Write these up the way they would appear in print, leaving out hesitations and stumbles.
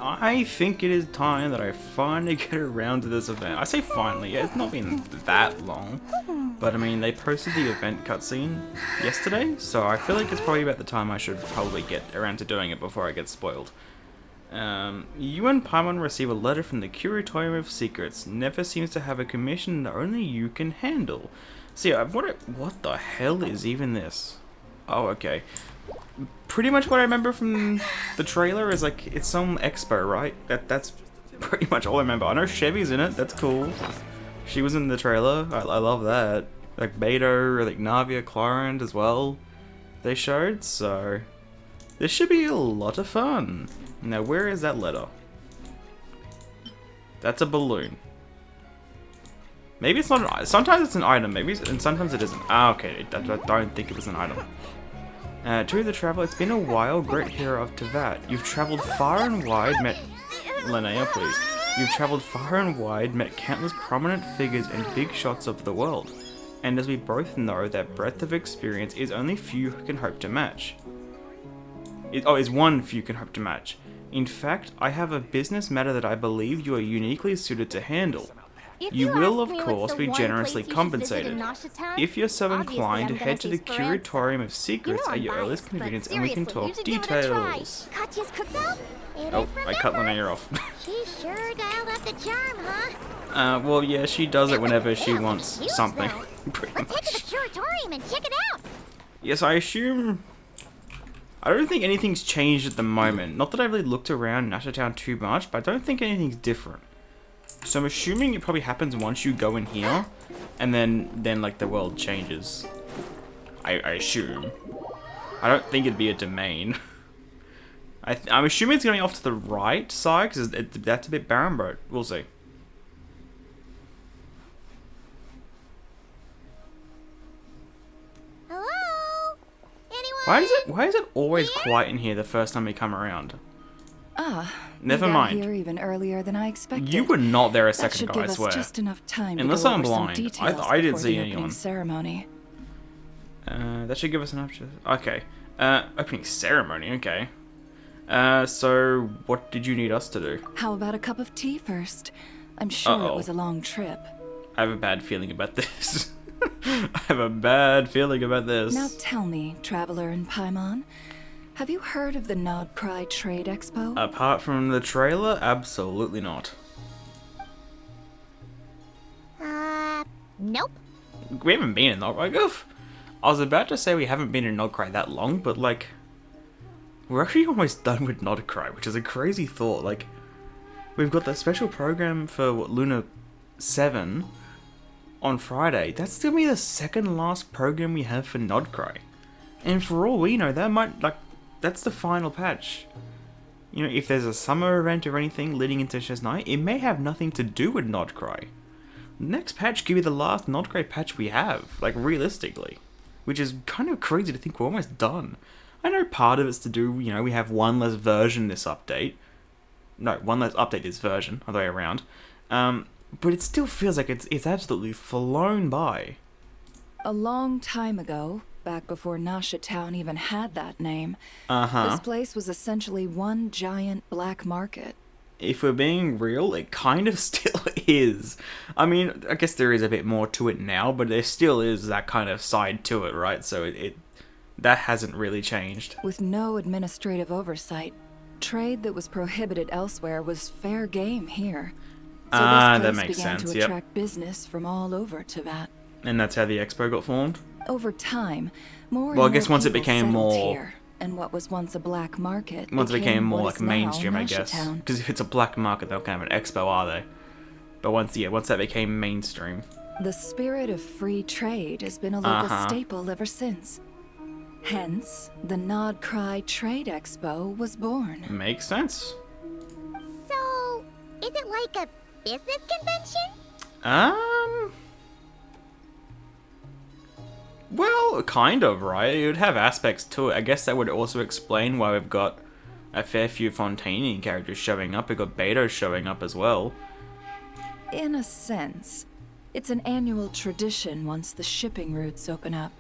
I think it is time that I finally get around to this event. I say finally, yeah, it's not been that long. But I mean, they posted the event cutscene yesterday, so I feel like it's probably about the time I should probably get around to doing it before I get spoiled. You and Paimon receive a letter from the Curatorium of Secrets. Never seems to have a commission that only you can handle. See, what the hell is even this? Oh, okay. Pretty much what I remember from the trailer is like, it's some expo, right? That's pretty much all I remember. I know CHEVY's in it, that's cool. She was in the trailer, I love that. Like Beto, like Navia, Clarent as well, they showed, so... This should be a lot of fun. Now, where is that letter? That's a balloon. Maybe it's not an item. Sometimes it's an item, maybe, and sometimes it isn't. Ah, okay, I don't think it was an item. To the traveler, it's been a while, great hero of Teyvat. You've traveled far and wide, met... Linnea, please. You've traveled far and wide, met countless prominent figures and big shots of the world. And as we both know, that breadth of experience is only few who can hope to match. Is one few can hope to match. In fact, I have a business matter that I believe you are uniquely suited to handle. You will, of course, be generously compensated. If you're so inclined, head to the Curatorium of Secrets at your earliest convenience and we can talk details. Oh, I cut Linnea off. She sure dialed up the charm, huh? Well, yeah, she does it whenever she wants something, pretty Let's head to much. the Curatorium and check it out. Yes, I assume... I don't think anything's changed at the moment. Not that I really looked around Nasha Town too much, but I don't think anything's different. So I'm assuming it probably happens once you go in here, and then like the world changes. I assume. I don't think it'd be a domain. I'm assuming it's going off to the right side, because that's a bit barren, but we'll see. Hello? Anyone? Why is it always quiet in here the first time we come around? Ah, Never we got mind. Here even earlier than I expected. You were not there a That second should ago, give I us swear. just enough time Unless to go I'm over some blind. details I didn't before see the anyone. opening ceremony. That should give us an option. Okay. Opening ceremony, okay. So what did you need us to do? How about a cup of tea first? I'm sure it was a long trip. I have a bad feeling about this. I have a bad feeling about this. Now tell me, Traveler and Paimon, have you heard of the Nod-Krai Trade Expo? Apart from the trailer, absolutely not. Nope. We haven't been in Nod-Krai. I was about to say we haven't been in Nod-Krai that long, but like, we're actually almost done with Nod-Krai, which is a crazy thought. Like, we've got that special program for Luna 7 on Friday. That's gonna be the second last program we have for Nod-Krai. And for all we know, that might, like, that's the final patch. You know, if there's a summer event or anything leading into Chesnai, it may have nothing to do with Nod-Krai. Next patch could be the last Nod-Krai patch we have, like, realistically. Which is kind of crazy to think we're almost done. I know part of it's to do, you know, we have one less version this update. No, one less update this version, other way around. But it still feels like it's absolutely flown by. A long time ago, back before Nasha Town even had that name, Uh-huh. this place was essentially one giant black market. If we're being real, it kind of still is. I mean, I guess there is a bit more to it now, but there still is that kind of side to it, right? So that hasn't really changed. With no administrative oversight, trade that was prohibited elsewhere was fair game here. So Ah, this that place makes began sense, to yep. attract business from all over Teyvat. And that's how the expo got formed? Over time, more and Well, I guess more once it people became settled more... here, and what was once a black market Once it became more what like is now mainstream, I Nasha guess. Town. Because if it's a black market, they'll kind of an expo, are they? But once that became mainstream. The spirit of free trade has been a local Uh-huh. staple ever since. Hence, the Nod-Krai Trade Expo was born. Makes sense. So, is it like a business convention? Well, kind of, right? It would have aspects to it. I guess that would also explain why we've got a fair few Fontaine characters showing up. We've got Beto showing up as well. In a sense, it's an annual tradition once the shipping routes open up.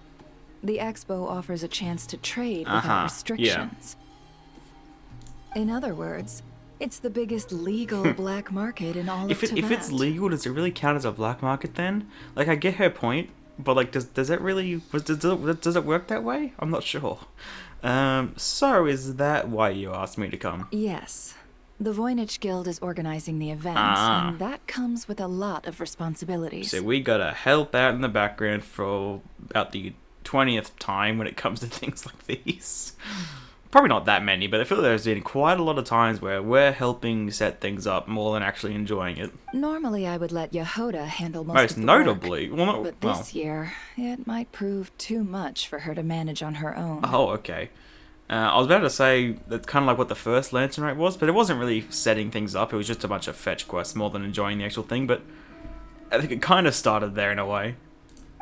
The expo offers a chance to trade without Uh-huh, yeah. restrictions. In other words, It's the biggest legal black market in all of Tibet. If it's legal, does it really count as a black market then? Like, I get her point, but like, does it really does it work that way? I'm not sure. So is that why you asked me to come? Yes. The Voynich Guild is organizing the event, Ah. and that comes with a lot of responsibilities. So we gotta help out in the background for about the 20th time when it comes to things like these. Probably not that many, but I feel there's been quite a lot of times where we're helping set things up more than actually enjoying it. Normally, I would let Yehoda handle most Most of the notably, work, well, no, but this year, it might prove too much for her to manage on her own. Oh, okay. I was about to say that's kind of like what the first Lantern Raid was, but it wasn't really setting things up. It was just a bunch of fetch quests more than enjoying the actual thing. But I think it kind of started there in a way.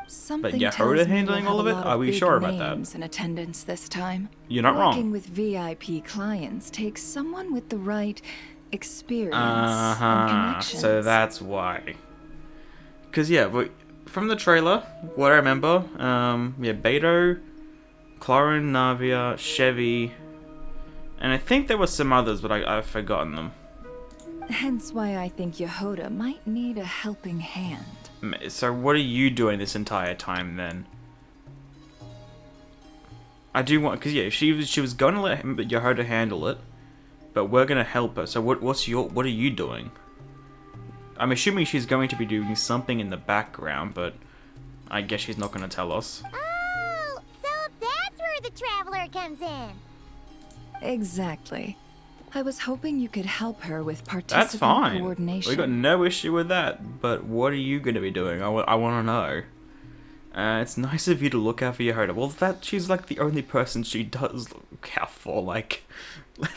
Something Yehoda tells me handling we'll all of have it? a lot Are we big sure about that? names in attendance this time. You're not wrong. Working with VIP clients takes someone with the right experience and connections. So that's why. Because yeah, from the trailer, what I remember, Beto, Clorin, Navia, CHEVY, and I think there were some others, but I've forgotten them. Hence why I think Yehoda might need a helping hand. So what are you doing this entire time then? I do want, because yeah, she was going to let Yehoda handle it, but we're going to help her. So what are you doing? I'm assuming she's going to be doing something in the background, but I guess she's not going to tell us. Oh, so that's where the traveler comes in. Exactly. I was hoping you could help her with That's participant fine. coordination. We got no issue with that. But what are you going to be doing? I want to know. It's nice of you to look out for Yehoda. Well, she's like the only person she does look out for. Like,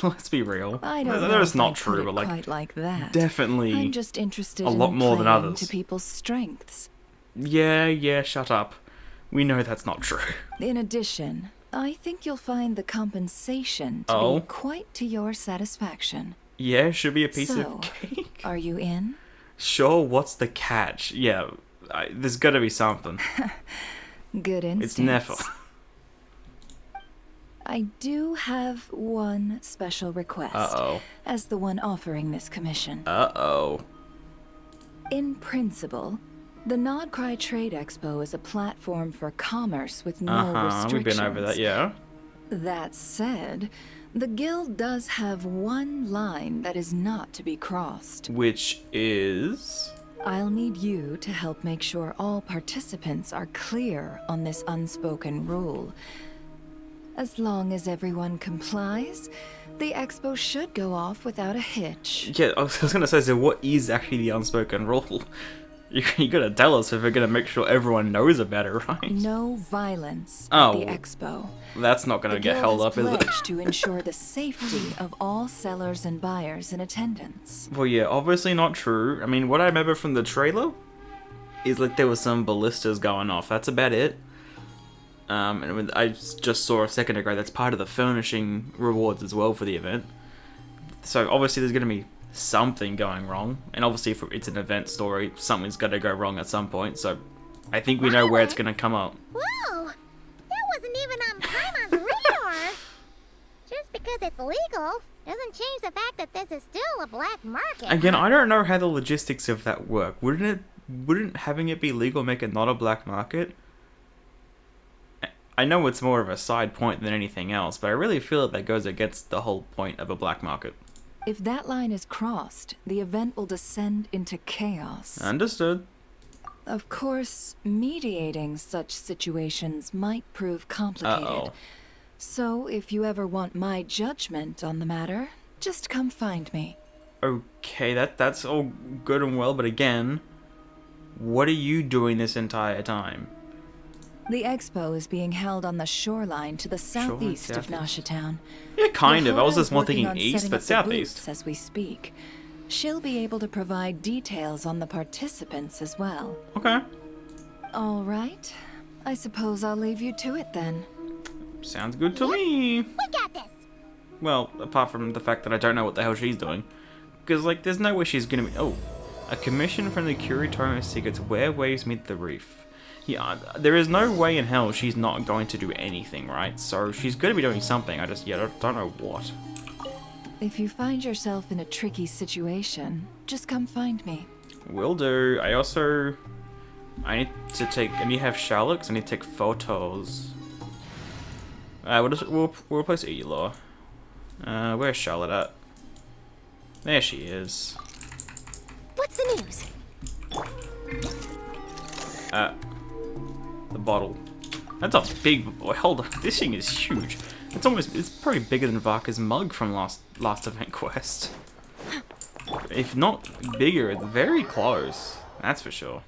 let's be real. I don't know That is if not I'd true, put it but like, quite like that. definitely I'm just interested a lot in more than playing others. to people's strengths. Yeah, shut up. We know that's not true. In addition, I think you'll find the compensation to Oh? be quite to your satisfaction. Yeah, should be a piece So, of cake. Are you in? Sure, what's the catch? Yeah, there's got to be something. Good instincts. It's never. I do have one special request. Uh-oh. As the one offering this commission. Uh-oh. In principle, the Nod-Krai Trade Expo is a platform for commerce with no restrictions. We've been over that, yeah. That said, the guild does have one line that is not to be crossed. Which is... I'll need you to help make sure all participants are clear on this unspoken rule. As long as everyone complies, the expo should go off without a hitch. Yeah, I was gonna say, so what is actually the unspoken rule? You gotta tell us if we're gonna make sure everyone knows about it, right? No violence Oh. at the expo. That's not gonna The get guild held has up, is it? pledged to ensure the safety of all sellers and buyers in attendance. Well, yeah, obviously not true. I mean, what I remember from the trailer is like there was some ballistas going off. That's about it. And I just saw a second ago that's part of the furnishing rewards as well for the event. So obviously there's going to be something going wrong, and obviously if it's an event story, something's got to go wrong at some point. So I think we know where it's going to come up. Whoa! That wasn't even on Paimon's radar! Just because it's legal doesn't change the fact that this is still a black market. Again, I don't know how the logistics of that work. Wouldn't having it be legal make it not a black market? I know it's more of a side point than anything else, but I really feel that goes against the whole point of a black market. If that line is crossed, the event will descend into chaos. Understood. Of course, mediating such situations might prove complicated. Uh-oh. So, if you ever want my judgment on the matter, just come find me. Okay, that's all good and well, but again, what are you doing this entire time? The expo is being held on the shoreline to the southeast of southeast. Nashatown. Yeah, kind of. I was Yehoda just more working thinking on east, setting but up the southeast. booths as we speak. She'll be able to provide details on the participants as well. Okay. All right. I suppose I'll leave you to it then. Sounds good to me. We got this! Well, apart from the fact that I don't know what the hell she's doing. Because, like, there's no way she's gonna be... Oh. A commission from the Kuritomo Secrets where waves meet the reef. Yeah, there is no way in hell she's not going to do anything, right? So she's going to be doing something. I just, don't know what. If you find yourself in a tricky situation, just come find me. Will do. I need to have Charlotte 'cause I need to take photos. We'll replace Elor. Where's Charlotte at? There she is. What's the news? The bottle. That's a big boy. Hold on, this thing is huge. It's probably bigger than Varka's mug from last event quest. If not bigger, it's very close. That's for sure.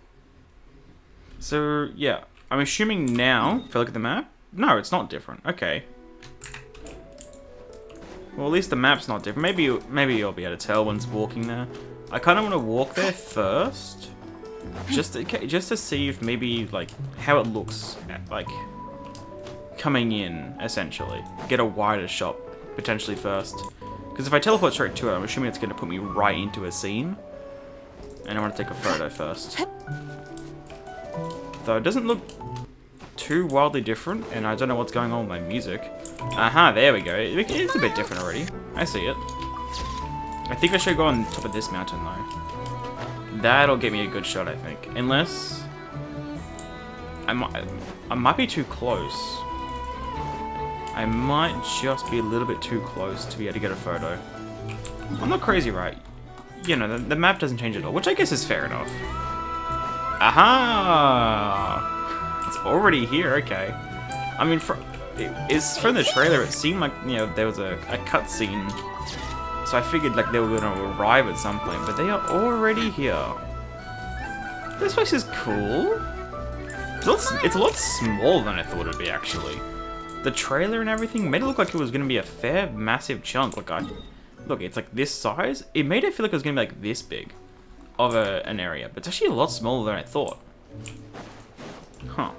So yeah, I'm assuming now, if I look at the map, no, it's not different. Okay. Well, at least the map's not different. Maybe you'll be able to tell when walking there. I kind of want to walk there first, just to see if maybe like how it looks, like coming in essentially. Get a wider shot potentially first, because if I teleport straight to it, I'm assuming it's going to put me right into a scene, and I want to take a photo first. Though it doesn't look too wildly different, and I don't know what's going on with my music. Aha, there we go. It's a bit different already. I see it. I think I should go on top of this mountain though. That'll get me a good shot, I think. Unless I might be too close. I might just be a little bit too close to be able to get a photo. I'm not crazy, right? You know, the map doesn't change at all, which I guess is fair enough. Aha! It's already here, okay. I mean, from the trailer, it seemed like, you know, there was a cutscene. So I figured like they were going to arrive at some point, but they are already here. This place is cool. It's a lot smaller than I thought it'd be, actually. The trailer and everything made it look like it was going to be a fair, massive chunk. Look, it's like this size. It made it feel like it was going to be like this big of an area, but it's actually a lot smaller than I thought. Huh.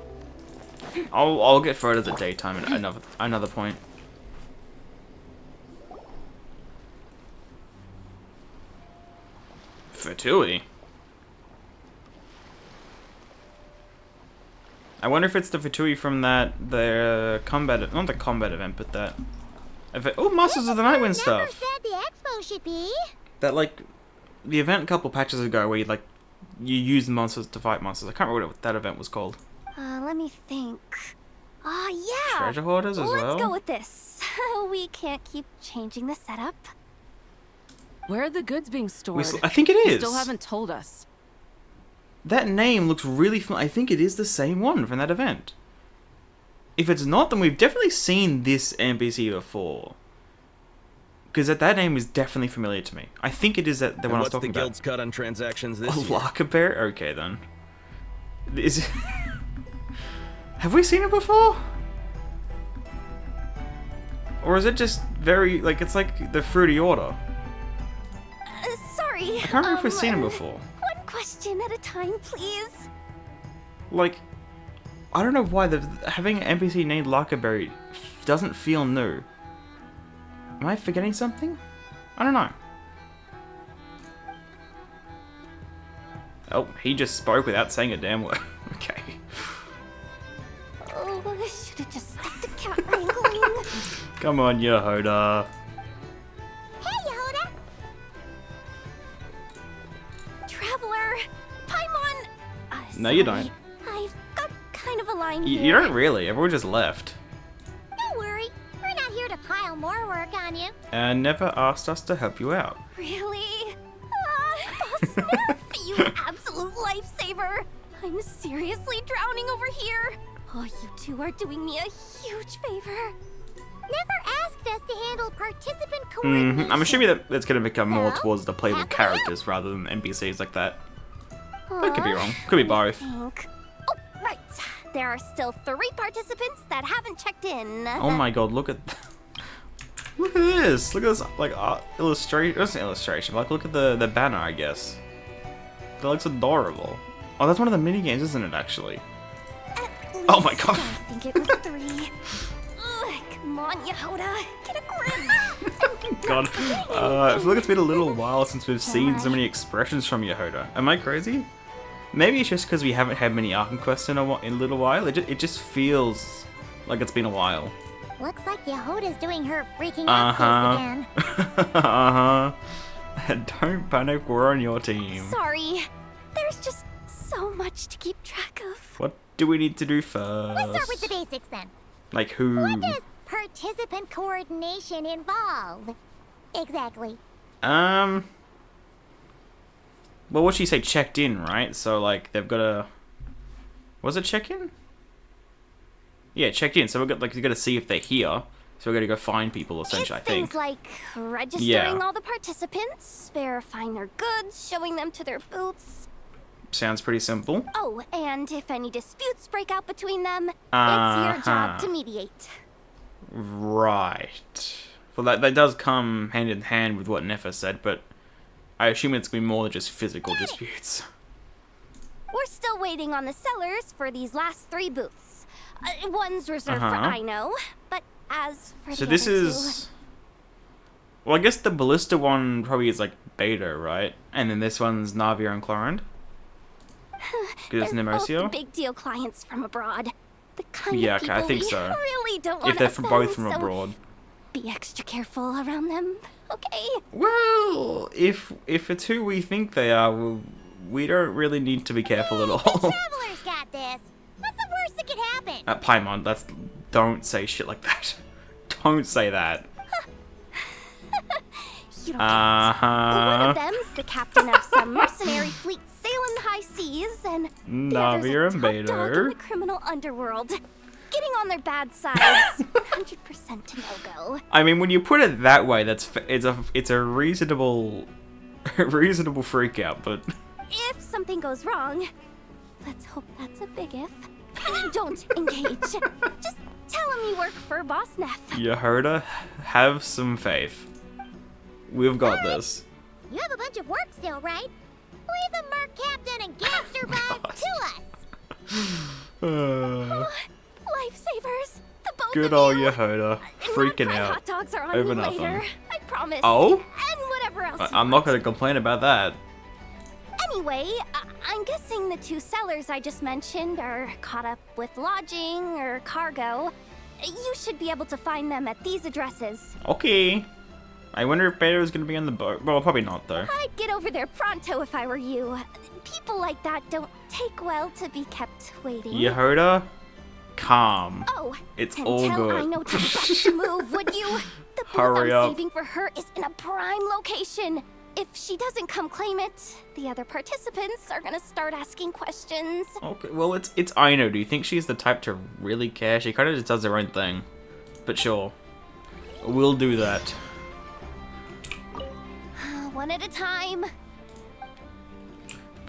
I'll get photos at daytime at another point. Fatui. I wonder if it's the Fatui from the combat, not the combat event, but that event. Oh, Masters of the Nightwind stuff. Said the expo should be. That like the event a couple patches ago where you use monsters to fight monsters. I can't remember what that event was called. Let me think. Oh yeah. Treasure hoarders as well. Let's go with this. We can't keep changing the setup. Where are the goods being stored? I think it is. You still haven't told us. That name looks really familiar. I think it is the same one from that event. If it's not, then we've definitely seen this NPC before. Because that name is definitely familiar to me. I think it is the one I was talking about. What's the guild's cut on transactions this year? Larkaberry? Okay, then. Is it... Have we seen it before? Or is it just very... like, it's like the Fruity Order? Sorry. I can't remember if we've seen it before. One question at a time, please. Like, I don't know why having an NPC named Larkaberry doesn't feel new. Am I forgetting something? I don't know. Oh, he just spoke without saying a damn word. Okay. Oh, I should have just stuck to cat wrangling. Come on, Yehoda. Hey, Yehoda! Traveler! Paimon! No, you don't. I've got kind of a line You here. don't really. Everyone just left. Don't worry. We're not here to pile more work on you. And never asked us to help you out. Really? Boss Smith, you absolute lifesaver! I'm seriously drowning over here. Oh, you two are doing me a huge favor. Never asked us to handle participant coordination. I'm assuming that it's going to become more So, towards the playable how come characters rather than NPCs like that. I could be wrong. Could be both. Oh, right. There are still 3 participants that haven't checked in. Oh my god, look at look at this. Look at this like illustration. It's an illustration. Like look at the banner, I guess. That looks adorable. Oh, that's one of the mini games, isn't it actually? Oh my god. I think it was 3. Ugh, come on, Yehoda. Get a grip. God. I feel like it's been a little while since we've seen so many expressions from Yehoda. Am I crazy? Maybe it's just because we haven't had many Arkham quests in a little while. It just feels like it's been a while. Looks like Yehoda's doing her freaking out again. Don't panic, we're on your team. Sorry. There's just so much to keep track of. What do we need to do first? Let's start with the basics then. Like who? What does participant coordination involve? Exactly. Well, what'd she say? Checked in, right? So, like, they've got to... Was it check-in? Yeah, checked in. So, we've got, like, you got to see if they're here. So, we've got to go find people, essentially, I think. Things like registering all the participants, verifying their goods, showing them to their booths. Sounds pretty simple. Oh, and if any disputes break out between them, it's your job to mediate. Right. Well, that does come hand in hand with what Nefa said, but I assume it's going to be more than just physical disputes. We're still waiting on the sellers for these last 3 booths. One's reserved for Ino, but as for so the this other is... Well, I guess the Ballista one probably is like beta, right? And then this one's Navia and Clorand? Because it's they're Nemosia? both big deal clients from abroad. The kind Yeah, of okay, people I think we so. really don't want If they're to from offend, both from so abroad. be extra careful around them, okay? Well, if it's who we think they are, well, we don't really need to be careful at all. Travelers got this. What's the worst that could happen? Paimon, don't say shit like that. Don't say that. You don't get it. One of them's the captain of some mercenary fleet sailing the high seas, and the other's Navia a and top dog in Bader. the criminal underworld. Getting on their bad sides, 100% to no-go. I mean, when you put it that way, it's a reasonable freak out, but If something goes wrong, let's hope that's a big if, don't engage. Just tell him you work for Boss Neff. Yehoda, have some faith. We've got this. You have a bunch of work still, right? Leave the merc captain and gangster vibes to us. Lifesavers, the both Good of old you. Yehoda, freaking NodKrai out hot dogs are on over me nothing. later. I promise. Oh? And whatever else. you I'm not want. going to complain about that. Anyway, I'm guessing the 2 sellers I just mentioned are caught up with lodging or cargo. You should be able to find them at these addresses. Okay. I wonder if Beta is going to be on the boat. Well, probably not, though. I'd get over there pronto if I were you. People like that don't take well to be kept waiting. Yehoda, calm. Oh, It's and all tell good. I know to rush to move, would you? The booth Hurry I'm up. saving for her is in a prime location. If she doesn't come claim it, the other participants are gonna start asking questions. Okay, well, it's Aino. Do you think she's the type to really care? She kind of just does her own thing. But sure. We'll do that. One at a time.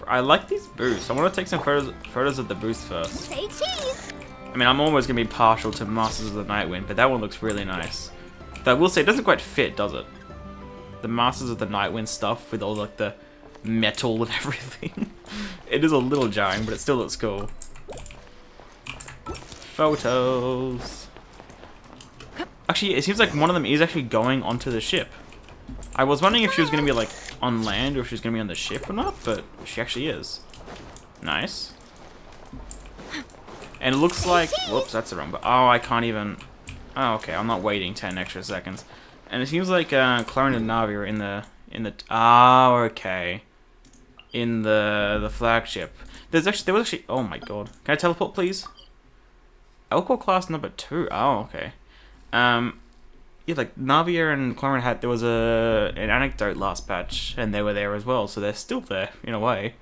I like these booths. I want to take some photos of the booths first. Say cheese. I mean, I'm always going to be partial to Masters of the Nightwind, but that one looks really nice. Though I will say, it doesn't quite fit, does it? The Masters of the Nightwind stuff with all, like, the metal and everything. It is a little jarring, but it still looks cool. Photos. Actually, it seems like one of them is actually going onto the ship. I was wondering if she was going to be, like, on land or if she was going to be on the ship or not, but she actually is. Nice. And it looks like... Whoops, that's the wrong... Oh, I can't even... Oh, okay, I'm not waiting 10 extra seconds. And it seems like Clorand and Navi are in the... Oh, okay. In the flagship. There was actually... Oh my god. Can I teleport, please? Alcohol class number 2. Oh, okay. Yeah, like Navia and Clorand had... There was an anecdote last patch, and they were there as well, so they're still there, in a way.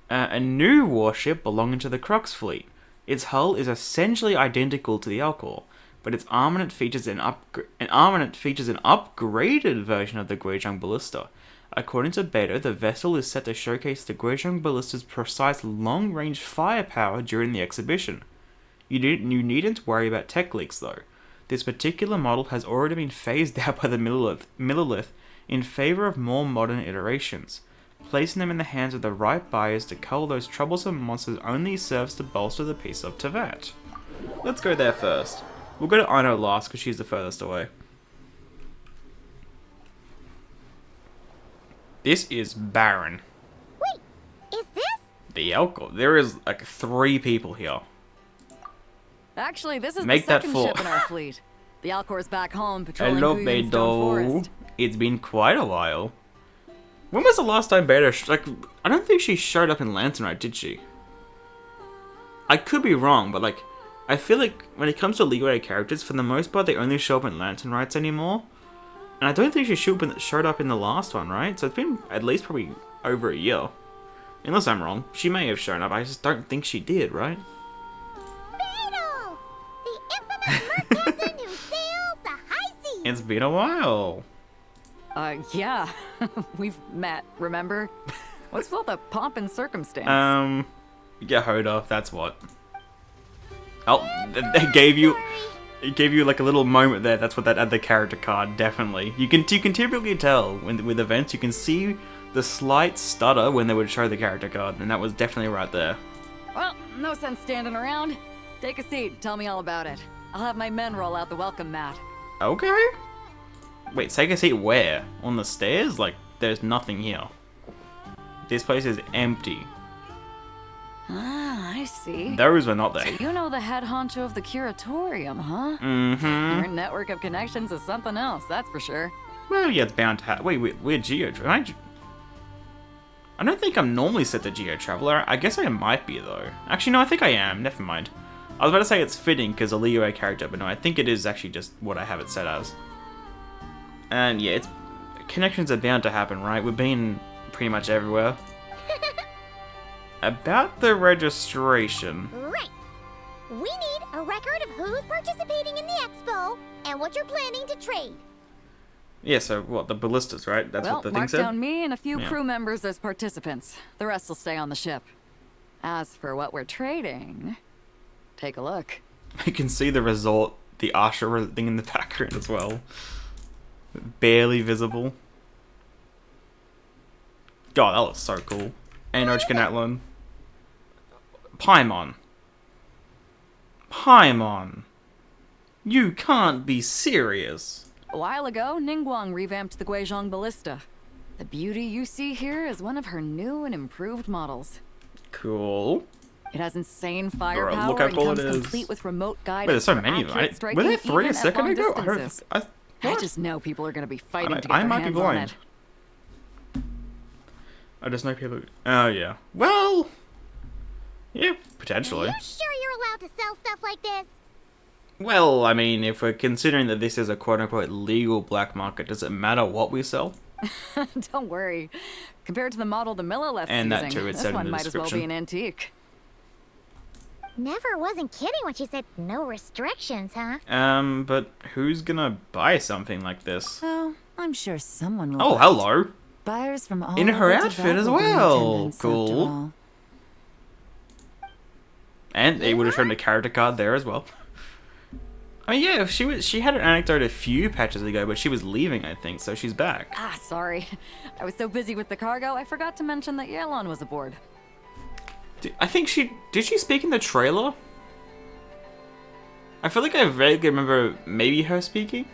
A new warship belonging to the Crux fleet. Its hull is essentially identical to the Alcor, but its armament features an upgraded version of the Guizhong Ballista. According to Beta, the vessel is set to showcase the Guizhong Ballista's precise long-range firepower during the exhibition. You needn't worry about tech leaks, though. This particular model has already been phased out by the Millilith in favor of more modern iterations. Placing them in the hands of the right buyers to cull those troublesome monsters only serves to bolster the peace of Tevat. Let's go there first. We'll go to Aino last because she's the furthest away. This is barren. Wait, is this? The Elko. There is like 3 people here. Actually, this is Make the that second full. ship in our fleet. The Alcor's back home patrolling Hello, Booyon's Stone Beto. Forest. It's been quite a while. When was the last time Beta... like, I don't think she showed up in Lantern Ride, did she? I could be wrong, but, like, I feel like when it comes to leeway characters, for the most part, they only show up in Lantern Rides anymore. And I don't think she showed up in the last one, right? So it's been at least probably over a year. Unless I'm wrong. She may have shown up, I just don't think she did, right? Beetle! The infamous merc captain who sails the high seas! It's been a while. Yeah. We've met, remember? What's with all the pomp and circumstance? Yeah, Hoda, that's what. Oh, they gave you... It gave you like a little moment there. That's what that at the character card, definitely. You can typically tell with events. You can see the slight stutter when they would show the character card, and that was definitely right there. Well, no sense standing around. Take a seat. Tell me all about it. I'll have my men roll out the welcome mat. Okay. Wait, take a seat where? On the stairs? Like, there's nothing here. This place is empty. Ah, I see. Those were not there. You know the head honcho of the curatorium, huh? Mm-hmm. Your network of connections is something else, that's for sure. Well, yeah, it's bound to have... Wait, we're Geo... I don't think I'm normally set to Geo Traveler. I guess I might be, though. Actually, no, I think I am. Never mind. I was about to say it's fitting because a Leo character, but no, I think it is actually just what I have it set as. And yeah, it's... Connections are bound to happen, right? We've been pretty much everywhere. About the registration. Right. We need a record of who's participating in the expo and what you're planning to trade. Yeah, so what, the ballistas, right? That's Well, what the thing mark said? down me and a few Yeah. crew members as participants. The rest will stay on the ship. As for what we're trading, take a look. You can see the resort, the Asher thing in the background as well. Barely visible. God, that looks so cool. Anochkanatlan. Paimon. Paimon. You can't be serious. A while ago, Ningguang revamped the Guizhong Ballista. The beauty you see here is one of her new and improved models. Cool. It has insane firepower look how and cool comes it is. complete with remote Wait, guidance. there's so for many of them. accurate Were striking there 3 a even at second long ago? distances. I I just know people are going to be fighting to get I their might be hands on blind. it. I just know people... Oh, yeah. Well... Yeah, potentially. Are you sure you're allowed to sell stuff like this? Well, I mean, if we're considering that this is a quote-unquote legal black market, does it matter what we sell? Don't worry. Compared to the model the Miller left And that using, too, it this said in one the might as well be description. an antique. Never wasn't kidding when she said no restrictions, huh? But who's gonna buy something like this? Oh, I'm sure someone will. Oh, buy it. hello! Buyers from all In her over outfit as Tobacco being well. attendants, after Cool. all. And they would have shown the character card there as well. I mean, yeah, she had an anecdote a few patches ago, but she was leaving, I think, so she's back. Ah, sorry. I was so busy with the cargo, I forgot to mention that Yelon was aboard. I think did she speak in the trailer? I feel like I vaguely remember maybe her speaking.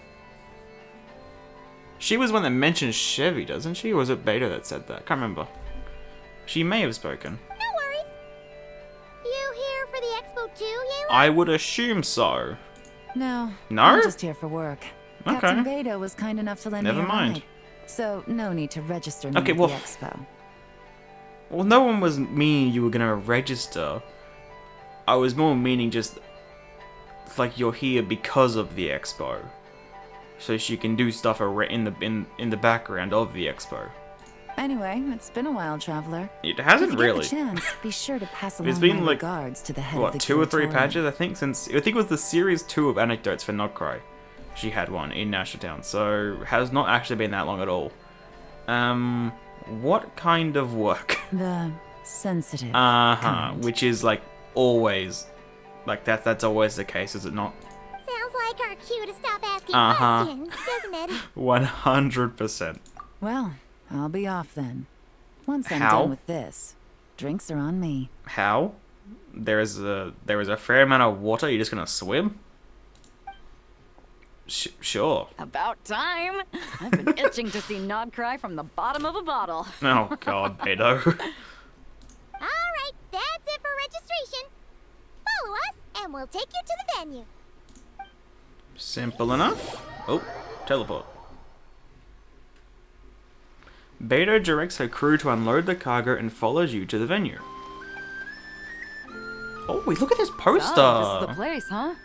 She was one that mentioned Chevy, doesn't she? Or was it Beta that said that? Can't remember. She may have spoken. No worries. You here for the expo too, Yayla? I would assume so. No. No? I'm just here for work. Okay. Captain Beta was kind enough to lend Never me a mind. ride. So, no need to register me Okay, at well- the expo. Well, no one was meaning you were gonna register. I was more meaning just like you're here because of the expo, so she can do stuff in the background of the expo. Anyway, it's been a while, traveler. It If hasn't you really. get the chance, be sure to pass It's along been my like, regards to the head of What, the 2 or 3 curatorium. patches? I think it was the series 2 of anecdotes for Nod-Krai. She had one in National Town, so has not actually been that long at all. What kind of work? The sensitive kind. Which is like always, like that's always the case, is it not? Sounds like our cue to stop asking Uh-huh. questions, doesn't it? 100%. Well, I'll be off then. Once I'm How? done with this, drinks are on me. How? There is a fair amount of water. You're just gonna swim? Sure. About time! I've been itching to see Nod-Krai from the bottom of a bottle. Oh God, Beto. Alright, that's it for registration. Follow us, and we'll take you to the venue. Simple enough. Oh, teleport. Beto directs her crew to unload the cargo and follows you to the venue. Oh, wait, look at this poster! Oh, this is the place, huh?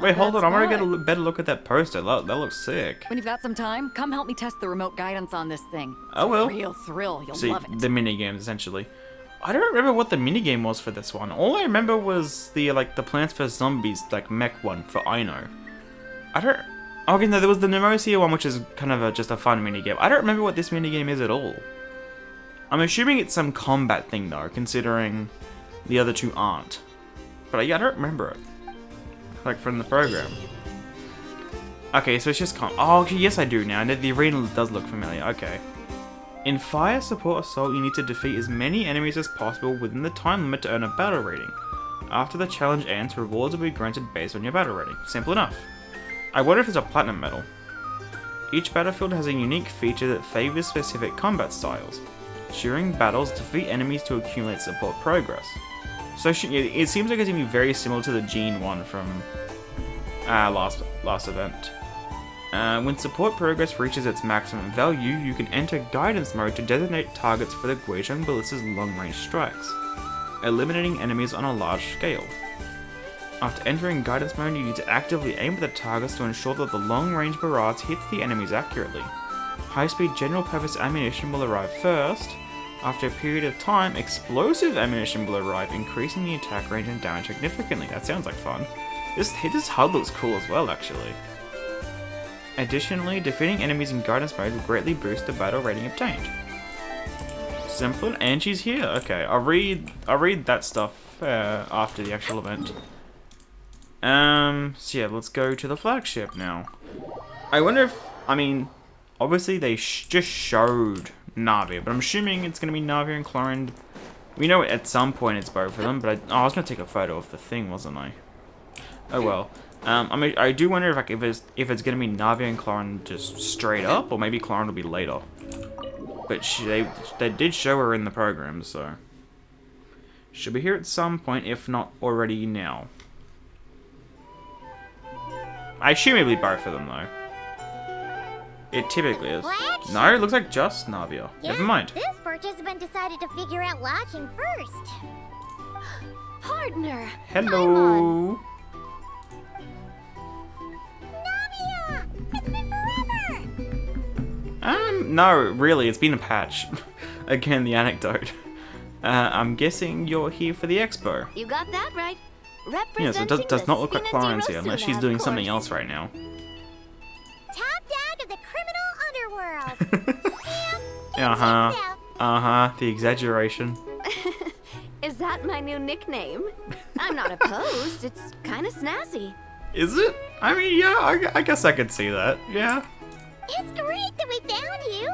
Wait, hold on, I want to get a Spot. better look at that poster. That looks sick. When you've got some time, come help me test the remote guidance on this thing. Oh, well. Real thrill, you'll See, love it. the minigames, essentially. I don't remember what the minigame was for this one. All I remember was the, like, the Plants vs. Zombies, like, mech one for Ino. I don't... Okay, no, there was the Nemosia one, which is kind of just a fun minigame. I don't remember what this minigame is at all. I'm assuming it's some combat thing, though, considering the other two aren't. But yeah, I don't remember it. Like, from the program. Okay, so it's just oh, okay, yes I do now. The arena does look familiar, okay. In Fire Support Assault, you need to defeat as many enemies as possible within the time limit to earn a battle rating. After the challenge ends, rewards will be granted based on your battle rating. Simple enough. I wonder if it's a platinum medal. Each battlefield has a unique feature that favors specific combat styles. During battles, defeat enemies to accumulate support progress. So it seems like it's going to be very similar to the Gene one from last event. When support progress reaches its maximum value, you can enter guidance mode to designate targets for the Guizhong Ballista's long-range strikes, eliminating enemies on a large scale. After entering guidance mode, you need to actively aim at the targets to ensure that the long-range barrage hits the enemies accurately. High-speed general-purpose ammunition will arrive first. After a period of time, explosive ammunition will arrive, increasing the attack range and damage significantly. That sounds like fun. This HUD looks cool as well, actually. Additionally, defeating enemies in guidance mode will greatly boost the battle rating obtained. Simple, and she's here. Okay, I'll read that stuff after the actual event. So yeah, let's go to the flagship now. I wonder if, I mean, obviously they just showed Na'vi, but I'm assuming it's gonna be Na'vi and Chlorine. We know at some point it's both of them, but I was gonna take a photo of the thing, wasn't I? Oh well. I mean, I do wonder if it's gonna be Na'vi and Chlorine just straight up, or maybe Chlorine will be later. But they did show her in the program, so she'll be here at some point, if not already now. I assume it'll be both of them, though. It typically is. No, it looks like just Navia. Never mind. This participant decided to figure out lodging first. Partner! Hello! Navia! It's been forever! No, really, it's been a patch. Again, the anecdote. I'm guessing you're here for the expo. You got that right. Yes, it does not look like Claren's here, unless she's doing something else right now. Top dog of the criminal underworld. The exaggeration. Is that my new nickname? I'm not opposed. It's kind of snazzy. Is it? I mean, yeah, I guess I could see that. Yeah. It's great that we found you.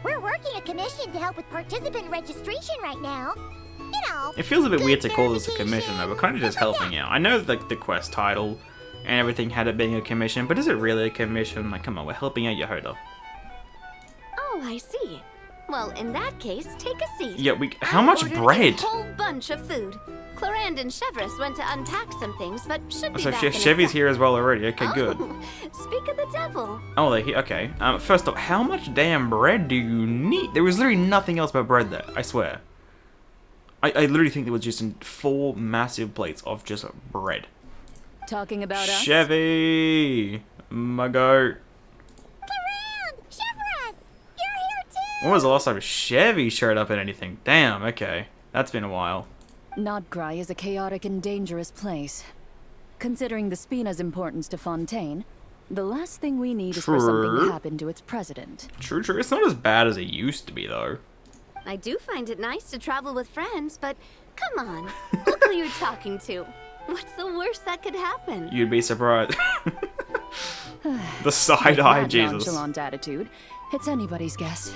We're working a commission to help with participant registration right now. You know, It feels a bit good weird to call this a commission, though. We're kind of just stuff like helping out. I know like the quest title and everything had it being a commission, but is it really a commission? Like, come on, we're helping out Yehoda. Oh, I see. Well, in that case, take a seat. Yeah, how much ordered bread? A whole bunch of food. Clorand and Chevres went to unpack some things, but should be So back in a Chevy's sec. here as well already. Okay, good. Oh, speak of the devil. Oh, they're here. Okay. First off, how much damn bread do you need? There was literally nothing else but bread there. I swear. I literally think there was just 4 massive plates of just bread. Talking about us? Chevy, my goat. Clorand! Chevres! You're here too! When was the last time Chevy showed up in anything? Damn. Okay, that's been a while. Nod-Krai is a chaotic and dangerous place. Considering the Spina's importance to Fontaine, the last thing we need is for something True. to happen to its president. True. It's not as bad as it used to be, though. I do find it nice to travel with friends, but come on. Look who you're talking to. What's the worst that could happen? You'd be surprised. The side eye, That Jesus. nonchalant attitude. It's anybody's guess.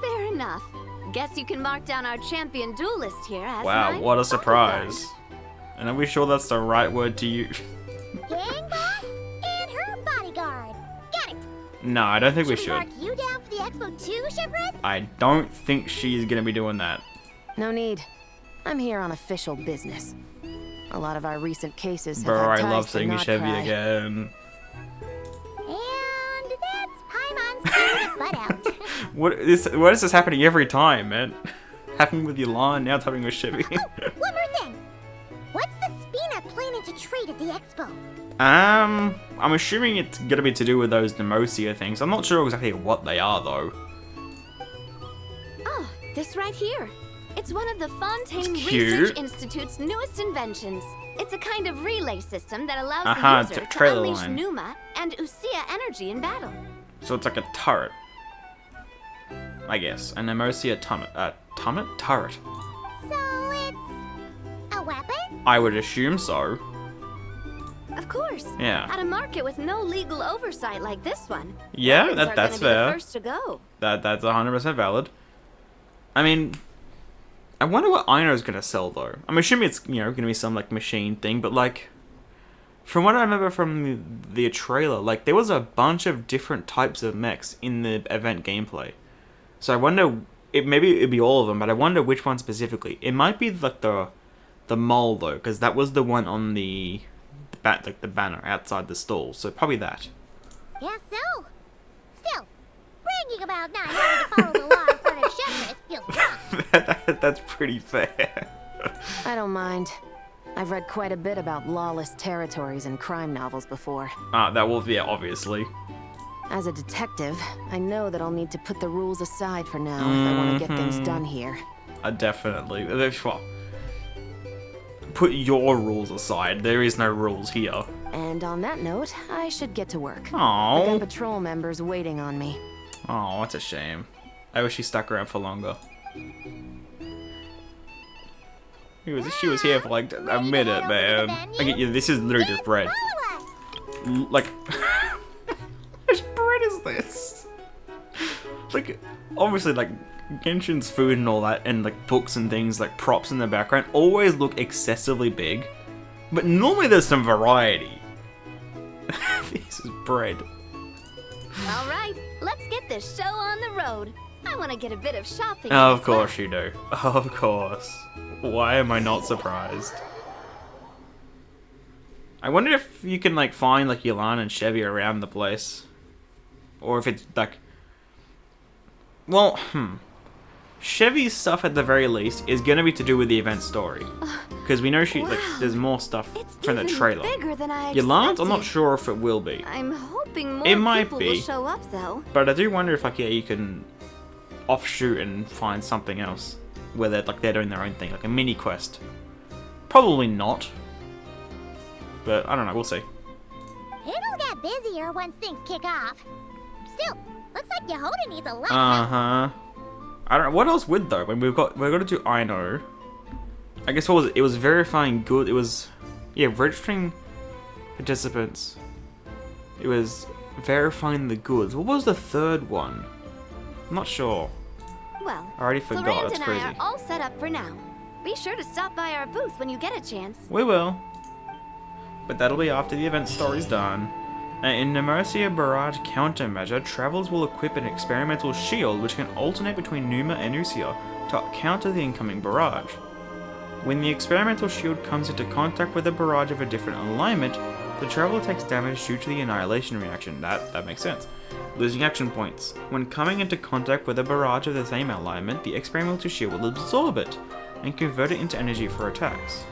Fair enough. Guess you can mark down our champion duelist here as Wow, my what a bodyguard. surprise. And are we sure that's the right word to use? Gang boss and her bodyguard. Got it. No, I don't think we Should should. mark you down for the expo too, Chevres? I don't think she's gonna be doing that. No need. I'm here on official business. A lot of our recent cases have Bro, had I ties love to seeing CHEVY NodKrai. again. And that's Paimon's favorite butt out. What is this happening every time, man? Happening with Yolan, now it's happening with CHEVY. Oh, one more thing. What's the Spina planning to trade at the expo? I'm assuming it's gonna be to do with those Nemosia things. I'm not sure exactly what they are, though. Oh, this right here. It's one of the Fontaine It's cute. Research Institute's newest inventions. It's a kind of relay system that allows the user to trailer unleash line. Pneuma and Usia energy in battle. So it's like a turret. I guess. A Nemosia turret? So it's a weapon? I would assume so. Of course. Yeah. At a market with no legal oversight like this one. Yeah, weapons are that's gonna be fair. the first to go. That's 100% valid. I mean, I wonder what Aino's gonna sell though. I'm assuming it's, you know, gonna be some like machine thing, but like, from what I remember from the trailer, like there was a bunch of different types of mechs in the event gameplay. So I wonder, maybe it'd be all of them, but I wonder which one specifically. It might be like the mole though, because that was the one on the banner outside the stall. So probably that. Guess so. Still, bragging about not having to follow the law in front of Chevy feels wrong. That's pretty fair. I don't mind. I've read quite a bit about lawless territories in crime novels before. That will, yeah, obviously. As a detective, I know that I'll need to put the rules aside for now if I want to get things done here. Definitely. Well, put your rules aside. There is no rules here. And on that note, I should get to work. I Aww. got patrol members waiting on me. Oh, that's a shame. I wish she stuck around for longer. She was here for like a minute, man. I get you. This is literally just bread. Like, which bread is this? Like, obviously, like Genshin's food and all that, and like books and things, like props in the background, always look excessively big. But normally there's some variety. This is bread. All right, let's get this show on the road. I want to get a bit of shopping. Of course you do. Of course. Why am I not surprised? I wonder if you can like find like Yolan and CHEVY around the place. Or if it's like... Well, CHEVY's stuff at the very least is going to be to do with the event story. Because we know there's more stuff It's from the even trailer. bigger than I Yolan's, I'm not expected. sure if it will be. I'm hoping more It might people be. will show up though. But I do wonder if like, yeah, you can offshoot and find something else. Where they're doing their own thing, like a mini quest. Probably not. But I don't know, we'll see. It'll get busier once things kick off. Still, looks like Yehoda needs a lot of help. I don't know, what else would though? When we're gonna do Aino. I guess what was it? It was verifying good. It was, yeah, registering participants. It was verifying the goods. What was the third one? I'm not sure. Well, I already forgot. Florence That's and crazy. I are all set up for now. Be sure to stop by our booth when you get a chance. We will. But that'll be after the event story's done. In Nemosia Barrage Countermeasure, travelers will equip an experimental shield which can alternate between Numa and Usia to counter the incoming barrage. When the experimental shield comes into contact with a barrage of a different alignment, the traveler takes damage due to the annihilation reaction. That makes sense. Losing action points. When coming into contact with a barrage of the same alignment, the experimental shield will absorb it and convert it into energy for attacks.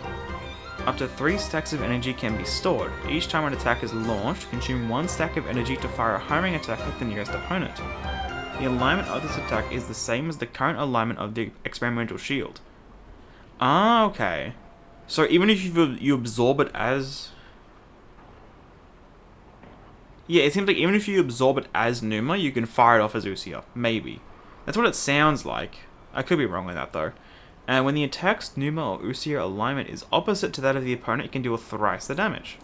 Up to 3 stacks of energy can be stored. Each time an attack is launched, consume 1 stack of energy to fire a homing attack at the nearest opponent. The alignment of this attack is the same as the current alignment of the experimental shield. Ah, okay. So even if you absorb it as... Yeah, it seems like even if you absorb it as Numa, you can fire it off as Usia. Maybe. That's what it sounds like. I could be wrong with that though. And when the attack's Numa or Usia alignment is opposite to that of the opponent, it can deal thrice the damage.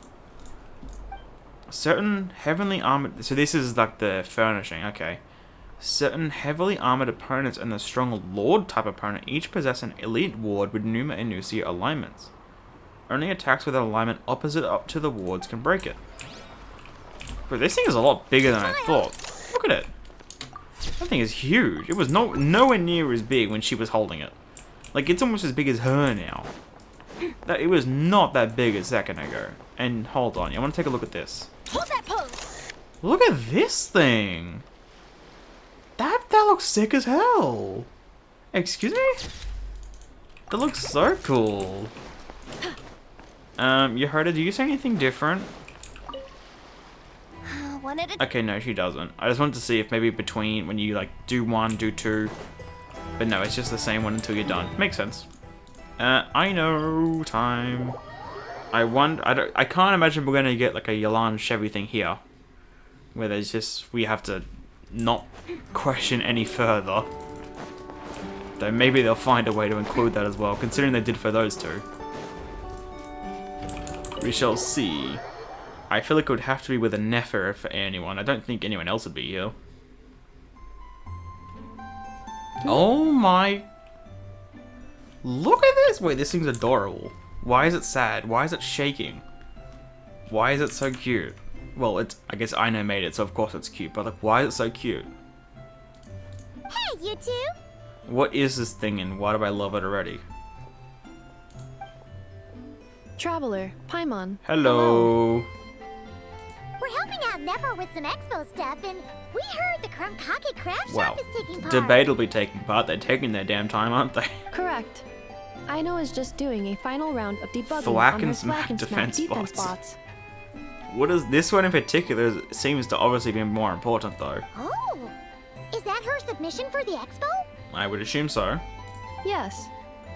Certain heavily armored... So this is like the furnishing, okay. Certain heavily armored opponents and the strong Lord type opponent each possess an elite ward with Numa and Usia alignments. Only attacks with an alignment opposite up to the wards can break it. But this thing is a lot bigger than I thought. Look at it. That thing is huge. It was nowhere near as big when she was holding it. Like, it's almost as big as her now. That it was not that big a second ago. And hold on, I want to take a look at this. Hold that pose. Look at this thing. That looks sick as hell. Excuse me? That looks so cool. You heard it? Do you say anything different? One at a Okay, no, she doesn't. I just wanted to see if maybe between when you like do one, do two. But no, it's just the same one until you're done. Makes sense. I know time. I can't imagine we're gonna get like a Yolan CHEVY thing here, where there's just we have to not question any further. Though maybe they'll find a way to include that as well, considering they did for those two. We shall see. I feel like it would have to be with a Nefer for anyone. I don't think anyone else would be here. Oh my... Look at this! Wait, this thing's adorable. Why is it sad? Why is it shaking? Why is it so cute? Well, it's... I guess Aino made it, so of course it's cute. But like, why is it so cute? Hey, you two. What is this thing and why do I love it already? Traveler, Paimon. Hello. We're helping out Never with some expo stuff, and we heard the Krumkake craft Well, shop is taking part. Debatably taking part. They're taking their damn time, aren't they? Correct. Aino is just doing a final round of debugging Thwack on her and smack Thwack and defense Smack defense bots. bots. What is this one in particular? Seems to obviously be more important though. Oh, is that her submission for the expo? I would assume so. Yes.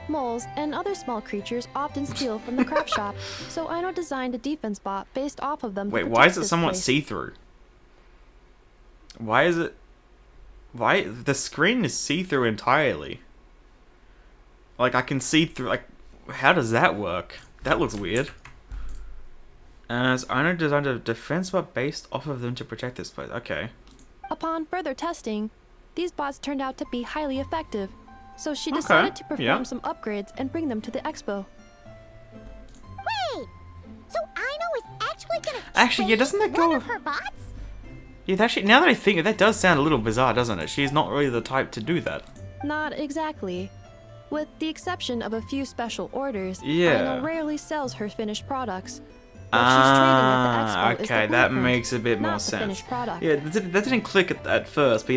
Moles and other small creatures often steal from the craft shop, so Aino designed a defense bot based off of them. to Wait, why protect is it this somewhat place. see-through? Why is it... Why... The screen is see-through entirely. Like, I can see through... Like, how does that work? That looks weird. As Aino designed a defense bot based off of them to protect this place. Okay. Upon further testing, these bots turned out to be highly effective, so she decided to perform yeah. some upgrades and bring them to the expo. Wait, so Aino is actually gonna Actually, yeah, doesn't that train one go- of her bots? Yeah, actually, now that I think of it, that does sound a little bizarre, doesn't it? She's not really the type to do that. Not exactly. With the exception of a few special orders, Yeah. Aino rarely sells her finished products. What she's trading at the expo is the okay, that blueprint, makes a bit more not the sense. finished product. Yeah, that didn't click at first, but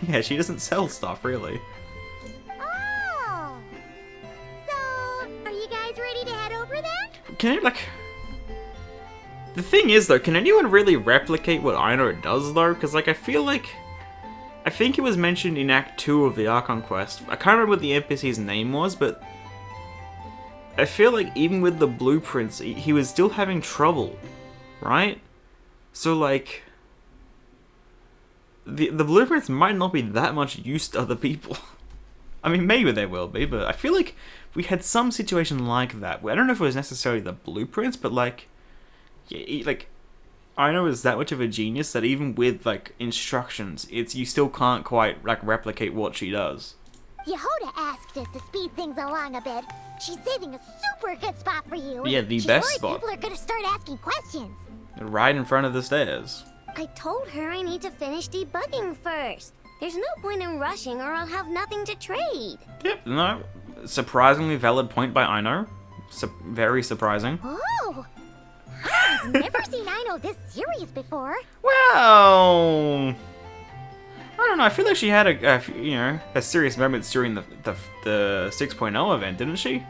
yeah, she doesn't sell stuff, really. Oh, so are you guys ready to head over then? Can you, like... The thing is, though, can anyone really replicate what Aino does, though? Because, like, I feel like... I think it was mentioned in Act 2 of the Archon Quest. I can't remember what the NPC's name was, but... I feel like even with the blueprints, he was still having trouble, right? So, like... The blueprints might not be that much use to other people. I mean, maybe they will be, but I feel like we had some situation like that. I don't know if it was necessarily the blueprints, but, like... Yeah, like... Aino is that much of a genius that even with, like, instructions, you still can't quite, like, replicate what she does. Yehoda asked us to speed things along a bit. She's saving a super good spot for you. Yeah, the best She's worried spot. people are gonna start asking questions. Right in front of the stairs. I told her I need to finish debugging first. There's no point in rushing or I'll have nothing to trade. Yep, no. Surprisingly valid point by Aino. Very surprising. Oh, I've never seen Aino this serious before. Well... I don't know, I feel like she had a serious moments during the 6.0 event, didn't she?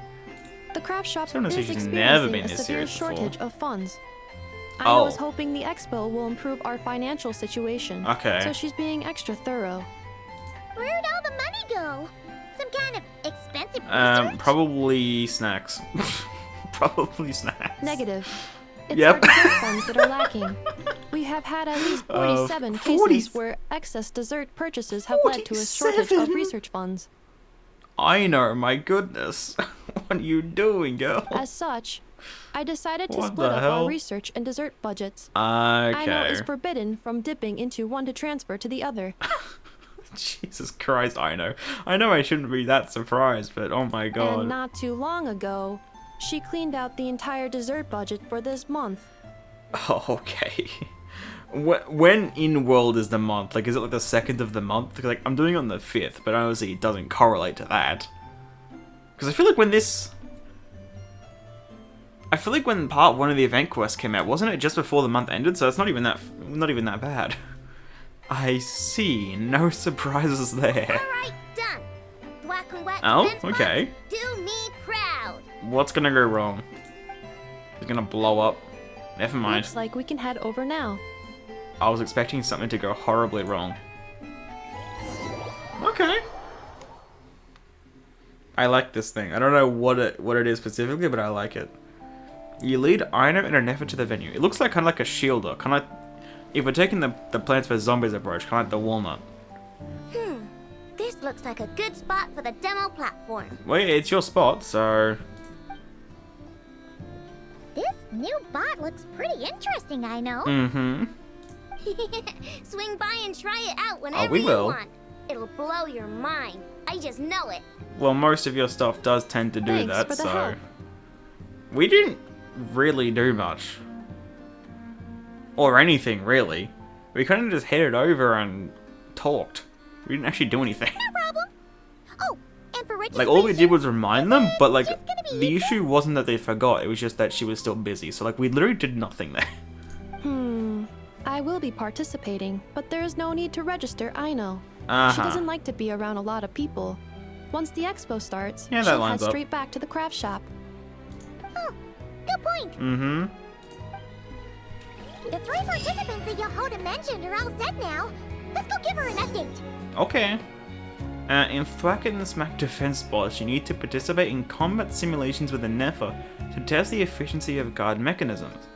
The craft shop Someone is says she's experiencing never been a this severe serious before. shortage of funds. Oh. Aino is hoping the expo will improve our financial situation. Okay. So she's being extra thorough. Where'd all the money go? Some kind of expensive research? Probably snacks. Probably snacks. Negative. It's Yep. our dessert funds that are lacking. We have had at least 47 cases where excess dessert purchases have led to a shortage of 47? research funds. Aino, my goodness. What are you doing, girl? As such, I decided to What split the up hell? our research and dessert budgets. Aino is Okay. forbidden from dipping into one to transfer to the other. Jesus Christ, Aino. I know I shouldn't be that surprised, but oh my god. And not too long ago, she cleaned out the entire dessert budget for this month. Oh, okay. When in world is the month? Like, is it like the 2nd of the month? 'Cause, like, I'm doing it on the 5th, but obviously it doesn't correlate to that. Because I feel like when this... I feel like when part 1 of the event quest came out, wasn't it just before the month ended? So it's not even that bad. I see. No surprises there. Alright, done. Thwack and whack Oh, defense okay. bots, do me proud. What's gonna go wrong? It's gonna blow up. Never mind. Looks like we can head over now. I was expecting something to go horribly wrong. Okay. I like this thing. I don't know what it is specifically, but I like it. You lead Aino in an effort to the venue. It looks like kind of like a shielder. Kind of like, if we're taking the Plants vs Zombies approach, kind of like the walnut. This looks like a good spot for the demo platform. Well, yeah, it's your spot, so... This new bot looks pretty interesting, I know. Mm-hmm. Swing by and try it out whenever we you will. want. It'll blow your mind. I just know it. Well, most of your stuff does tend to do Thanks that, for the so... help. We didn't really do much. Or anything, really. We kind of just headed over and talked. We didn't actually do anything. No problem. Oh, and for registration... Like, all we did was remind them, but, like, just gonna be the you issue wasn't that they forgot, it was just that she was still busy. So, like, we literally did nothing there. I will be participating, but there is no need to register, I know. She Uh-huh. doesn't like to be around a lot of people. Once the expo starts, Yeah, that she'll head lines up. straight back to the craft shop. Oh, good point. Mm-hmm. The 3 participants that Yehuda mentioned are all set now. Let's go give her an update. Okay. In Thwack and Smack defense bots, you need to participate in combat simulations with a Nefer to test the efficiency of guard mechanisms.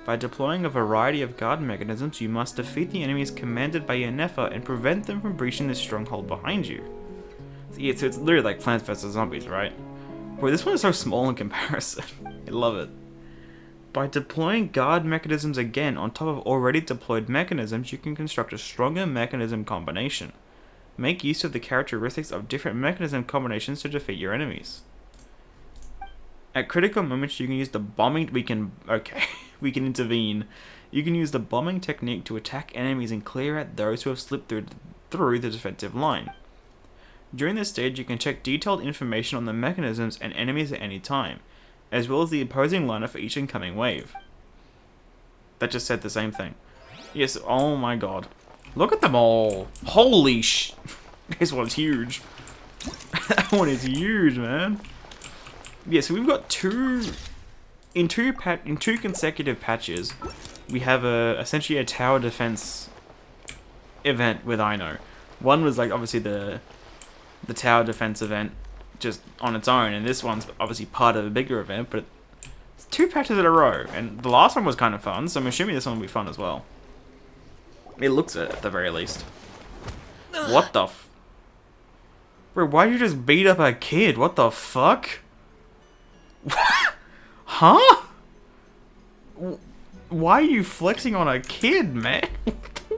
By deploying a variety of guard mechanisms, you must defeat the enemies commanded by your Nefer and prevent them from breaching the stronghold behind you. Yeah, so it's literally like Plants vs Zombies, right? Boy, this one is so small in comparison. I love it. By deploying guard mechanisms again on top of already deployed mechanisms, you can construct a stronger mechanism combination. Make use of the characteristics of different mechanism combinations to defeat your enemies. At critical moments, you can use the bombing. We can intervene. You can use the bombing technique to attack enemies and clear out those who have slipped through the defensive line. During this stage, you can check detailed information on the mechanisms and enemies at any time, as well as the opposing lineup for each incoming wave. That just said the same thing. Yes, oh my god. Look at them all. Holy sh... This one's huge. That one is huge, man. Yeah, so we've got in two consecutive patches, we have essentially a tower defense event with Aino. One was like obviously the tower defense event just on its own, and this one's obviously part of a bigger event, but it's 2 patches in a row, and the last one was kind of fun, so I'm assuming this one will be fun as well. It looks it at the very least. What the f... Bro, why'd you just beat up a kid? What the fuck? Huh? Why are you flexing on a kid, man?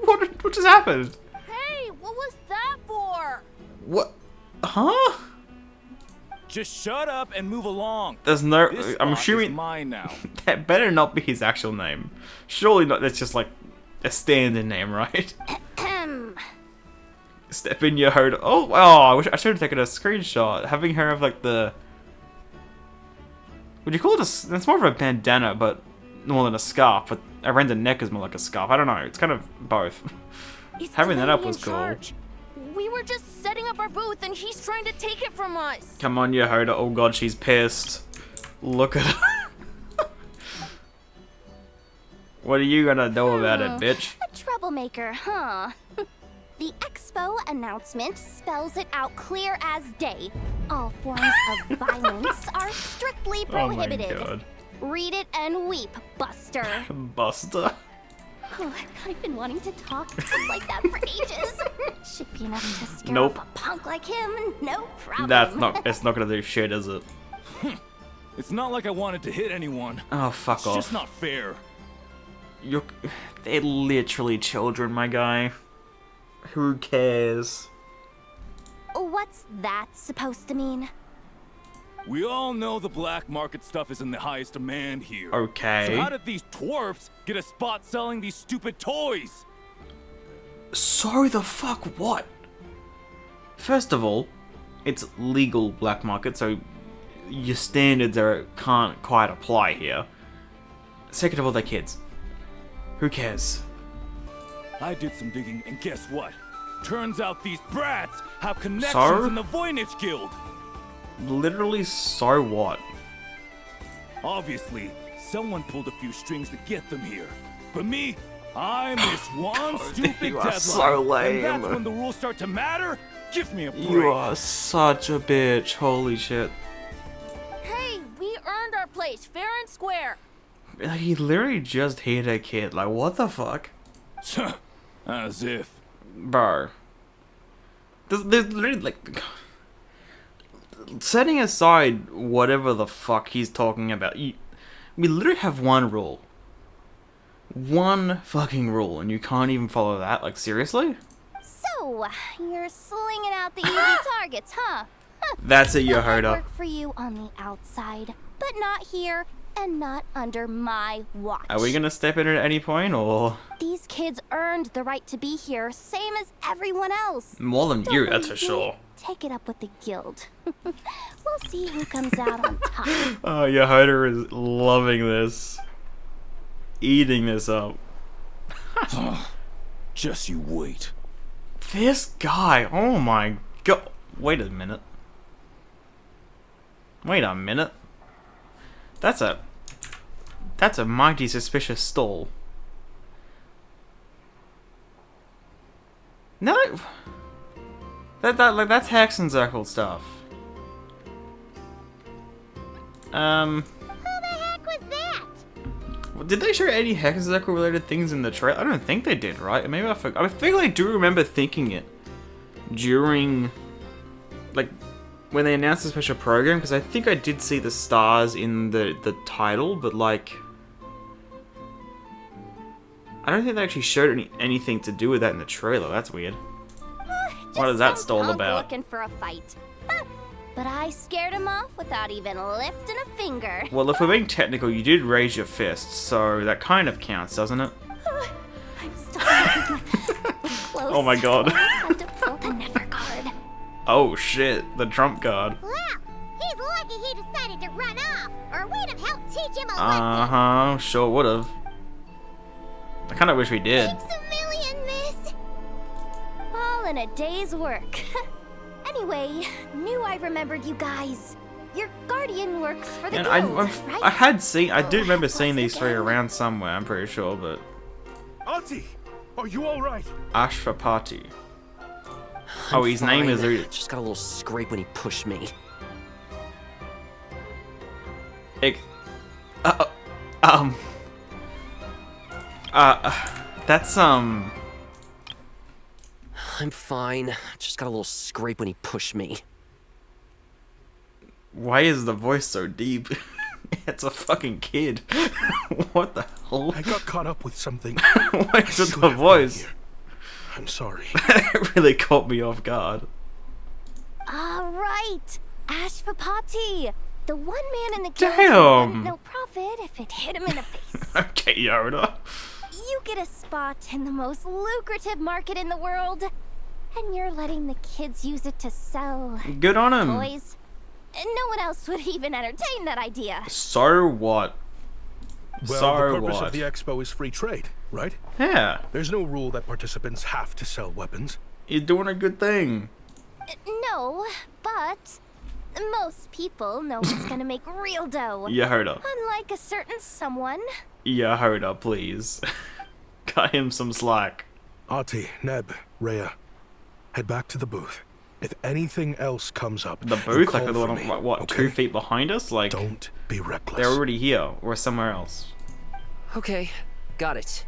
What just happened? Hey, what was that for? What? Huh? Just shut up and move along. There's no... This I'm spot assuming... is mine now. That better not be his actual name. Surely not. That's just like a stand-in name, right? Step in your hood. Oh, I wish I should have taken a screenshot. Having her have like the... Would you call it a... It's more of a bandana, but more than a scarf. But around the neck is more like a scarf. I don't know. It's kind of both. It's Having the that up lady was in cool. charge. We were just setting up our booth and he's trying to take it from us. Come on, Yehuda. Oh god, she's pissed. Look at her. What are you gonna do about it, bitch? A troublemaker, huh? The expo announcement spells it out clear as day. All forms of violence are strictly prohibited. Oh my god. Read it and weep, Buster. Buster. Oh, I've been wanting to talk to him like that for ages. Should be enough to stir Nope. up a punk like him, no problem. It's not gonna do shit, is it? It's not like I wanted to hit anyone. Oh, fuck It's off. just not fair. They're literally children, my guy. Who cares? What's that supposed to mean? We all know the black market stuff is in the highest demand here. Okay. So how did these dwarfs get a spot selling these stupid toys? So the fuck what? First of all, it's legal black market, so your standards can't quite apply here. Second of all, they're kids. Who cares? I did some digging, and guess what? Turns out these brats have connections So? in the Voynich Guild. Literally, so what? Obviously, someone pulled a few strings to get them here. But me, I missed one stupid you are deadline. so lame. And that's when the rules start to matter? Give me a break. You are such a bitch. Holy shit. Hey, we earned our place, fair and square. He literally just hit a kid. Like, what the fuck? As if. Bro. There's literally, like... Setting aside whatever the fuck he's talking about, we literally have one rule. One fucking rule, and you can't even follow that? Like, seriously? So, you're slinging out the easy targets, huh? That's it, Well, I Yohoda. work for you on the outside, but not here and not under my watch. Are we gonna step in at any point, or...? These kids earned the right to be here, same as everyone else. More than Don't you, that's for believe me? sure. Take it up with the guild. We'll see who comes out on top. Oh, Yohoda is loving this. Eating this up. Just you wait. This guy, oh my god. Wait a minute. Wait a minute. That's a mighty suspicious stall. No, that's Hex and Circle stuff. Who the heck was that? Did they show any Hex and Circle related things in the trailer? I don't think they did, right? Maybe I forgot. I feel like I do remember thinking it during, like, when they announced the special program, because I think I did see the stars in the title, but like, I don't think they actually showed anything to do with that in the trailer. That's weird. What is that Just stall some punk about? Looking for a fight. Huh. But I scared him off without even lifting a finger. Well, if we're being technical, you did raise your fist, so that kind of counts, doesn't it? I'm still close. Oh my god. Had to pull the never card. Oh shit, the trump card. Well, he's lucky he decided to run off, or we'd have helped teach him a lesson. Uh-huh, sure would've. I kinda wish we did. Heaps a million, miss. All in a day's work. Anyway, knew I remembered you guys. Your guardian works for the And guild, right? I do remember seeing Close these three again. around somewhere, I'm pretty sure, but... Auntie, are you alright? Ashfapati. Oh, his name is... Just got a little scrape when he pushed me. That's, I'm fine. Just got a little scrape when he pushed me. Why is the voice so deep? It's a fucking kid. What the hell? I got caught up with something. Why is it Should the have been voice? here. I'm sorry. It really caught me off guard. Right. Ashfapati. The one man in the guild Damn. who wanted no profit if it hit him in the face. Okay, Yoda. You get a spot in the most lucrative market in the world, and you're letting the kids use it to sell Good on him. toys. And no one else would even entertain that idea. So what? Well, So the purpose what? of the expo is free trade, right? Yeah, There's no rule that participants have to sell weapons. you're doing a good thing. No, but most people know what's gonna make real dough. Yoda. Unlike a certain someone. Yoda, please. Cut him some slack. Ati, Neb, Rhea, head back to the booth. If anything else comes up, The you booth, like call the for one, me, what, okay? 2 feet behind us? Like, Don't be reckless. they're already here, or somewhere else. Okay, got it.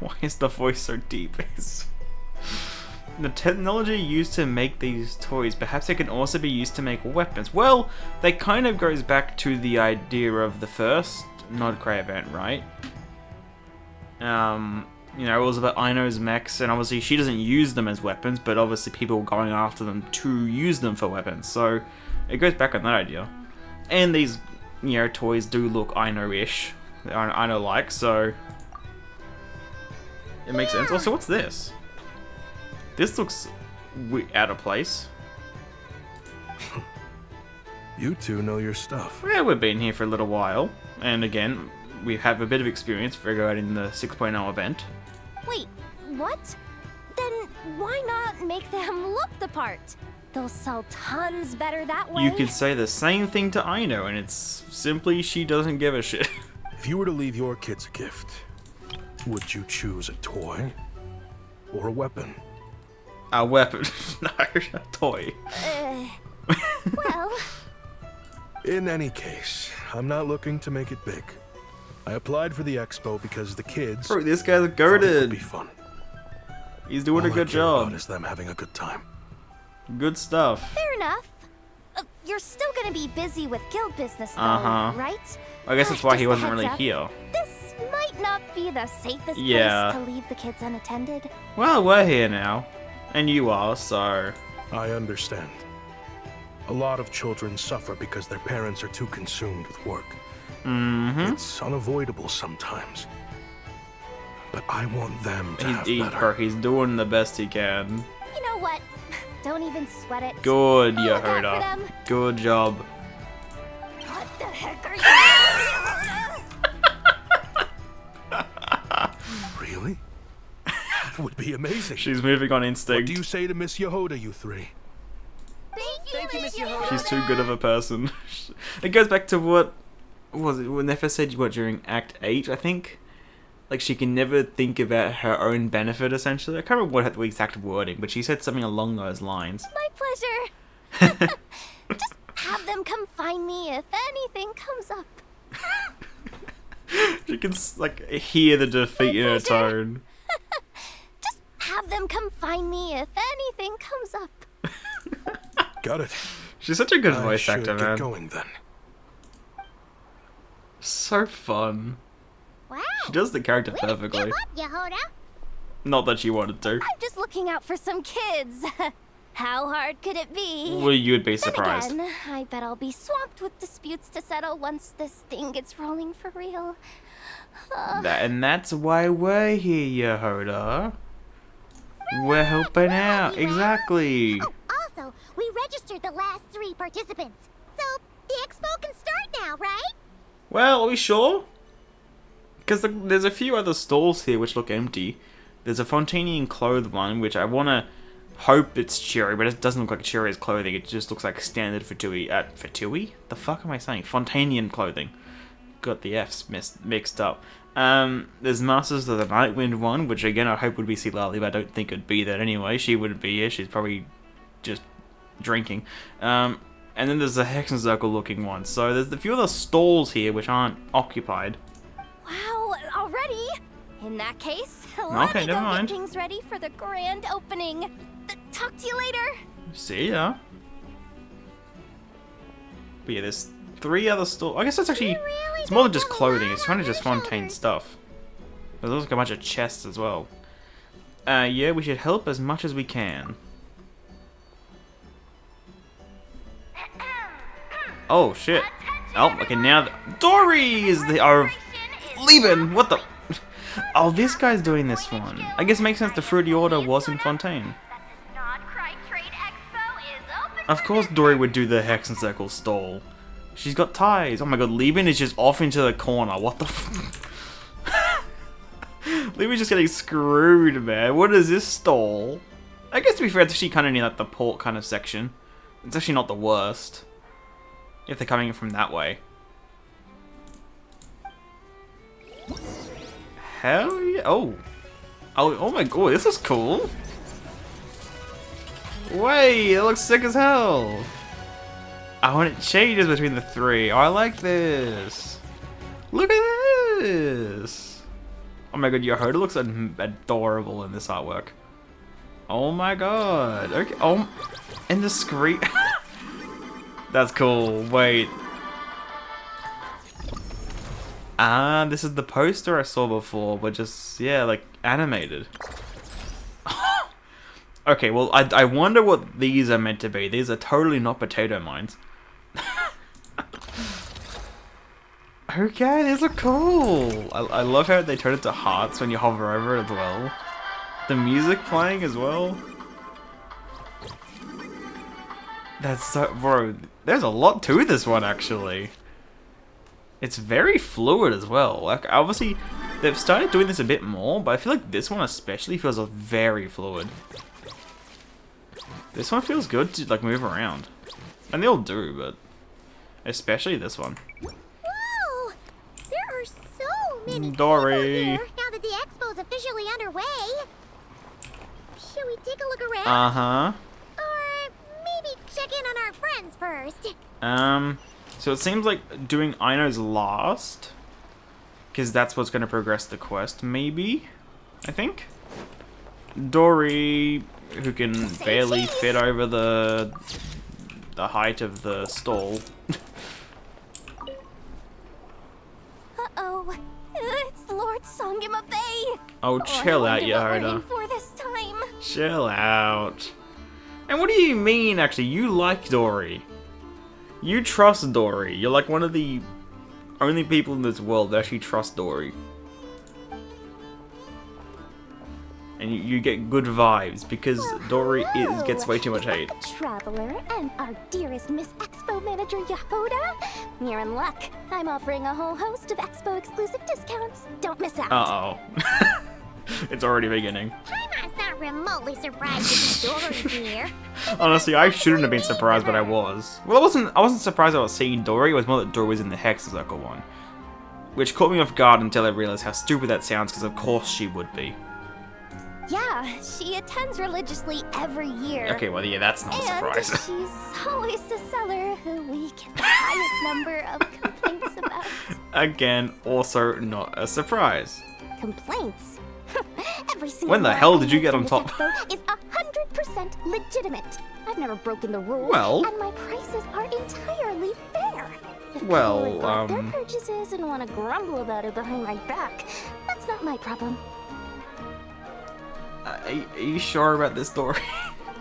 Why is the voice so deep? The technology used to make these toys, perhaps it can also be used to make weapons. Well, that kind of goes back to the idea of the first Nod-Krai event, right? You know, it was about Aino's mechs, and obviously she doesn't use them as weapons, but obviously people were going after them to use them for weapons, so it goes back on that idea. And these, you know, toys do look Aino-ish, Aino-like, so it makes sense. Also, what's this? This looks out of place. You two know your stuff. Yeah, we've been here for a little while, and again, we have a bit of experience regarding the 6.0 event. Wait, what? Then why not make them look the part? They'll sell tons better that way. You could say the same thing to Aino, and it's simply she doesn't give a shit. If you were to leave your kids a gift, would you choose a toy or a weapon? A weapon. No, a toy. Well... In any case, I'm not looking to make it big. I applied for the expo because the kids... Bro, this guy's thought it goated. would be fun. He's doing All a good I care about job. is them having a good time. Good stuff. Fair enough. You're still gonna be busy with guild business though, right? I guess that's why he Just a wasn't really heads up, here. This might not be the safest Yeah. place to leave the kids unattended. Well, we're here now. And you are, so... I understand. A lot of children suffer because their parents are too consumed with work. Mm-hmm. It's unavoidable sometimes. But I want them to have better. Bro, he's doing the best he can. You know what? Don't even sweat it. Good, I'll look out for Yehuda. them. Good job. What the heck are you Really? That would be amazing. She's moving on What instinct. do you say to Miss Yehuda, you three? Thank you, Miss Yehuda. She's too good of a person. It goes back to what was it when Nefer said during Act 8, I think? Like she can never think about her own benefit, essentially. I can't remember what the exact wording, but she said something along those lines. My pleasure. Just have them come find me if anything comes up. She can like hear the defeat in her tone. Just have them come find me if anything comes up. Got it. She's such a good I voice should actor, get man. going then. So fun. Wow. She does the character Way to perfectly. step up, Yehuda. Not that she wanted to. I'm just looking out for some kids. How hard could it be? Well, you'd be Then surprised. again, I bet I'll be swamped with disputes to settle once this thing gets rolling for real. And that's why we're here, Yehuda. We're helping out, exactly. Oh, also, we registered the last 3 participants. So, the expo can start now, right? Well, are we sure? Because there's a few other stalls here which look empty. There's a Fontanian clothes one, which I want to hope it's Cherry, but it doesn't look like Cherry's clothing. It just looks like standard Fatui. Fatui? The fuck am I saying? Fontanian clothing. Got the F's mixed up. There's Masters of the Nightwind one, which again I hope would be Silali, but I don't think it'd be that anyway. She wouldn't be here. She's probably just drinking. And then there's the Hexen Circle looking one. So there's a few other stalls here which aren't occupied. Wow, already? In that case, let Okay, me never go mind. get things ready for the grand opening. Talk to you later. See ya. But yeah, there's 3 other stalls. I guess that's actually... It's more than just clothing. It's kind of just Fontaine stuff. There's also a bunch of chests as well. Yeah, we should help as much as we can. Oh, shit. Oh, okay, now... Dory is the... Lieben! What the... Oh, this guy's doing this one. I guess it makes sense the Fruity Order was in Fontaine. Nod-Krai Trade Expo is open. Of course Dory would do the Hexen Circle stall. She's got ties. Oh my god, Lieben is just off into the corner. What the f... Lieben's just getting screwed, man. What is this stall? I guess to be fair, it's actually kind of near like the port kind of section. It's actually not the worst. If they're coming in from that way. Hell yeah. Oh. Oh my god, this is cool. Wait, it looks sick as hell. Oh, and it changes between the 3. Oh, I like this. Look at this. Oh my god, Yehuda looks adorable in this artwork. Oh my god. Okay. Oh, and the screen. That's cool. Wait. Ah, this is the poster I saw before, but just, yeah, like, animated. Okay, well, I wonder what these are meant to be. These are totally not potato mines. Okay, these look cool. I love how they turn into hearts when you hover over it as well. The music playing as well. That's so, bro. There's a lot to this one actually. It's very fluid as well. Like obviously, they've started doing this a bit more, but I feel like this one especially feels very fluid. This one feels good to like move around, and they all do, but especially this one. Whoa! There are so many Dory. people here now that the expo's officially underway. Should we take a look around? Uh-huh. Or maybe check in on our friends first? So it seems like doing Aino's last, because that's what's going to progress the quest, maybe? I think? Dory, who can barely fit over the height of the stall. Uh-oh. It's Lord Sangima Bay. Oh, chill out, What we're in Yahoda. for this time. Chill out. And what do you mean, actually? You like Dory. You trust Dory. You're like one of the only people in this world that actually trust Dory. And you get good vibes because Dory gets way too much hate. Traveler and our dearest Miss Expo manager Yahoda. You're in luck. I'm offering a whole host of Expo exclusive discounts. Don't miss out. Uh-oh. It's already beginning. Paimon's not remotely surprised to see Dory's here. Honestly, I shouldn't have been surprised, but I was. Well, I wasn't surprised about seeing Dory. It was more that Dory was in the Hex Circle one. Which caught me off guard until I realized how stupid that sounds, because of course she would be. Yeah, she attends religiously every year. Okay, well, yeah, that's not a surprise. And she's always the seller who we get the highest number of complaints about. Again, also not a surprise. Complaints? Every single When the one hell I did you make get from on this top? expo is 100% legitimate. I've never broken the rules. Well- and my prices are entirely fair. If Well, people regret their purchases and want to grumble about it behind my back, that's not my problem. Are you sure about this story?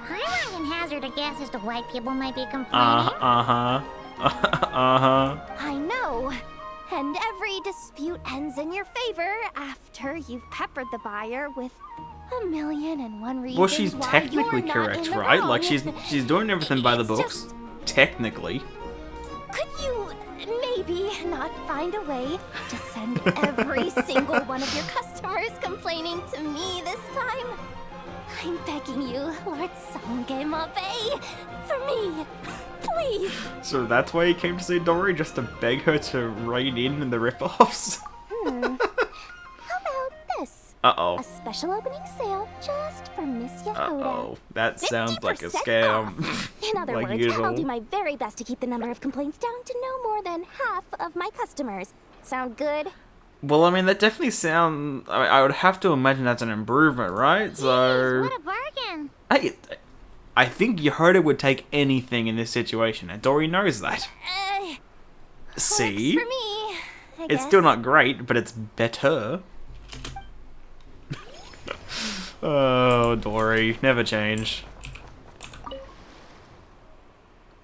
I wouldn't hazard a guess as to why people might be complaining. Uh-huh. I know. And every dispute ends in your favor after you've peppered the buyer with 1,000,001 reasons. Well, she's why technically you're not correct, in the right? wrong. Like, she's doing everything by the It's books. just- Technically. Could you maybe not find a way to send every single one of your customers complaining to me this time? I'm begging you, Lord Sangemabe, for me, please. So that's why you came to see Dory, just to beg her to rein in the rip-offs? How about this? Uh-oh. A special opening sale just for Miss Yahoda. Uh-oh. That sounds like a 50% scam. off. In other Like words, usual. I'll do my very best to keep the number of complaints down to no more than half of my customers. Sound good? Well, I mean, that definitely sounds... I would have to imagine that's an improvement, right? So... What a bargain. I think Yahoda would take anything in this situation, and Dory knows that. See? Works for me, I It's still guess. not great, but it's better. Oh, Dory. Never change.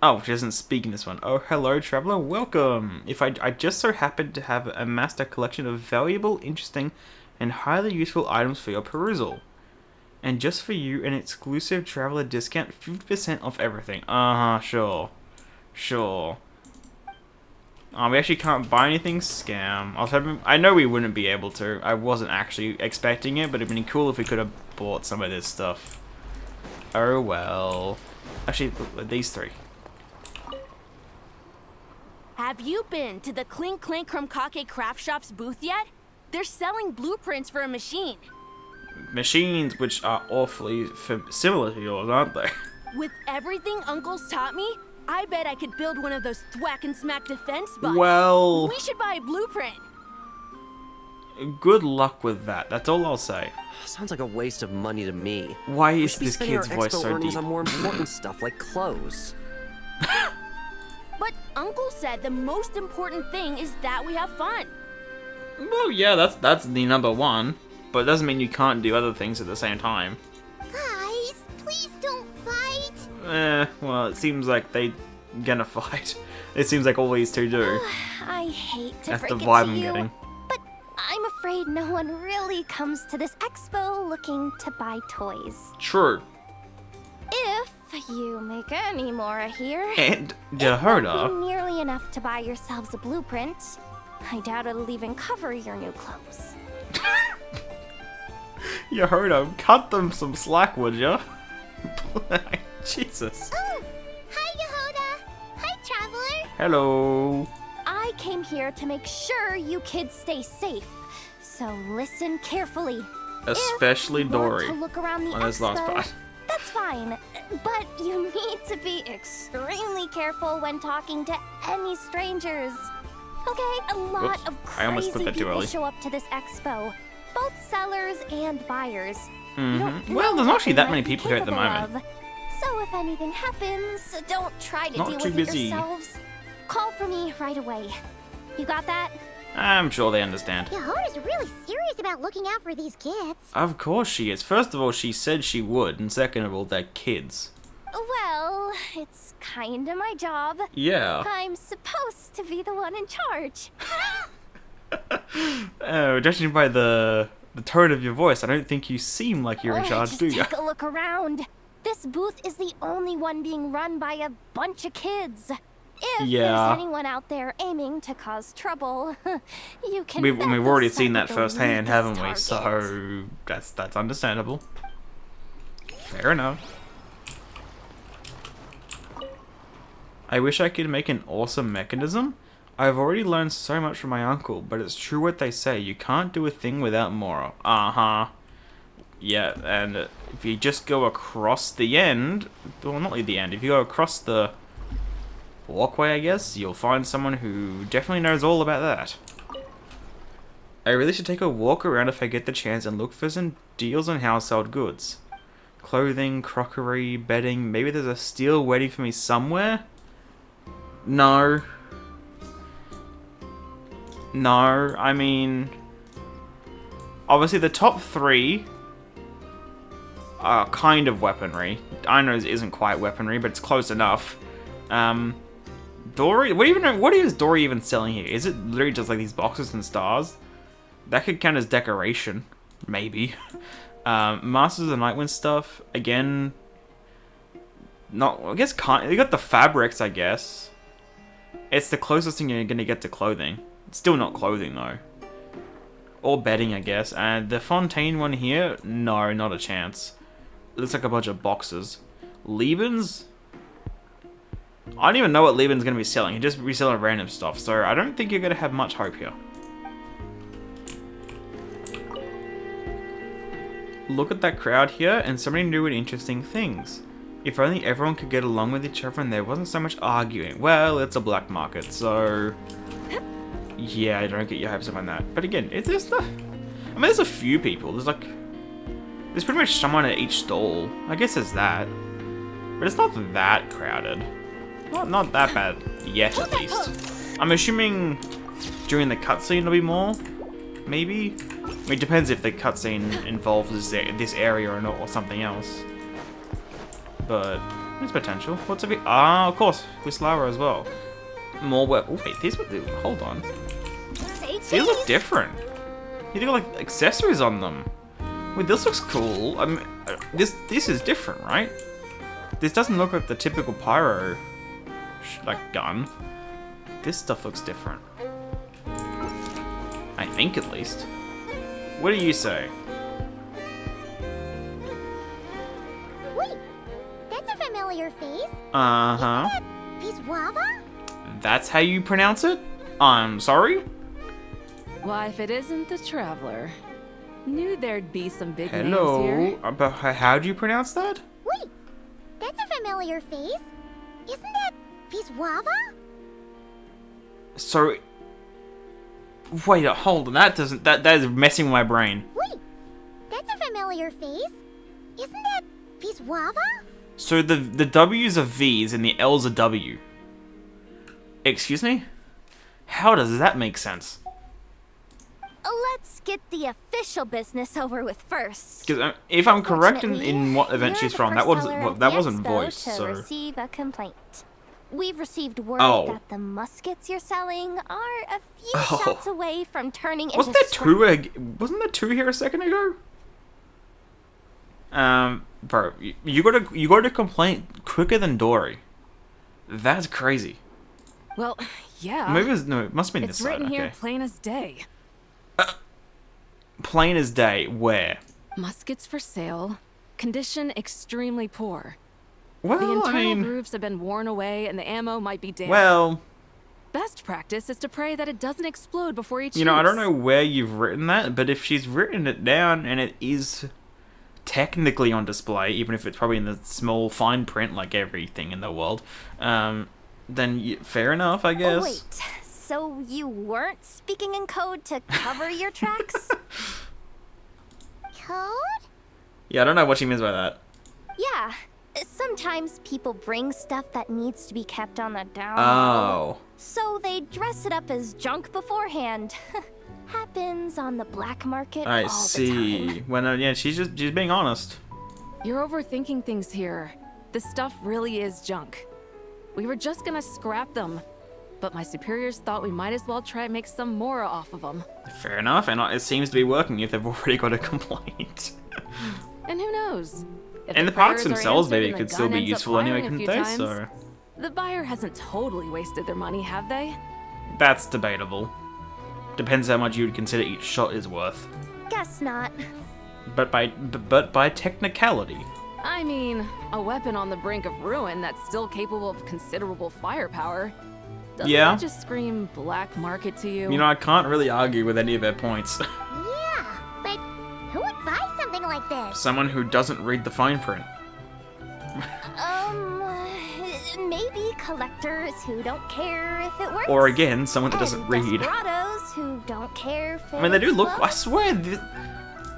Oh, she doesn't speak in this one. Oh, hello, traveler. Welcome. I just so happened to have amassed a collection of valuable, interesting, and highly useful items for your perusal. And just for you, an exclusive traveler discount, 50% off everything. Uh-huh, sure. Sure. Oh, we actually can't buy anything? Scam. I was hoping... I know we wouldn't be able to. I wasn't actually expecting it, but it'd been cool if we could have bought some of this stuff. Oh, well. Actually, these three. Have you been to the Clink Clank Krumkake Craft Shop's booth yet? They're selling blueprints for a machine. Machines which are awfully similar to yours, aren't they? With everything Uncle's taught me, I bet I could build one of those thwack and smack defense bots. Well... We should buy a blueprint. Good luck with that. That's all I'll say. Sounds like a waste of money to me. Why We is should be this spending kid's our voice expo so earnings deep? on more important stuff like clothes. But Uncle said the most important thing is that we have fun. Well, yeah, that's the number one. But it doesn't mean you can't do other things at the same time. Guys, please don't fight. Well, it seems like they gonna fight. It seems like all these two do. I hate to That's break the it vibe to I'm you, getting. but I'm afraid no one really comes to this expo looking to buy toys. True. If you make any more here. And It Yehoda. won't be nearly enough to buy yourselves a blueprint. I doubt it'll even cover your new clothes. Yehoda, cut them some slack, would ya? Jesus. Oh, hi, Yehoda. Hi, Traveler. Hello. I came here to make sure you kids stay safe. So listen carefully. Especially If you want Dory. to look around the On this last expo, part. That's fine, but you need to be extremely careful when talking to any strangers. Okay, a lot Whoops, of I almost put crazy that too people early. show up to this expo, both sellers and buyers. You Mhm. don't Well, know there's what actually they that might many be people here at the capable moment. of. So if anything happens, don't try to Not deal too with busy. it yourselves. Call for me right away. You got that? I'm sure they understand. Yehoda's really serious about looking out for these kids. Of course she is. First of all, she said she would, and second of all, they're kids. Well, it's kinda my job. Yeah. I'm supposed to be the one in charge. Judging by the tone of your voice, I don't think you seem like you're in charge, Just do you? take a look around. This booth is the only one being run by a bunch of kids. If Yeah. there's anyone out there aiming to cause trouble, you can. We've bet they'll already side seen with that the firsthand, weakest haven't we? target. So that's understandable. Fair enough. I wish I could make an awesome mechanism. I've already learned so much from my uncle, but it's true what they say, you can't do a thing without more. Uh-huh. Yeah, and if you just go across the end, well, not the end, if you go across the walkway, I guess, you'll find someone who definitely knows all about that. I really should take a walk around if I get the chance and look for some deals on household goods. Clothing, crockery, bedding, maybe there's a steal waiting for me somewhere? No. No, I mean... Obviously the top three are kind of weaponry. I know it isn't quite weaponry, but it's close enough. Dory? What is Dory even selling here? Is it literally just like these boxes and stars? That could count as decoration. Maybe. Masters of the Nightwind stuff. Again... Not... I guess you got the fabrics, I guess. It's the closest thing you're gonna get to clothing. It's still not clothing, though. Or bedding, I guess. And the Fontaine one here? No, not a chance. It looks like a bunch of boxes. Liebens? I don't even know what Lieben's going to be selling. He'll just be selling random stuff. So I don't think you're going to have much hope here. Look at that crowd here, and so many new and interesting things. If only everyone could get along with each other and there wasn't so much arguing. Well, it's a black market, so... Yeah, I don't get your hopes up on that. But again, there's a few people. There's pretty much someone at each stall. I guess there's that. But it's not that crowded. Not that bad yet, at least. I'm assuming during the cutscene there'll be more. Maybe? I mean, it depends if the cutscene involves this area or not, or something else. But there's potential. What's a of course, with Lara as well. More oh wait, hold on. These look different. These got like accessories on them. Wait, this looks cool. I mean, this is different, right? This doesn't look like the typical pyro gun. This stuff looks different. I think, at least. What do you say? Wait, that's a familiar face. Uh-huh. Viswava? That's how you pronounce it? I'm sorry? Why, if it isn't the Traveler. Knew there'd be some big names Hello. here. But how do you pronounce that? Wait, that's a familiar face. Isn't that Viswava? So... Wait, hold on. That is messing with my brain. Wait, that's a familiar face. Isn't that Viswava? So the W's are V's and the L's are W. Excuse me? How does that make sense? Let's get the official business over with first. Because if I'm correct in what event You're she's the from, that first seller at the wasn't expo voiced. to So receive a complaint. We've received word Oh. that the muskets you're selling are a few Oh. shots away from turning wasn't into there two? Wasn't there two here a second ago? Bro, you gotta complain quicker than Dory. That's crazy. Well, yeah. Maybe it must be this It's side. written here Okay. plain as day. Plain as day. Where? Muskets for sale. Condition extremely poor. Well, The internal I mean, grooves have been worn away and the ammo might be damaged. well, Best practice is to pray that it doesn't explode before each you know, I don't use. know where you've written that, but if she's written it down and it is technically on display, even if it's probably in the small fine print like everything in the world, then fair enough, I guess. Oh, wait, so you weren't speaking in code to cover your tracks? Code? Yeah, I don't know what she means by that. Yeah. Sometimes people bring stuff that needs to be kept on the down low. Oh. So they dress it up as junk beforehand. Happens on the black market I all the see. time. Well, yeah, she's being honest. You're overthinking things here. This stuff really is junk. We were just gonna scrap them, but my superiors thought we might as well try and make some more off of them. Fair enough, and it seems to be working if they've already got a complaint. And who knows? If And the parts prayers are themselves answered maybe and the could still gun be ends up useful anyway, firing a couldn't few they? times, So the buyer hasn't totally wasted their money, have they? that's debatable. Depends how much you would consider each shot is worth. Guess not. But by technicality. I mean, a weapon on the brink of ruin that's still capable of considerable firepower. Doesn't Yeah. that just scream black market to you? You know, I can't really argue with any of their points. Yeah, but who would buy something like this? Someone who doesn't read the fine print. Maybe collectors who don't care if it works. Or again, someone that doesn't and read. desperados who don't care if it I mean, they do look. I explodes. swear,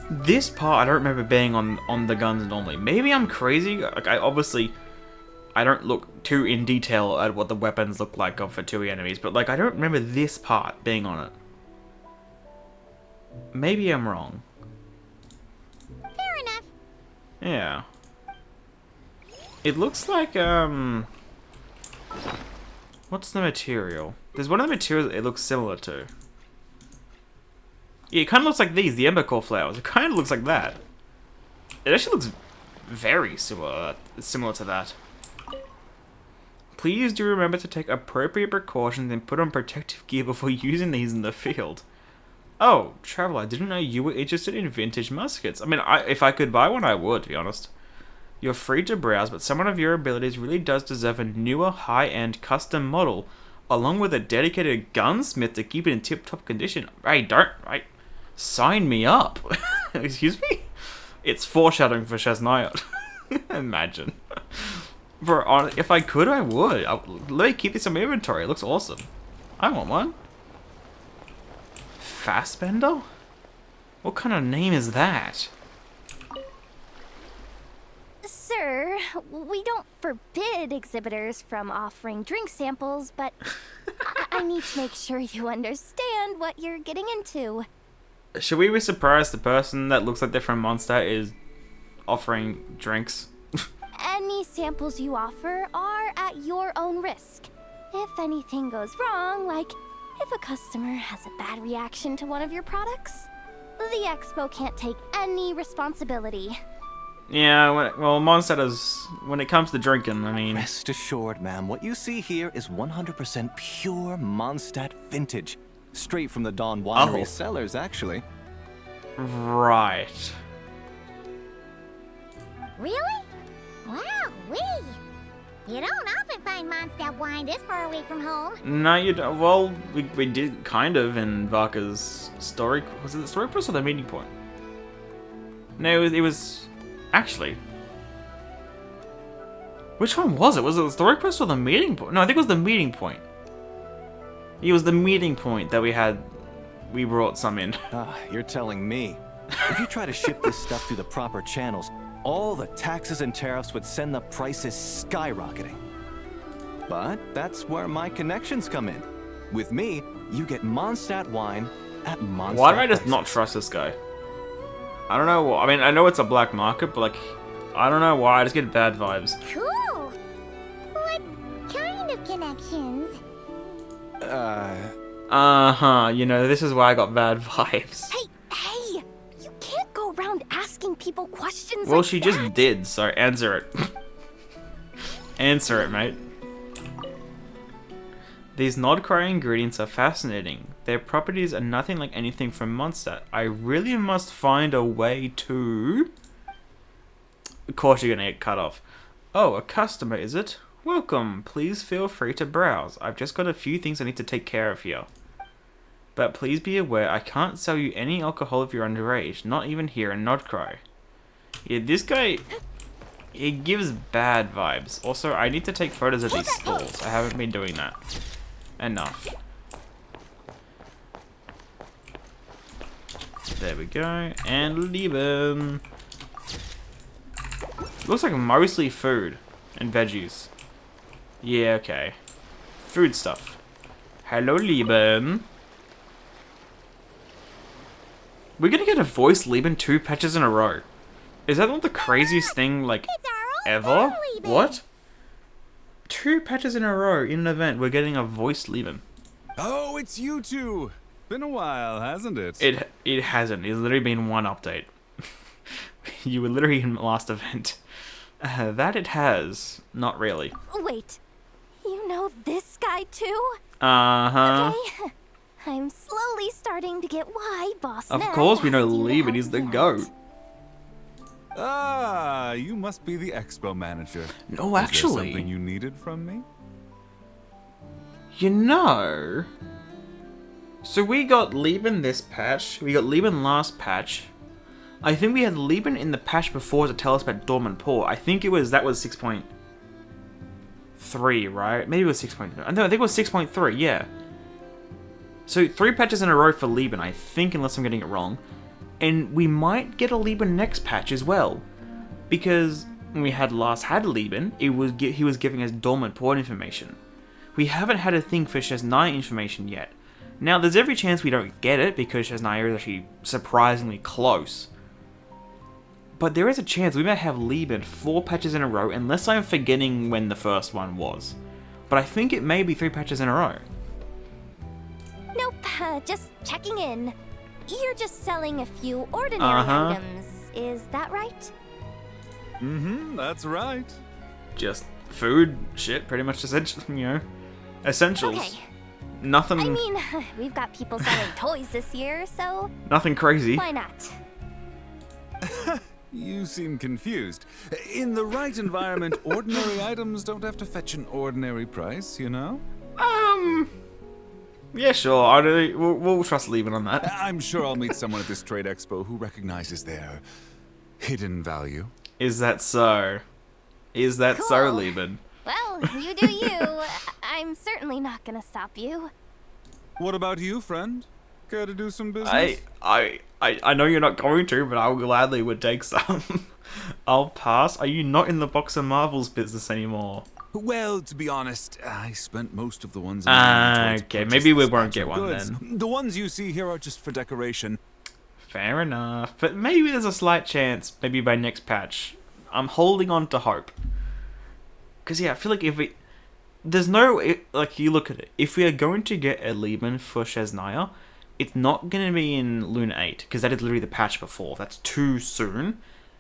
this part I don't remember being on the guns normally. Maybe I'm crazy. Like, I don't look too in detail at what the weapons look like for 2E enemies, but like I don't remember this part being on it. Maybe I'm wrong. Fair enough. Yeah. It looks like what's the material? There's one of the materials it looks similar to. Yeah, it kind of looks like these, the Ember Core flowers. It kind of looks like that. It actually looks very similar to that. Please do remember to take appropriate precautions and put on protective gear before using these in the field. Oh, Traveler, I didn't know you were interested in vintage muskets. I mean, if I could buy one, I would, to be honest. You're free to browse, but someone of your abilities really does deserve a newer, high-end custom model, along with a dedicated gunsmith to keep it in tip-top condition. Sign me up. Excuse me? It's foreshadowing for Shazniot. Imagine. Bro, if I could, I would. Let me keep this in my inventory. It looks awesome. I want one. Fassbender? What kind of name is that? Sir, we don't forbid exhibitors from offering drink samples, but I need to make sure you understand what you're getting into. Should we be surprised the person that looks like they're from Mondstadt is offering drinks? Any samples you offer are at your own risk. If anything goes wrong, like if a customer has a bad reaction to one of your products, the expo can't take any responsibility. Yeah, well, Mondstadt is... When it comes to drinking, I mean... Rest assured, ma'am, what you see here is 100% pure Mondstadt vintage. Straight from the Dawn Winery cellars, actually. Right. Really? Wow, you don't often find Mondstadt wine this far away from home. No, you don't. Well, we did kind of in Varka's story... Was it the story quest or the meeting point? No, it was... Actually... Which one was it? Was it the story quest or the meeting point? No, I think it was the meeting point. It was the meeting point that we brought some in. Ah, you're telling me. If you try to ship this stuff through the proper channels, all the taxes and tariffs would send the prices skyrocketing. But that's where my connections come in. With me, you get Mondstadt wine at Mondstadt Why do I just prices. not trust this guy? I don't know. I mean, I know it's a black market, but like, I don't know why. I just get bad vibes. Cool. What kind of connections? You know, this is why I got bad vibes. Hey! You can't go around asking people people questions Well, like she that. just did, so answer it. Answer it, mate. These Nod-Krai ingredients are fascinating. Their properties are nothing like anything from Mondstadt. I really must find a way to... Of course you're gonna get cut off. Oh, a customer, is it? Welcome. Please feel free to browse. I've just got a few things I need to take care of here. But please be aware, I can't sell you any alcohol if you're underage. Not even here in Nod-Krai. Yeah, this guy... He gives bad vibes. Also, I need to take photos of these stalls. I haven't been doing that. Enough. There we go. And Leben. Looks like mostly food and veggies. Yeah, okay. Food stuff. Hello, Leben. We're gonna get a voice Leben 2 patches in a row. Is that not the craziest thing, like, ever? What? 2 patches in a row in an event, we're getting a voice Leben. Oh, it's you two. Been a while, hasn't it? It hasn't. It's literally been one update. You were literally in the last event. That it has. Not really. Wait, you know this guy too? Uh-huh. Okay. I'm slowly starting to get why Boss Of Ned course we know asked you to Leben help is the me out. goat. Ah, you must be the expo manager. No, Is actually. there something you needed from me? You know... So we got Leben this patch. We got Leben last patch. I think we had Leben in the patch before to tell us about Dormant Port. I think that was 6.3, right? Maybe it was 6.3. No, I think it was 6.3, yeah. So 3 patches in a row for Leben, I think, unless I'm getting it wrong. And we might get a Leben next patch as well. Because when we had Leben, he was giving us Dormant Port information. We haven't had a thing for Shesnaya information yet. Now, there's every chance we don't get it, because Shesnaya is actually surprisingly close. But there is a chance we might have Leben 4 patches in a row, unless I'm forgetting when the first one was. But I think it may be 3 patches in a row. Nope, just checking in. You're just selling a few ordinary items, is that right? Mm-hmm, that's right. Just food, shit, pretty much essentials, you know. Essentials. Okay. Nothing... I mean, we've got people selling toys this year, so... Nothing crazy. Why not? You seem confused. In the right environment, ordinary items don't have to fetch an ordinary price, you know? Yeah, sure. We'll trust Leben on that. I'm sure I'll meet someone at this trade expo who recognizes their hidden value. Is that so? Is that so, Leben? Well, you do you. I'm certainly not gonna stop you. What about you, friend? Care to do some business? I know you're not going to, but I gladly would take some. I'll pass. Are you not in the Box of Marvels business anymore? Well, to be honest, I spent most of the ones in my okay, maybe we won't get one then. The ones you see here are just for decoration. Fair enough. But maybe there's a slight chance, maybe by next patch. I'm holding on to hope. Because, yeah, I feel like if we... There's no... Like, you look at it. If we are going to get a Leben for Shesnaya, it's not going to be in Luna 8. Because that is literally the patch before. That's too soon.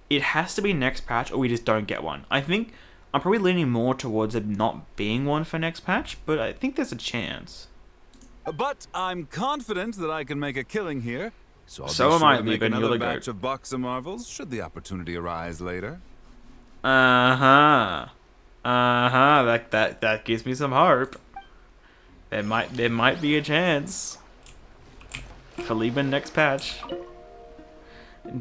It has to be next patch or we just don't get one. I think... I'm probably leaning more towards it not being one for next patch, but I think there's a chance. But I'm confident that I can make a killing here. So am I, to make Leben, you're another the goat. batch of Box of Marvels should the opportunity arise later. Uh-huh. That gives me some hope. There might be a chance for Leben next patch.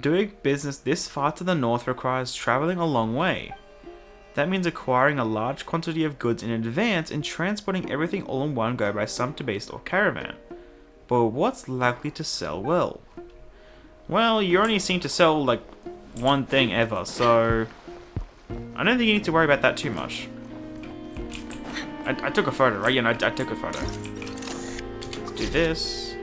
Doing business this far to the north requires traveling a long way. That means acquiring a large quantity of goods in advance and transporting everything all in one go by sumpter-beast or caravan. But what's likely to sell well? Well, you only seem to sell, like, one thing ever, so... I don't think you need to worry about that too much. I took a photo, right? Yeah, no, I took a photo. Let's do this.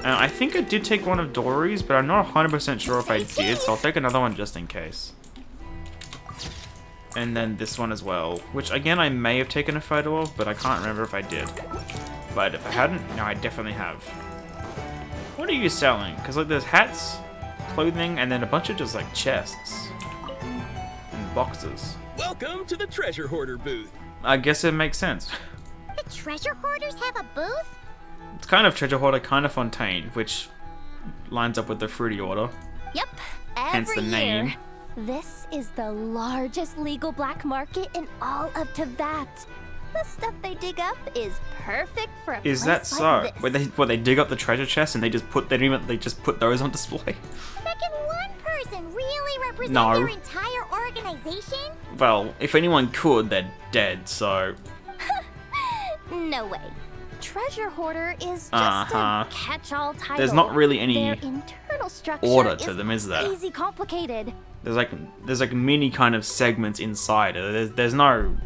I think I did take one of Dory's, but I'm not 100% sure if I did, so I'll take another one just in case. And then this one as well, which again I may have taken a photo of, but I can't remember if I did. But if I hadn't, no, I definitely have. What are you selling? Because like there's hats, clothing, and then a bunch of just like chests and boxes. Welcome to the treasure hoarder booth. I guess it makes sense. The treasure hoarders have a booth? It's kind of treasure hoarder, kind of Fontaine, which lines up with the fruity order. Yep, Hence every the year. name. This is the largest legal black market in all of Teyvat. The stuff they dig up is perfect for a Is place that so? like this. Where they dig up the treasure chests and they just put they just put those on display? But can one person really represent No. their entire organization? Well, if anyone could, they're dead. So No way. Treasure hoarder is just Uh-huh. a catch-all title. There's not really any Their internal structure order to them, is there? Crazy complicated. there's like mini kind of segments inside. There's no.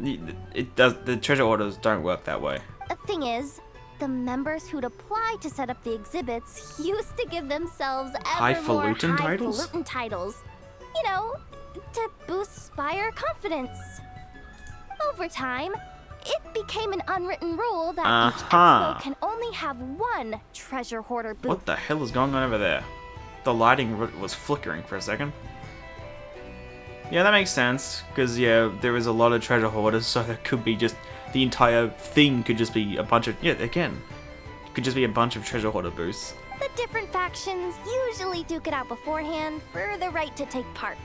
The treasure orders don't work that way. The thing is, the members who'd apply to set up the exhibits used to give themselves ever Highfalutin more titles? highfalutin titles. You know, to boost buyer confidence. Over time, it became an unwritten rule that each Uh-huh. expo can only have one treasure hoarder booth. What the hell is going on over there? The lighting was flickering for a second. Yeah, that makes sense, because, yeah, there is a lot of treasure hoarders, so there could be just, the entire thing could just be a bunch of, yeah, again, it could just be a bunch of treasure hoarder booths. The different factions usually duke it out beforehand for the right to take part.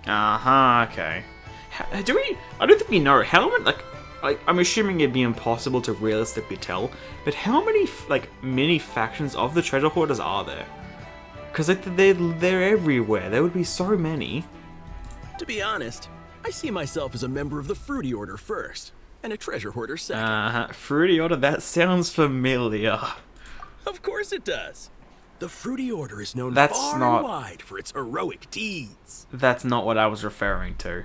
Uh-huh, okay. I don't think we know, how many, I'm assuming it'd be impossible to realistically tell, but how many, mini factions of the treasure hoarders are there? Because they're everywhere, there would be so many. To be honest, I see myself as a member of the Fruity Order first, and a treasure hoarder second. Uh-huh, Fruity Order, that sounds familiar. Of course it does. The Fruity Order is known That's far not- and wide for its heroic deeds. That's not what I was referring to.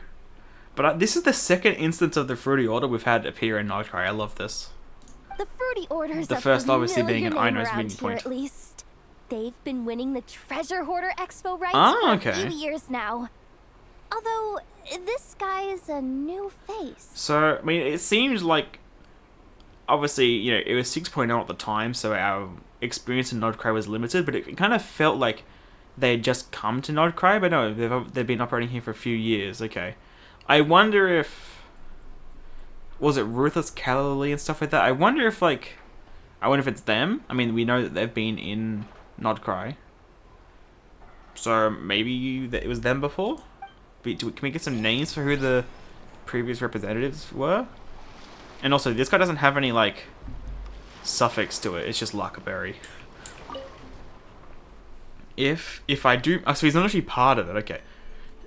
But this is the second instance of the Fruity Order we've had appear in Nod-Krai. I love this. The Fruity Order's The a first obviously being an familiar name Ino's around meeting here, point. at least. They've been winning the Treasure Hoarder Expo rights Ah, for a okay. few years now. Although, this guy is a new face. So, I mean, it seems like... Obviously, you know, it was 6.0 at the time, so our experience in Nod-Krai was limited, but it kind of felt like they had just come to Nod-Krai, but no, they've been operating here for a few years, okay. I wonder if... Was it Ruthless Cavalry and stuff like that? I wonder if it's them. I mean, we know that they've been in Nod-Krai. So maybe it was them before? Can we get some names for who the previous representatives were? And also, this guy doesn't have any, suffix to it. It's just Luckberry. If I do... Oh, so he's not actually part of it, okay.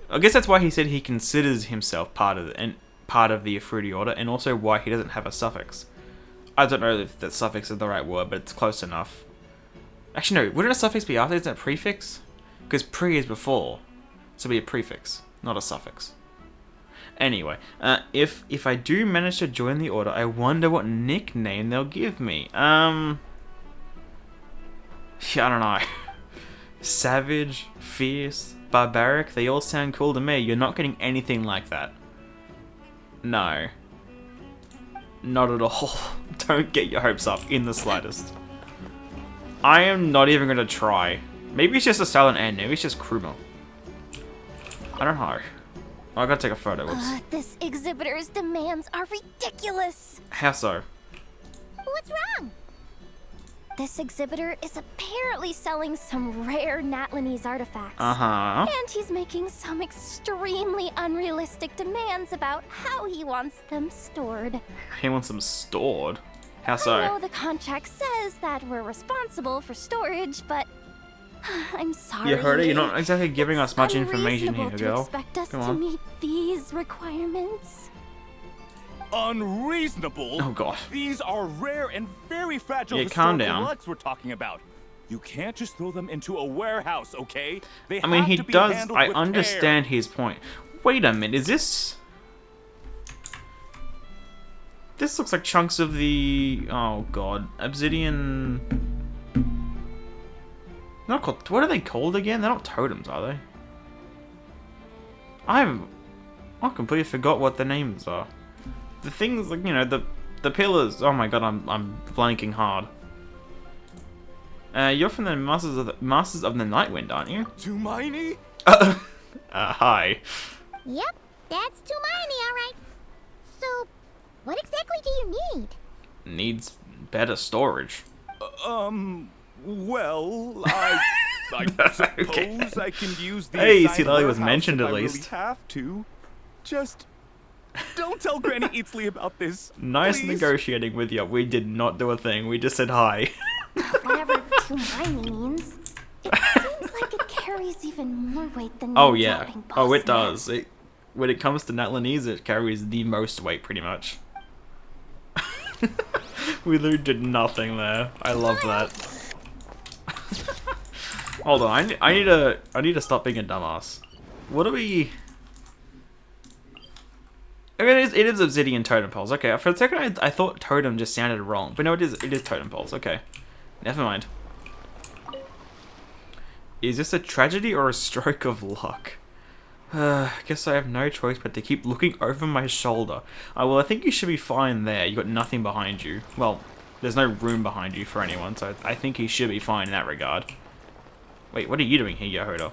I guess that's why he said he considers himself part of it, and part of the Fruity Order, and also why he doesn't have a suffix. I don't know if that suffix is the right word, but it's close enough. Actually, no, wouldn't a suffix be after? Isn't it a prefix? Because pre is before, so it'd be a prefix, not a suffix. Anyway, if I do manage to join the order, I wonder what nickname they'll give me. Yeah, I don't know. Savage, fierce, barbaric, they all sound cool to me. You're not getting anything like that. No. Not at all. Don't get your hopes up in the slightest. I am not even going to try. Maybe it's just a silent N. Maybe it's just Kruma. I don't know. I gotta take a photo. Whoops. This exhibitor's demands are ridiculous. How so? What's wrong? This exhibitor is apparently selling some rare Natlanese artifacts. Uh-huh. And he's making some extremely unrealistic demands about how he wants them stored. He wants them stored? How I so? know the contract says that we're responsible for storage, but I'm sorry. You heard it? You're not exactly giving us much information here, Unreasonable to girl. expect us Come to on. meet these requirements. Unreasonable? Oh, God. These are rare and very fragile Yeah, calm historical down. relics we're talking about. You can't just throw them into a warehouse, okay? They I mean, have he to be does. handled I with understand his point. Wait a minute. Is this? This looks like chunks of the. Oh God, obsidian. Not called. What are they called again? They're not totems, are they? I completely forgot what the names are. The things like the pillars. Oh my God, I'm blanking hard. You're from the Masters of the Nightwind, aren't you? Hermione? Hi. Yep, that's Hermione, alright. So, what exactly do you need? Needs better storage. Well, I suppose I can use the Hey, assigned see, that was warehouse mentioned if at I really least. have to. Just don't tell Granny Eatsley about this. Nice please. negotiating with you. We did not do a thing. We just said hi. Whatever Hermione means, it seems like it carries even more weight than Oh me yeah. dropping Oh, it Boss does. When it comes to Natlanese, it carries the most weight, pretty much. We literally did nothing there. I love that. Hold on, I need to stop being a dumbass. What do we? I mean, it is obsidian totem poles. Okay, for a second I thought totem just sounded wrong, but no, it is totem poles. Okay, never mind. Is this a tragedy or a stroke of luck? I guess I have no choice but to keep looking over my shoulder. Well, I think you should be fine there. You got nothing behind you. Well, there's no room behind you for anyone, so I think he should be fine in that regard. Wait, what are you doing here, Yehoda?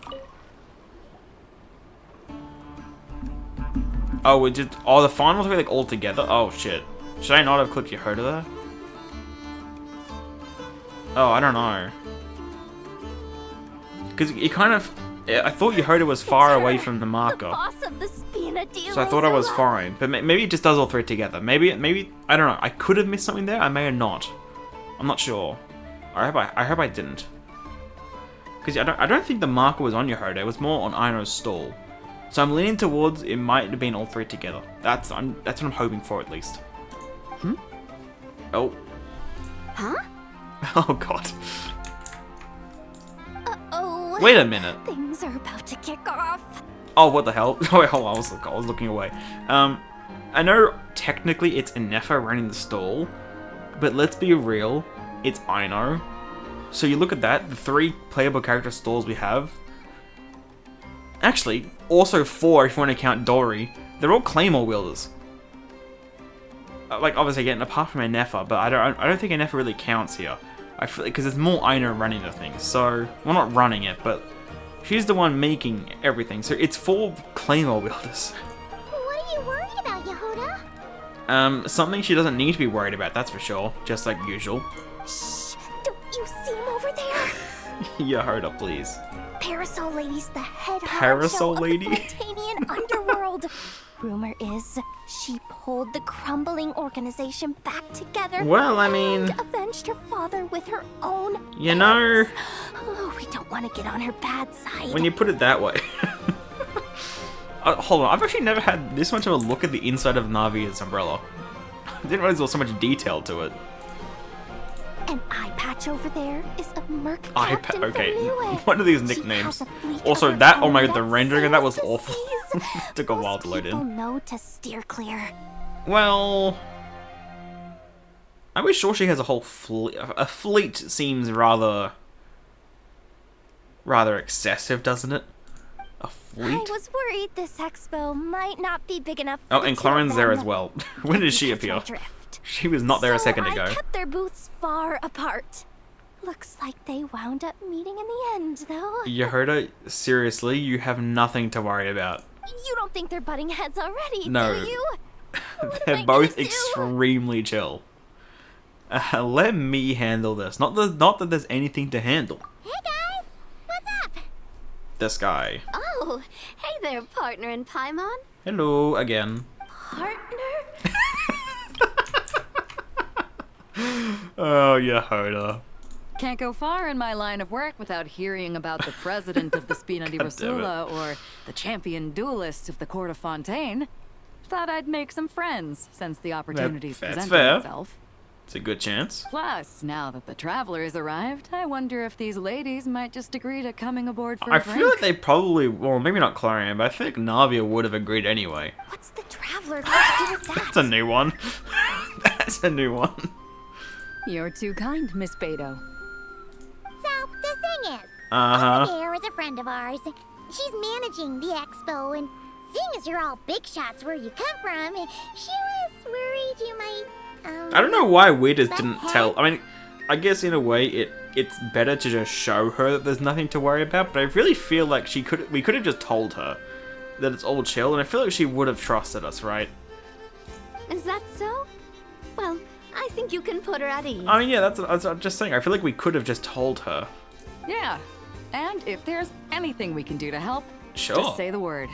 Oh, we just... Oh, the finals were like all together? Oh, shit. Should I not have clicked Yehoda there? Oh, I don't know. Because you kind of... I thought Yehoda was far away from the marker. boss of the Spina So I thought I was fine. But maybe it just does all three together. Maybe... I don't know. I could have missed something there. I may have not. I'm not sure. I hope I didn't. Because I don't think the marker was on Yehoda. It was more on Aino's stall. So I'm leaning towards it might have been all three together. That's what I'm hoping for at least. Hmm? Oh. Huh? Oh god. Uh-oh. Wait a minute. Things are about to kick off. Oh, what the hell? Oh, wait, hold on. I was looking away. I know technically it's Inefa running the stall, but let's be real, it's Aino. So you look at that, the 3 playable character stalls we have. Actually, also 4 if you want to count Dory. They're all Claymore wielders. Like obviously again, apart from Inefa, but I don't think Inefa really counts here. I feel because it's more Aino running the thing. So well, not running it, but she's the one making everything. So it's 4 Claymore wielders. What are you worried about, Yehoda? Something she doesn't need to be worried about. That's for sure. Just like usual. Shh! Don't you see him over there? Yehoda, please. Parasol Lady's the head Parasol honcho Lady? of the Fontanian underworld. Rumor is she pulled the crumbling organization back together. Well, I mean, and avenged her father with her own. You know, Oh, we don't want to get on her bad side. when you put it that way. Hold on, I've actually never had this much of a look at the inside of Navia's umbrella. I didn't realize there was so much detail to it. An eye patch over there is a merc Eye captain okay, from Niue. what are these She nicknames? has a fleet Also, of that, her oh my own god, the that rendering of that was sails the awful. seas. Took a while to load People in. know to steer clear. Well, I wish sure she has a whole fleet. A fleet seems rather excessive, doesn't it? A fleet? I was worried this expo might not be big enough. Oh, for and the two of Claren's there them. as well. When did she You catch my appear? drift. She was not there a second ago. I kept their booths far apart. Looks like they wound up meeting in the end, though. Yehoda, seriously, you have nothing to worry about. You don't think they're butting heads already, No. do you? What am I They're both gonna do? extremely chill. Let me handle this. Not that there's anything to handle. Hey guys, what's up? This guy. Oh, hey there, partner in Paimon. Hello again. Partner? Oh, Yehoda. Can't go far in my line of work without hearing about the president of the Spina di God damn it. Rosula or the champion duelists of the court of Fontaine. Thought I'd make some friends since the opportunity's That's presented fair. itself. It's a good chance. Plus, now that the travelers arrived, I wonder if these ladies might just agree to coming aboard for I a drink. feel like they probably, well, maybe not Clarion, but I think Navia would have agreed anyway. What's the traveler going to do with that? That's a new one. That's a new one. You're too kind, Miss Beto. So, the thing is, Uh-huh. Bear is a friend of ours. She's managing the expo, and seeing as you're all big shots where you come from, she was worried you might, I don't know why we just didn't tell. I mean, I guess in a way it's better to just show her that there's nothing to worry about, but I really feel like we could have just told her that it's all chill, and I feel like she would have trusted us, right? Is that so? Well, I think you can put her at ease. I mean, yeah, that's what I'm just saying. I feel like we could have just told her. Yeah. And if there's anything we can do to help, Sure. just say the word.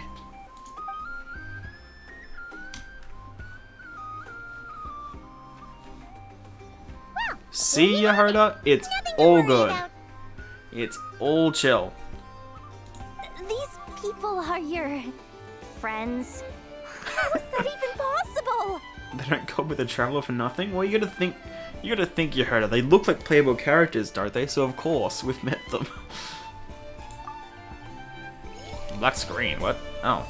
See, you heard her? It's all good. It's all chill. These people are your friends. How is that even possible? They don't come with a traveler for nothing? Well, you gotta think you heard her. They look like playable characters, don't they? So of course, we've met them. Black screen, what? Oh.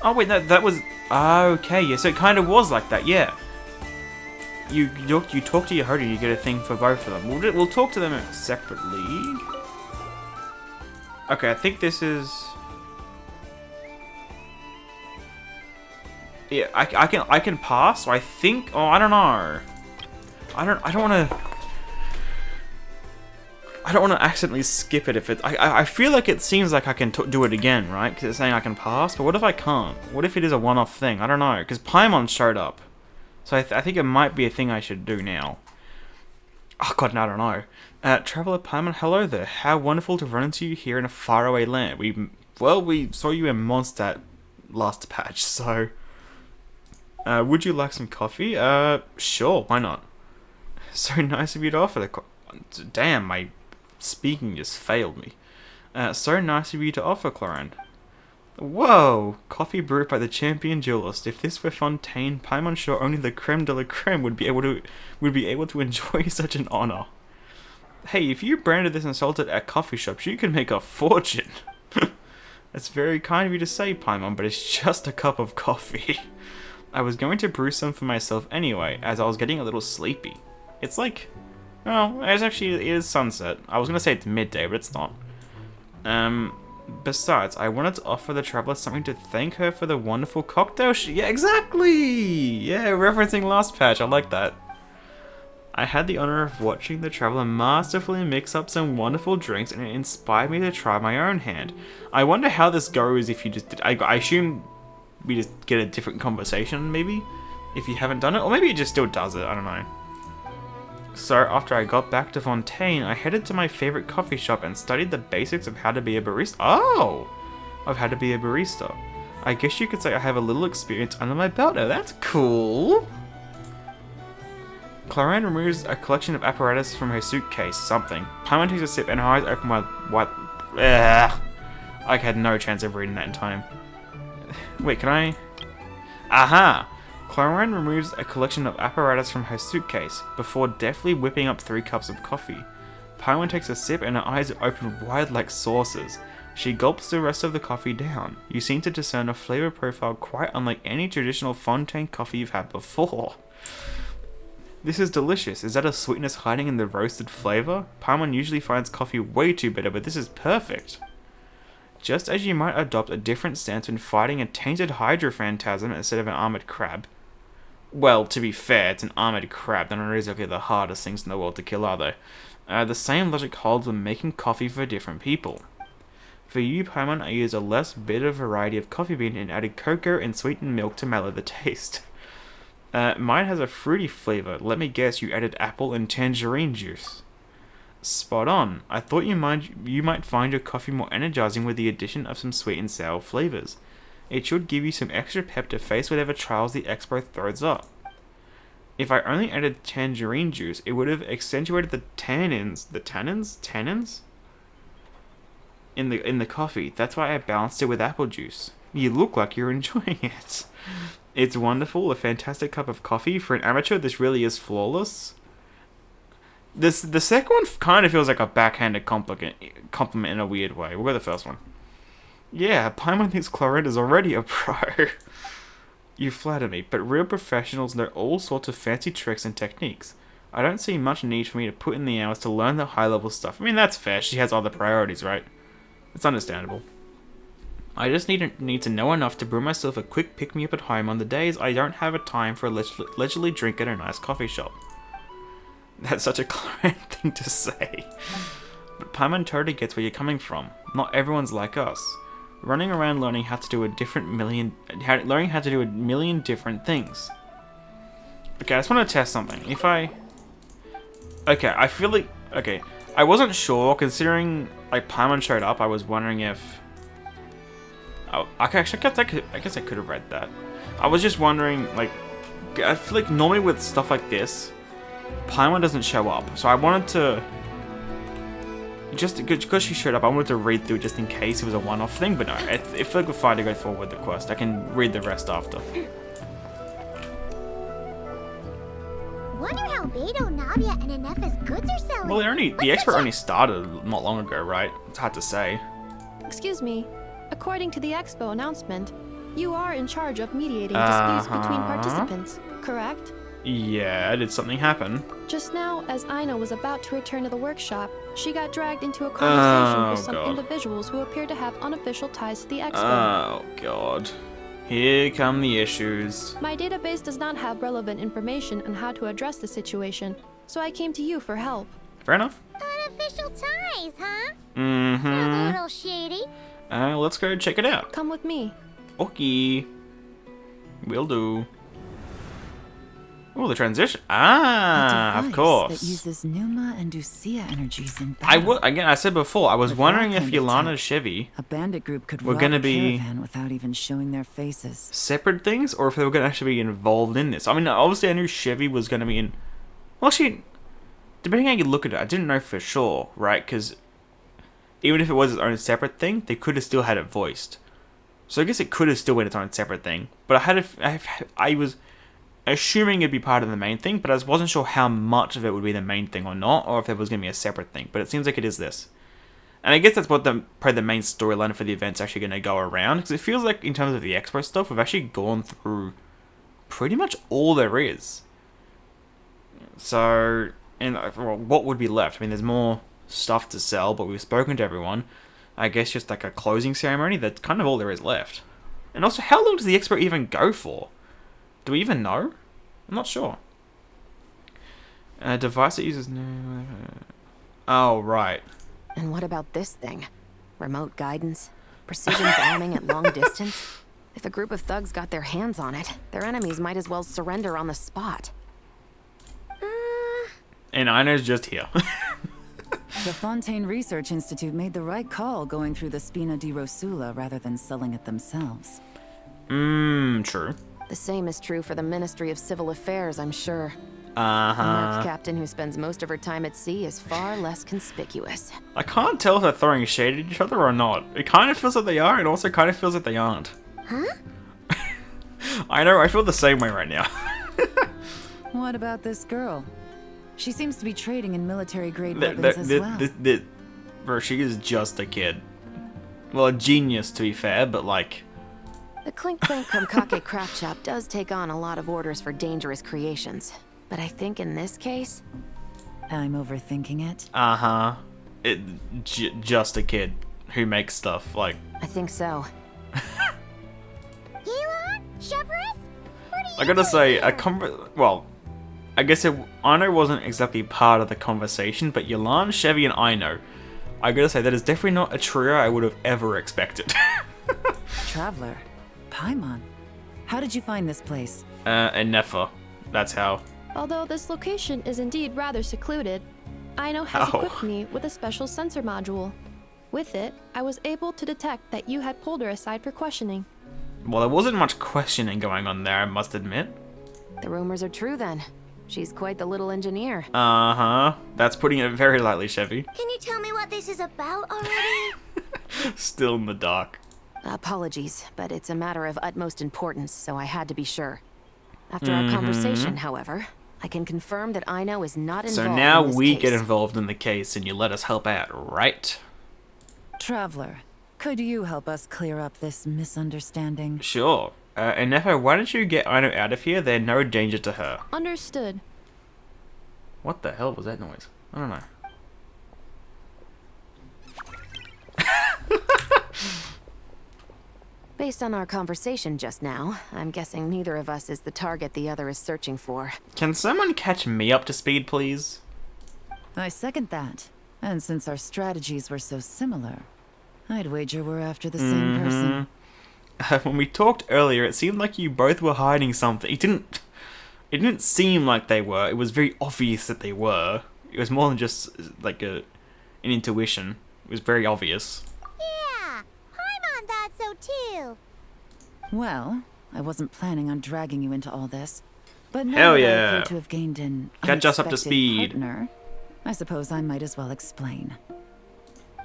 Oh wait, that was... Okay, yeah, so it kind of was like that, yeah. You talk to your Hody, you get a thing for both of them. We'll talk to them separately. Okay, I think this is... Yeah, I can pass, so I think... Oh, I don't know. I don't want to accidentally skip it if it... I feel like it seems like I can do it again, right? Because it's saying I can pass, but what if I can't? What if it is a one-off thing? I don't know, because Paimon showed up. So I think it might be a thing I should do now. Oh god, no, I don't know. Traveler Paimon, hello there. How wonderful to run into you here in a faraway land. We saw you in Mondstadt last patch, so... would you like some coffee? Sure, why not? So nice of you to offer the Damn, my speaking just failed me. So nice of you to offer, Clorinde. Whoa! Coffee brewed by the champion duelist. If this were Fontaine, Paimon sure only the creme de la creme would be able to enjoy such an honor. Hey, if you branded this and sold it at coffee shops, you could make a fortune. That's very kind of you to say, Paimon, but it's just a cup of coffee. I was going to brew some for myself anyway, as I was getting a little sleepy. It's like... Well, it is sunset. I was going to say it's midday, but it's not. Besides, I wanted to offer the traveler something to thank her for the wonderful cocktail yeah, exactly! Yeah, referencing last patch, I like that. I had the honor of watching the traveler masterfully mix up some wonderful drinks, and it inspired me to try my own hand. I wonder how this goes if you just did... I assume we just get a different conversation, maybe? If you haven't done it? Or maybe it just still does it, I don't know. So, after I got back to Fontaine, I headed to my favorite coffee shop and studied the basics of how to be a barista. Oh! Of how to be a barista. I guess you could say I have a little experience under my belt now. That's cool! Clorinde removes a collection of apparatus from her suitcase. Something. Paimon takes a sip and her eyes open wide. What? I had no chance of reading that in time. Wait, can I... Aha! Clorinde removes a collection of apparatus from her suitcase, before deftly whipping up 3 cups of coffee. Paimon takes a sip and her eyes open wide like saucers. She gulps the rest of the coffee down. You seem to discern a flavor profile quite unlike any traditional Fontaine coffee you've had before. This is delicious. Is that a sweetness hiding in the roasted flavor? Paimon usually finds coffee way too bitter, but this is perfect. Just as you might adopt a different stance when fighting a tainted Hydra phantasm instead of an armored crab. Well, to be fair, it's an armored crab. They're not exactly the hardest things in the world to kill, are they? The same logic holds when making coffee for different people. For you, Paimon, I used a less bitter variety of coffee bean and added cocoa and sweetened milk to mellow the taste. Mine has a fruity flavor. Let me guess, you added apple and tangerine juice. Spot on. I thought you might find your coffee more energizing with the addition of some sweet and sour flavors. It should give you some extra pep to face whatever trials the expo throws up. If I only added tangerine juice, it would have accentuated the tannins. The tannins? Tannins? In the coffee. That's why I balanced it with apple juice. You look like you're enjoying it. It's wonderful, a fantastic cup of coffee. For an amateur, this really is flawless. The second one kind of feels like a backhanded compliment in a weird way. We'll go the first one. Yeah, Paimon thinks Clorinde is already a pro. You flatter me, but real professionals know all sorts of fancy tricks and techniques. I don't see much need for me to put in the hours to learn the high-level stuff. I mean, that's fair. She has other priorities, right? It's understandable. I just need to know enough to brew myself a quick pick-me-up at home on the days I don't have a time for a leisurely drink at a nice coffee shop. That's such a Clarion thing to say. But Paimon totally gets where you're coming from. Not everyone's like us. Running around learning how to do a million different things. Okay, I just want to test something. Okay, I feel like... Okay, I wasn't sure, considering, like, Paimon showed up, I was wondering if... Oh, okay, actually, I guess I could have read that. I was just wondering, like... I feel like normally with stuff like this, Paimon doesn't show up, so I wanted to... Just because she showed up, I wanted to read through just in case it was a one-off thing, but no, I feel like we're fine to go forward with the quest. I can read the rest after. Wonder how Beto, Nadia, and Anepha's goods are selling. Well, the expert only started not long ago, right? It's hard to say. Excuse me. According to the expo announcement, you are in charge of mediating disputes between participants, correct? Yeah, did something happen? Just now, as Aino was about to return to the workshop, she got dragged into a conversation with some individuals who appear to have unofficial ties to the expo. Oh, God. Here come the issues. My database does not have relevant information on how to address the situation, so I came to you for help. Fair enough. Unofficial ties, huh? Mm-hmm. Sounds a little shady. Let's go check it out. Come with me. Okay. Will do. Oh, the transition. Ah, of course. That uses Numa and Ducia energies in battle. I said before, I was wondering if Yolana's CHEVY a bandit group could were going to be caravan without even showing their faces. Separate things, or if they were going to actually be involved in this. I mean, obviously I knew CHEVY was going to be in... Well, actually, depending on how you look at it, I didn't know for sure, right? Because even if it was its own separate thing, they could have still had it voiced. So I guess it could have still been its own separate thing. But I was assuming it'd be part of the main thing, but I wasn't sure how much of it would be the main thing or not, or if there was going to be a separate thing. But it seems like it is this. And I guess that's what probably the main storyline for the event's actually going to go around, because it feels like in terms of the expo stuff, we've actually gone through pretty much all there is. So, and well, what would be left? I mean, there's more stuff to sell, but we've spoken to everyone. I guess just like a closing ceremony, that's kind of all there is left. And also, how long does the expo even go for? Do we even know? I'm not sure. Device that uses... Oh, right. And what about this thing? Remote guidance? Precision bombing at long distance? If a group of thugs got their hands on it, their enemies might as well surrender on the spot. And Aino's just here. The Fontaine Research Institute made the right call going through the Spina di Rosula rather than selling it themselves. True. The same is true for the Ministry of Civil Affairs, I'm sure. Uh-huh. A merc captain who spends most of her time at sea is far less conspicuous. I can't tell if they're throwing shade at each other or not. It kind of feels like they are, and also kind of feels like they aren't. Huh? I know, I feel the same way right now. What about this girl? She seems to be trading in military-grade weapons as well. Bro, she is just a kid. Well, a genius, to be fair, but like... The Clink Clink Krumkake craft shop does take on a lot of orders for dangerous creations. But I think in this case... I'm overthinking it. Uh-huh. Just a kid who makes stuff, like... I think so. Yelan? Chevrolet? I gotta say, well, I guess Aino wasn't exactly part of the conversation, but Yelan, CHEVY, and Aino, I gotta say, that is definitely not a trio I would have ever expected. Traveler. Paimon. How did you find this place? Nefa. That's how. Although this location is indeed rather secluded, Aino has equipped me with a special sensor module. With it, I was able to detect that you had pulled her aside for questioning. Well, there wasn't much questioning going on there, I must admit. The rumors are true then. She's quite the little engineer. Uh-huh. That's putting it very lightly, CHEVY. Can you tell me what this is about already? Still in the dark. Apologies, but it's a matter of utmost importance, so I had to be sure. After our conversation, however, I can confirm that Aino is not involved in this case. So now we get involved in the case and you let us help out, right? Traveler, could you help us clear up this misunderstanding? Sure. And Nefa, why don't you get Aino out of here? There's no danger to her. Understood. What the hell was that noise? I don't know. Based on our conversation just now, I'm guessing neither of us is the target the other is searching for. Can someone catch me up to speed, please? I second that. And since our strategies were so similar, I'd wager we're after the same person. When we talked earlier, it seemed like you both were hiding something. It didn't seem like they were. It was very obvious that they were. It was more than just like an intuition. It was very obvious. Yeah, Paimon thought so too. Well, I wasn't planning on dragging you into all this, but now Hell that I yeah. appear to have gained an Catch us up to unexpected speed. partner, I suppose I might as well explain.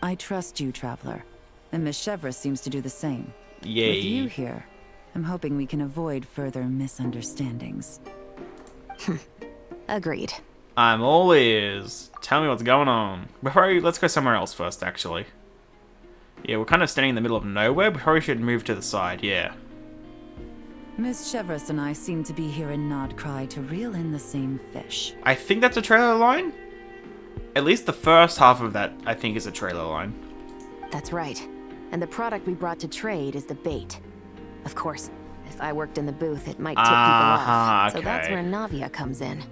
I trust you, Traveler, and Miss Chevra seems to do the same. Yay. With you here, I'm hoping we can avoid further misunderstandings. Agreed. I'm all ears. Tell me what's going on. Let's go somewhere else first, actually. Yeah, we're kind of standing in the middle of nowhere. We probably should move to the side, yeah. Miss Chevras and I seem to be here in Nod-Krai to reel in the same fish. I think that's a trailer line. At least the first half of that, I think, is a trailer line. That's right. And the product we brought to trade is the bait. Of course, if I worked in the booth, it might tip people off. So that's okay. where Navia comes in.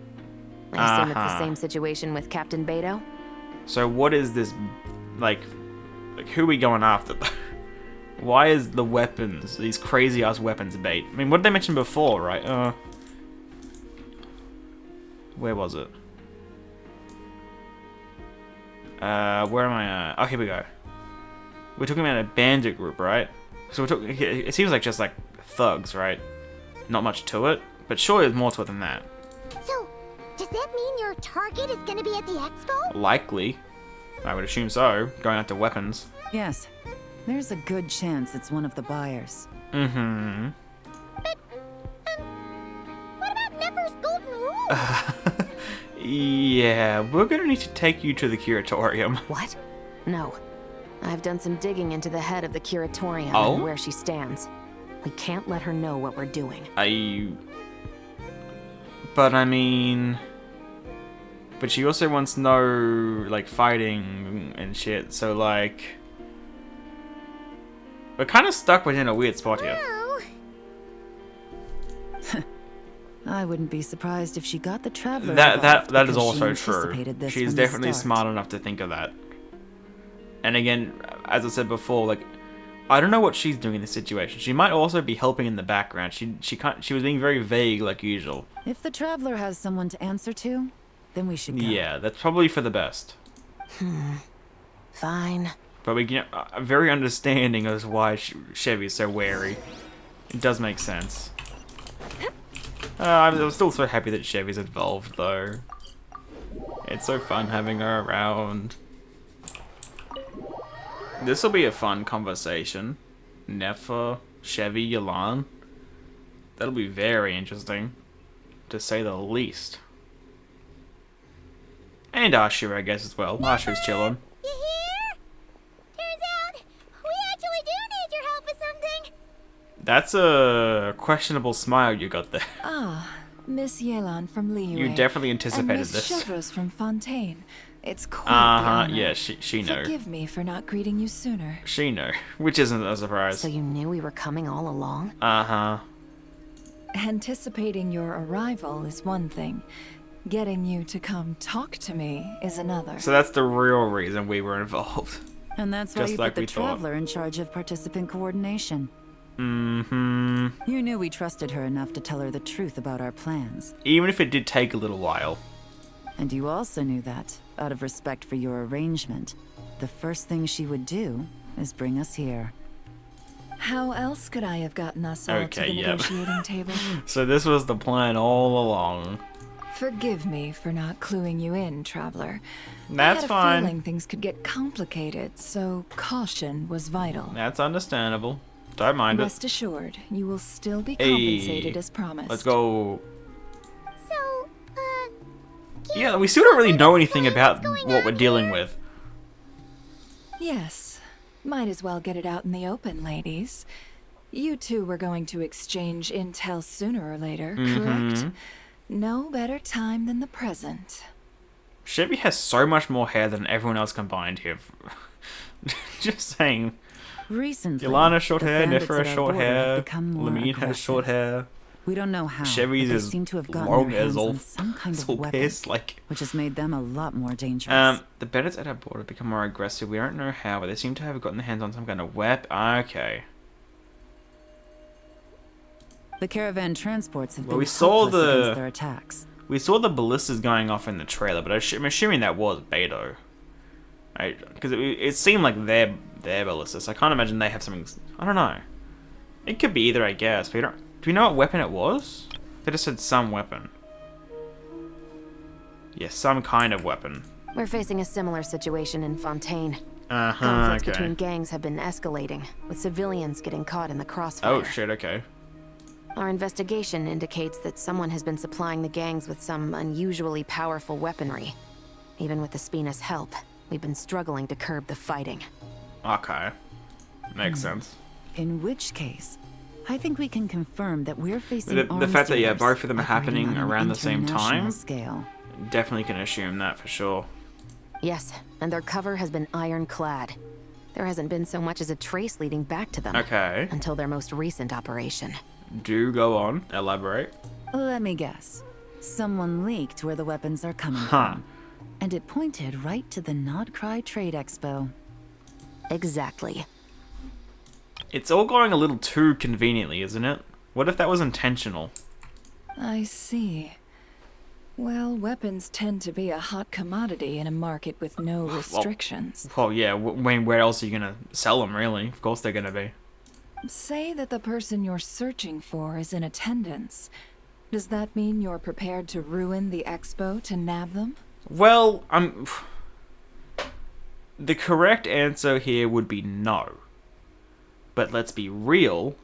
I assume it's the same situation with Captain Beto? So what is this, like who are we going after? Why is the weapons, these crazy ass weapons bait? I mean, what did they mention before, right? Where was it? Where am I? Oh, here we go. We're talking about a bandit group, right? So we're talking. It seems like just like thugs, right? Not much to it, but surely there's more to it than that. So, does that mean your target is gonna be at the expo? Likely, I would assume so. Going after weapons. Yes, there's a good chance it's one of the buyers. Mm-hmm. But, what about Nefer's golden rule? Yeah, we're gonna need to take you to the curatorium. What? No. I've done some digging into the head of the curatorium Oh? and where she stands. We can't let her know what we're doing. But I mean... But she also wants no, like, fighting and shit, so, like... We're kind of stuck within a weird spot here. I wouldn't be surprised if she got the Traveler That involved is because also she true. anticipated this She's from the definitely start. smart enough to think of that. And again, as I said before, like, I don't know what she's doing in this situation. She might also be helping in the background. She was being very vague like usual. If the Traveler has someone to answer to, then we should go. Yeah, that's probably for the best. Fine. But we get very understanding as why Chevy is so wary. It does make sense. I'm still so happy that Chevy's involved, though. It's so fun having her around. This will be a fun conversation. Nefer, Chevy, Yalan. That'll be very interesting, to say the least. And Asher, I guess, as well. Asher's chillin'. You hear? Turns out, we actually do need your help with something. That's a questionable smile you got there. Ah, Miss Yelan from Liyue. You definitely anticipated and this. Miss Chevros from Fontaine. It's quite the honor. Yeah, she know. Forgive me for not greeting you sooner. She know, which isn't a surprise. So you knew we were coming all along? Uh-huh. Anticipating your arrival is one thing. Getting you to come talk to me is another. So that's the real reason we were involved. And that's why Just you like put we the thought. Traveler in charge of participant coordination. Mm-hmm. You knew we trusted her enough to tell her the truth about our plans. Even if it did take a little while. And you also knew that, out of respect for your arrangement, the first thing she would do is bring us here. How else could I have gotten us all to the negotiating table? So this was the plan all along. Forgive me for not cluing you in, Traveler. That's I had a fine. feeling things could get complicated, so caution was vital. That's understandable. Don't mind Rest assured, you will still be Hey, compensated as promised. Let's go. So, Yeah, we still don't really know anything about what we're dealing with. Yes. Might as well get it out in the open, ladies. You two were going to exchange intel sooner or later, correct? No better time than the present. Chevy has so much more hair than everyone else combined here. Just saying. Recently, Yolana short the hair, bandits Nefer at has our short border have hair, become more Lamine has short hair. We don't know how, Chevy's but they is seem to have gotten long their as hands all, on some kind as of all weapon, piss, like. which has made them a lot more dangerous. The bandits at our border become more aggressive. We don't know how, but they seem to have gotten their hands on some kind of weapon. Okay. The caravan transports have Well, been we saw helpless against the their attacks. we saw the ballistas going off in the trailer, but I'm assuming that was Beto. Right? Because it seemed like their ballistas. I can't imagine they have something. I don't know. It could be either, I guess. But do we know what weapon it was? They just said some weapon. Yeah, some kind of weapon. We're facing a similar situation in Fontaine. Uh-huh, Conflicts okay. between gangs have been escalating, with civilians getting caught in the crossfire. Oh, shit, okay. Our investigation indicates that someone has been supplying the gangs with some unusually powerful weaponry. Even with the Spina's help, we've been struggling to curb the fighting. Okay. Makes sense. In which case, I think we can confirm that we're facing The fact that, yeah, arms both of them are operating happening on an around the same international time, scale. definitely can assume that for sure. Yes, and their cover has been ironclad. There hasn't been so much as a trace leading back to them. Okay. Until their most recent operation. Do go on. Elaborate. Let me guess. Someone leaked where the weapons are coming Huh. from. And it pointed right to the Nod-Krai Trade Expo. Exactly. It's all going a little too conveniently, isn't it? What if that was intentional? I see. Well, weapons tend to be a hot commodity in a market with no restrictions. Well, yeah, where else are you gonna sell them, really? Of course they're gonna be. Say that the person you're searching for is in attendance. Does that mean you're prepared to ruin the expo to nab them? Well, the correct answer here would be no. But let's be real.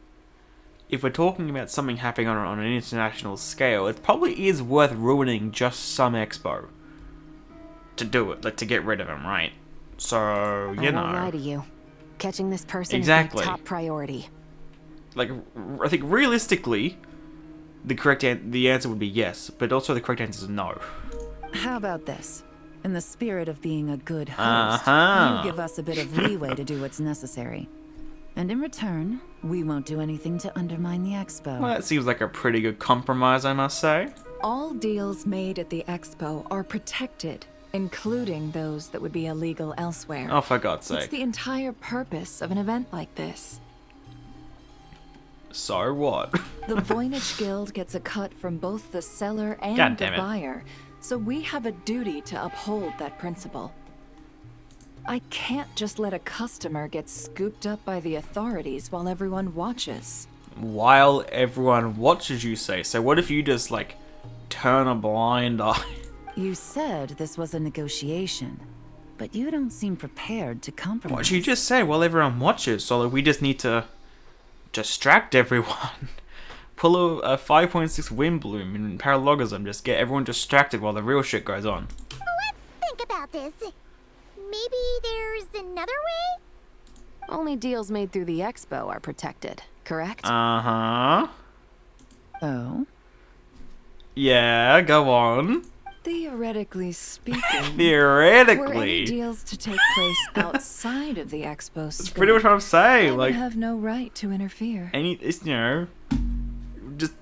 If we're talking about something happening on an international scale, it probably is worth ruining just some expo to do it, like to get rid of him, right? So, you I know. won't lie to you. Catching this person Exactly. is my top priority. Like, I think realistically, the answer would be yes, but also the correct answer is no. How about this? In the spirit of being a good host, Uh-huh. you give us a bit of leeway to do what's necessary. And in return, we won't do anything to undermine the expo. Well, that seems like a pretty good compromise, I must say. All deals made at the expo are protected, including those that would be illegal elsewhere. Oh, for God's It's sake. the entire purpose of an event like this. So what? The Voynich Guild gets a cut from both the seller and God the damn it. buyer, so we have a duty to uphold that principle. I can't just let a customer get scooped up by the authorities while everyone watches. While everyone watches, you say. So what if you just, like, turn a blind eye? You said this was a negotiation, but you don't seem prepared to compromise. What you just said, while everyone watches, so like, we just need to distract everyone. Pull a 5.6 wind bloom in parallelism, just get everyone distracted while the real shit goes on. Let's think about this. Maybe there's another way? Only deals made through the expo are protected, correct? Uh-huh. Oh? Yeah, go on. Theoretically speaking, Theoretically. were any deals to take place outside of the expo That's scope, pretty much what I'm saying. I would Like, have no right to interfere. it's, you know, just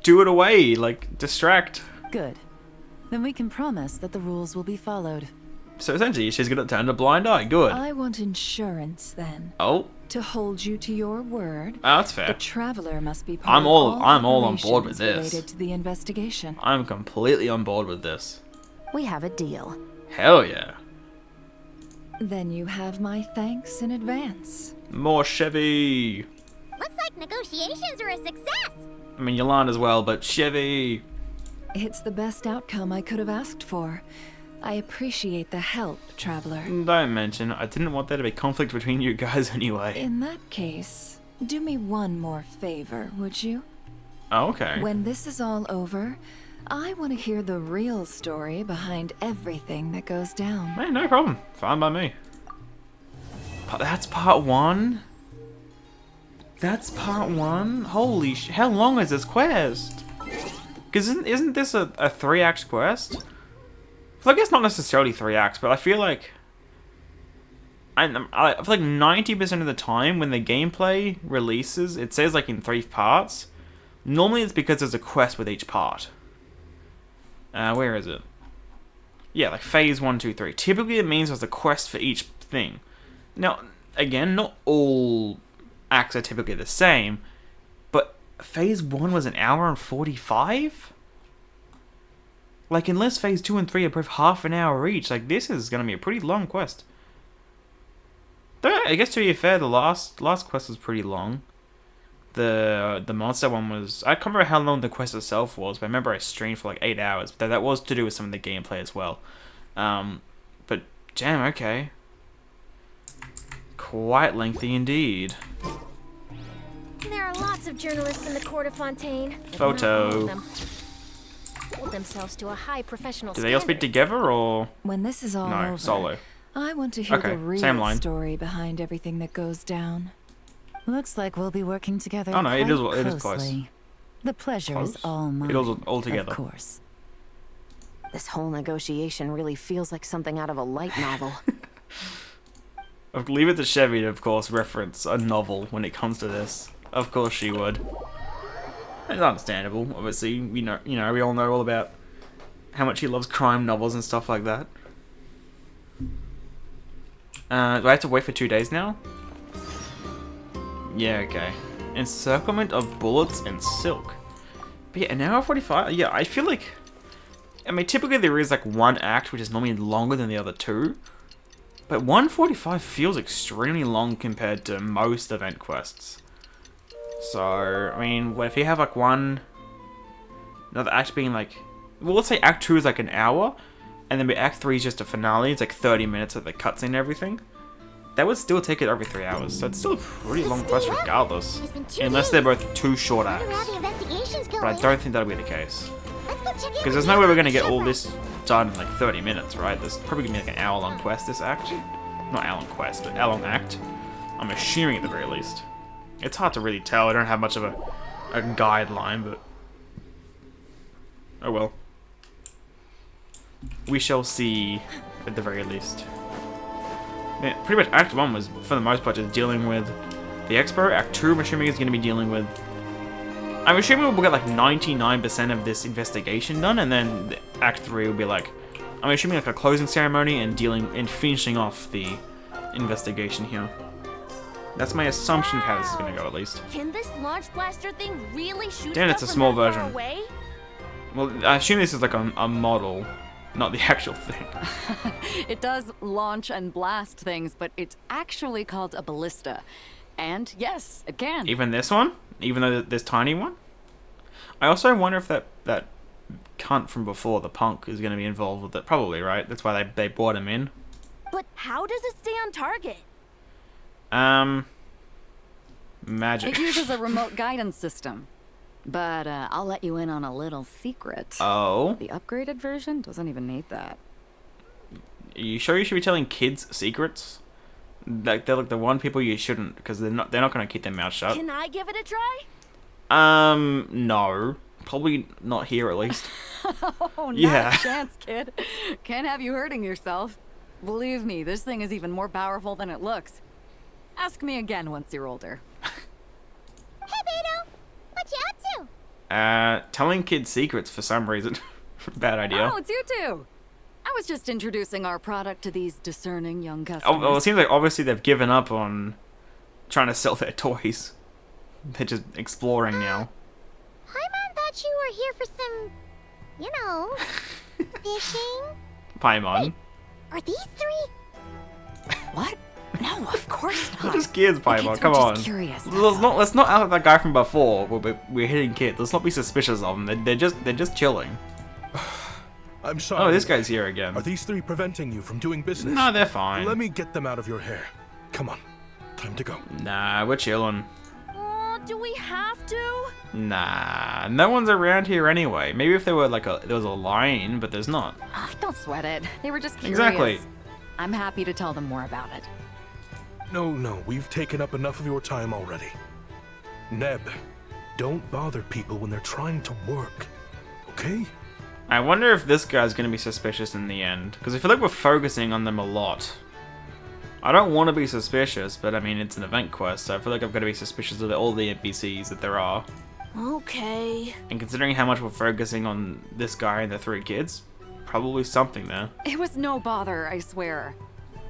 do it away, like, distract. Good. Then we can promise that the rules will be followed. So essentially, she's gonna turn a blind eye. Good. I want insurance then. Oh. To hold you to your word. Oh, that's fair. The traveler must be part I'm of all on board with operations this. related to the investigation. I'm completely on board with this. We have a deal. Hell yeah. Then you have my thanks in advance. More Chevy. Looks like negotiations are a success. I mean, Yolanda as well, but Chevy. It's the best outcome I could have asked for. I appreciate the help, traveler. Don't mention, I didn't want there to be conflict between you guys anyway. In that case, do me one more favor, would you? Oh, okay. When this is all over, I want to hear the real story behind everything that goes down. Hey, no problem. Fine by me. But that's part one? That's part one? Holy sh... How long is this quest? Because isn't this a 3-act quest? Well, I guess not necessarily 3 acts, but I feel like... I feel like 90% of the time when the gameplay releases, it says like in 3 parts. Normally it's because there's a quest with each part. Where is it? Yeah, like phase 1, 2, 3. Typically it means there's a quest for each thing. Now, again, not all acts are typically the same, but phase 1 was an hour and 45? Like, unless phase 2 and 3 are both half an hour each, like, this is going to be a pretty long quest. Though, I guess to be fair, the last quest was pretty long. The monster one was... I can't remember how long the quest itself was, but I remember I streamed for like 8 hours. But that was to do with some of the gameplay as well. But, damn, okay. Quite lengthy indeed. There are lots of journalists in the court of Fontaine. Photo. Hold themselves to a high professional Do they all speak together, or...? When this is all no, over, solo. I want to hear Okay, the real same line. story behind everything that goes down. Looks like we'll be working together. Oh no, it quite is close. closely. The pleasure is Close? all mine. It is all together. Of course. This whole negotiation really feels like something out of a light novel. I'll leave it to CHEVY to, of course, reference a novel when it comes to this. Of course she would. It's understandable. Obviously, we all know all about how much he loves crime novels and stuff like that. Do I have to wait for 2 days now? Yeah, okay. Encirclement of bullets and silk. But yeah, an hour 45? Yeah, I feel like... I mean, typically there is like one act which is normally longer than the other two. But 145 feels extremely long compared to most event quests. So, I mean, what if you have like another act being like... Well, let's say Act 2 is like an hour, and then Act 3 is just a finale, it's like 30 minutes of the cutscene and everything. That would still take it over 3 hours, so it's still a pretty long quest regardless. Unless they're both 2 short acts. But I don't think that'll be the case. Because there's no way we're going to get all this done in like 30 minutes, right? There's probably going to be like an hour-long quest, this act. Not hour-long quest, but hour-long act. I'm assuming at the very least. It's hard to really tell, I don't have much of a guideline, but... Oh well. We shall see, at the very least. Yeah, pretty much Act 1 was, for the most part, just dealing with the Expo. Act 2, I'm assuming, is going to be dealing with... I'm assuming we'll get like 99% of this investigation done, and then Act 3 will be like... I'm assuming like a closing ceremony and finishing off the investigation here. That's my assumption how this is going to go, at least. Can this launch blaster thing really shoot Damn, it's a stuff small from that far version. away? Well, I assume this is like a model, not the actual thing. It does launch and blast things, but it's actually called a ballista. And yes, it can. Even this one? Even though this tiny one? I also wonder if that cunt from before, the punk, is going to be involved with it. Probably, right? That's why they brought him in. But how does it stay on target? Magic. It uses a remote guidance system. But I'll let you in on a little secret. Oh? The upgraded version doesn't even need that. Are you sure you should be telling kids secrets? Like, they're like the one people you shouldn't, because they're not going to keep their mouth shut. Can I give it a try? No. Probably not here, at least. Oh, not Yeah. a chance, kid. Can't have you hurting yourself. Believe me, this thing is even more powerful than it looks. Ask me again once you're older. Hey, Beto! What you up to? Telling kids secrets for some reason. Bad idea. Oh, it's you two. I was just introducing our product to these discerning young customers. Oh, it seems like obviously they've given up on trying to sell their toys. They're just exploring now. Paimon thought you were here for some, you know, fishing. Paimon. Are these three? What? No, of course They're not. just kids, Paimon. kids Come were on. just curious, Let's not out that guy from before. We're hitting kids. Let's not be suspicious of them. They're just chilling. I'm sorry. Oh, this guy's here again. Are these three preventing you from doing business? No, they're fine. Let me get them out of your hair. Come on. Time to go. Nah, we're chilling. Oh, do we have to? Nah, no one's around here anyway. Maybe if there were there was a line, but there's not. Oh, don't sweat it. They were just curious. Exactly. I'm happy to tell them more about it. No, we've taken up enough of your time already. Neb, don't bother people when they're trying to work, okay? I wonder if this guy's gonna be suspicious in the end, because I feel like we're focusing on them a lot. I don't want to be suspicious, but I mean, it's an event quest, so I feel like I've got to be suspicious of all the NPCs that there are. Okay. And considering how much we're focusing on this guy and the 3 kids, probably something there. It was no bother, I swear.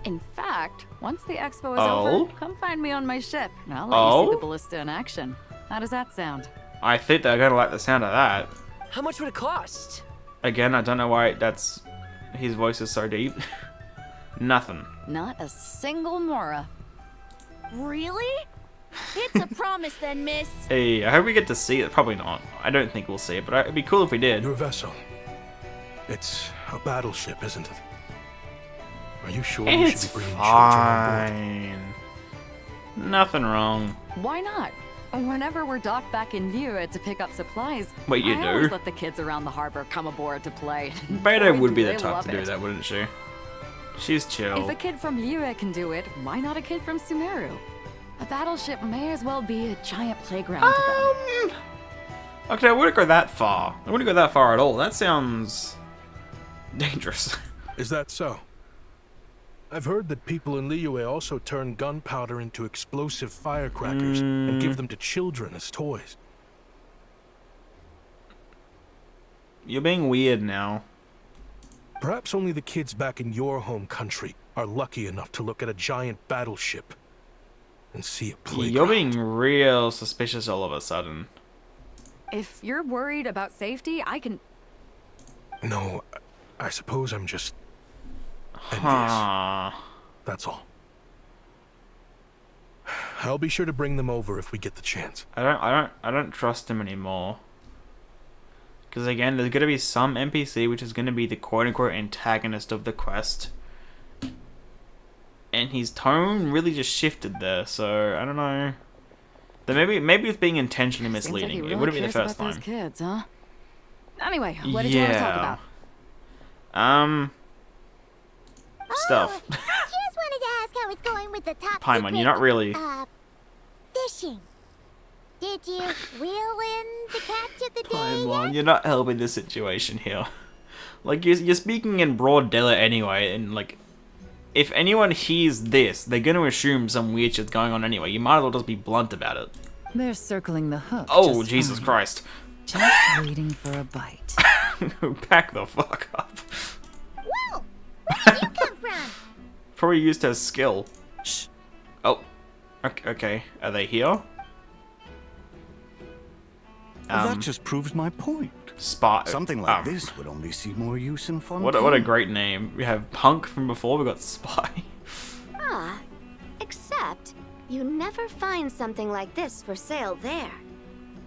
In fact, once the expo is Oh? over, come find me on my ship, and I'll let you see Oh? the ballista in action. How does that sound? I think they're gonna like the sound of that. How much would it cost? Again, I don't know why his voice is so deep. Nothing. Not a single mora. Really? It's a promise then, miss. Hey, I hope we get to see it. Probably not. I don't think we'll see it, but it'd be cool if we did. Your vessel. It's a battleship, isn't it? Are you sure you should It's be bringing children on board? fine. Nothing wrong. Why not? Whenever we're docked back in Liyue to pick up supplies, Wait, you I do? always let the kids around the harbor come aboard to play. Beta Boy, would do be the they type love to do it. that, wouldn't she? She's chill. If a kid from Liyue can do it, why not a kid from Sumeru? A battleship may as well be a giant playground to them. Okay, I wouldn't go that far. I wouldn't go that far at all. That sounds dangerous. Is that so? I've heard that people in Liyue also turn gunpowder into explosive firecrackers and give them to children as toys. You're being weird now. Perhaps only the kids back in your home country are lucky enough to look at a giant battleship and see a playground. You're being real suspicious all of a sudden. If you're worried about safety, I can... No, I suppose I'm just envious. Huh. That's all. I'll be sure to bring them over if we get the chance. I don't trust him anymore. Because again, there's gonna be some NPC which is gonna be the quote-unquote antagonist of the quest. And his tone really just shifted there, so I don't know. Then maybe it's being intentionally misleading. Seems like he It really wouldn't be the cares first about time. those kids, huh? Anyway, what did you want to talk about? Stuff. Just wanted to ask how it's going with the top Paimon, secret, you're not really... fishing. Did you wheel in the catch of the day Paimon, you're not helping the situation here. Like, you're speaking in broad daylight anyway, and like, if anyone hears this, they're gonna assume some weird shit's going on anyway. You might as well just be blunt about it. They're circling the hook. Oh, just Jesus fine. Christ. Just waiting for a bite. Back the fuck up. Whoa! Where did you come from? Probably used her skill. Shh. Oh. Okay. Are they here? That just proves my point. Spot. Something like this would only see more use in fun. What a great name. We have Punk from before, we got Spy. Ah, except you never find something like this for sale there.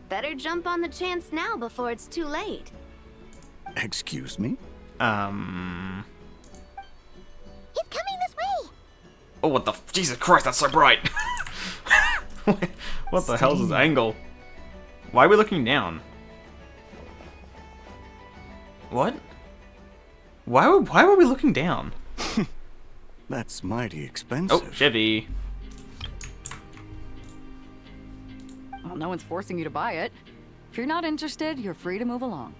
Better jump on the chance now before it's too late. Excuse me? He's coming this way! Oh, what the Jesus Christ, that's so bright! What the hell's this angle? Why are we looking down? What? Why were we looking down? That's mighty expensive. Oh, CHEVY. Well, no one's forcing you to buy it. If you're not interested, you're free to move along.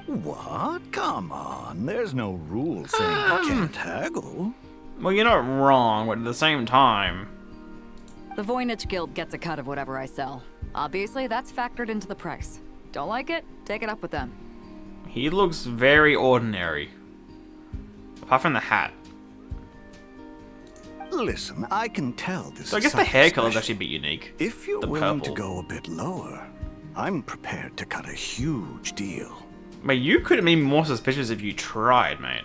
What? Come on. There's no rule saying you can't haggle. Well, you're not wrong, but at the same time... The Voynich Guild gets a cut of whatever I sell. Obviously, that's factored into the price. Don't like it? Take it up with them. He looks very ordinary. Apart from the hat. Listen, I can tell this So I is guess the something hair color's special. actually a bit unique. If you're The willing to purple. go a bit lower, I'm prepared to cut a huge deal. But you couldn't be more suspicious if you tried, mate.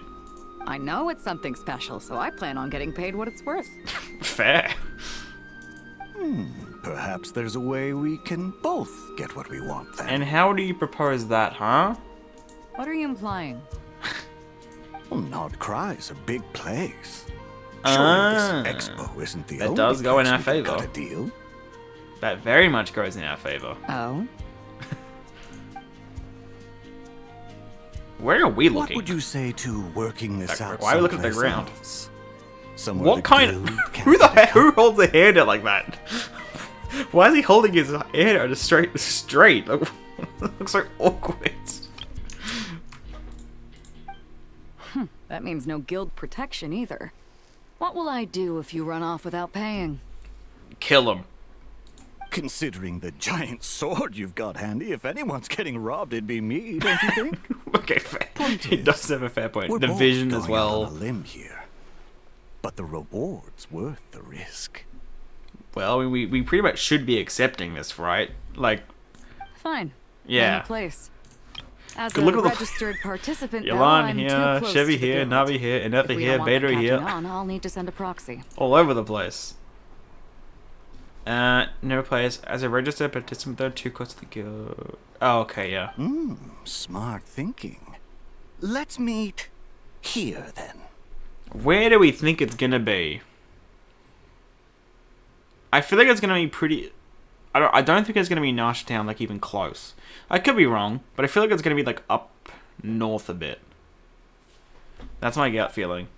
I know it's something special, so I plan on getting paid what it's worth. Fair. Perhaps there's a way we can both get what we want then. And how do you propose that, huh? What are you implying? Well, Nod-Krai is a big place. Surely this expo isn't the that only does go in place our we can favor. cut a deal. That very much goes in our favor. Oh? Where are we What looking? would you say to working this out? Why are we looking at the someplace ground? else? Somewhere What the kind of... guild can't Who the get heck? Who holds a hand out like that? Why is he holding his hand out just straight? Like, it looks so awkward. That means no guild protection either. What will I do if you run off without paying? Kill him. Considering the giant sword you've got handy, if anyone's getting robbed, it'd be me, don't you think? Okay, fair. He does have a fair point. We're The both vision going as well. out on a limb here, but the reward's worth the risk. Well, we pretty much should be accepting this, right? Like, Fine. yeah. Name a place. As Good a look at the- registered participant, though, Yolan I'm here, too close Chevy to the here, guild. Navi here, If Anetha we here, don't want Beta them here. catching on, I'll need to send a proxy. All over the place. No place. As a registered participant, though, too close to the guild. Oh, okay, yeah. Smart thinking. Let's meet here, then. Where do we think it's gonna be? I feel like it's gonna be pretty... I don't think it's gonna be Nashtown, like, even close. I could be wrong, but I feel like it's gonna be, like, up north a bit. That's my gut feeling.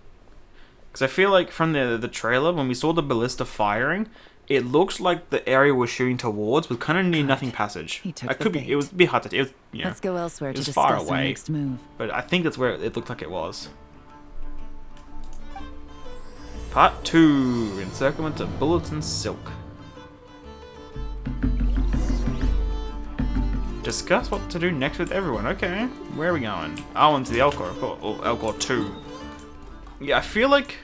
Because I feel like from the trailer, when we saw the ballista firing, it looks like the area we're shooting towards was kind of near nothing passage. took the It would be hard to... It was, you know, Let's go elsewhere it to was discuss far our away. next move. But I think that's where it looked like it was. Part 2. Encirclement of Bullets and Silk. Discuss what to do next with everyone. Okay, where are we going? Oh, into the Elcor, of course. Or Elcor 2. Yeah, I feel like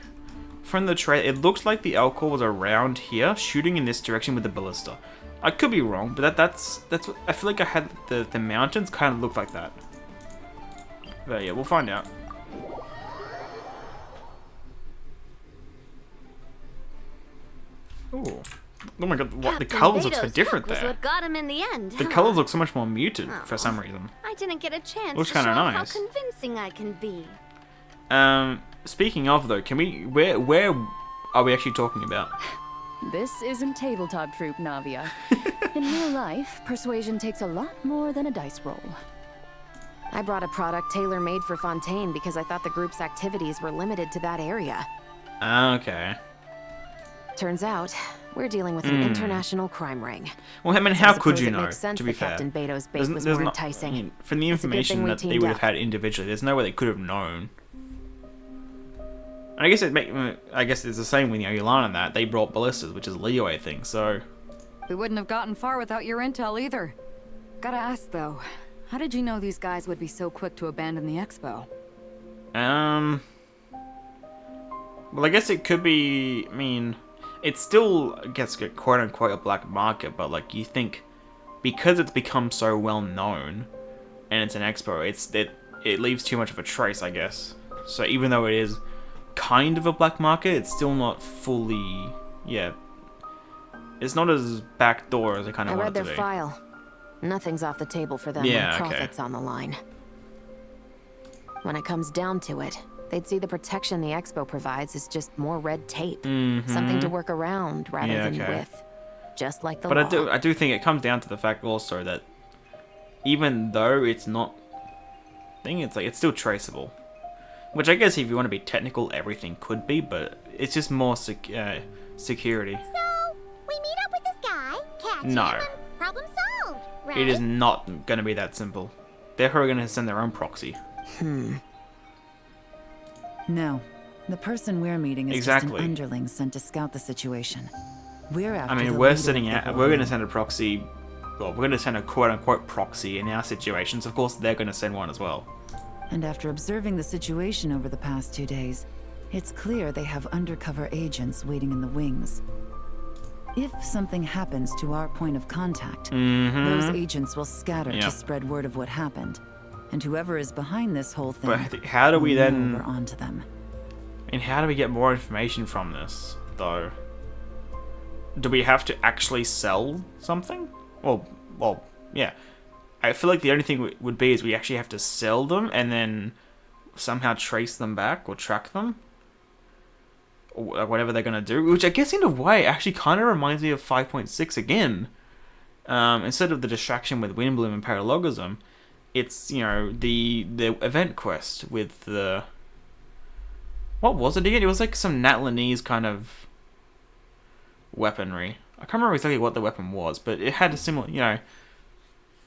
from the trailer, it looks like the Elcor was around here, shooting in this direction with the ballista. I could be wrong, but that's what I feel like. I had the mountains kind of look like that. But yeah, we'll find out. Ooh. Oh my god, what, the colors look so different was there. what got him in the end. The huh? colors look so much more muted Oh. for some reason. I didn't get a chance Looks to show kinda off nice. how convincing I can be. Speaking of though, can we where are we actually talking about? This isn't tabletop troop, Navia. In real life, persuasion takes a lot more than a dice roll. I brought a product tailor-made for Fontaine because I thought the group's activities were limited to that area. Okay. Turns out, we're dealing with an international crime ring. Well, I mean, how I could suppose you it know, makes sense to be that fair? Captain Beto's bait There's- was there's more not- enticing. I mean, from the It's a good information thing we that they teamed would have up. had individually, there's no way they could have known. And I guess it's the same with Yolan and that. They brought ballistas, which is a leeway thing, so... We wouldn't have gotten far without your intel either. Gotta ask though, how did you know these guys would be so quick to abandon the expo? Well, I guess it could be... I mean... It's still, I guess, quote-unquote a black market, but, like, you think... Because it's become so well-known, and it's an expo, it leaves too much of a trace, I guess. So even though it is kind of a black market, it's still not fully... Yeah. It's not as backdoor as I kind I of read want it their to be. file. Nothing's off the table for them Yeah, when okay. profit's on the line. When it comes down to it, they'd see the protection the expo provides is just more red tape. Something to work around rather Yeah, than okay. with. Just like the But law. I do think it comes down to the fact also that even though it's not it's still traceable. Which I guess if you want to be technical, everything could be, but it's just more security. So, we meet up with this guy, catch No. him, and problem solved, right? It is not going to be that simple. They're probably going to send their own proxy. No. The person we're meeting is just Exactly. an underling sent to scout the situation. We're after I mean, the we're leader sending of the out. whole We're going to ring. send a proxy. Well, we're going to send a quote-unquote proxy in our situations. Of course, they're going to send one as well. And after observing the situation over the past 2 days, it's clear they have undercover agents waiting in the wings. If something happens to our point of contact, those agents will scatter Yep. to spread word of what happened. And whoever is behind this whole thing, But how do we will know then? we're onto them. And how do we get more information from this, though? Do we have to actually sell something? Well, yeah. I feel like the only thing would be is we actually have to sell them and then somehow trace them back or track them. Or whatever they're going to do. Which I guess in a way actually kind of reminds me of 5.6 again. Instead of the distraction with Windbloom and Paralogism, it's, you know, the event quest with the... What was it again? It was like some Natlanese kind of weaponry. I can't remember exactly what the weapon was, but it had a similar, you know,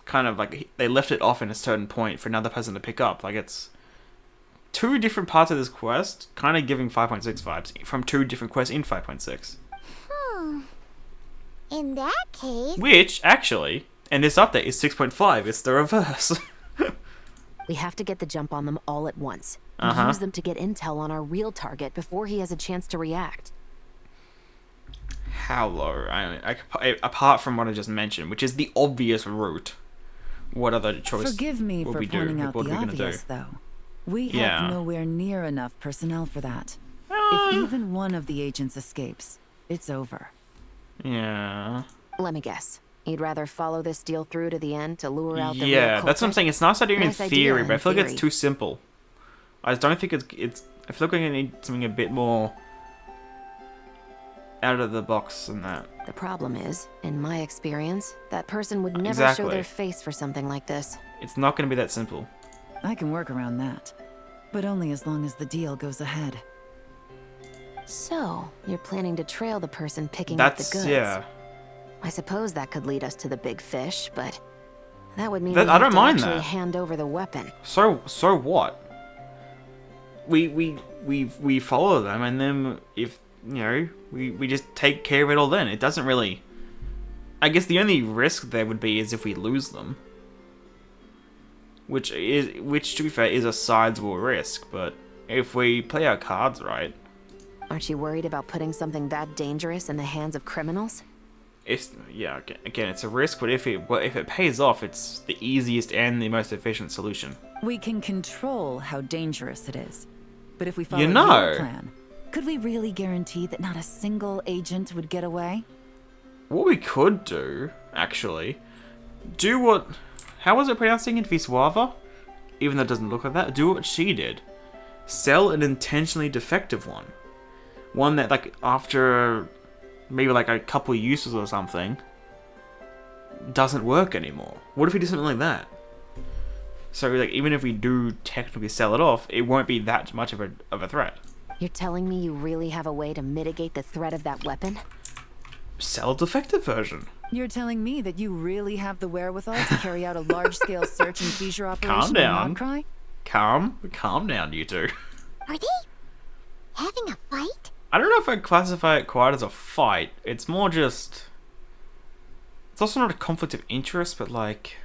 kind of like they left it off in a certain point for another person to pick up. Like it's two different parts of this quest, kind of giving 5.6 vibes from two different quests in 5.6. In that case... Which, actually, in this update is 6.5. It's the reverse. We have to get the jump on them all at once. And use them to get intel on our real target before he has a chance to react. How low? Apart from what I just mentioned, which is the obvious route, what other choice Forgive me for pointing out the obvious, though. We have nowhere near enough personnel for that. If even one of the agents escapes, it's over. Yeah. Let me guess. You'd rather follow this deal through to the end to lure out the real Yeah, culprit? that's what I'm saying. It's a nice idea in theory, but I feel like it's theory. too simple. I don't think it's. I feel like I need something a bit more out of the box than that. The problem is, in my experience, that person would never Exactly. show their face for something like this. It's not going to be that simple. I can work around that, but only as long as the deal goes ahead. So, you're planning to trail the person picking up the goods. Yeah. I suppose that could lead us to the big fish, but that would mean I we have don't to mind actually that. hand over the weapon. So what? We follow them, and then if we just take care of it all. Then it doesn't really. I guess the only risk there would be is if we lose them, which to be fair is a sizable risk. But if we play our cards right, Aren't you worried about putting something that dangerous in the hands of criminals? Again, it's a risk, but if it pays off, it's the easiest and the most efficient solution. We can control how dangerous it is. But if we follow You know. your plan, could we really guarantee that not a single agent would get away? What we could do, actually, how was it pronouncing it, Viswava? Even though it doesn't look like that, do what she did. Sell an intentionally defective one. One that, like, after maybe like a couple uses or something, doesn't work anymore. What if we do something like that? So, like, even if we do technically sell it off, it won't be that much of a threat. You're telling me you really have a way to mitigate the threat of that weapon? Sell a defective version. You're telling me that you really have the wherewithal to carry out a large-scale search and seizure operation Calm down. in Nod-Krai? Calm down, you two. Are they having a fight? I don't know if I'd classify it quite as a fight. It's more just... It's also not a conflict of interest, but like...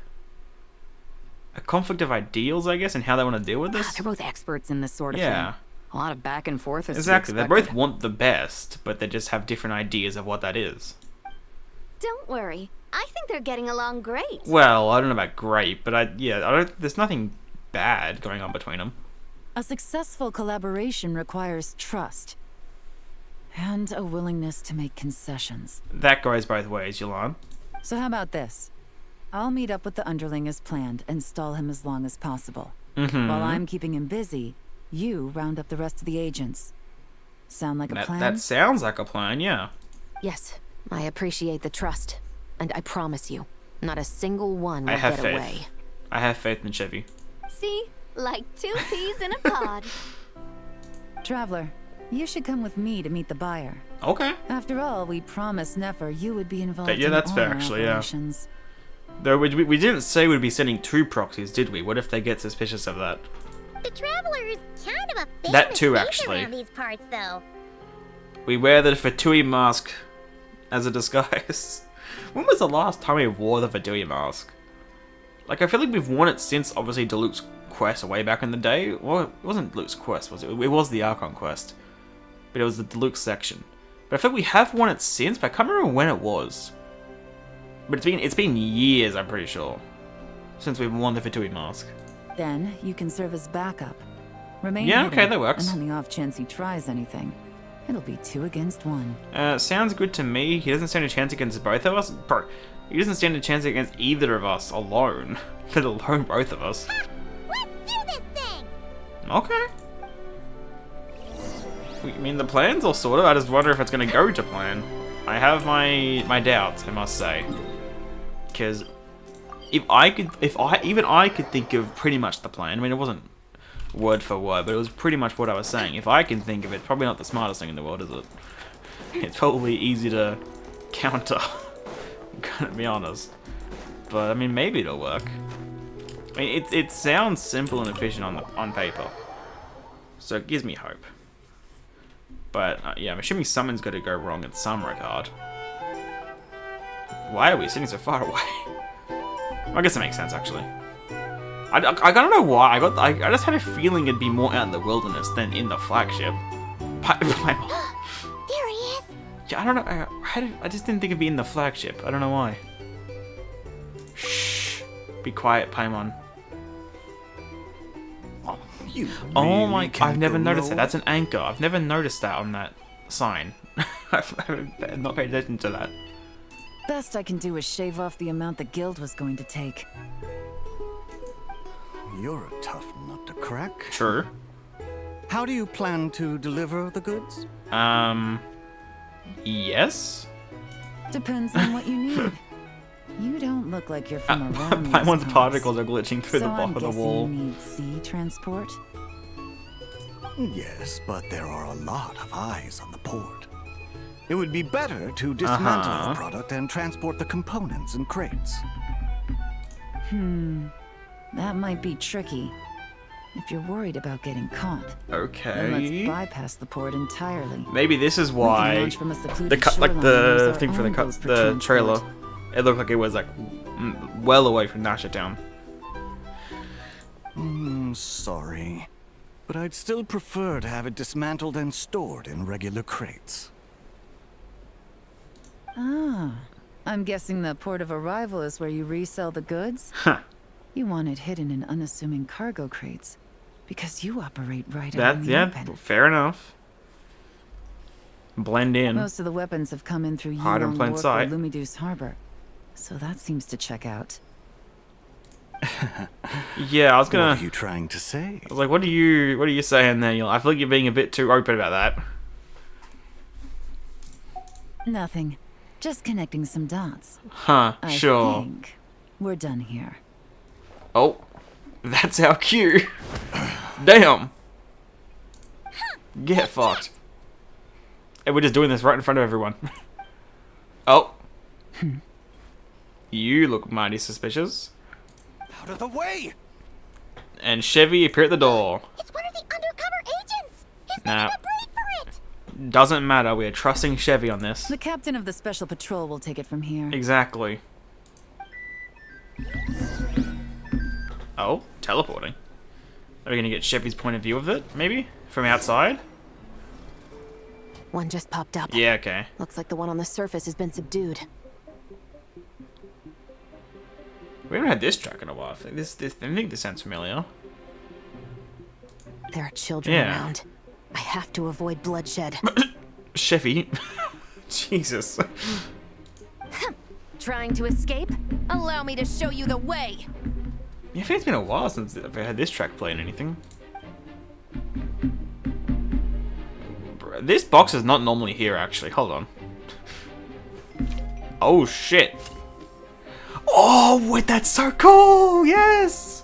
a conflict of ideals, I guess, and how they want to deal with this. They're both experts in this sort of thing. Yeah. A lot of back and forth is Exactly. They expected. both want the best, but they just have different ideas of what that is. Don't worry. I think they're getting along great. Well, I don't know about great, but there's nothing bad going on between them. A successful collaboration requires trust. And a willingness to make concessions. That goes both ways, Yolan. So how about this? I'll meet up with the underling as planned and stall him as long as possible. Mhm. While I'm keeping him busy, you round up the rest of the agents. Sound like a plan? That sounds like a plan, yeah. Yes, I appreciate the trust. And I promise you, not a single one will I have get faith. away. I have faith in Chevy. See? Like two peas in a pod. Traveler, you should come with me to meet the buyer. Okay. After all, we promised Nefer you would be involved Yeah, in that's all fair, our actually, yeah. operations. Though we didn't say we'd be sending 2 proxies, did we? What if they get suspicious of that? The Traveler is kind of a famous That too, face actually. around these parts, though. We wear the Fatui mask as a disguise. When was the last time we wore the Fatui mask? Like, I feel like we've worn it since, obviously, Luke's quest way back in the day. Well, it wasn't Luke's quest, was it? It was the Archon quest. But it was the Deluxe section. But I feel like we have worn it since, but I can't remember when it was. But it's been years, I'm pretty sure, since we've worn the Fatui mask. Then you can serve as backup. Remain Yeah, hidden, okay, that works. And on the off chance he tries anything, it'll be 2 against 1. Sounds good to me. He doesn't stand a chance against both of us. Bro, he doesn't stand a chance against either of us alone. Let alone both of us. Let's do this thing! Okay. I mean, the plan's all sorted. I just wonder if it's going to go to plan. I have my doubts, I must say. Because even I could think of pretty much the plan. I mean, it wasn't word for word, but it was pretty much what I was saying. If I can think of it, probably not the smartest thing in the world, is it? It's probably easy to counter. I'm gonna be honest. But I mean, maybe it'll work. I mean, it sounds simple and efficient on paper, so it gives me hope. But yeah, I'm assuming something's got to go wrong in some regard. Why are we sitting so far away? I guess it makes sense, actually. I don't know why. I just had a feeling it'd be more out in the wilderness than in the flagship. There he is. Yeah, I don't know. I just didn't think it'd be in the flagship. I don't know why. Shh. Be quiet, Paimon. Oh my! I've never noticed that. That's an anchor. I've never noticed that on that sign. I've not paid attention to that. Best I can do is shave off the amount the guild was going to take. You're a tough nut to crack. Sure. How do you plan to deliver the goods? Yes? Depends on what you need. You don't look like you're from around these Paimon's parts. particles are glitching through the bottom of the wall. You need sea transport? Yes, but there are a lot of eyes on the port. It would be better to dismantle the product and transport the components in crates. That might be tricky. If you're worried about getting caught, okay. then let's bypass the port entirely. Maybe this is why the thing for the trailer, it looked like it was like well away from Nasha Town. Sorry, but I'd still prefer to have it dismantled and stored in regular crates. Ah, I'm guessing the port of arrival is where you resell the goods? Huh. You want it hidden in unassuming cargo crates, because you operate right out in the open. Fair enough. Blend in. Most of the weapons have come in through hide in plain sight. Lumiduce Harbor, so that seems to check out. Yeah, I was gonna. What are you trying to say? I was like, what are you saying there? I feel like you're being a bit too open about that. Nothing. Just connecting some dots. Huh, sure. I think we're done here. Oh, that's our cue. Damn. Get fucked. And we're just doing this right in front of everyone. Oh. You look mighty suspicious. Out of the way! And Chevy appear at the door. It's one of the undercover agents. He's Nah. making a break for it. Doesn't matter, we are trusting Chevy on this. The captain of the special patrol will take it from here. Exactly. Oh, teleporting. Are we gonna get Chevy's point of view of it, maybe? From outside? One just popped up. Yeah, okay. Looks like the one on the surface has been subdued. We haven't had this track in a while. I think this sounds familiar. There are children around. I have to avoid bloodshed. Chevy. Jesus. Trying to escape? Allow me to show you the way. Yeah, I think it's been a while since I've had this track playing anything. This box is not normally here, actually. Hold on. Oh, shit. Oh, wait, that's so cool! Yes!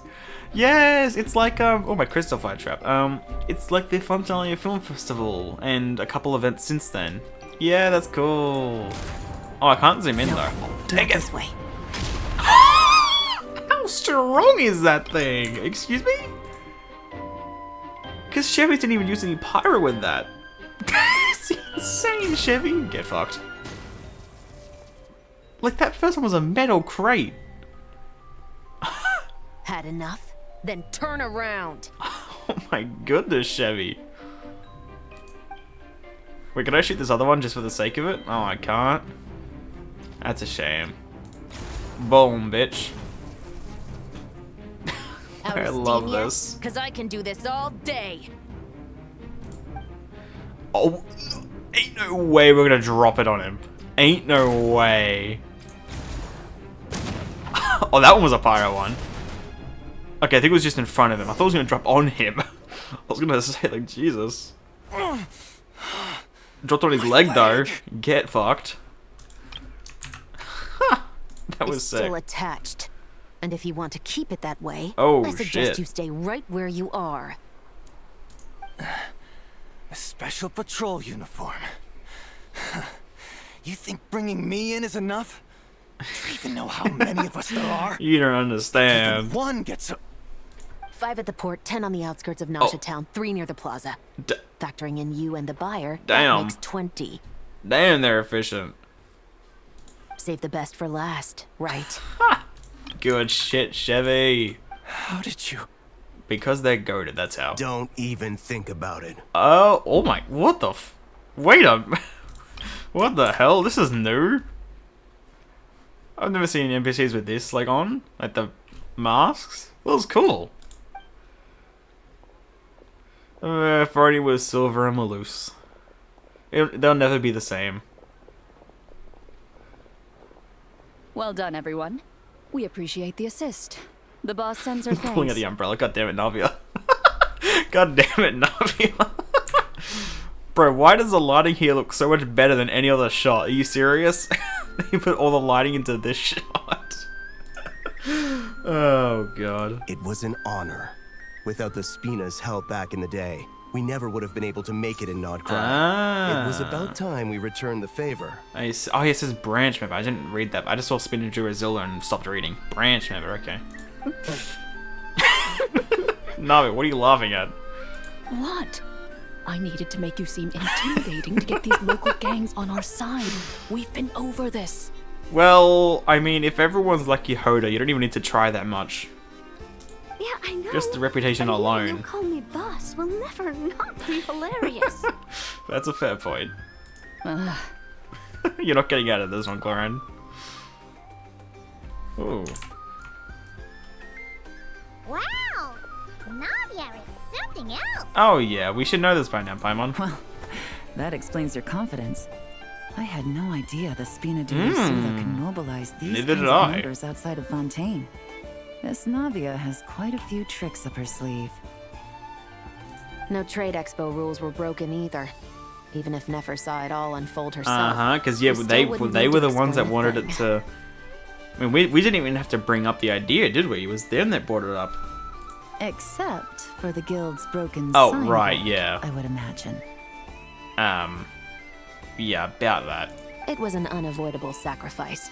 Yes! It's like, oh, my crystal fire trap. It's like the Fontaine Film Festival and a couple events since then. Yeah, that's cool. Oh, I can't zoom in, though. Dang it! This way. How strong is that thing? Excuse me? Because Chevy didn't even use any pyro with that. It's insane, Chevy. Get fucked. Like, that first one was a metal crate. Had enough? Then turn around. Oh my goodness, Chevy. Wait, can I shoot this other one just for the sake of it? Oh, I can't. That's a shame. Boom, bitch. I love this. Because I can do this all day. Oh, ain't no way we're gonna drop it on him. Ain't no way. Oh, that one was a pyro one. Okay, I think it was just in front of him. I thought it was gonna drop on him. I was gonna say, like, Jesus. Dropped on his leg, though. Get fucked. That was sick. Still attached. And if you want to keep it that way, oh, I suggest shit. you stay right where you are. A special patrol uniform. You think bringing me in is enough? Do you even know how many of us there are? You don't understand. Even one gets a... 5 at the port, 10 on the outskirts of Nasha Town, 3 near the plaza. Factoring in you and the buyer, that makes 20. Damn, they're efficient. Save the best for last, right? Good shit, CHEVY. How did you? Because they're goated, that's how. Don't even think about it. Oh my, what the wait a what the hell? This is new. I've never seen NPCs with this, like, on. Like, the masks. That was cool. Friday was silver and Maloose. They'll never be the same. Well done, everyone. We appreciate the assist. The boss sends her Pulling out thanks. the umbrella. God damn it, Navia. God damn it, Navia. Bro, why does the lighting here look so much better than any other shot? Are you serious? You put all the lighting into this shot. Oh, God. It was an honor. Without the Spina's help back in the day, we never would have been able to make it in Nod-Krai. It was about time we returned the favor. Oh, yes, it says branch member. I didn't read that. I just saw Spin and Jurazilla and stopped reading. Branch member, okay. Navi, what are you laughing at? What? I needed to make you seem intimidating to get these local gangs on our side. We've been over this. Well, I mean, if everyone's like Yehoda, you don't even need to try that much. Yeah, I know. Just the reputation alone. You call me boss will never not be hilarious. That's a fair point. You're not getting out of this one, Cloran. Ooh. Wow! Navia is something else. Oh yeah, we should know this by now, Paimon. Well, that explains your confidence. I had no idea the Spina de Ursula can mobilize these Neither kinds did of I. members outside of Fontaine. This Navia has quite a few tricks up her sleeve. No Trade Expo rules were broken either. Even if Nefer saw it all unfold herself. Because yeah, they were the ones that wanted it to. I mean, we didn't even have to bring up the idea, did we? It was them that brought it up. Except for the guild's broken Oh, sign right, board, yeah. I would imagine. Yeah, about that. It was an unavoidable sacrifice.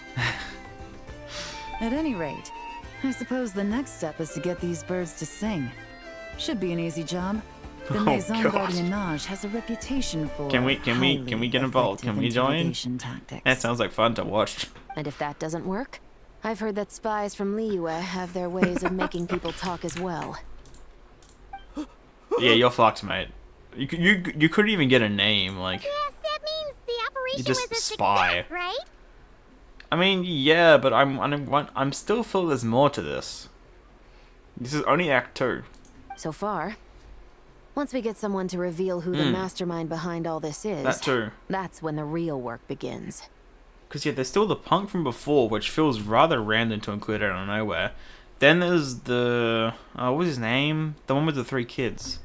At any rate, I suppose the next step is to get these birds to sing. Should be an easy job. The Oh, Maison God. Gardiennage has a reputation for Can we get involved? Can we join? interrogation tactics. That sounds like fun to watch. And if that doesn't work, I've heard that spies from Liyue have their ways of making people talk as well. Yeah, you're fucked, mate. You couldn't even get a name, like. Yes, that means the operation You just was a spy. success, right? I mean, yeah, but I'm still feel there's more to this. This is only Act 2. So far. Once we get someone to reveal who the mastermind behind all this is, That too. that's when the real work begins. Because, yeah, there's still the punk from before, which feels rather random to include out of nowhere. Then there's the... what was his name? The one with the 3 kids.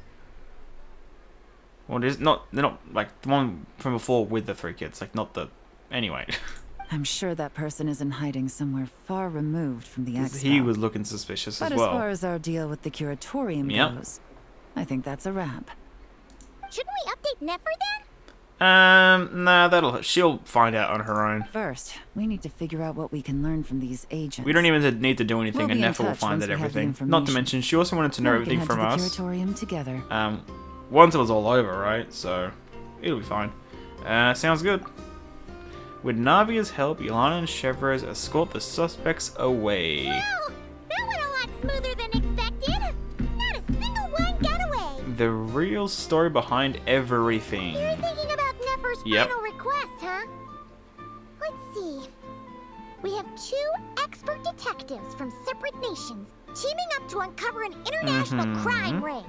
Well, they're not, like, the one from before with the 3 kids. Like, not the... Anyway. I'm sure that person is in hiding somewhere far removed from the expo. He was looking suspicious But as well. as far as our deal with the curatorium Yep. goes, I think that's a wrap. Shouldn't we update Nefer then? Nah, she'll find out on her own. First, we need to figure out what we can learn from these agents. We don't even need to do anything, We'll and be in Nefer will touch find once out we have the everything. Not to information. mention, she also wanted to know Then we can everything head from to the us. curatorium together. Once it was all over, right? So, it'll be fine. Sounds good. With Navia's help, Ilana and Chevrolet escort the suspects away. Wow, that went a lot smoother than expected. Not a single one got away. The real story behind everything. You're thinking about Nefer's Yep. final request, huh? Let's see. We have 2 expert detectives from separate nations teaming up to uncover an international crime ring.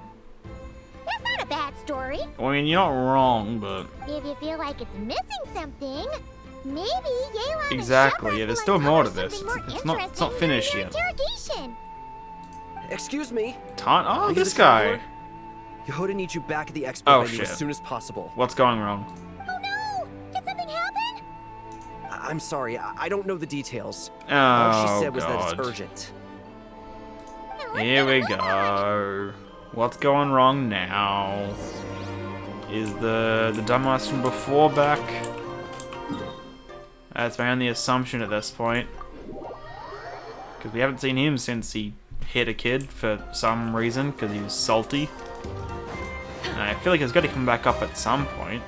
That's not a bad story. I mean, you're not wrong, but... If you feel like it's missing something, maybe Yelan Exactly, yeah, there's still more to this. More It's not finished yet. Interrogation. Excuse me. Oh, Are you this the guy. counselor? Yehoda needs you back at the expo Oh, venue shit. as soon as possible. What's going wrong? Oh no! Did something happen? I'm sorry, I don't know the details. Oh, All she said was that God. it's urgent. Here we go. What's going wrong now? Is the dumbass from before back? That's my only assumption at this point. Because we haven't seen him since he hit a kid for some reason, because he was salty. And I feel like he's got to come back up at some point.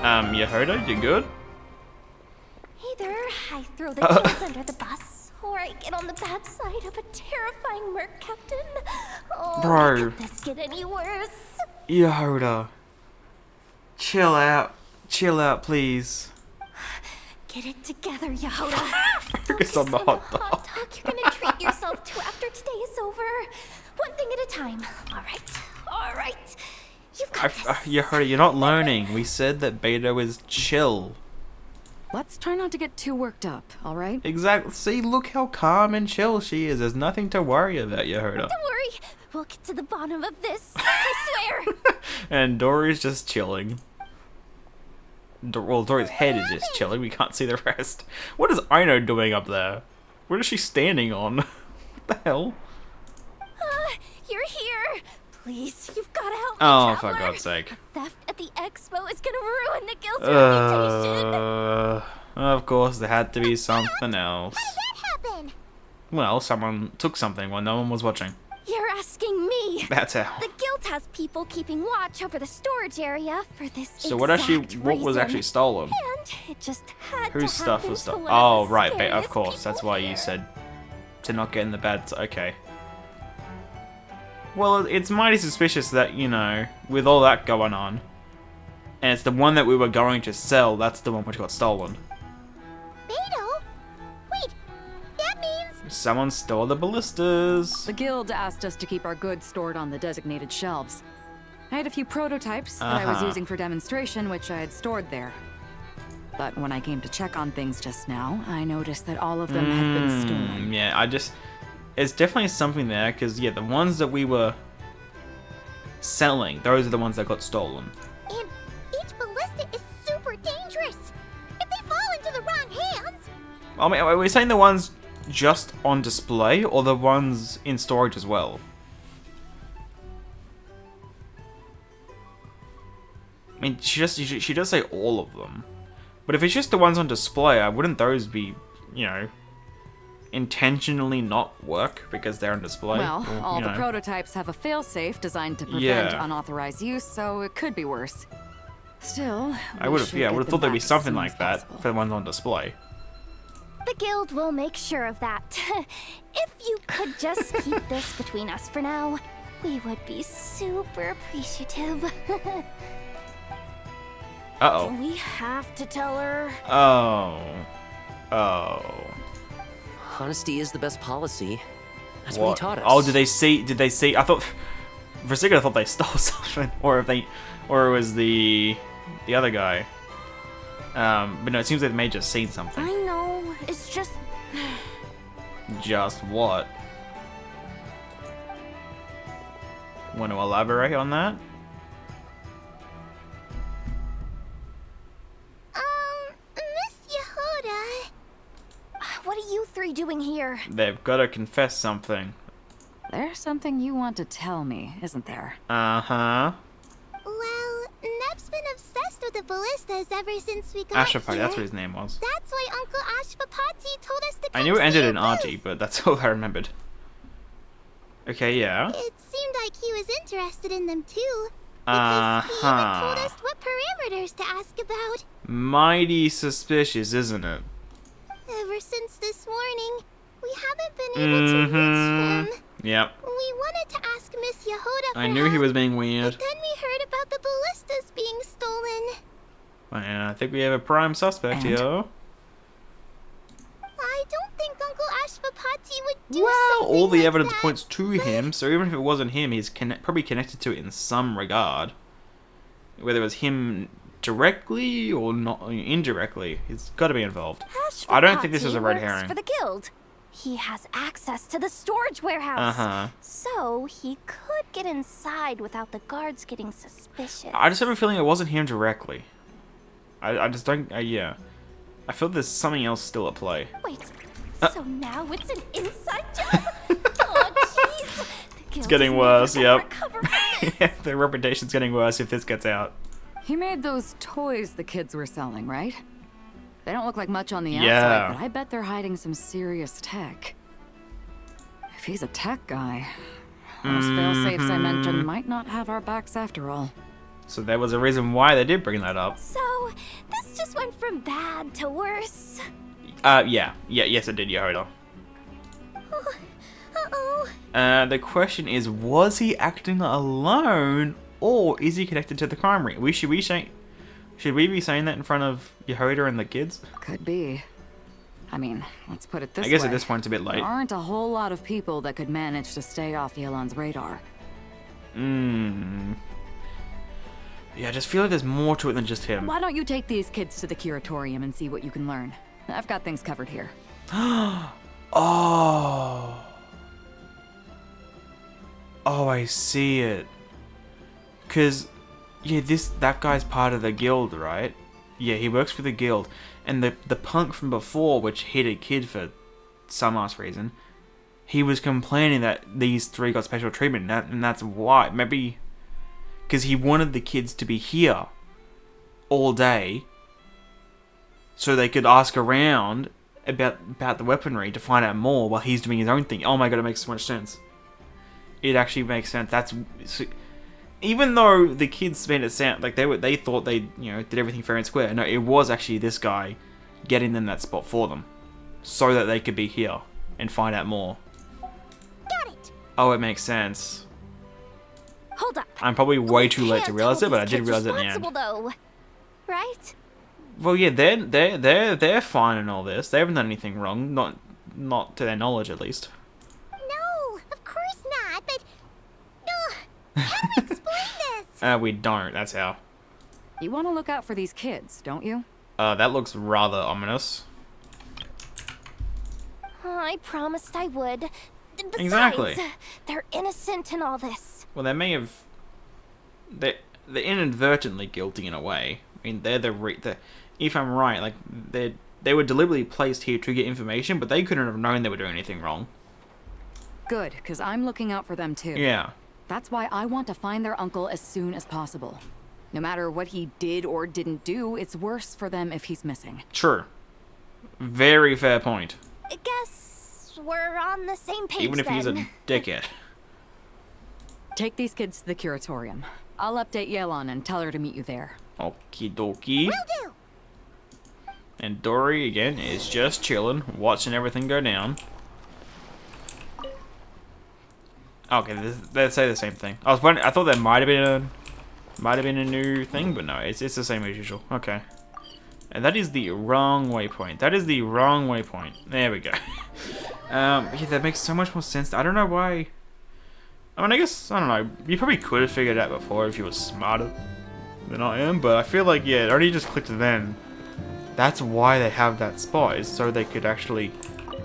Yehuda, you good? Either I throw the guild under the bus, or I get on the bad side of a terrifying merc captain. Oh, Bro. could this get any worse? Yehuda. Chill out. Chill out, please. Get it together, Yehuda. Focus on the hot dog. Hot dog you're gonna treat yourself to after today is over. One thing at a time. All right. You've got this. Yehuda, you're not learning. We said that Beto is chill. Let's try not to get too worked up, all right? Exactly. See, look how calm and chill she is. There's nothing to worry about, Yehuda. Don't worry. We'll get to the bottom of this. I swear. And Dory's just chilling. Well, Dory's head is just chilling. We can't see the rest. What is Aino doing up there? What is she standing on? What the hell? You're here. Please, you've got to help me, Oh, traveler. for God's sake. Theft at the expo is gonna ruin the guild's reputation. Of course, there had to be something else. How did that happen? Well, someone took something when no one was watching. You're asking me. That's how. The guild has people keeping watch over the storage area for this So what was actually stolen? And it just had Whose to stuff happen was to stolen? one of Oh, the right, of scariest course. people That's why you here. said to not get in the bad. Okay. Well, it's mighty suspicious that, you know, with all that going on, and it's the one that we were going to sell, that's the one which got stolen. Beto? Wait, that means... Someone stole the ballistas. The guild asked us to keep our goods stored on the designated shelves. I had a few prototypes that I was using for demonstration, which I had stored there. But when I came to check on things just now, I noticed that all of them had been stolen. Yeah, it's definitely something there, because, yeah, the ones that we were selling, those are the ones that got stolen. And each ballista is super dangerous. If they fall into the wrong hands... I mean, are we saying the ones just on display, or the ones in storage as well? I mean, she does say all of them. But if it's just the ones on display, wouldn't those be, you know, intentionally not work because they're on display? Well, or, all you the know. prototypes have a failsafe designed to prevent Yeah. unauthorized use, so it could be worse. Still, I would have thought there'd be something like that for the ones on display. The guild will make sure of that. If you could just keep this between us for now, we would be super appreciative. Uh-oh. Do we have to tell her? Oh. Honesty is the best policy. That's what he taught us. Oh, did they see? I thought, for a second I thought they stole something, or it was the other guy. But no, it seems like they may have just seen something. I know, it's just... Just what? Want to elaborate on that? Miss Yehuda... What are you three doing here? They've got to confess something. There's something you want to tell me, isn't there? Uh-huh. Well, Neb's been obsessed with the ballistas ever since we got Ashapati, here. that's what his name was. That's why Uncle Ashpapati told us to come I knew it ended see in your Auntie, but that's all I remembered. Okay, yeah. It seemed like he was interested in them too. Because he even told us what parameters to ask about. Mighty suspicious, isn't it? Ever since this morning, we haven't been able to reach him. Yep. We wanted to ask Miss Yehuda for I knew he help, was being weird. but then we heard about the ballistas being stolen. And I think we have a prime suspect here. I don't think Uncle Ashpapati would do Well, something all the like evidence that. points to him, so even if it wasn't him, he's probably connected to it in some regard. Whether it was him directly or not indirectly, he's got to be involved. I don't think this is a red works herring. for the guild. He has access to the storage warehouse. Uh-huh. So he could get inside without the guards getting suspicious. I just have a feeling it wasn't him directly. I just don't. Yeah. I feel there's something else still at play. Wait, so now it's an inside job? Oh, jeez. It's getting worse. Yep. Yeah, the reputation's getting worse if this gets out. He made those toys the kids were selling, right? They don't look like much on the Yeah. outside, but I bet they're hiding some serious tech. If he's a tech guy, those fail-safes I mentioned might not have our backs after all. So there was a reason why they did bring that up. So, this just went from bad to worse. Yes it did, Yehoda. Uh-oh. The question is, was he acting alone, or is he connected to the crime ring? Should we be saying that in front of Yehoda and the kids? Could be. I mean, let's put it this way. I guess at this point it's a bit late. There aren't a whole lot of people that could manage to stay off Yelan's radar. Yeah, I just feel like there's more to it than just him. Why don't you take these kids to the curatorium and see what you can learn? I've got things covered here. Oh, I see it. Cause, yeah, that guy's part of the guild, right? Yeah, he works for the guild, and the punk from before, which hit a kid for some ass reason, he was complaining that these three got special treatment, and that's why. Maybe because he wanted the kids to be here all day, so they could ask around about the weaponry to find out more while he's doing his own thing. Oh my god, it makes so much sense. It actually makes sense. Even though the kids made it sound like they thought they did everything fair and square. No, it was actually this guy getting them that spot for them, so that they could be here and find out more. Got it. Oh, it makes sense. Hold up. I'm probably way too late to realize it, but I did realize it in the end. Though, right? Well, yeah, they're fine in all this. They haven't done anything wrong, not to their knowledge at least. No, of course not. But how do we explain this? We don't. That's how. You want to look out for these kids, don't you? That looks rather ominous. I promised I would. Besides, Exactly. They're innocent in all this. Well, they may have. They're inadvertently guilty in a way. I mean, if I'm right, like they were deliberately placed here to get information, but they couldn't have known they were doing anything wrong. Good, because I'm looking out for them too. Yeah. That's why I want to find their uncle as soon as possible. No matter what he did or didn't do, it's worse for them if he's missing. True. Very fair point. I guess we're on the same page. Even if he's a dickhead. Take these kids to the curatorium. I'll update Yelan and tell her to meet you there. Okie dokie. Will do. And Dory again is just chilling, watching everything go down. Okay, they say the same thing. I thought that might have been a new thing, but no, it's the same as usual. Okay. And that is the wrong waypoint. That is the wrong waypoint. There we go. Yeah, that makes so much more sense. I don't know why. I mean, I guess, I don't know. You probably could have figured it out before if you were smarter than I am, but I feel like, yeah, it already just clicked then. That's why they have that spot, is so they could actually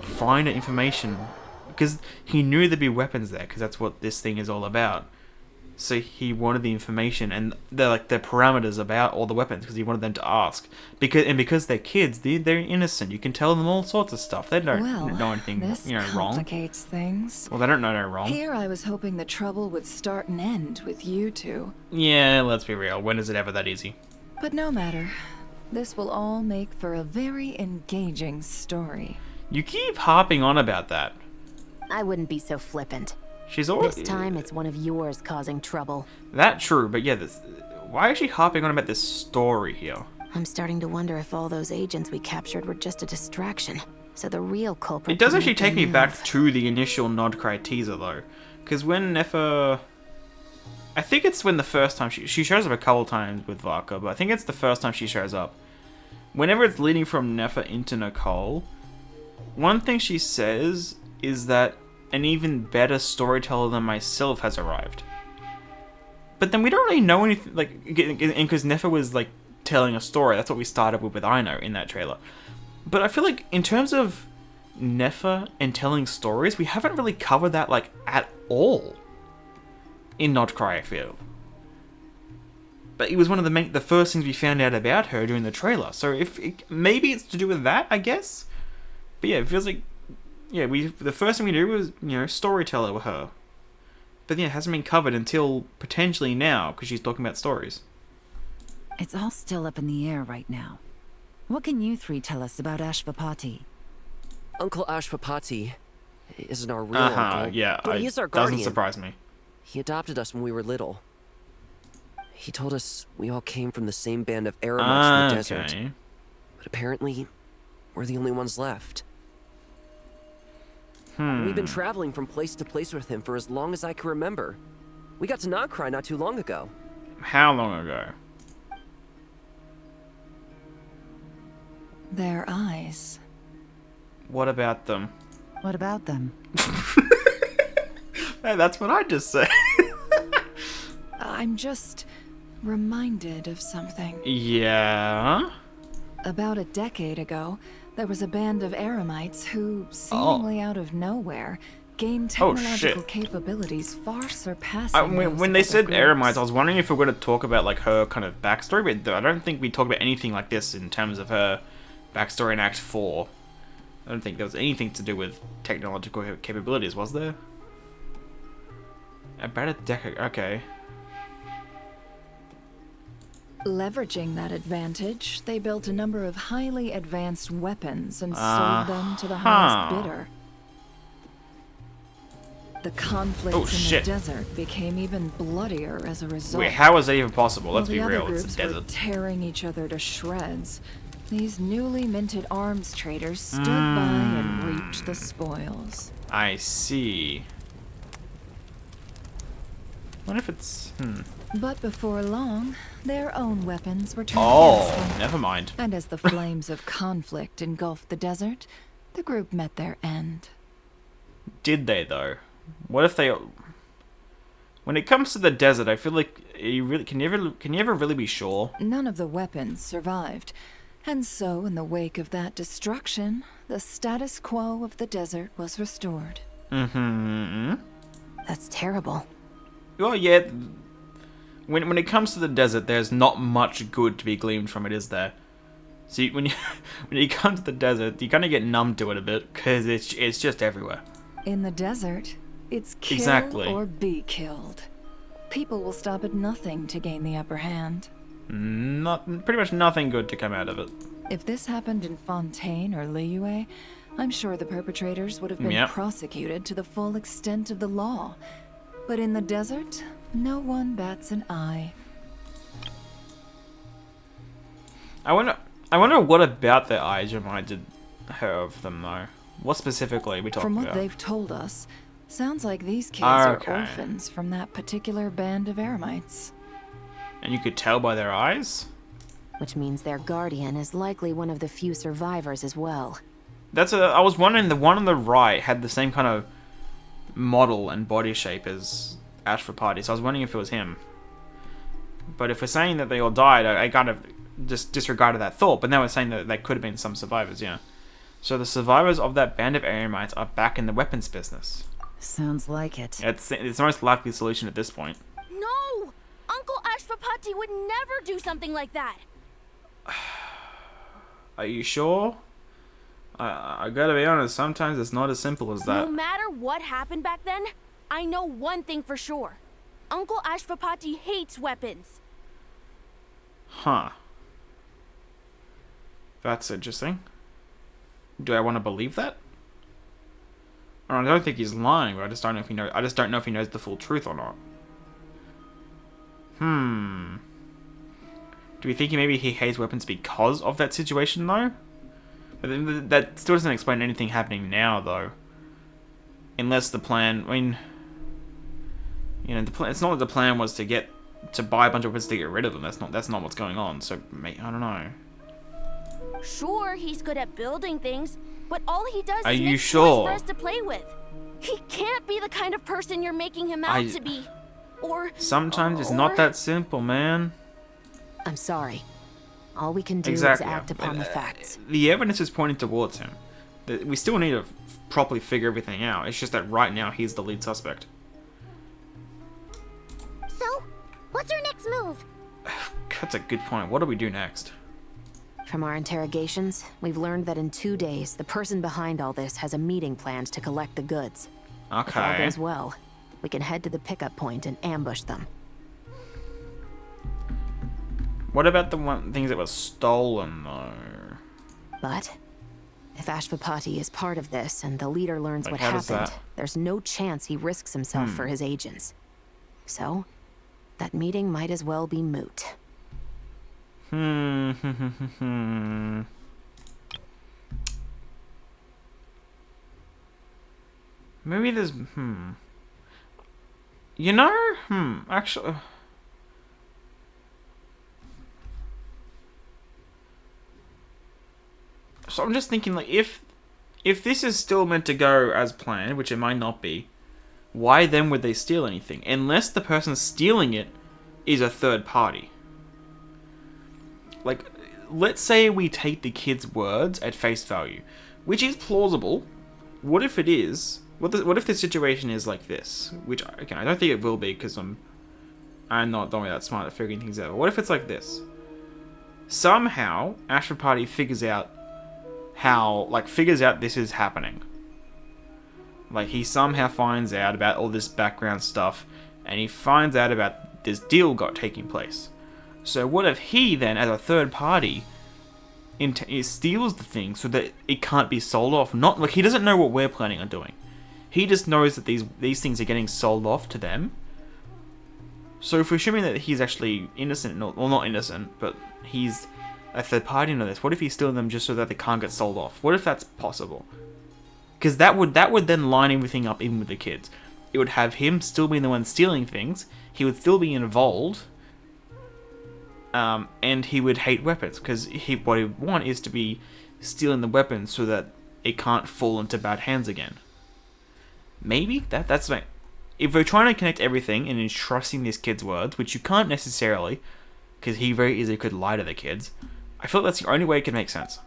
find the information. Because he knew there'd be weapons there, because that's what this thing is all about. So he wanted the information and the parameters about all the weapons, because he wanted them to ask. Because they're kids, they're innocent. You can tell them all sorts of stuff. They don't know anything this wrong. complicates things. Well, they don't know no wrong. Here I was hoping the trouble would start and end with you two. Yeah, let's be real. When is it ever that easy? But no matter. This will all make for a very engaging story. You keep harping on about that. I wouldn't be so flippant. She's always... This time it's one of yours causing trouble. That true, but yeah, why is she harping on about this story here? I'm starting to wonder if all those agents we captured were just a distraction. So the real culprit... It does actually take me back to the initial Nod-Krai teaser, though. Because when Nefer... I think it's when the first time she shows up a couple times with Varka, but I think it's the first time she shows up. Whenever it's leading from Nefer into Nicole, one thing she says is that an even better storyteller than myself has arrived. But then we don't really know anything, like, because Nefer was, like, telling a story. That's what we started with Aino in that trailer. But I feel like, in terms of Nefer and telling stories, we haven't really covered that, like, at all in Nod-Krai, I feel. But it was one of the first things we found out about her during the trailer. So maybe it's to do with that, I guess. But yeah, it feels like, yeah, the first thing we do was, storyteller with her. But yeah, it hasn't been covered until potentially now, because she's talking about stories. It's all still up in the air right now. What can you three tell us about Ashvapati? Uncle Ashvapati isn't our real uncle, yeah, but he is our guardian. Doesn't surprise me. He adopted us when we were little. He told us we all came from the same band of eremites in the desert. Okay. But apparently, we're the only ones left. We've been traveling from place to place with him for as long as I can remember. We got to Nod-Krai not too long ago. How long ago? Their eyes. What about them? What about them? Hey, that's what I just said. I'm just reminded of something. Yeah? About a decade ago, there was a band of eremites who, seemingly out of nowhere, gained technological capabilities far surpassing when they said eremites, I was wondering if we were going to talk about like her kind of backstory, but I don't think we talked about anything like this in terms of her backstory in Act 4. I don't think there was anything to do with technological capabilities, was there? About a decade, okay. Leveraging that advantage, they built a number of highly advanced weapons and sold them to the highest bidder. The conflicts in the desert became even bloodier as a result. Wait, how is that even possible? Let's be While the real, other it's a groups desert. were tearing each other to shreds, these newly minted arms traders stood by and reaped the spoils. I see. What if it's... But before long, their own weapons were turned against them. Never mind. And as the flames of conflict engulfed the desert, the group met their end. Did they, though? What if they... When it comes to the desert, I feel like you really can you ever really be sure? None of the weapons survived. And so, in the wake of that destruction, the status quo of the desert was restored. That's terrible. Well, yeah. When it comes to the desert, there's not much good to be gleaned from it, is there? See, when you come to the desert, you kind of get numb to it a bit because it's just everywhere. In the desert, it's kill or be killed. People will stop at nothing to gain the upper hand. Pretty much nothing good to come out of it. If this happened in Fontaine or Liyue, I'm sure the perpetrators would have been prosecuted to the full extent of the law. But in the desert, no one bats an eye. I wonder what about their eyes reminded her of them, though. What specifically are we talking From what about? they've told us, sounds like these kids are orphans from that particular band of eremites. And you could tell by their eyes? Which means their guardian is likely one of the few survivors as well. I was wondering, the one on the right had the same kind of model and body shape as Ashford, so I was wondering if it was him. But if we're saying that they all died, I kind of just disregarded that thought, but now we're saying that they could have been some survivors, yeah. So the survivors of that band of eremites are back in the weapons business. Sounds like it. It's the most likely solution at this point. No! Uncle Ashfapati would never do something like that! Are you sure? I gotta be honest, sometimes it's not as simple as that. No matter what happened back then, I know one thing for sure. Uncle Ashfapati hates weapons. Huh. That's interesting. Do I want to believe that? I don't think he's lying, but I just don't know if he knows. I just don't know if he knows the full truth or not. Do we think maybe he hates weapons because of that situation, though? But then that still doesn't explain anything happening now, though. Unless the plan, I mean, you know, it's not that the plan was to buy a bunch of weapons to get rid of them. That's not what's going on. So, I don't know. Sure, he's good at building things, but all he does Are is you make sure? toys for us to play with. He can't be the kind of person you're making him out to be. Or sometimes it's not that simple, man. I'm sorry. All we can do is act upon the facts. The evidence is pointing towards him. We still need to properly figure everything out. It's just that right now he's the lead suspect. So, what's our next move? That's a good point. What do we do next? From our interrogations, we've learned that in 2 days, the person behind all this has a meeting planned to collect the goods. If all Okay. goes well, we can head to the pickup point and ambush them. What about the things that were stolen, though? But if Ashfapati is part of this and the leader learns Like, what how does happened, that- there's no chance he risks himself for his agents. So, that meeting might as well be moot. Maybe there's, You know, actually... So I'm just thinking, like, if this is still meant to go as planned, which it might not be, why then would they steal anything? Unless the person stealing it is a third party. Like, let's say we take the kid's words at face value, which is plausible. What if it is? What if the situation is like this? Which, okay, I don't think it will be, because I'm not really that smart at figuring things out. But what if it's like this? Somehow, Ashford Party figures out this is happening. Like, he somehow finds out about all this background stuff, and he finds out about this deal taking place. So what if he then, as a third party, steals the thing so that it can't be sold off? Not like he doesn't know what we're planning on doing. He just knows that these things are getting sold off to them. So if we're assuming that he's actually innocent, well, not innocent, but he's a third party into this, what if he's stealing them just so that they can't get sold off? What if that's possible? Because that would then line everything up even with the kids. It would have him still being the one stealing things. He would still be involved. And he would hate weapons. Because what he would want is to be stealing the weapons so that it can't fall into bad hands again. Maybe? That's like... If we're trying to connect everything and entrusting this kid's words, which you can't necessarily, because he very easily could lie to the kids, I feel that's the only way it can make sense.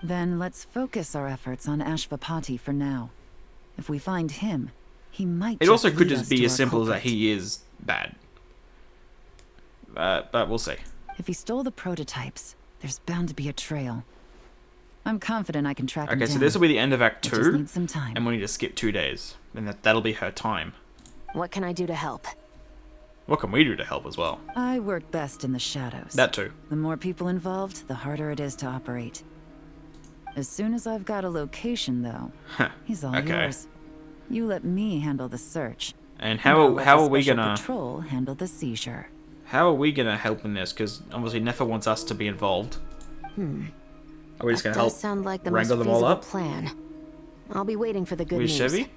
Then let's focus our efforts on Ashvapati for now. If we find him, he might. It also could just be as simple as that he is bad. But we'll see. If he stole the prototypes, there's bound to be a trail. I'm confident I can track him down. Okay, so this will be the end of Act 2, just need some time. and we'll need to skip 2 days. And that'll be her time. What can I do to help? What can we do to help as well? I work best in the shadows. That too. The more people involved, the harder it is to operate. As soon as I've got a location, though, he's all yours. You let me handle the search. And how are we gonna patrol handle the seizure? How are we gonna help in this? Because obviously Nefa wants us to be involved. Are we just gonna help sound like the wrangle most them all up? plan. I'll be waiting for the good With news. CHEVY?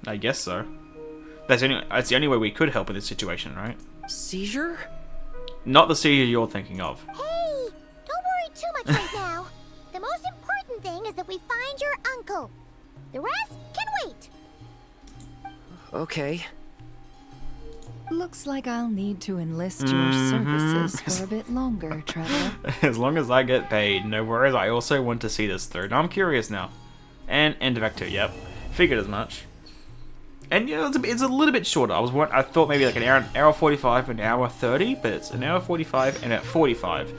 I guess so. That's the only way we could help in this situation, right? Seizure? Not the seizure you're thinking of. Hey, don't worry too much right now. The most important thing is that we find your uncle. The rest can wait. Okay. Looks like I'll need to enlist your services for a bit longer, Trevor. As long as I get paid, no worries. I also want to see this through. Now I'm curious now. And end of Act 2, yep. Figured as much. And yeah, it's a little bit shorter. I thought maybe like an hour 45, an hour 30, but it's an hour 45 and at 45.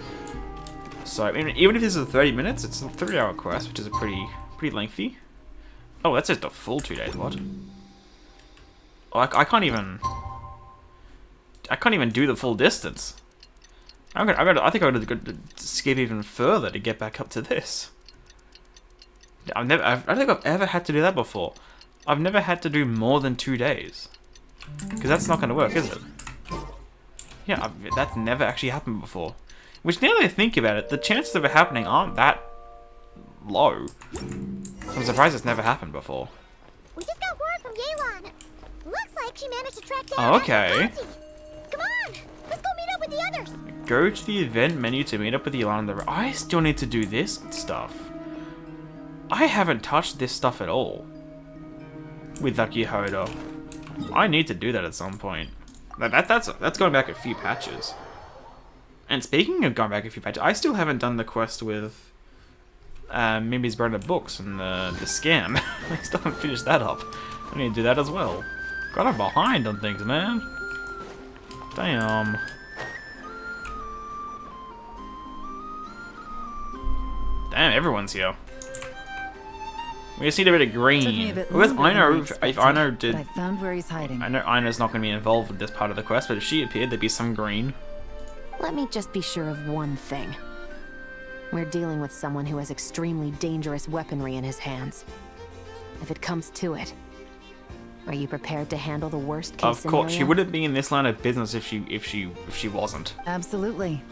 So I mean, even if this is 30 minutes, it's a 3-hour quest, which is a pretty lengthy. Oh, that's just a full 2 days. What? Oh, I can't even do the full distance. I think I'm gonna skip even further to get back up to this. I don't think I've ever had to do that before. I've never had to do more than 2 days. Because that's not going to work, is it? Yeah, that's never actually happened before. Which, now that I think about it, the chances of it happening aren't that low. So I'm surprised it's never happened before. We just got word from Yelan. Looks like she managed to track down Okay. Come on, let's go meet up with the others. Go to the event menu to meet up with Yelan. I still need to do this stuff. I haven't touched this stuff at all. With Lucky Hoda. I need to do that at some point. That's going back a few patches. And speaking of going back a few patches, I still haven't done the quest with Mimi's Branded Books and the scam. I still haven't finished that up. I need to do that as well. God, I'm behind on things, man. Damn. Damn, everyone's here. We just need a bit of green. Where's Aino? If Aino did, I found where he's hiding. I know Aino's not going to be involved with this part of the quest, but if she appeared, there'd be some green. Let me just be sure of one thing. We're dealing with someone who has extremely dangerous weaponry in his hands. If it comes to it, Are you prepared to handle the worst case Of course, she scenario? wouldn't be in this line of business if she wasn't. Absolutely.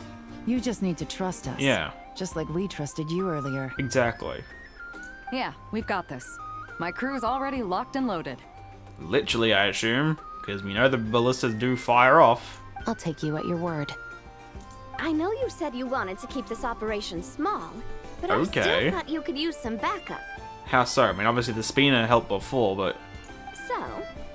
You just need to trust us. Yeah. Just like we trusted you earlier. Exactly. Yeah, we've got this. My crew's already locked and loaded. Literally, I assume, because we know the ballistas do fire off. I'll take you at your word. I know you said you wanted to keep this operation small, but I Okay. still thought you could use some backup. How so? I mean, obviously the Spina helped before, but So,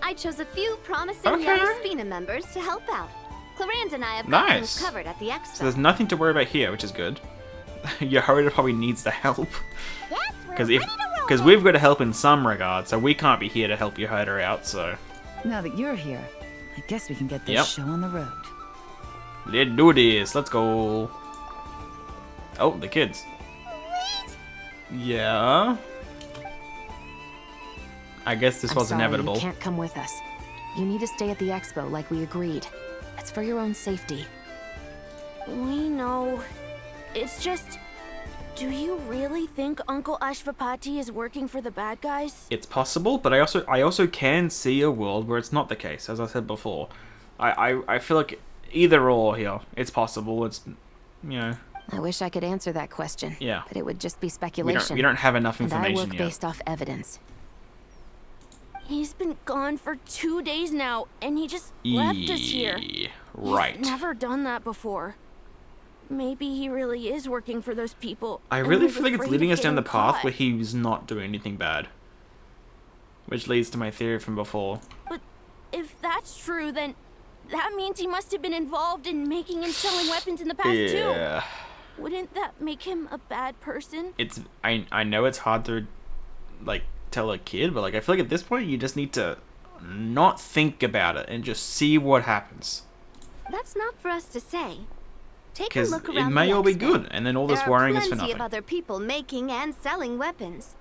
I chose a few promising Okay. young Spina members to help out. Clarand and I have got things Nice. covered at the expo. so there's nothing to worry about here, which is good. Yehoda probably needs the help. Because we've got to help in some regard, so we can't be here to help Yehoda out, so... Now that you're here, I guess we can get this Yep. show on the road. Let's do this. Let's go. Oh, the kids. Yeah. I guess this I'm was sorry, inevitable. You can't come with us. You need to stay at the expo like we agreed. It's for your own safety. We know. It's just... Do you really think Uncle Ashvapati is working for the bad guys? It's possible, but I also can see a world where it's not the case, as I said before. I feel like either or here. It's possible. It's, you know. I wish I could answer that question. Yeah. But it would just be speculation. We don't have enough And I information work yet. based off evidence. He's been gone for 2 days now, and he just left us here. Right. He's never done that before. Maybe he really is working for those people. I and really was feel like it's afraid leading of us down the getting path caught. where he's not doing anything bad. Which leads to my theory from before. But if that's true, then that means he must have been involved in making and selling weapons in the past Yeah. too. Wouldn't that make him a bad person? It's I know it's hard to like tell a kid, but like I feel like at this point you just need to not think about it and just see what happens. That's not for us to say. Take a Because look it around may the all be expo. good, and then all this There worrying are is for plenty nothing. of other people making and selling weapons.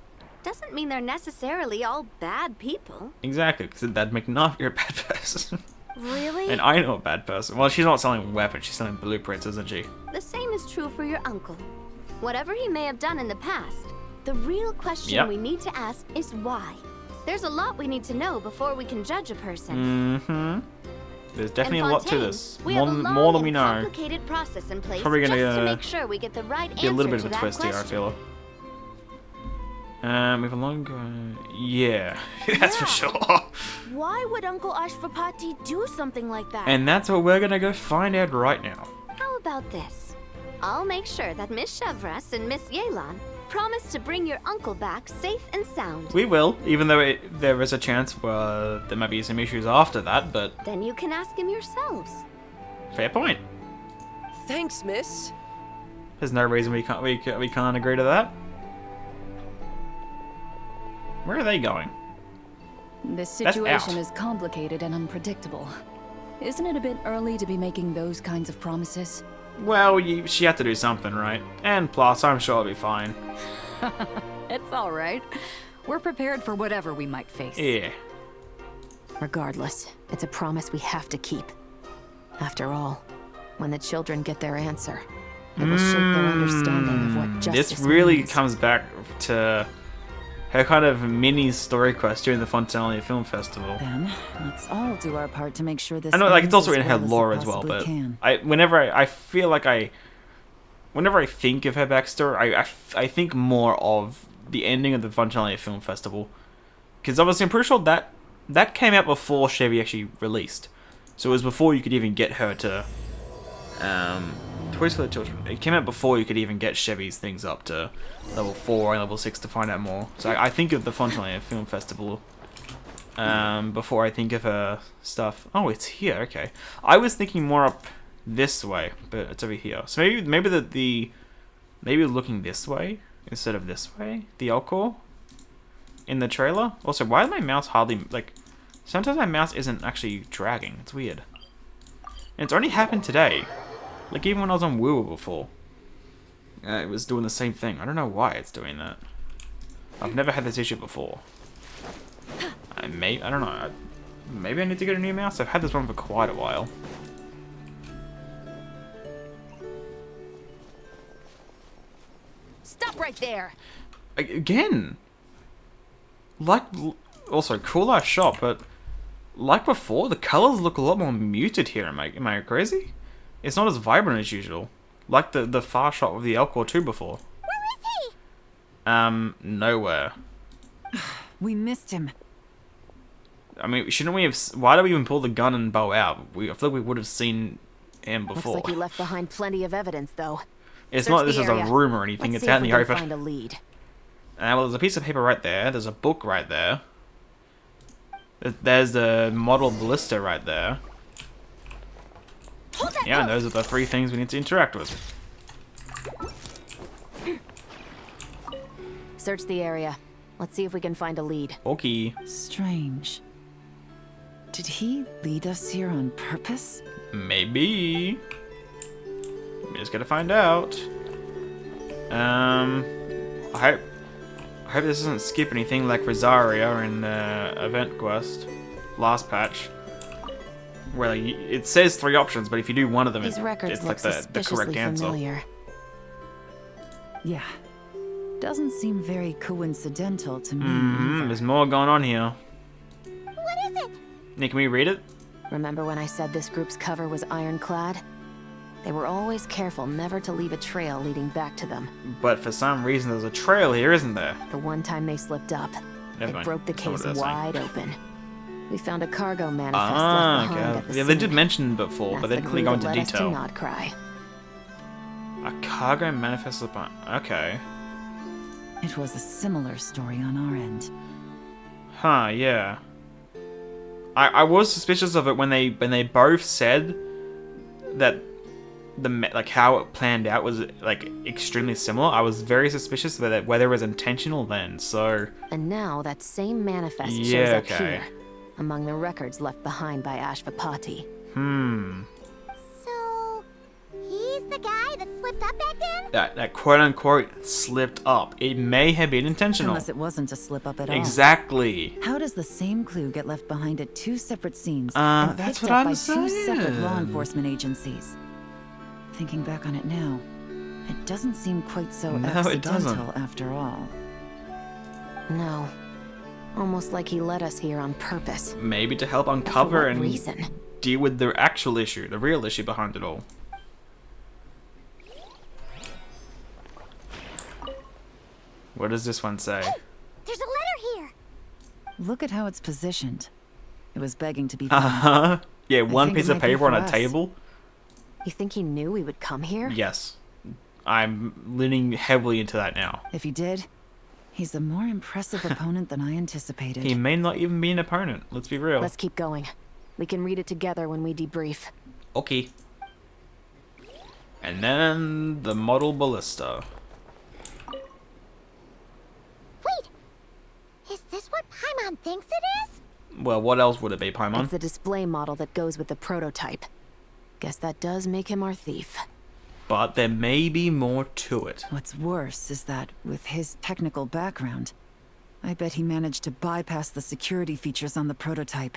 Doesn't mean they're necessarily all bad people. Exactly, because that'd make Navi a bad person. Really? And I know a bad person. Well, she's not selling weapons, she's selling blueprints, isn't she? The same is true for your uncle. Whatever he may have done in the past, the real question Yep. we need to ask is why. There's a lot we need to know before we can judge a person. Mm-hmm. There's definitely In a lot to Fontaine, this. We More, have a long more than we and know. complicated process in place Probably gonna just to make sure we get the right Be a little answer bit of to a that twist here, I question. feel. We have a long... yeah, that's for sure. Why would Uncle Ashvapati do something like that? And that's what we're gonna go find out right now. How about this? I'll make sure that Miss Chevras and Miss Yelan promise to bring your uncle back safe and sound. We will, even though there is a chance there might be some issues after that, but Then you can ask him yourselves. fair point. Thanks, miss. There's no reason we can't agree to that. Where are they going? This That's situation out. is complicated and unpredictable. Isn't it a bit early to be making those kinds of promises? Well, she had to do something, right? And plus, I'm sure it'll be fine. It's all right. We're prepared for whatever we might face. Yeah. Regardless, it's a promise we have to keep. After all, when the children get their answer, it will shape their understanding of what justice This really means. comes back to her kind of mini story quest during the Fontaine Film Festival. Then, let's all do our part to make sure this I know, like, it's ends also as in her well it lore as well, possibly but can. I feel like whenever I think of her backstory, I think more of the ending of the Fontaine Film Festival. Because obviously I'm pretty sure that came out before CHEVY actually released. So it was before you could even get her to Toys for the Children. It came out before you could even get CHEVY's things up to level 4 and level 6 to find out more. So I think of the Fontaine Film Festival before I think of her stuff. Oh, it's here. Okay, I was thinking more up this way, but it's over here. So maybe maybe looking this way instead of this way. The Alcor in the trailer. Also, why is my mouse hardly like? Sometimes my mouse isn't actually dragging. It's weird. And it's only happened today. Like even when I was on Woo before, it was doing the same thing. I don't know why it's doing that. I've never had this issue before. I don't know. Maybe I need to get a new mouse. I've had this one for quite a while. Stop right there! Again. Like, also cool ass shop, but like before, the colors look a lot more muted here. Am I crazy? It's not as vibrant as usual. Like the far shot of the Elcor 2 before. Where is he? Nowhere. We missed him. I mean, shouldn't we have... Why did we even pull the gun and bow out? I feel like we would have seen him before. Looks like he left behind plenty of evidence, though. It's Search not like this the is a area. room or anything. Let's It's see out if in we the can open. find a lead. Well, there's a piece of paper right there. There's a book right there. There's the model ballista right there. Yeah, and those are the 3 things we need to interact with. Search the area. Let's see if we can find a lead. Okay. Strange. Did he lead us here on purpose? Maybe. We just gotta find out. I hope this doesn't skip anything like Rosaria in Event Quest last patch, where like, it says 3 options, but if you do one of them, These records it's look like the correct answer. familiar. Yeah. Doesn't seem very coincidental to me. either. There's more going on here. What is it? Nick, can we read it? Remember when I said this group's cover was ironclad? They were always careful never to leave a trail leading back to them. But for some reason, there's a trail here, isn't there? The one time they slipped up, Never it mind. broke the That's not case what they're saying. wide open. We found a cargo manifest left behind at the okay. Yeah, they did scene. mention it before, but they That's didn't the really clue go that into led us detail. to Nod-Krai. A cargo manifest upon. Okay. It was a similar story on our end. Huh, yeah. I was suspicious of it when they both said that like how it planned out was like extremely similar. I was very suspicious of that whether it was intentional then. So And now that same manifest shows yeah, up okay. here, among the records left behind by Ashvapati. So, he's the guy that slipped up back then? That quote unquote slipped up. It may have been intentional. Unless it wasn't a slip up at all. Exactly. How does the same clue get left behind at 2 separate scenes that's and picked what up I'm by 2 separate law saying. enforcement agencies? Thinking back on it now, it doesn't seem quite so No, it accidental doesn't. after all. No. Almost like he led us here on purpose. Maybe to help For uncover what and reason? deal with the actual issue, the real issue behind it all. What does this one say? There's a letter here. Look at how it's positioned. It was begging to be found. Uh-huh. Yeah, one think it piece of might be paper on for a us. table. You think he knew we would come here? Yes. I'm leaning heavily into that now. If he did, he's a more impressive opponent than I anticipated. He may not even be an opponent, let's be real. Let's keep going. We can read it together when we debrief. Okay. And then the model ballista. Wait, is this what Paimon thinks it is? Well, what else would it be, It's Paimon? the display model that goes with the prototype. Guess that does make him our thief. But there may be more to it. What's worse is that, with his technical background, I bet he managed to bypass the security features on the prototype.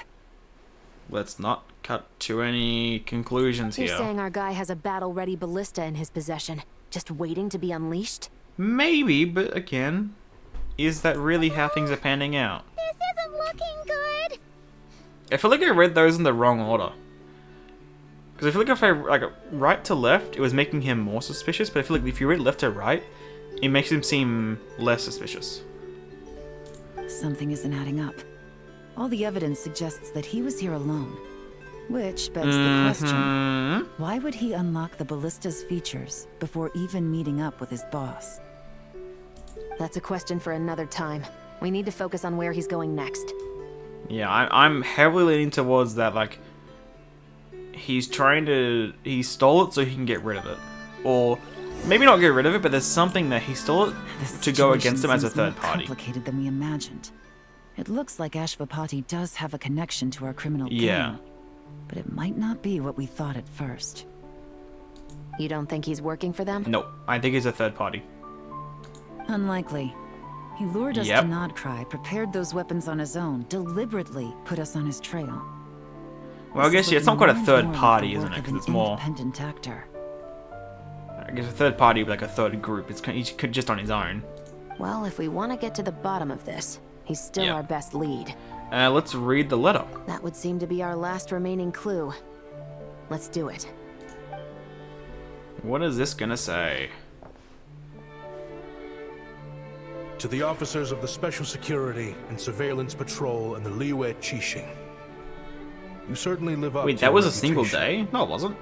Let's not cut to any conclusions You're here. saying our guy has a battle-ready ballista in his possession, just waiting to be unleashed? Maybe, but again, is that really how things are panning out? This isn't looking good. I feel like I read those in the wrong order. Because I feel like if I like right to left, it was making him more suspicious. But I feel like if you read left to right, it makes him seem less suspicious. Something isn't adding up. All the evidence suggests that he was here alone. Which begs the question, why would he unlock the ballista's features before even meeting up with his boss? That's a question for another time. We need to focus on where he's going next. Yeah, I'm heavily leaning towards that. Like, he stole it so he can get rid of it, or maybe not get rid of it, but there's something that he stole it to go against him as a third party. More complicated than we imagined. It looks like Ashvapati does have a connection to our criminal Yeah. gang, but it might not be what we thought at first. You don't think he's working for them? Nope, I think he's a third party. Unlikely. He lured us Yep. to Nod-Krai, prepared those weapons on his own, deliberately put us on his trail. Well, I This guess is yeah, it's not quite a looking third more like party, the isn't work it? of Because an it's more. independent actor. I guess a third party, like a third group. He's just on his own. Well, if we want to get to the bottom of this, he's still Yeah. our best lead. Let's read the letter. That would seem to be our last remaining clue. Let's do it. What is this gonna say? To the officers of the Special Security and Surveillance Patrol and the Liyue Qixing. You certainly live up Wait, to that your was a single reputation. day? No, it wasn't.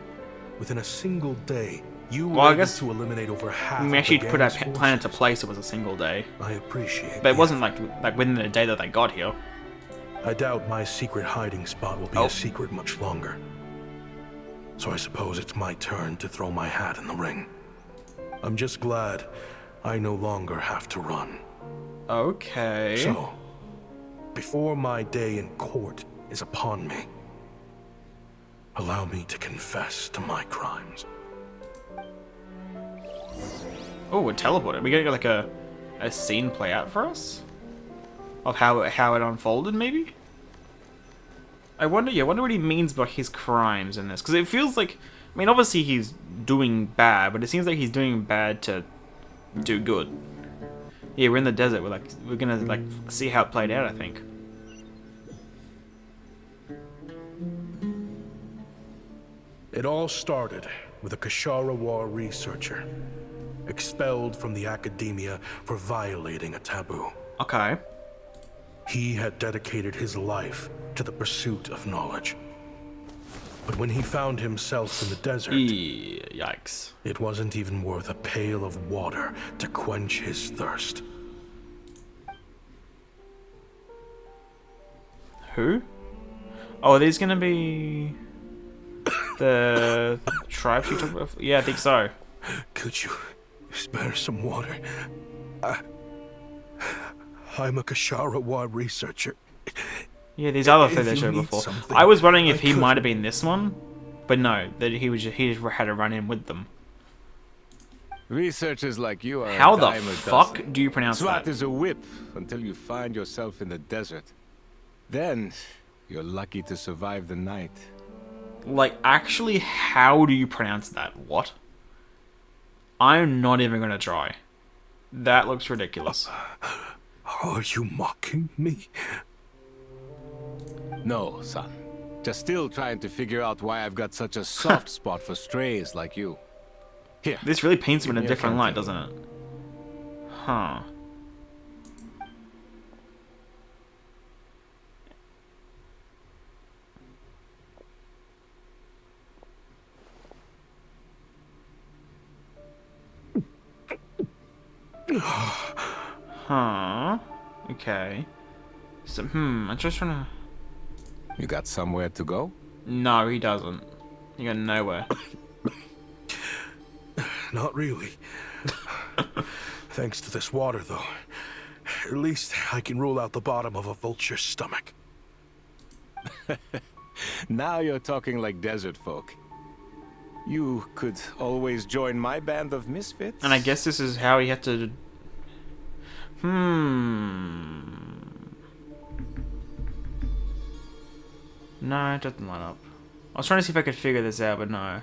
Within a single day, you Well, I were able guess to eliminate over half we of the actually put our gang's plan into forces. place. It was a single day. I appreciate But it the wasn't like within the day that they got here. I doubt my secret hiding spot will be a secret much longer. So I suppose it's my turn to throw my hat in the ring. I'm just glad I no longer have to run. Okay. So, before my day in court is upon me, allow me to confess to my crimes. Oh, we're teleported. We get like a scene play out for us of how it unfolded, maybe. I wonder what he means by his crimes in this, because it feels like, I mean, obviously he's doing bad, but it seems like he's doing bad to do good. Yeah, we're in the desert. We're gonna see how it played out, I think. It all started with a Kashara researcher, expelled from the academia for violating a taboo. Okay. He had dedicated his life to the pursuit of knowledge. But when he found himself in the desert, yikes. It wasn't even worth a pail of water to quench his thirst. Who? Oh, are these gonna be the tribes you talked about? Yeah, I think so. Could you spare some water? I'm a Kashara researcher. Yeah, these other things they If you showed need before. something, I was wondering if I he could- might have been this one, but no, that he just had to run in with them. Researchers like you are How a the dime a fuck dozen. do you pronounce SWAT that? is a whip until you find yourself in the desert. Then you're lucky to survive the night. Like, actually, how do you pronounce that? What? I'm not even gonna try. That looks ridiculous. Are you mocking me? No, son. Just still trying to figure out why I've got such a soft spot for strays like you. Here. This really paints him in give a me different light, canteen. doesn't it? Huh. Huh. Okay. So, I'm just trying to... You got somewhere to go? No, he doesn't. He got nowhere. Not really. Thanks to this water, though. At least I can rule out the bottom of a vulture's stomach. Now you're talking like desert folk. You could always join my band of misfits. And I guess this is how he had to... No, it doesn't line up. I was trying to see if I could figure this out, but no. I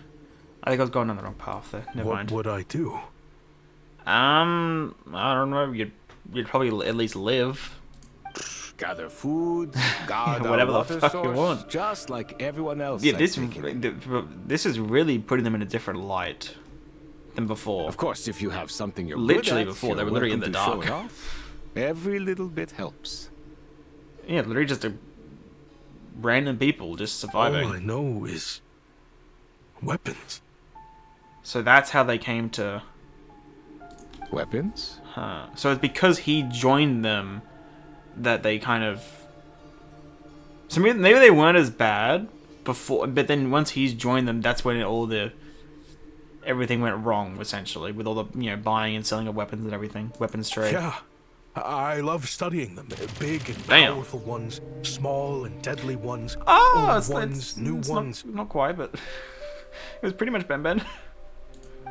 think I was going down the wrong path there. Never mind. What would I do? I don't know. You'd probably at least live. Gather food, guard our Whatever the water fuck you source, want. just like everyone else. Yeah, I this take it. this is really putting them in a different light than before. Of course, if you have something you're literally good at, before they you're were literally in the welcome to show dark. it off. Every little bit helps. Yeah, literally just a random people just surviving. All I know is weapons. So that's how they came to weapons. Huh. So it's because he joined them that they kind of. So maybe they weren't as bad before, but then once he's joined them, that's when everything went wrong, essentially, with all the buying and selling of weapons and everything, weapons trade. Yeah, I love studying them. Big and Damn. powerful ones, small and deadly ones, Oh, old it's ones, new it's ones. Not quite, but it was pretty much Ben.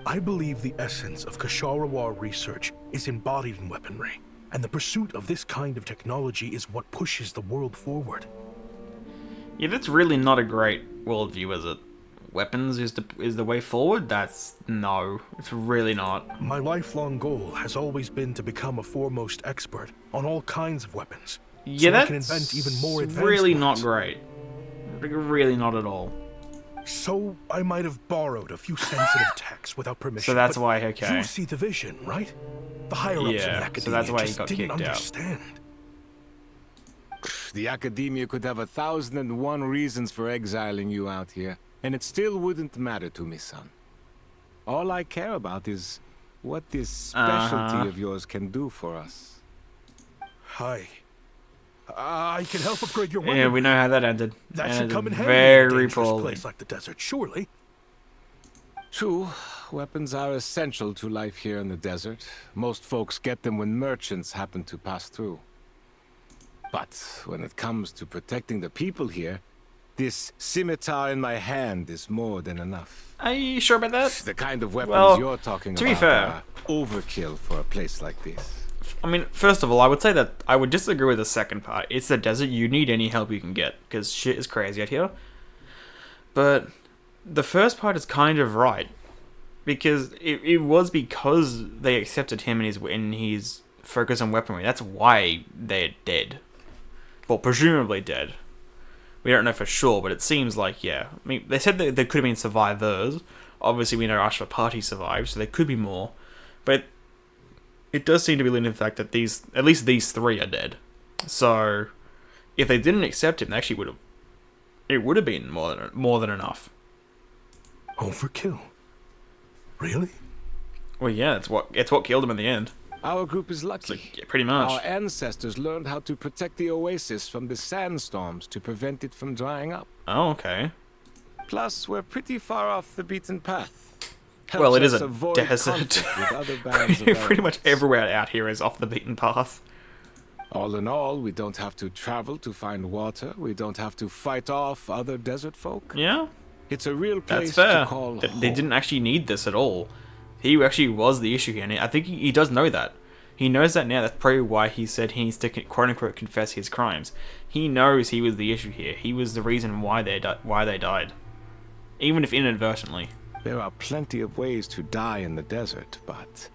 I believe the essence of Kashara research is embodied in weaponry, and the pursuit of this kind of technology is what pushes the world forward. Yeah, that's really not a great worldview, is it? Weapons is the way forward? No, it's really not. My lifelong goal has always been to become a foremost expert on all kinds of weapons, Yeah, so I that's can invent even more advanced really ones. not great. Really not at all. So I might have borrowed a few sensitive techs without permission. So that's but why, okay. You see the vision, right? The higher ups in the Yeah, academia so that's why he just got didn't kicked out. understand. The Academia could have 1,001 reasons for exiling you out here, and it still wouldn't matter to me, son. All I care about is what this specialty of yours can do for us. Hi. I can help upgrade your weapon. Yeah, we know how that ended. That should come in handy in a very dangerous poorly. place like the desert, surely. True, weapons are essential to life here in the desert. Most folks get them when merchants happen to pass through. But when it comes to protecting the people here, this scimitar in my hand is more than enough. Are you sure about that? The kind of weapons Well, you're talking to about be fair, are overkill for a place like this. I mean, first of all, I would say that I would disagree with the second part. It's the desert. You need any help you can get because shit is crazy out here. But the first part is kind of right because it was because they accepted him and his focus on weaponry. That's why they're dead. Well, presumably dead. We don't know for sure, but it seems like, yeah. I mean, they said that there could have been survivors. Obviously, we know Ashvapati survived, so there could be more. But it does seem to be leaning to the fact that at least these three are dead. So, if they didn't accept him, they actually would have. It would have been more than enough. Overkill? Really? Well, yeah, it's what killed him in the end. Our group is lucky. So, yeah, pretty much. Our ancestors learned how to protect the oasis from the sandstorms to prevent it from drying up. Oh, okay. Plus, we're pretty far off the beaten path. Well, it is Helps us a avoid desert. conflict with other bands of Pretty much Arabs. everywhere out here is off the beaten path. All in all, we don't have to travel to find water. We don't have to fight off other desert folk. Yeah. It's a real place That's fair. to call They home. didn't actually need this at all. He actually was the issue here, and I think he does know that. He knows that now. That's probably why he said he needs to quote-unquote confess his crimes. He knows he was the issue here. He was the reason why they died. Even if inadvertently. There are plenty of ways to die in the desert, but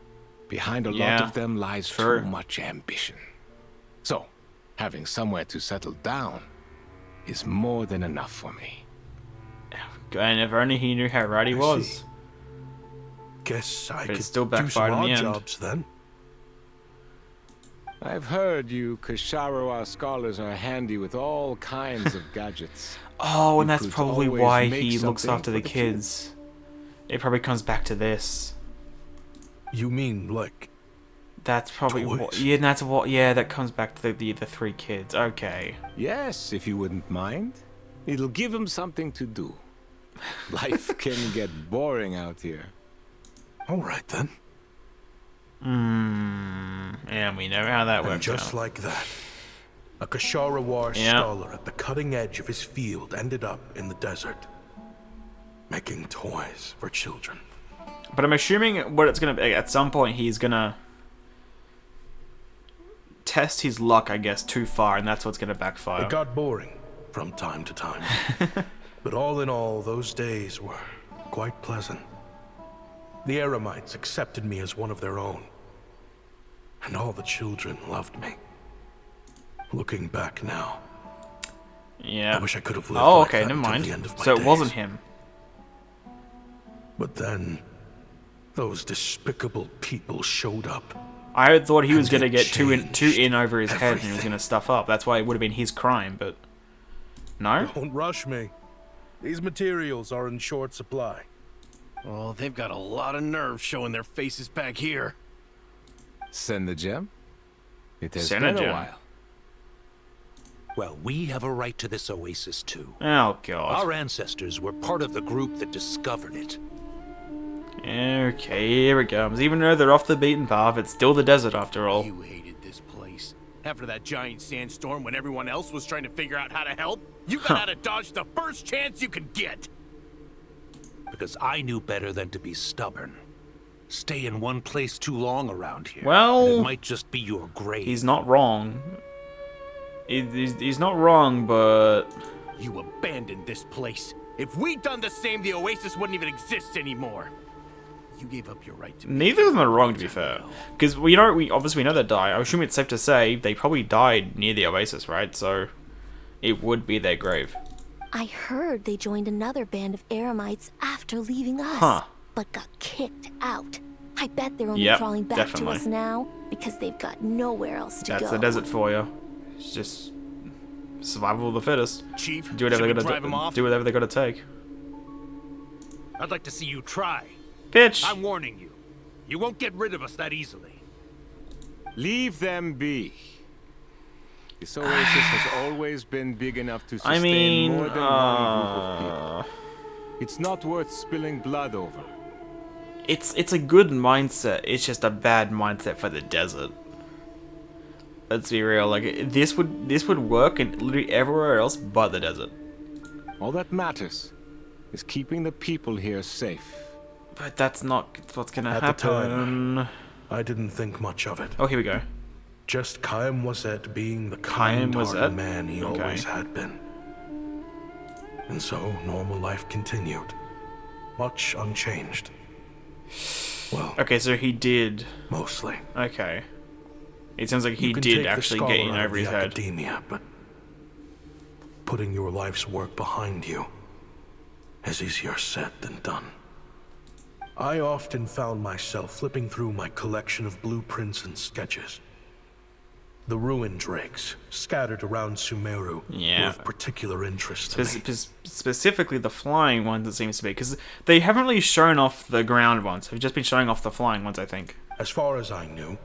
behind a lot Yeah, of them lies true. too much ambition. So, having somewhere to settle down is more than enough for me. And if only he knew how right he was. see. Guess I But could it still do some backfired in odd the end. jobs then. I've heard you Kasharawa scholars are handy with all kinds of gadgets. Oh, and You that's could probably always why make he looks something after for the kids. It probably comes back to this. You mean like? That's probably what. Yeah, and that's what. Yeah, that comes back to the three kids. Okay. Yes, if you wouldn't mind. It'll give them something to do. Life can get boring out here. All right then. And we know how that And works just out. like that, a Kasharawar Yeah. scholar at the cutting edge of his field ended up in the desert, making toys for children. But I'm assuming what it's gonna be, at some point he's gonna test his luck, I guess, too far, and that's what's gonna backfire. It got boring from time to time. But all in all, those days were quite pleasant. The Eremites accepted me as one of their own. And all the children loved me. Looking back now, Yeah. I wish I could have lived Oh, like okay, that never until mind. the end of my So it days. wasn't him. But then, those despicable people showed up. I thought he was And gonna it get too in over his head and he was everything. gonna stuff up. That's why it would have been his crime, but no. Don't rush me. These materials are in short supply. Oh, they've got a lot of nerve showing their faces back here. Send the gem? It has Send a been a gem. while. Well, we have a right to this oasis too. Oh god. Our ancestors were part of the group that discovered it. Okay, here it comes. Even though they're off the beaten path, it's still the desert after all. You hated this place. After that giant sandstorm when everyone else was trying to figure out how to help, you got out of Dodge the first chance you could get. Because I knew better than to be stubborn. Stay in one place too long around here. Well, and it might just be your grave. He's not wrong. He's not wrong, but You abandoned this place. If we'd done the same, the oasis wouldn't even exist anymore. You gave up your right to. Neither of them are wrong, to be fair. Because we obviously know they died. I assume it's safe to say they probably died near the oasis, right? So it would be their grave. I heard they joined another band of Eremites after leaving us, but got kicked out. I bet they're only crawling back to us now because they've got nowhere else to go. That's the desert for you. It's just survival of the fittest. Chief, do whatever they gotta take. I'd like to see you try. Bitch. I'm warning you. You won't get rid of us that easily. Leave them be. This oasis has always been big enough to sustain more than one group of people. It's not worth spilling blood over. It's a good mindset. It's just a bad mindset for the desert. Let's be real. Like this would work in literally everywhere else but the desert. All that matters is keeping the people here safe. But that's not what's gonna happen. At the time, I didn't think much of it. Oh, here we go. Just Chaim Wazet being the kind-hearted man he always had been. And so, normal life continued. Much unchanged. Well... Okay, so he did... Mostly. Okay. It sounds like he did actually get in over his head. Academia, but putting your life's work behind you is easier said than done. I often found myself flipping through my collection of blueprints and sketches. The ruined drakes, scattered around Sumeru, were of particular interest to me. Specifically the flying ones, it seems to be, because they haven't really shown off the ground ones. They've just been showing off the flying ones, I think. As far as I knew,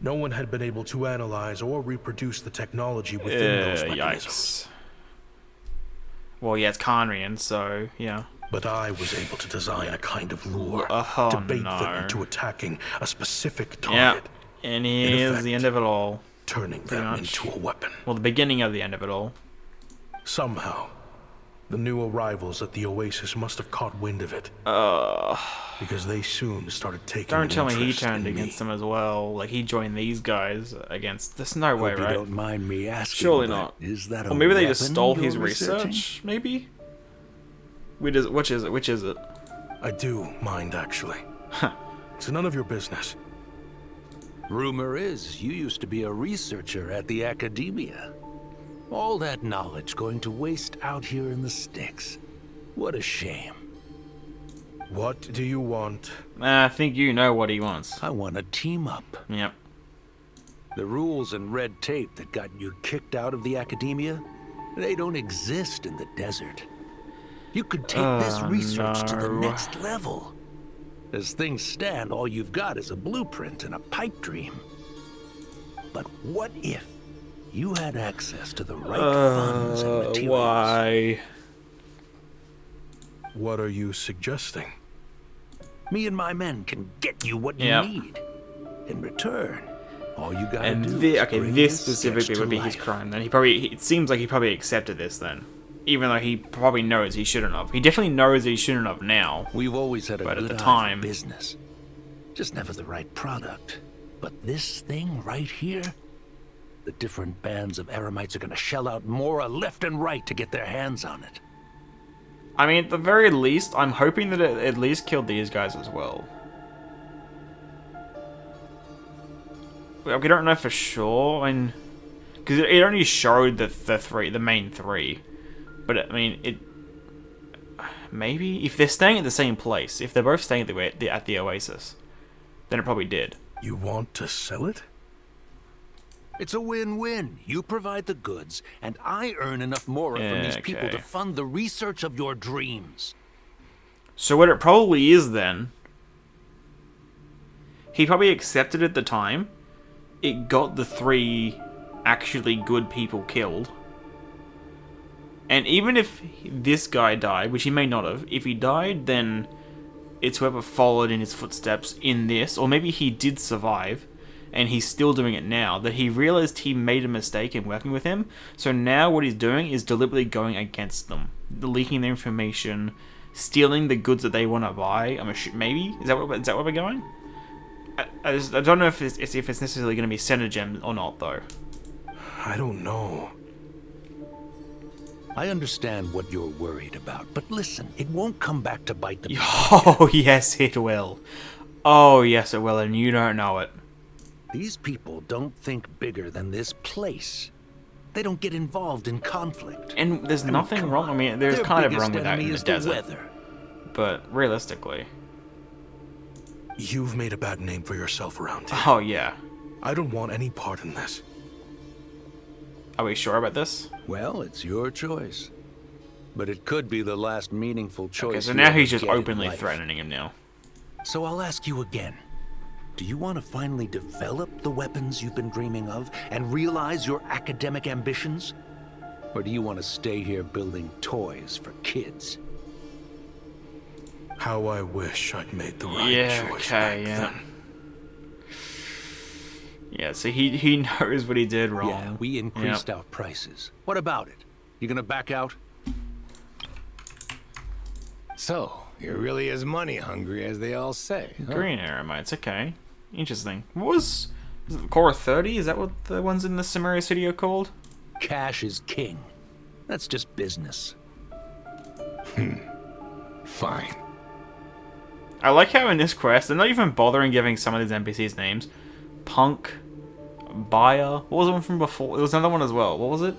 no one had been able to analyze or reproduce the technology within those mechanisms. Yikes. Well, yeah, it's Khanrian, so, yeah. But I was able to design a kind of lure to bait them into attacking a specific target. Yeah, and here's the end of it all. Turning them into a weapon. Well, the beginning of the end of it all. Somehow, the new arrivals at the Oasis must have caught wind of it. Because they soon started taking Don't tell me he interest turned in against them as well. Like, he joined these guys against... There's no way, Hope right? you don't mind me asking, Surely but not. Is that or maybe they just weapon stole you're his researching? research, maybe? Which is it? I do mind, actually. It's none of your business. Rumor is you used to be a researcher at the Academia. All that knowledge going to waste out here in the sticks. What a shame. What do you want? I think you know what he wants. I want to team up. Yep. The rules and red tape that got you kicked out of the Academia, they don't exist in the desert. You could take this research to the next level. As things stand, all you've got is a blueprint and a pipe dream. But what if you had access to the right funds and materials? Why? What are you suggesting? Me and my men can get you what you need. In return, all you gotta do is bring this this specifically sketch would to be his life. crime. Then it seems like he probably accepted this then. Even though he probably knows he shouldn't have. He definitely knows he shouldn't have now. We've always had a but good at the eye for time, business. Just never the right product. But this thing right here, the different bands of Eremites are gonna shell out more left and right to get their hands on it. I mean, at the very least, I'm hoping that it at least killed these guys as well. We don't know for sure, and because it only showed the main three. But I mean, maybe if they're staying at the same place, if they're both staying at the Oasis, then it probably did. You want to sell it? It's a win-win. You provide the goods, and I earn enough mora from these people to fund the research of your dreams. So what it probably is then, he probably accepted at the time. It got the 3 actually good people killed. And even if this guy died, which he may not have, if he died, then it's whoever followed in his footsteps in this, or maybe he did survive, and he's still doing it now, that he realized he made a mistake in working with him, so now what he's doing is deliberately going against them, leaking their information, stealing the goods that they want to buy. Maybe? Is that where we're going? I don't know if it's necessarily going to be Center Gem or not, though. I don't know. I understand what you're worried about, but listen, it won't come back to bite the Oh, yes, it will. Oh, yes, it will, and you don't know it. These people don't think bigger than this place. They don't get involved in conflict. And there's nothing wrong. I mean, there's kind of wrong with that in the desert. Weather. But realistically, you've made a bad name for yourself around here. Oh yeah. I don't want any part in this. Are we sure about this? Well, it's your choice. But it could be the last meaningful choice. Okay, so now he's just openly threatening him now. So I'll ask you again. Do you want to finally develop the weapons you've been dreaming of and realize your academic ambitions? Or do you want to stay here building toys for kids? How I wish I'd made the right choice back then. Yeah, so he knows what he did wrong. Yeah, we increased our prices. What about it? You gonna back out? So, you're really as money hungry as they all say. Huh? Green Eremites, okay. Interesting. What was it Core 30? Is that what the ones in the Samaria City are called? Cash is king. That's just business. Fine. I like how in this quest, they're not even bothering giving some of these NPCs names. Punk, Buyer. What was the one from before? There was another one as well. What was it?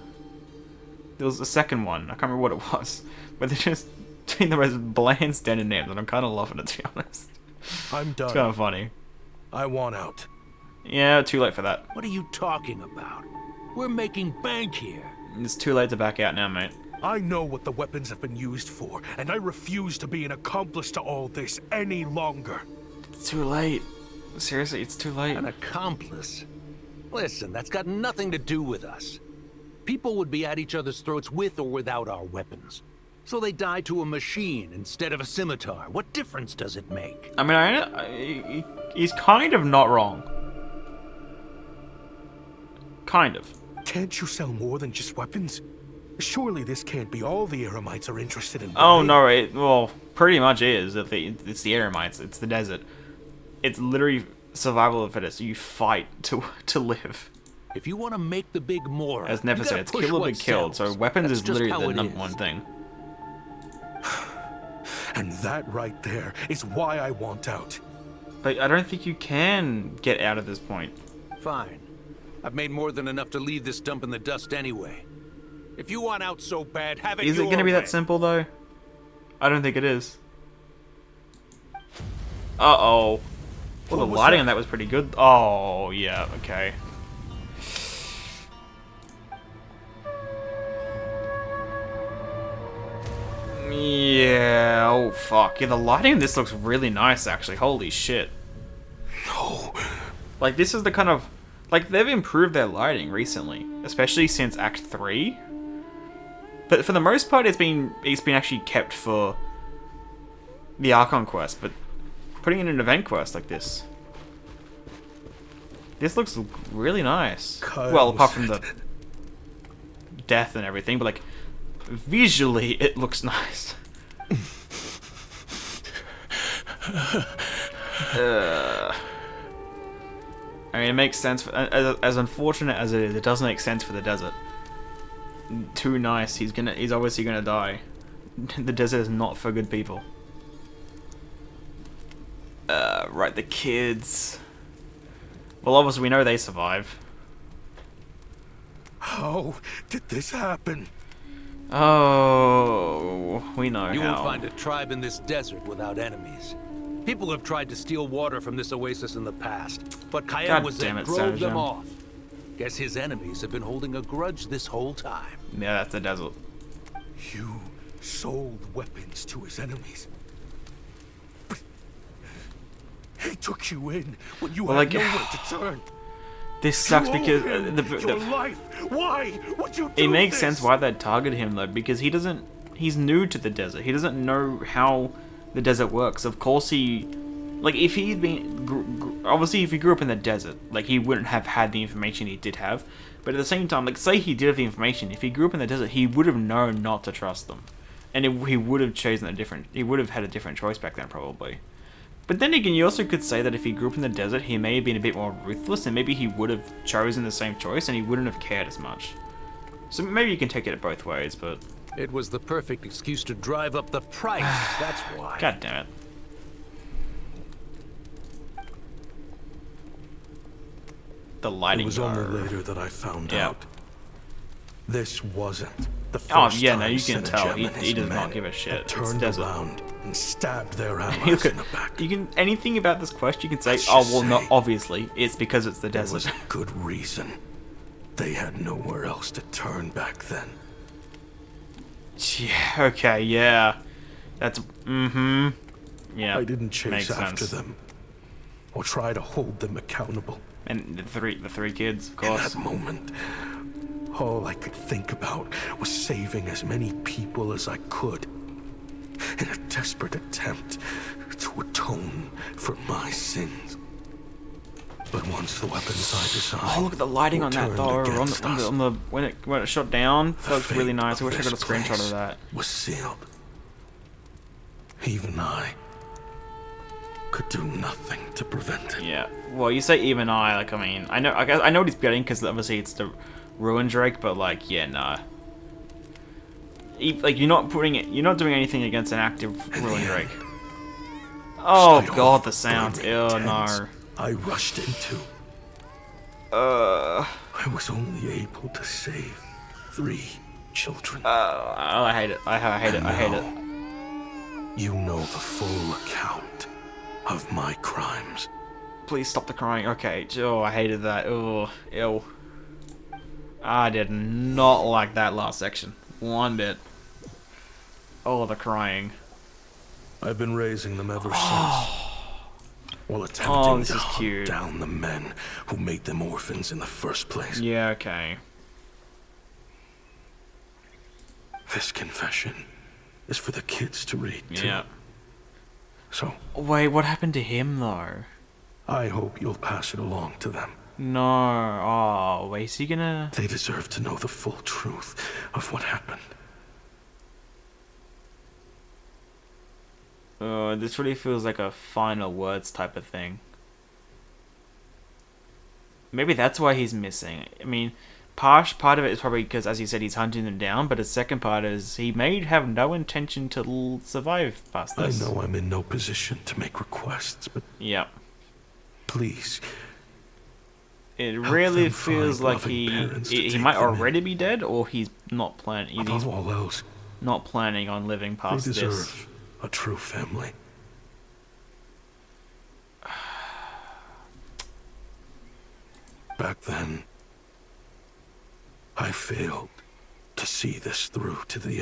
There was a second one. I can't remember what it was. But they're just doing the most bland standard names, and I'm kind of loving it, to be honest. I'm done. It's kind of funny. I want out. Yeah, too late for that. What are you talking about? We're making bank here. It's too late to back out now, mate. I know what the weapons have been used for, and I refuse to be an accomplice to all this any longer. It's too late. Seriously, it's too late. An accomplice? Listen, that's got nothing to do with us. People would be at each other's throats with or without our weapons. So they die to a machine instead of a scimitar. What difference does it make? I mean, he's kind of not wrong. Kind of. Can't you sell more than just weapons? Surely this can't be all the Eremites are interested in. Oh no, well, pretty much is. It's the Eremites. It's the desert. It's literally survival of the fittest. You fight to live. If you want to make the big more, as Never said, it's kill or be killed. So weapons is literally the number one thing. And that right there is why I want out. But I don't think you can get out at this point. Fine. I've made more than enough to leave this dump in the dust anyway. If you want out so bad, have it. Is it going to be that simple though? I don't think it is. Uh-oh. Well, the lighting on that was pretty good. Oh, yeah, okay. Yeah, oh fuck. Yeah, the lighting in this looks really nice actually. Holy shit. No. Like, this is the kind of... Like, they've improved their lighting recently. Especially since Act 3. But for the most part, it's been actually kept for the Archon quest. But putting in an event quest like this... This looks really nice. Well, apart from the death and everything, but like... Visually, it looks nice. I mean, it makes sense. For, as unfortunate as it is, it does make sense for the desert. Too nice. He's obviously gonna die. The desert is not for good people. Right, the kids. Well, obviously we know they survive. How did this happen? Oh, we know You how. won't find a tribe in this desert without enemies. People have tried to steal water from this oasis in the past, but Kayem was there, drove them off. Guess his enemies have been holding a grudge this whole time. Yeah, that's the desert. You sold weapons to his enemies. But he took you in when you had nowhere to turn. This sucks because your life. Why would you do it makes this? sense why they target him though, because he's new to the desert. He doesn't know how the desert works. Of course like if he'd been, obviously if he grew up in the desert, like he wouldn't have had the information he did have. But at the same time, like say he did have the information, if he grew up in the desert, he would have known not to trust them. And he would have chosen he would have had a different choice back then probably. But then again, you also could say that if he grew up in the desert, he may have been a bit more ruthless, and maybe he would have chosen the same choice, and he wouldn't have cared as much. So maybe you can take it both ways, but It was the perfect excuse to drive up the price, that's why. God damn it. The lighting. It was only later that I found out. This wasn't the first oh yeah, no, time you can tell Sennacherib and he his does not men give a shit. had turned around and stabbed their allies in the back. You can anything about this quest you can say. Let's Oh just well, say not obviously. It's because it's the There desert. was a good reason. They had nowhere else to turn back then. Yeah. Okay. Yeah. That's. Yeah. I didn't chase makes after sense. them or try to hold them accountable. And the three kids, of In course. that moment, all I could think about was saving as many people as I could in a desperate attempt to atone for my sins. But once the weapons I designed Oh, look at the lighting on that were though. turned On against the, us, on the when it shot down, that looks really nice. I wish I got a this screenshot place of that. was sealed. Even I could do nothing to prevent it. Yeah. Well, you say even I, like, I mean, I know what he's getting, because obviously it's the Ruin Drake, but like, yeah, nah. Like, you're not doing anything against an active Ruin Drake. Oh god, the sound. Ew, no. I rushed into. I was only able to save 3 children. Oh, I hate it. I hate it. I hate it. You know the full account of my crimes. Please stop the crying. Okay. Oh, I hated that. Oh, ew. I did not like that last section. One bit. Oh, the crying. I've been raising them ever since. While attempting this to is hunt cute. down the men who made them orphans in the first place. Yeah, okay. This confession is for the kids to read too. Yeah. So. Wait, what happened to him though? I hope you'll pass it along to them. No. Oh, wait, is he gonna? They deserve to know the full truth of what happened. This really feels like a final words type of thing. Maybe that's why he's missing. I mean, part of it is probably because, as you said, he's hunting them down, but the second part is he may have no intention to survive past this. I know I'm in no position to make requests, but yeah, please. It really feels like loving parents to he take might them in. already be dead, or he's not planning. He's Above all else, not planning on living they past this. deserve a true family. Back then, I failed to see this through to the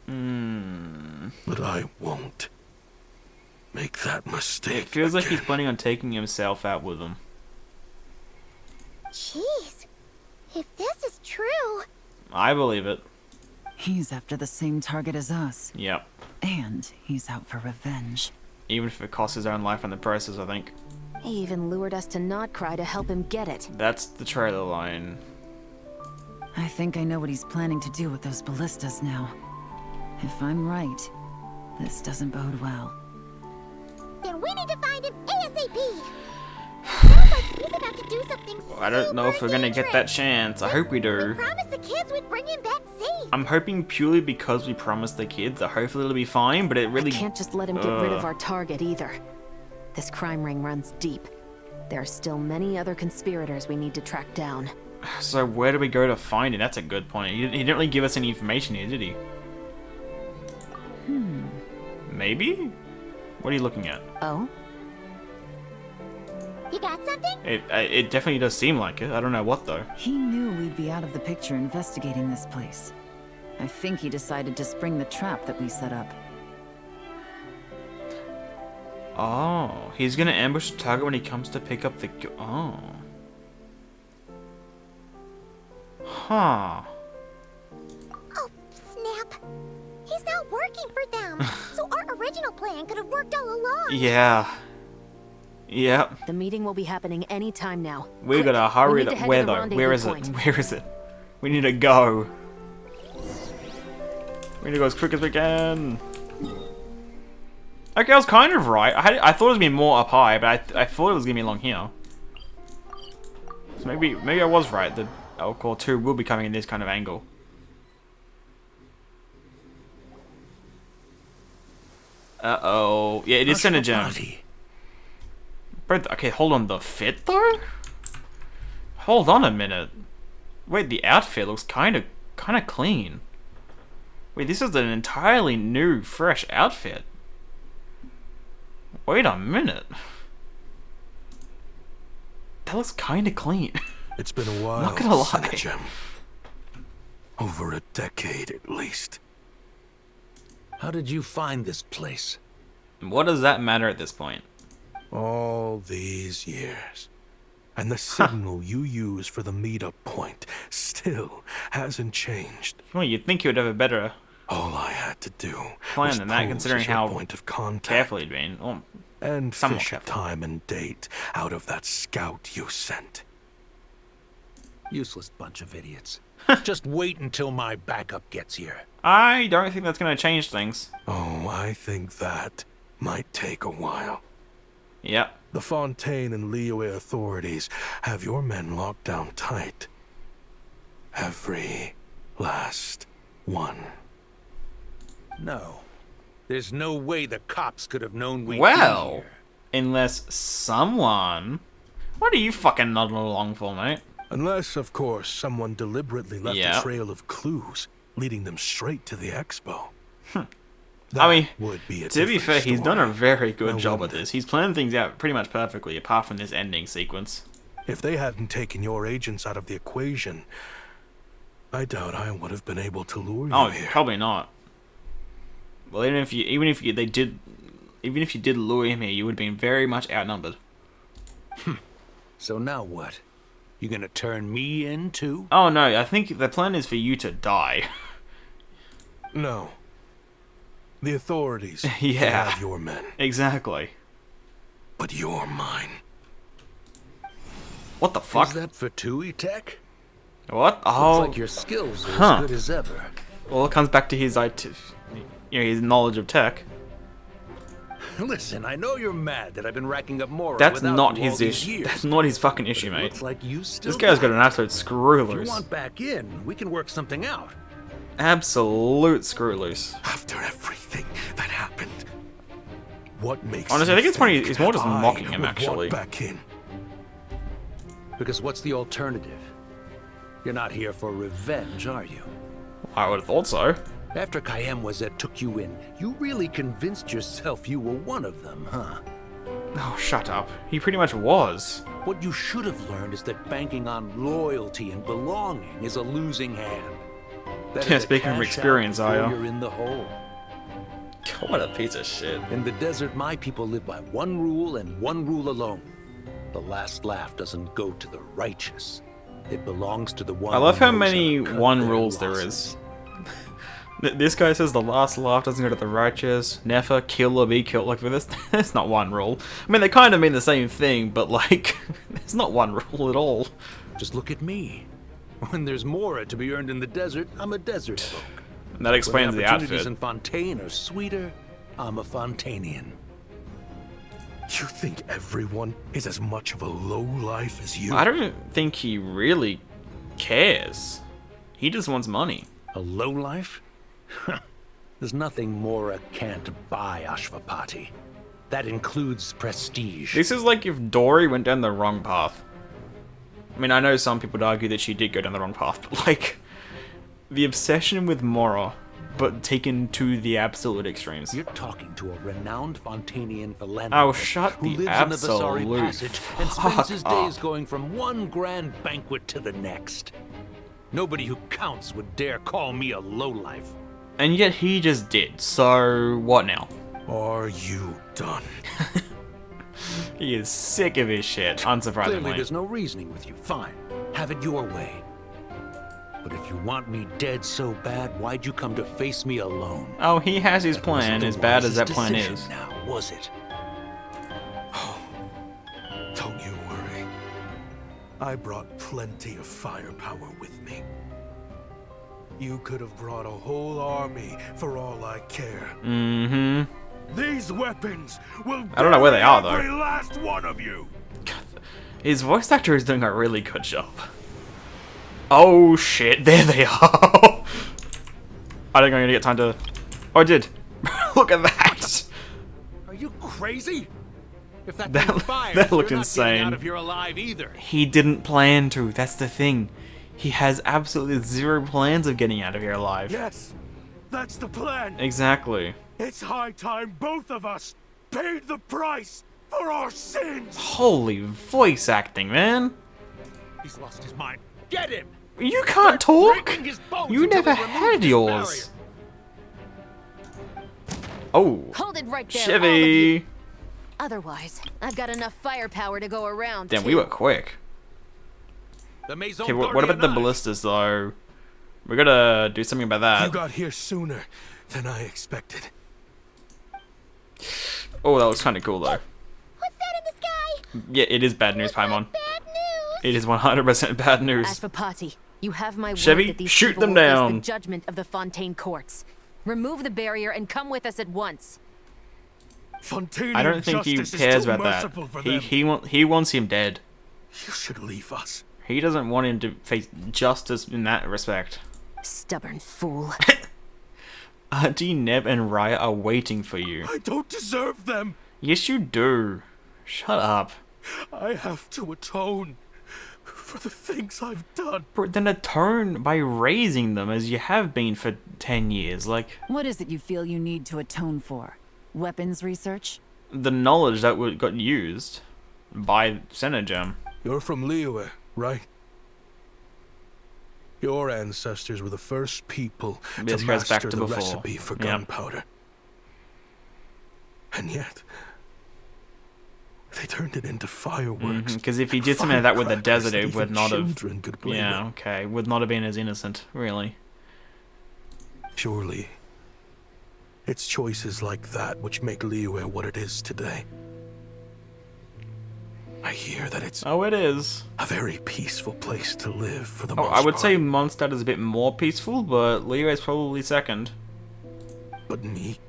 end. But I won't make that mistake. It feels like he's planning on taking himself out with them. Jeez. If this is true... I believe it. He's after the same target as us. Yep. And he's out for revenge. Even if it costs his own life in the process, I think. He even lured us to Nod-Krai to help him get it. That's the trailer line. I think I know what he's planning to do with those ballistas now. If I'm right, this doesn't bode well. Then we need to find him ASAP. Sounds like he's about to do something I don't know if we're gonna get that chance. I hope we do. promised the kids we'd bring him back safe. I'm hoping purely because we promised the kids that hopefully it'll be fine, but it really... I can't just let him get rid of our target either. This crime ring runs deep. There are still many other conspirators we need to track down. So where do we go to find it? That's a good point. He didn't really give us any information here, did he? Maybe? What are you looking at? Oh? You got something? It definitely does seem like it. I don't know what though. He knew we'd be out of the picture investigating this place. I think he decided to spring the trap that we set up. Oh, he's gonna ambush the target when he comes to pick up the... Oh. Huh. Oh, snap. He's not working for them. So our original plan could have worked all along. Yeah. Yep. The meeting will be happening any time now. We gotta hurry. We need to head Where to the though? Where rendezvous is point. it? Where is it? We need to go. We need to go as quick as we can. Okay, I was kind of right. I thought it was gonna be more up high, but I thought it was gonna be along here. So maybe I was right. The Alcor 2 will be coming in this kind of angle. Uh-oh. Yeah, it is Synergem. Bro, okay, hold on. The fit, though? Hold on a minute. Wait, the outfit looks kind of clean. Wait, this is an entirely new, fresh outfit. Wait a minute. That looks kind of clean. It's been a while. Not gonna lie. Synergem. Over a decade, at least. How did you find this place? What does that matter at this point? All these years. And the signal you use for the meetup point still hasn't changed. Well, you'd think you would have a better all I had to do plan was than that, considering how point of contact careful you'd been. Oh, and somewhat fish a careful. time and date out of that scout you sent. Useless bunch of idiots. Just wait until my backup gets here. I don't think that's going to change things. Oh, I think that might take a while. Yep. The Fontaine and Liyue authorities have your men locked down tight. Every last one. No. There's no way the cops could have known we'd be Well, here. unless someone... What are you fucking nodding along for, mate? Unless, of course, someone deliberately left Yeah. a trail of clues, leading them straight to the expo. I mean, would be a to be different fair, he's done a story. very good Now, job at wouldn't this. He's planned things out pretty much perfectly, apart from this ending sequence. If they hadn't taken your agents out of the equation, I doubt I would have been able to lure you Oh, here. probably not. Well, even if you did lure him here, you would have been very much outnumbered. So now what? You gonna turn me in too? Oh no, I think the plan is for you to die. No. The authorities Yeah. have your men, Exactly. but you're mine. What the fuck? Is that for Tui Tech? What? Oh. Looks like your skills are Huh. as good as ever. Well, it comes back to his his knowledge of tech. Listen, I know you're mad that I've been racking up more. That's without not you all his these issue. years. That's not his fucking issue, It mate. looks like you still This guy's got got an absolute screw If you loose. want back in, we can work something out. Absolute screw loose. After everything that happened, what makes Honestly, I you think it's funny. think It's more just I mocking him, would actually. want back in? Because what's the alternative? You're not here for revenge, are you? I would have thought so. After Kayemwazet took you in, you really convinced yourself you were one of them, huh? Oh, shut up. He pretty much was. What you should have learned is that banking on loyalty and belonging is a losing hand. Better Yeah, to speaking from cash out experience, are before ya? you're in the hole. What a piece of shit. In the desert, my people live by one rule and one rule alone. The last laugh doesn't go to the righteous. It belongs to the one I love who how knows many how to cut one their rules there is. This guy says the last laugh doesn't go to the righteous. Never kill or be killed. Like, this, that's not one rule. I mean, they kind of mean the same thing, but like, it's not one rule at all. Just look at me. When there's more to be earned in the desert, I'm a desert folk. And that explains when the opportunities outfit. in Fontaine are sweeter, I'm a Fontanian. You think everyone is as much of a lowlife as you? I don't think he really cares. He just wants money. A lowlife? There's nothing Mora can't buy, Ashvapati. That includes prestige. This is like if Dory went down the wrong path. I mean, I know some people would argue that she did go down the wrong path, but like, the obsession with Mora, but taken to the absolute extremes. You're talking to a renowned Fontanian Oh, philanthropist shut who the lives in the Vasari absolute Passage and fuck spends his days up. going from one grand banquet to the next. Nobody who counts would dare call me a lowlife. And yet he just did, so what now? Are you done? He is sick of his shit, unsurprisingly. Clearly there's no reasoning with you. Fine. Have it your way. But if you want me dead so bad, why'd you come to face me alone? Oh, he has his That wasn't plan, the as bad as wisest that plan decision is. Now, was it? Don't you worry. I brought plenty of firepower with me. You could have brought a whole army for all I care. Mm-hmm. These weapons will I don't know where they are, though. every last one of you. His voice actor is doing a really good job. Oh shit, there they are! I don't think I'm gonna get time to... Oh, I did. Look at that! you crazy? If that thing fires, that looked you're not getting insane. out of here alive either. He didn't plan to. That's the thing. He has absolutely zero plans of getting out of here alive. Yes, that's the plan. Exactly. It's high time both of us paid the price for our sins. Holy voice acting, man. He's lost his mind. Get him! You can't talk. Breaking his bones You until never he removes had this yours. Oh. Hold it right there, CHEVY. Otherwise, I've got enough firepower to go around. Damn, we were quick. The Maison Okay, what about the ballistas though? We gotta do something about that. You got here sooner than I expected. Oh, that was kind of cool though. What's that in the sky? Yeah, it is bad news, Paimon. It is 100% bad news. Ashvapati, you have my CHEVY, word that these shoot people them will face down. the judgment of the Fontaine courts. Remove the barrier and come with us at once. I don't think he cares about that. He wants him dead. You should leave us. He doesn't want him to face justice in that respect. Stubborn fool. Auntie Neb and Raya are waiting for you. I don't deserve them. Yes, you do. Shut up. I have to atone for the things I've done. But then atone by raising them as you have been for 10 years. Like, What is it you feel you need to atone for? Weapons research? the knowledge that got used by Senegem. You're from Liyue, right? Your ancestors were the first people This to goes back master to the before. recipe for Yep. gunpowder. And yet, they turned it into fireworks. Because if he did something like that with the desert, it would not have. Children could play Yeah, with. okay, would not have been as innocent, really. Surely, it's choices like that which make Liyue what it is today. I hear that it's Oh, it is. a very peaceful place to live for the Oh, most I would part. say Mondstadt is a bit more peaceful, but Liyue is probably second. But me?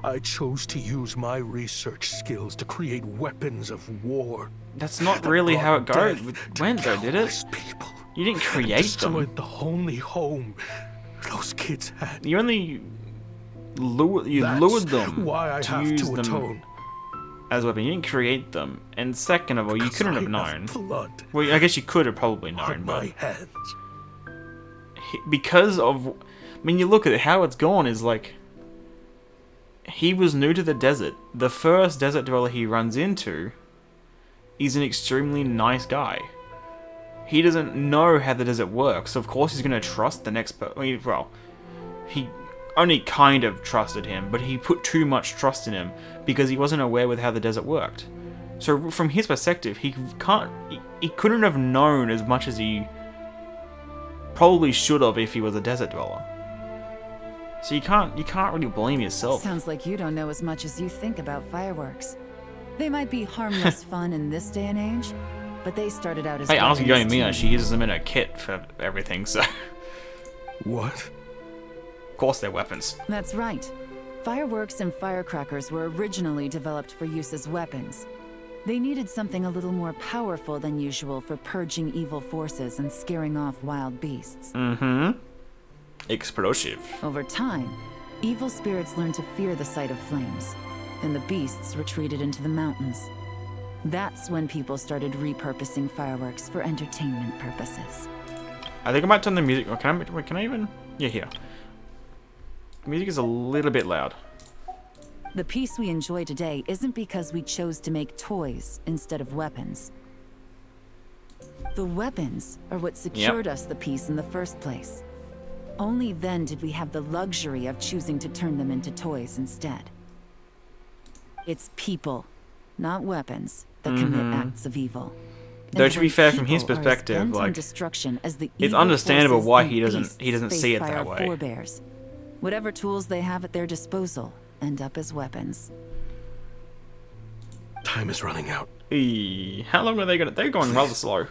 I chose to use my research skills to create weapons of war. That's not really how it brought went, though, did it? You didn't create Destroyed them. the only home those kids had. You only lured them why I to have use to them atone. as a weapon. You didn't create them. And second of all, you couldn't have I have known. blood Well, I guess you could have probably known, on but my hands. because of, I mean, you look at it, how it's gone is like, he was new to the desert. The first desert dweller he runs into is an extremely nice guy. He doesn't know how the desert works, so of course he's going to trust the next person. Well, he only kind of trusted him, but he put too much trust in him because he wasn't aware with how the desert worked. So from his perspective, he couldn't have known as much as he probably should have if he was a desert dweller. So you can't really blame yourself. Sounds like you don't know as much as you think about fireworks. They might be harmless fun in this day and age, but they started out as Hey, honestly, weapons going Mia, too. she uses them in her kit for everything, so... What? Of course they're weapons. That's right. Fireworks and firecrackers were originally developed for use as weapons. They needed something a little more powerful than usual for purging evil forces and scaring off wild beasts. Mm-hmm. Explosive. Over time, evil spirits learned to fear the sight of flames, and the beasts retreated into the mountains. That's when people started repurposing fireworks for entertainment purposes. I think I might turn the music... Can I even... Yeah, here. Music is a little bit loud. The peace we enjoy today isn't because we chose to make toys instead of weapons. The weapons are what secured us the peace in the first place. Only then did we have the luxury of choosing to turn them into toys instead. It's people, not weapons, that commit acts of evil. Though to be when fair, from his people are as perspective, bent on like, destruction as the it's evil understandable forces why and he doesn't beasts see it faced by that our way. forebears. Whatever tools they have at their disposal end up as weapons. Time is running out. How long are they gonna... They're going rather slow.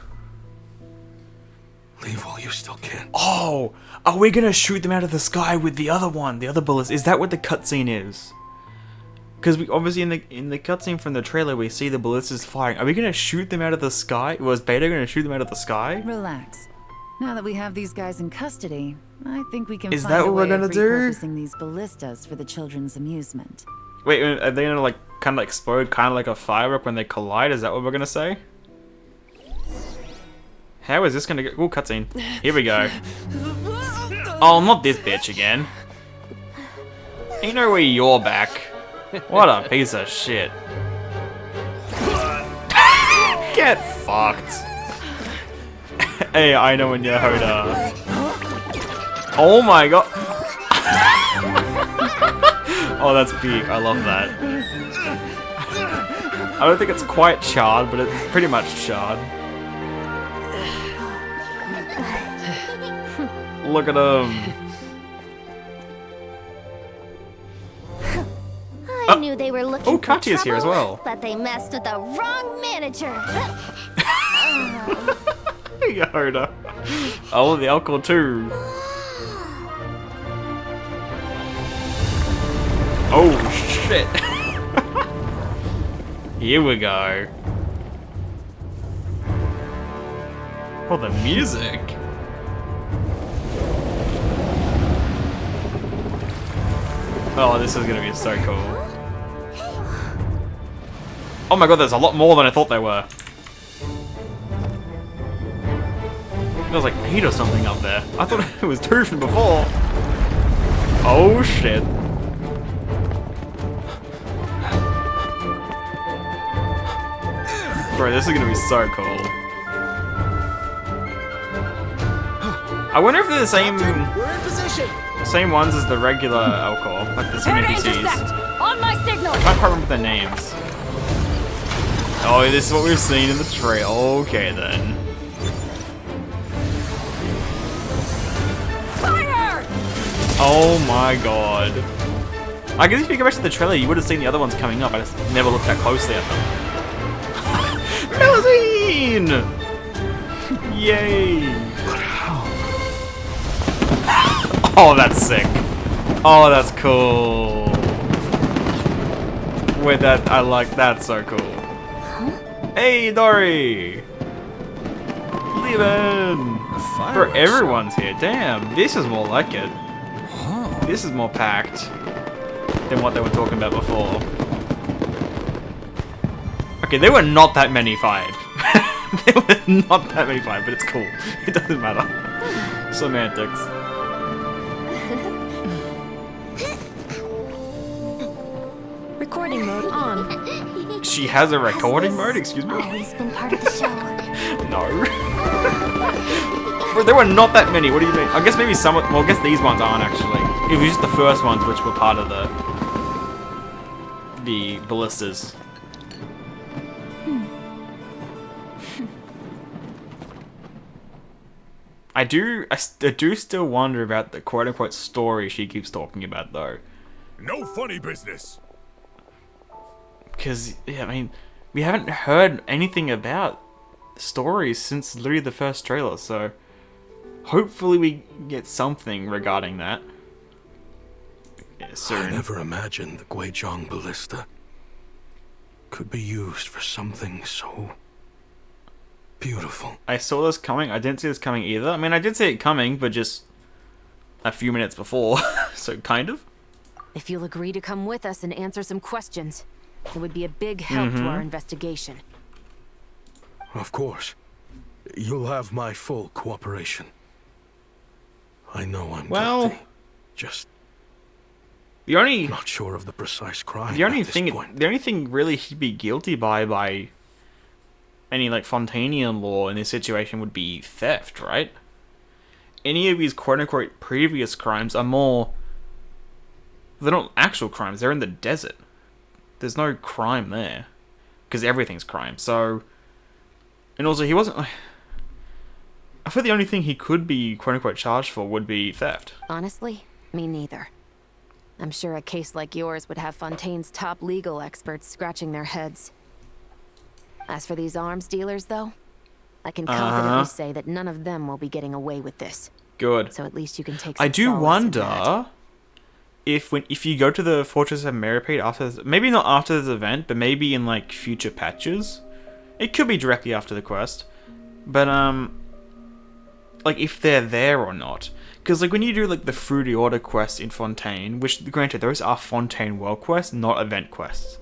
Leave while you still can. Oh! Are we gonna shoot them out of the sky with the other one? The other bullets? Is that what the cutscene is? Because we obviously in the cutscene from the trailer we see the ballistas firing. Are we gonna shoot them out of the sky? Was Beta gonna shoot them out of the sky? Relax. Now that we have these guys in custody, I think we can Is find that a what we're way of gonna do? repurposing these ballistas for the children's amusement. Wait, are they gonna like kind of explode, kind of like a firework when they collide? Is that what we're gonna say? How is this gonna go? Ooh, cutscene. Here we go. Oh, not this bitch again. Ain't no way you're back. What a piece of shit. Get fucked. Hey, I know when you're Hoda. Oh my god. Oh, that's peak. I love that. I don't think it's quite charred, but it's pretty much charred. Look at him. I knew they were looking for Katya's here as trouble, well. but they messed with the wrong manager. Yoda. Oh, the alcohol too. Oh shit. Here we go. Oh, the music. Oh, this is gonna be so cool. Oh my god, there's a lot more than I thought there were. Feels like 8 or something up there. I thought it was 2 from before. Oh shit. Bro, this is gonna be so cool. I wonder if they're the same ones as the regular alcohol, like the same NPCs. On my signal. I can't quite remember their names. Oh, this is what we've seen in the trailer. Okay then. Fire! Oh my god. I guess if you go back to the trailer, you would have seen the other ones coming up. I just never looked that closely at them. Melusine! Yay! Oh, that's sick. Oh, that's cool. Wait, I like that. So cool. Hey, Dory! Leaving! Bro, everyone's here. Damn, this is more like it. This is more packed than what they were talking about before. Okay, there were not that many fired. There were not that many fired, but it's cool. It doesn't matter. Semantics. Recording mode on. She has a recording mode? Excuse me? Always been part of the show. No. Bro, there were not that many. What do you mean? I guess maybe some. Well, I guess these ones aren't actually. It was just the first ones which were part of the ballistas. I do still wonder about the quote-unquote story she keeps talking about, though. No funny business. Because, yeah, I mean, we haven't heard anything about stories since literally the first trailer, so hopefully we get something regarding that soon. I never imagined the Guizhong ballista could be used for something so beautiful. I saw this coming. I didn't see this coming either. I mean, I did see it coming, but just a few minutes before, so kind of. If you'll agree to come with us and answer some questions, it would be a big help to our investigation. Of course. You'll have my full cooperation. I know I'm guilty. Just not sure of the precise crime. The only thing really he'd be guilty by any like Fontanian law in this situation would be theft, right? Any of these quote-unquote previous crimes are more... They're not actual crimes, they're in the desert. There's no crime there. Because everything's crime, so... And also, he wasn't... I thought the only thing he could be quote-unquote charged for would be theft. Honestly, me neither. I'm sure a case like yours would have Fontaine's top legal experts scratching their heads. As for these arms dealers, though, I can confidently say that none of them will be getting away with this. Good. So at least you can take some I do solace in wonder that. if you go to the Fortress of Meripede after this, maybe not after this event, but maybe in like future patches. It could be directly after the quest, but like, if they're there or not. Because, like, when you do, like, the Fruity Order quests in Fontaine, which, granted, those are Fontaine world quests, not event quests.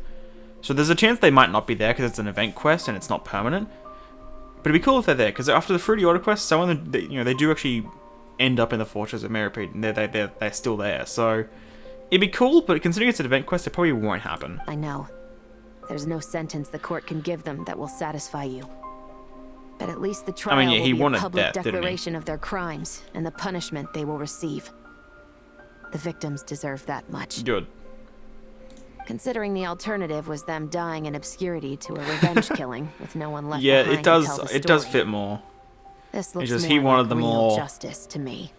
So there's a chance they might not be there because it's an event quest and it's not permanent. But it'd be cool if they're there, because after the Fruity Order quest, some of them, they do actually end up in the Fortress of Meripede, and they're still there. So it'd be cool, but considering it's an event quest, it probably won't happen. I know. There's no sentence the court can give them that will satisfy you. But at least the trial will be a public declaration of their crimes and the punishment they will receive. The victims deserve that much. Good. Considering the alternative was them dying in obscurity to a revenge killing with no one left yeah, behind it does. to tell the It does story. fit more. This looks it's just more he wanted like the real more justice to me.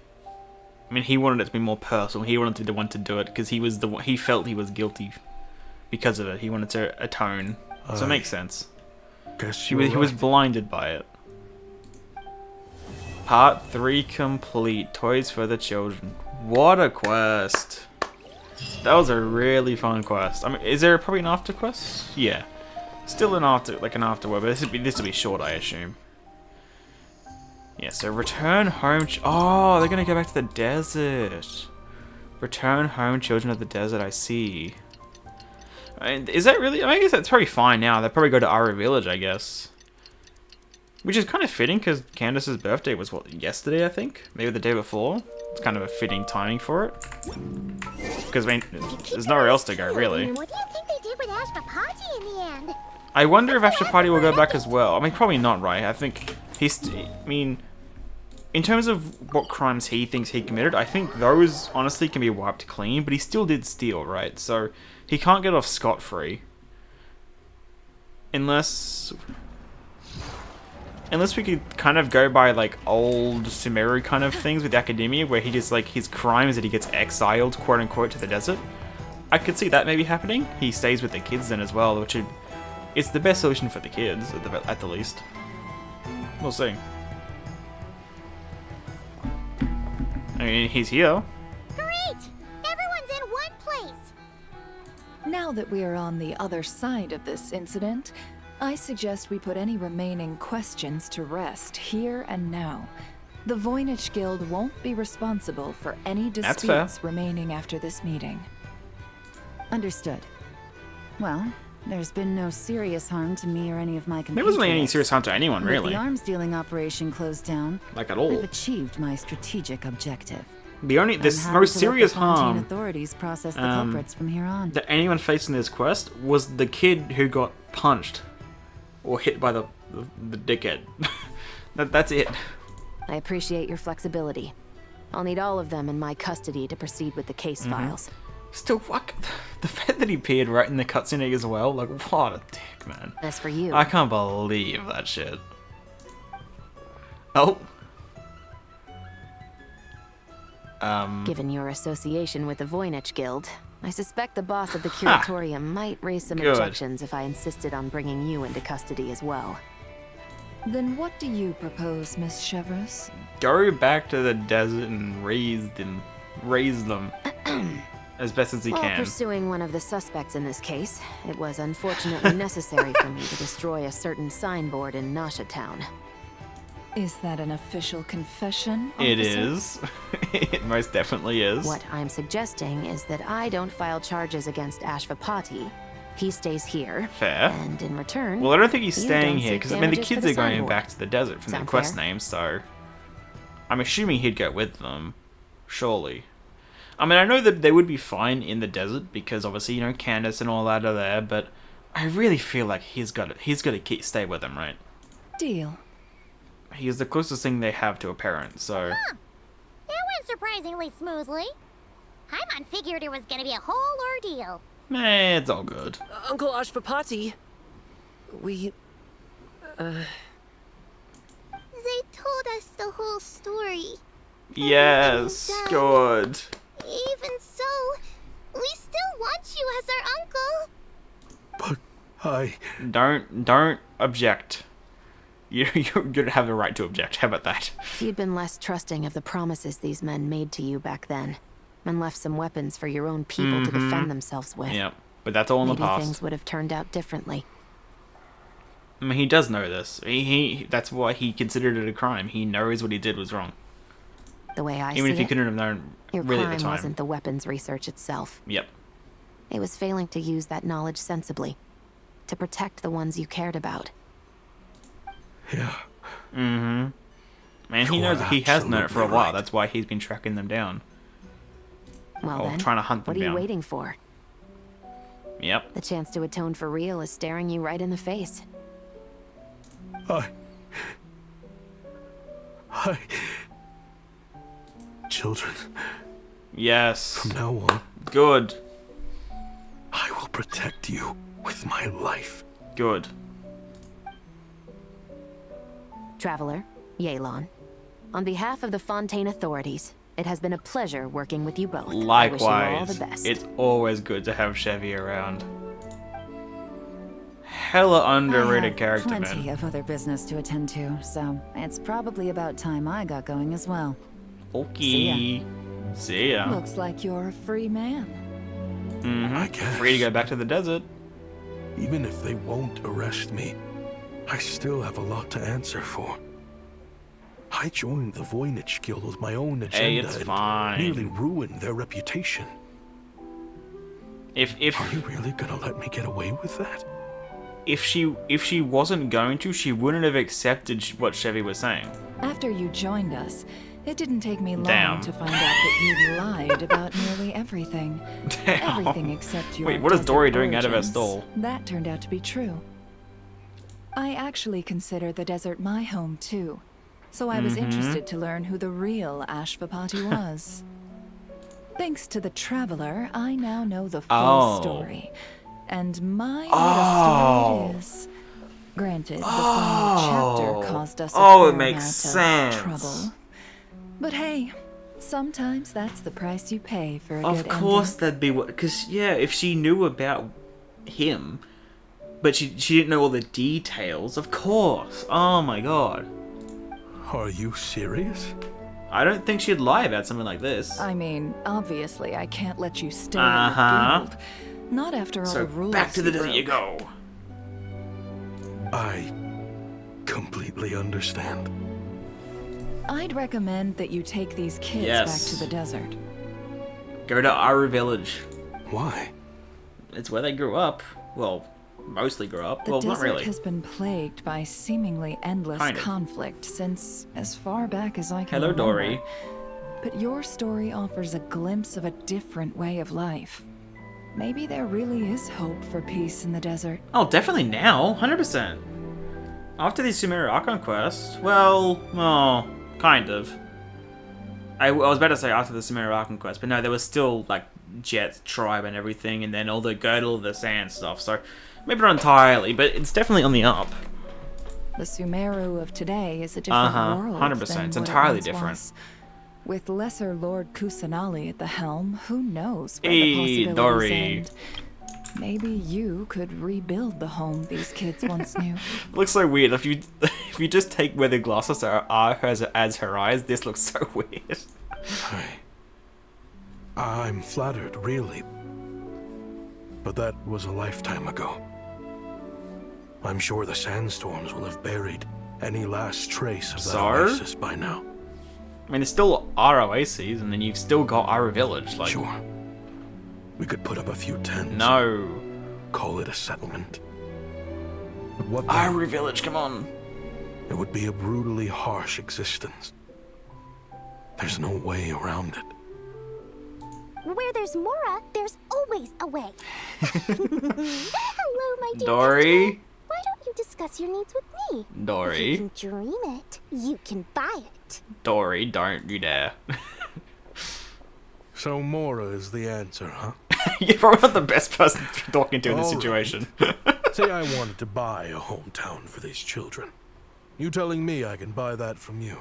I mean, he wanted it to be more personal. He wanted to be the one to do it because he was the one. He felt he was guilty because of it. He wanted to atone. So it makes sense. Guess he was blinded by it. Part 3 complete. Toys for the children. What a quest! That was a really fun quest. I mean, is there probably an after quest? Yeah, still an afterword, but this will be short, I assume. Yeah. So return home. Oh, they're gonna go back to the desert. Return home, children of the desert. I see. I mean, is that really? I guess that's probably fine now. They'll probably go to Aru Village, I guess. Which is kind of fitting because Candace's birthday was, what, yesterday, I think? Maybe the day before? It's kind of a fitting timing for it. Because, I mean, there's nowhere else to go, really. What do you think they did with Ashvapati in the end? I wonder if Ashvapati will go back as well. I mean, probably not, right? I think I mean, in terms of what crimes he thinks he committed, I think those, honestly, can be wiped clean, but he still did steal, right? So, he can't get off scot-free. Unless we could kind of go by, like, old Sumeru kind of things with Academia, where he just, like, his crime is that he gets exiled, quote-unquote, to the desert. I could see that maybe happening. He stays with the kids then as well, which it's the best solution for the kids, at the least. We'll see. I mean, he's here. Great! Everyone's in one place! Now that we are on the other side of this incident, I suggest we put any remaining questions to rest here and now. The Voynich Guild won't be responsible for any disputes remaining after this meeting. Understood. Well, there's been no serious harm to me or any of my compatriots. There wasn't any serious harm to anyone, really. With the arms dealing operation closed down, like at all. I've achieved my strategic objective. This most serious harm authorities process the culprits from here on. that anyone facing this quest was the kid who got punched or hit by the dickhead. That's it. I appreciate your flexibility. I'll need all of them in my custody to proceed with the case files. Still, fuck. The fact that he appeared right in the cutscene as well, like, what a dick, man. As for you, I can't believe that shit. Oh. Given your association with the Voynich Guild, I suspect the boss of the Curatorium might raise some objections if I insisted on bringing you into custody as well. Then what do you propose, Miss Chevreuse? Go back to the desert and raise them as best as he While can. pursuing one of the suspects in this case, it was unfortunately necessary for me to destroy a certain signboard in Nasha Town. Is that an official confession, officer? It is. It most definitely is. What I'm suggesting is that I don't file charges against Ashvapati. He stays here. Fair. And in return, Well, I don't think he's you staying don't here, seek because I mean, the damages for kids are going signboard. back to the desert from their Sound quest fair? name, so I'm assuming he'd go with them, surely. I mean, I know that they would be fine in the desert, because obviously, you know, Candace and all that are there, but I really feel like he's got to stay with them, right? Deal. He's the closest thing they have to a parent, so... That went surprisingly smoothly. Paimon figured it was gonna be a whole ordeal. Meh, it's all good. Uncle Ashvapati, we... They told us the whole story. Yes, good. Even so, we still want you as our uncle. But I... Don't object. You don't have the right to object. How about that? If you'd been less trusting of the promises these men made to you back then, and left some weapons for your own people to defend themselves with. Yeah, but that's all in the maybe past. things would have turned out differently. I mean, he does know this. That's why he considered it a crime. He knows what he did was wrong. The way I Even see if he it, couldn't have known your really crime at the time. wasn't the weapons research itself. Yep. It was failing to use that knowledge sensibly, to protect the ones you cared about. Yeah. Mm-hmm. Man, he knows he has known it for a while. That's why he's been tracking them down. Well or then, trying to hunt them what are you down. waiting for? Yep. The chance to atone for real is staring you right in the face. Children. Yes. From now on. Good. I will protect you with my life. Good. Traveler, Yelan, on behalf of the Fontaine authorities, it has been a pleasure working with you both. I wish you all the Likewise. best. It's always good to have CHEVY around. Hella underrated I have character, plenty man. of other business to attend to, so it's probably about time I got going as well. Okay. See ya. Looks like you're a free man. Mm-hmm. Free to go back to the desert. Even if they won't arrest me, I still have a lot to answer for. I joined the Voynich Guild with my own agenda Hey, it's and fine. nearly ruined their reputation. If Are you really gonna let me get away with that? if she wasn't going to, she wouldn't have accepted what CHEVY was saying. After you joined us, it didn't take me long Damn. to find out that you lied about nearly everything. Damn. Everything except your Wait, what is desert Dory doing out of her origins. stall? That turned out to be true. I actually consider the desert my home too, so I was Mhm. interested to learn who the real Ashvapati was. Thanks to the Traveler, I now know the full Oh. story. And my, what Oh. a story it is. Granted, the final chapter caused us a Oh, it fair makes amount sense. of trouble. But hey, sometimes that's the price you pay for a Of good course that'd be what, because yeah, if she knew about him, but she didn't know all the details, of course. Oh my god. Are you serious? I don't think she'd lie about something like this. I mean, obviously I can't let you stay in Uh-huh. the guild. Not after all So the rules back to the desert broke. you go. I completely understand. I'd recommend that you take these kids Yes. back to the desert. Go to Aru Village. Why? It's where they grew up. Well, mostly grew up. The Well, desert not really. has been plagued by seemingly endless Kind of. conflict since as far back as I can Hello, remember. Dory. But your story offers a glimpse of a different way of life. Maybe there really is hope for peace in the desert. Oh, definitely now. 100%. After the Sumeru Archon quest, well, kind of. I was about to say after the Sumeru Archon quest, but no, there was still, like, Jet's tribe and everything, and then all the Girdle of the Sand stuff, so maybe not entirely, but it's definitely on the up. The Sumeru of today is a different world 100%. than It's what it entirely once different. was. With Lesser Lord Kusanali at the helm, who knows where Hey, the possibilities Dory. end. Maybe you could rebuild the home these kids once knew. Looks so weird. If you just take where the glasses are as her eyes, this looks so weird. I'm flattered, really. But that was a lifetime ago. I'm sure the sandstorms will have buried any last trace of that So? oasis by now. I mean, there's still our oases, and then you've still got Aru Village. Like, Sure. We could put up a few tents. No. Call it a settlement. But what then? Aru Village, come on. It would be a brutally harsh existence. There's no way around it. Where there's Mora, there's always a way. Hello, my dear Dory? customer. Why don't you discuss your needs with me? Dory? If you can dream it, you can buy it. Dory, don't you dare. So Mora is the answer, huh? You're probably not the best person to be talking to in this All right. situation. Say I wanted to buy a hometown for these children. You telling me I can buy that from you?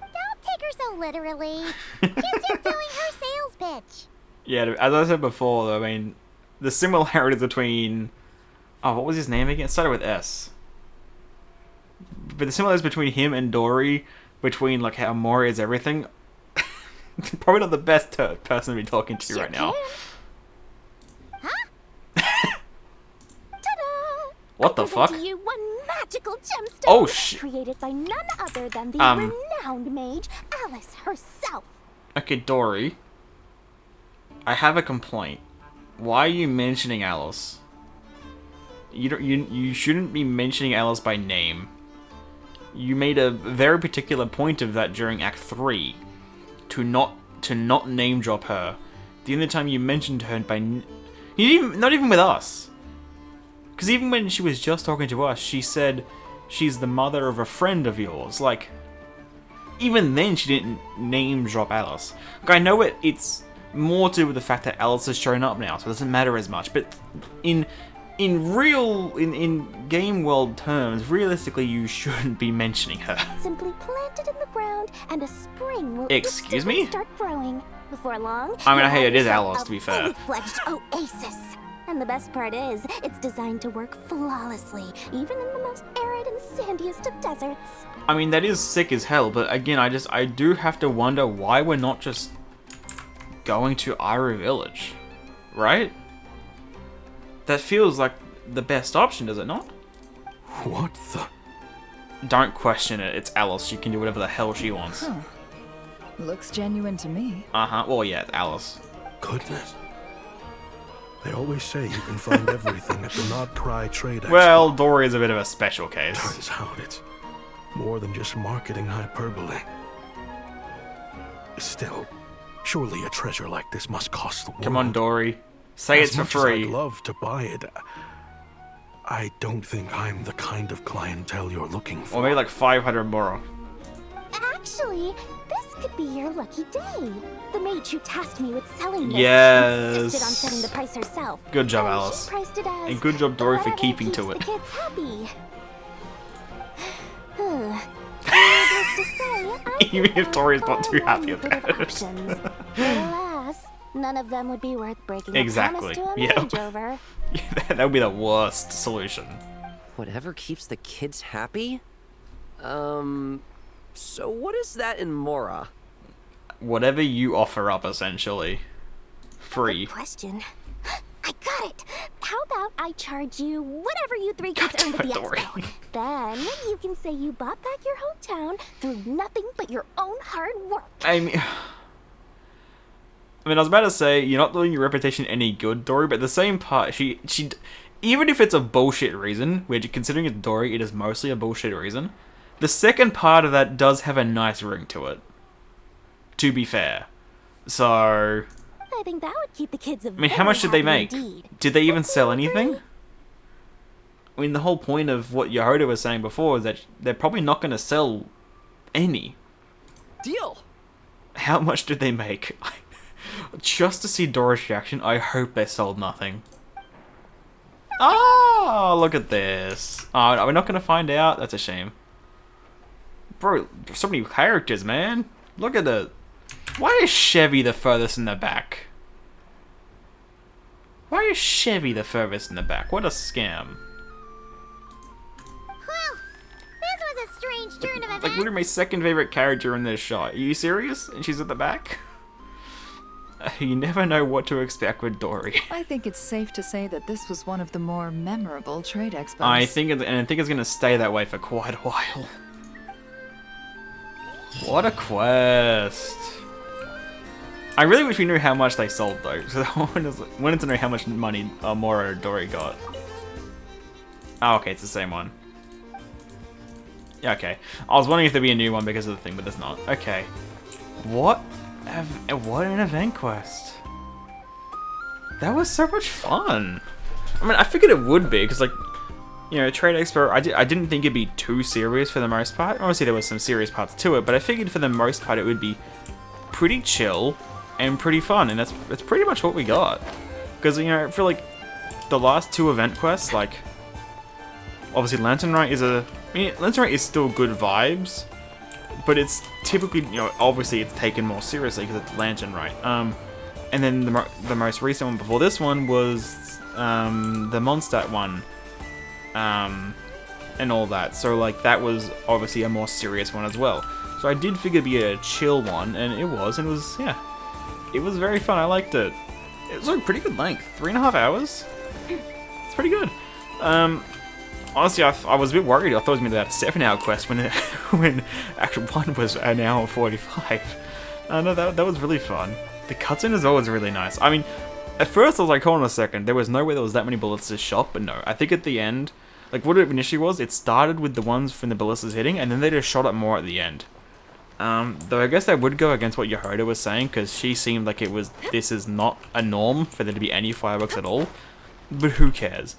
Don't take her so literally. She's just doing her sales pitch. Yeah, as I said before, though, I mean, the similarities between... Oh, what was his name again? It started with S. But the similarities between him and Dory, between, like, how Mori is everything... Probably not the best person to be talking to right now. Ta-da! What the fuck? To you one magical gemstone Oh shit! created by none other than the renowned mage Alice herself. Okay, Dory. I have a complaint. Why are you mentioning Alice? You shouldn't be mentioning Alice by name. You made a very particular point of that during Act 3, to not name drop her. The only time you mentioned her by, not even with us. Because even when she was just talking to us, she said she's the mother of a friend of yours. Like, even then she didn't name drop Alice. Like, I know it's more to do with the fact that Alice has shown up now, so it doesn't matter as much. But in game world terms, realistically, you shouldn't be mentioning her. Simply plant it in the ground, and a spring will Excuse me? start growing. Before long, I mean, you'll hey, it is have Alice, to be fair. a fully-fledged oasis. And the best part is, it's designed to work flawlessly, even in the most arid and sandiest of deserts. I mean, that is sick as hell, but again, I do have to wonder why we're not just going to Iru Village, right? That feels like the best option, does it not? What the? Don't question it, it's Alice, she can do whatever the hell she wants. Huh. Looks genuine to me. Uh-huh, well yeah, it's Alice. Goodness. They always say you can find everything at the Nod-Krai Trade Expo. Well, Dory is a bit of a special case. Turns out it's more than just marketing hyperbole. Still, surely a treasure like this must cost the world. Come on, Dory. Say it's for free. I'd love to buy it. I don't think I'm the kind of clientele you're looking for. Or maybe like 500 more. Actually, this could be your lucky day. The mage who tasked me with selling this insisted on setting the price herself. Good job, And Alice. she priced it as And good job, Dory, for whatever keeping keeps to it. the kids happy. Needless to say, Even if Dory's not too happy about it. options. But alas, none of them would be worth breaking Exactly. a promise to a Yep. mage over. That would be the worst solution. Whatever keeps the kids happy? So what is that in Mora? Whatever you offer up, essentially. Free. Good question. I got it! How about I charge you whatever you three kids earned at the expo? Then you can say you bought back your hometown through nothing but your own hard work. I mean, I was about to say, you're not doing your reputation any good, Dory, but at the same part, she even if it's a bullshit reason, which considering it's Dory, it is mostly a bullshit reason, the second part of that does have a nice ring to it. To be fair. So, I think that would keep the kids I mean, how much did they make? Indeed. Did they even sell anything? I mean, the whole point of what Yehoda was saying before is that they're probably not going to sell any. Deal! How much did they make? Just to see Dora's reaction, I hope they sold nothing. Oh, look at this. Oh, are we not going to find out? That's a shame. Bro, there's so many characters, man. Look at the... Why is CHEVY the furthest in the back? Why is CHEVY the furthest in the back? What a scam. Well, this was a strange turn of events. Like, literally my second favorite character in this shot. Are you serious? And she's at the back? You never know what to expect with Dory. I think it's safe to say that this was one of the more memorable trade expos. I think it's going to stay that way for quite a while. What a quest. I really wish we knew how much they sold though, so I wanted to know how much money Mora or Dory got. Oh, okay, it's the same one. Yeah, okay. I was wondering if there'd be a new one because of the thing, but there's not. Okay. What an event quest. That was so much fun. I mean, I figured it would be, because, like, you know, Trade Expo, I didn't think it'd be too serious for the most part. Obviously, there was some serious parts to it, but I figured for the most part it would be pretty chill and pretty fun, and that's pretty much what we got. Because, you know, for, like, the last two event quests, like, obviously Lantern Rite is Lantern Rite is still good vibes, but it's typically, you know, obviously it's taken more seriously because it's Lantern Rite. And then the most recent one before this one was the Mondstadt one, and all that. So like that was obviously a more serious one as well. So I did figure it'd be a chill one, and it was yeah, it was very fun. I liked it. It was a pretty good length, 3.5 hours. It's pretty good. Honestly, I was a bit worried. I thought it was going to be about a 7-hour quest when when Act 1 was an hour 45. No, that was really fun. The cutscene as well was really nice. I mean, at first I was like, hold on a second, there was no way there was that many bullets to shot, but no. I think at the end, like what it initially was, it started with the ones from the ballistas hitting, and then they just shot it more at the end. Though I guess that would go against what Yehoda was saying, because she seemed like this is not a norm for there to be any fireworks at all. But who cares?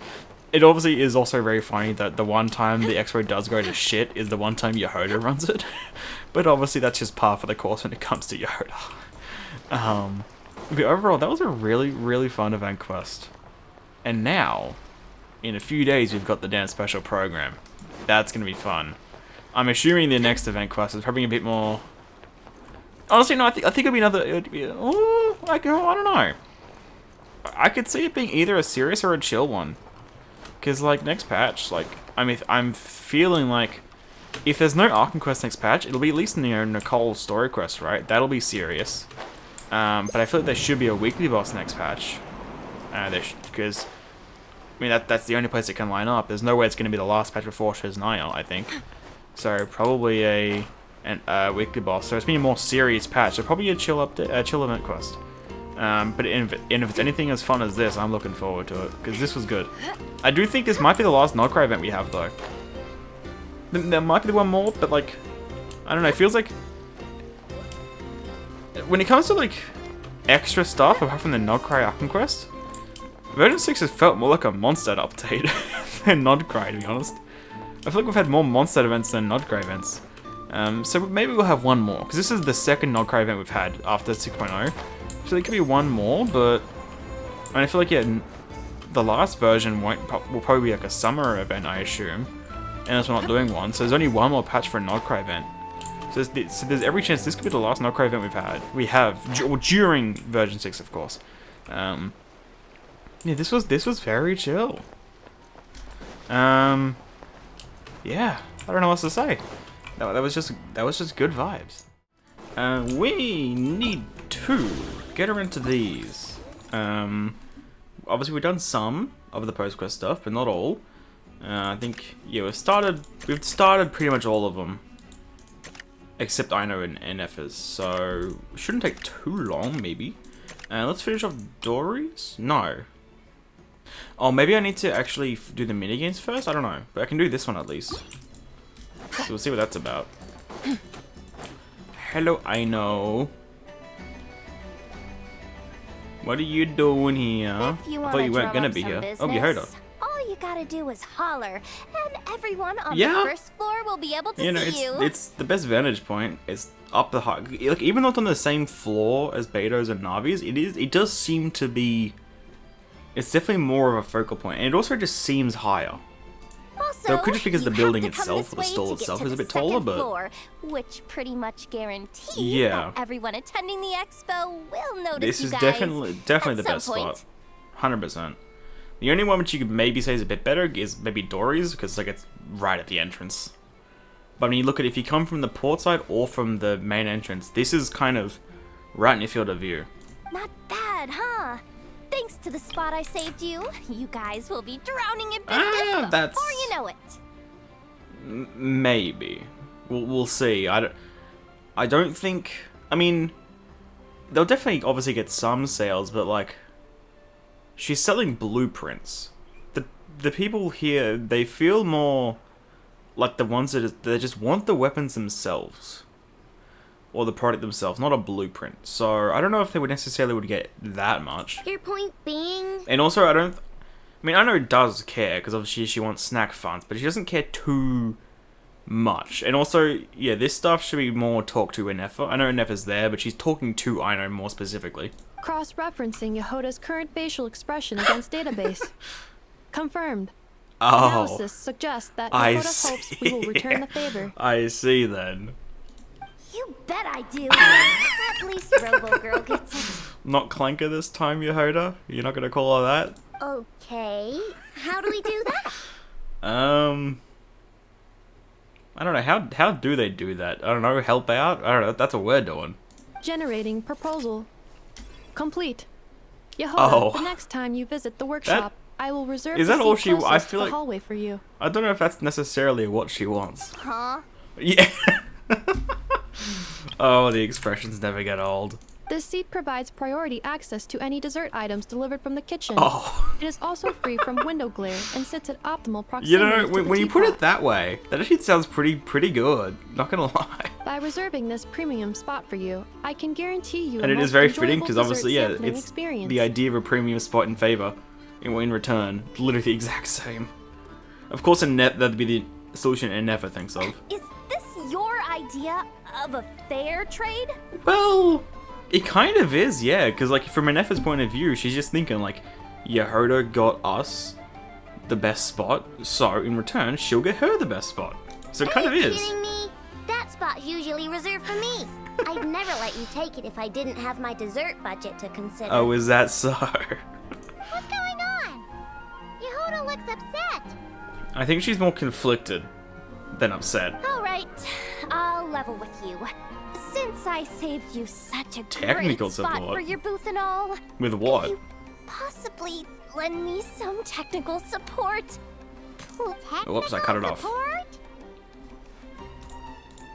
It obviously is also very funny that the one time the expo does go to shit is the one time Yehoda runs it. But obviously that's just par for the course when it comes to Yehoda. But overall, that was a really, really fun event quest. And now, in a few days, we've got the dance special program. That's going to be fun. I'm assuming the next event quest is probably a bit more... Honestly, no, I think it'll be another... I don't know. I could see it being either a serious or a chill one. Because, like, next patch, like, I mean, I'm feeling like if there's no Arkham quest next patch, it'll be at least in the Nicole story quest, right? That'll be serious. But I feel like there should be a weekly boss next patch. Because, I mean, that's the only place it can line up. There's no way it's going to be the last patch before Shiznai, I think. So, probably a weekly boss. So, it's been a more serious patch. So, probably a chill event quest. But if it's anything as fun as this, I'm looking forward to it, because this was good. I do think this might be the last Nod-Krai event we have, though. There might be one more, but, like, I don't know, it feels like... When it comes to, like, extra stuff, apart from the Nod-Krai Arkham quest, Version 6 has felt more like a Mondstadt update than Nod-Krai, to be honest. I feel like we've had more Mondstadt events than Nod-Krai events. So maybe we'll have one more, because this is the second Nod-Krai event we've had after 6.0. So there could be one more, but I feel like, yeah, the last version will probably be like a summer event, I assume. Unless we're not doing one. So there's only one more patch for a Nod-Krai event. So there's every chance this could be the last Nod-Krai event we have during version 6, of course. Yeah, this was very chill. Yeah, I don't know what else to say. That was just good vibes. We need to get her into these. Obviously we've done some of the post-quest stuff, but not all. I think, yeah, we've started pretty much all of them. Except Aino and NFs, so shouldn't take too long, maybe. Let's finish off Dory's? No. Oh, maybe I need to actually do the minigames first? I don't know, but I can do this one at least. So we'll see what that's about. Hello, Aino. What are you doing here? I thought you weren't gonna be here. Oh, you heard her. All you gotta do is holler, and everyone on the first floor will be able to see you. It's the best vantage point. It's up the high. Like, even though it's on the same floor as Beto's and Navi's, it does seem to be. It's definitely more of a focal point, and it also just seems higher. Also, so it could just be because the building itself, or the stall itself, is a bit taller, but floor, which pretty much guarantees that everyone attending the expo will notice this you is guys definitely the best spot, 100%. The only one which you could maybe say is a bit better is maybe Dory's, because like it's right at the entrance. But when you look at if you come from the port side or from the main entrance, this is kind of right in your field of view. Not bad, huh? Thanks to the spot I saved you, you guys will be drowning in business before you know it. Maybe. We'll see. I don't think... I mean, they'll definitely obviously get some sales, but like... She's selling blueprints. The people here, they feel more like the ones that they just want the weapons themselves. Or the product themselves, not a blueprint. So, I don't know if they would necessarily get that much. Your point being... And also, I mean, I know does care, because obviously she wants snack funds, but she doesn't care too much. And also, yeah, this stuff should be more talked to Enefa. I know Enefa's there, but she's talking to Aino more specifically. Cross-referencing Yehoda's current facial expression against database. Confirmed. Oh. Analysis suggests that Yehoda hopes we will return the favor. I see then. You bet I do. At least Robo Girl gets it. Not Clanker this time, Yehoda? You're not gonna call her that? Okay. How do we do that? I don't know. How do they do that? I don't know. Help out? I don't know. That's what we're doing. Generating proposal. Complete. Yehoda, the next time you visit the workshop, I will reserve Is the that all seat she? I closest to feel the like hallway for you. I don't know if that's necessarily what she wants. Huh? Yeah. Oh, the expressions never get old. This seat provides priority access to any dessert items delivered from the kitchen. Oh. It is also free from window glare and sits at optimal proximity You know, to the when you put teapot. it that way, that actually sounds pretty good. Not gonna lie. By reserving this premium spot for you, I can guarantee you And a it most is very fitting enjoyable because obviously, dessert yeah, sampling it's experience. the idea of a premium spot in favor. In return, literally the exact same. Of course, that'd be the solution Nefa thinks of. Is this your idea of a fair trade? Well, it kind of is, yeah. Because like from Nefa's point of view, she's just thinking like, Yehoda got us the best spot, so in return, she'll get her the best spot. So it kind of is. Kidding me? That spot's usually reserved for me. I'd never let you take it if I didn't have my dessert budget to consider. Oh, is that so? What's going on? Yehoda looks upset. I think she's more conflicted than upset. All right, I'll level with you. Since I saved you such a Technical great spot support? for your booth and all, With what? could you possibly lend me some technical support? Whoops, I cut it off. Support?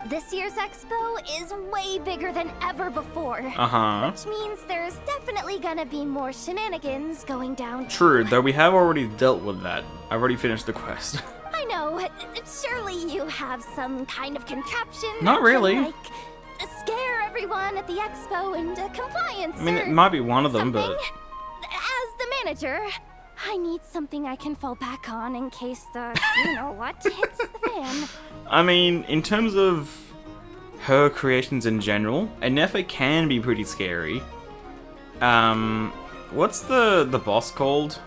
This year's expo is way bigger than ever before. Uh-huh. Which means there's definitely gonna be more shenanigans going down. True, though we have already dealt with that. I've already finished the quest. I know. Surely you have some kind of contraption. Not that really. Can, like, scare everyone at the expo into compliance. I mean, or it might be one of them, something. but... As the manager, I need something I can fall back on in case the, you know what, hits the fan. I mean, in terms of her creations in general, Nefa can be pretty scary. What's the boss called?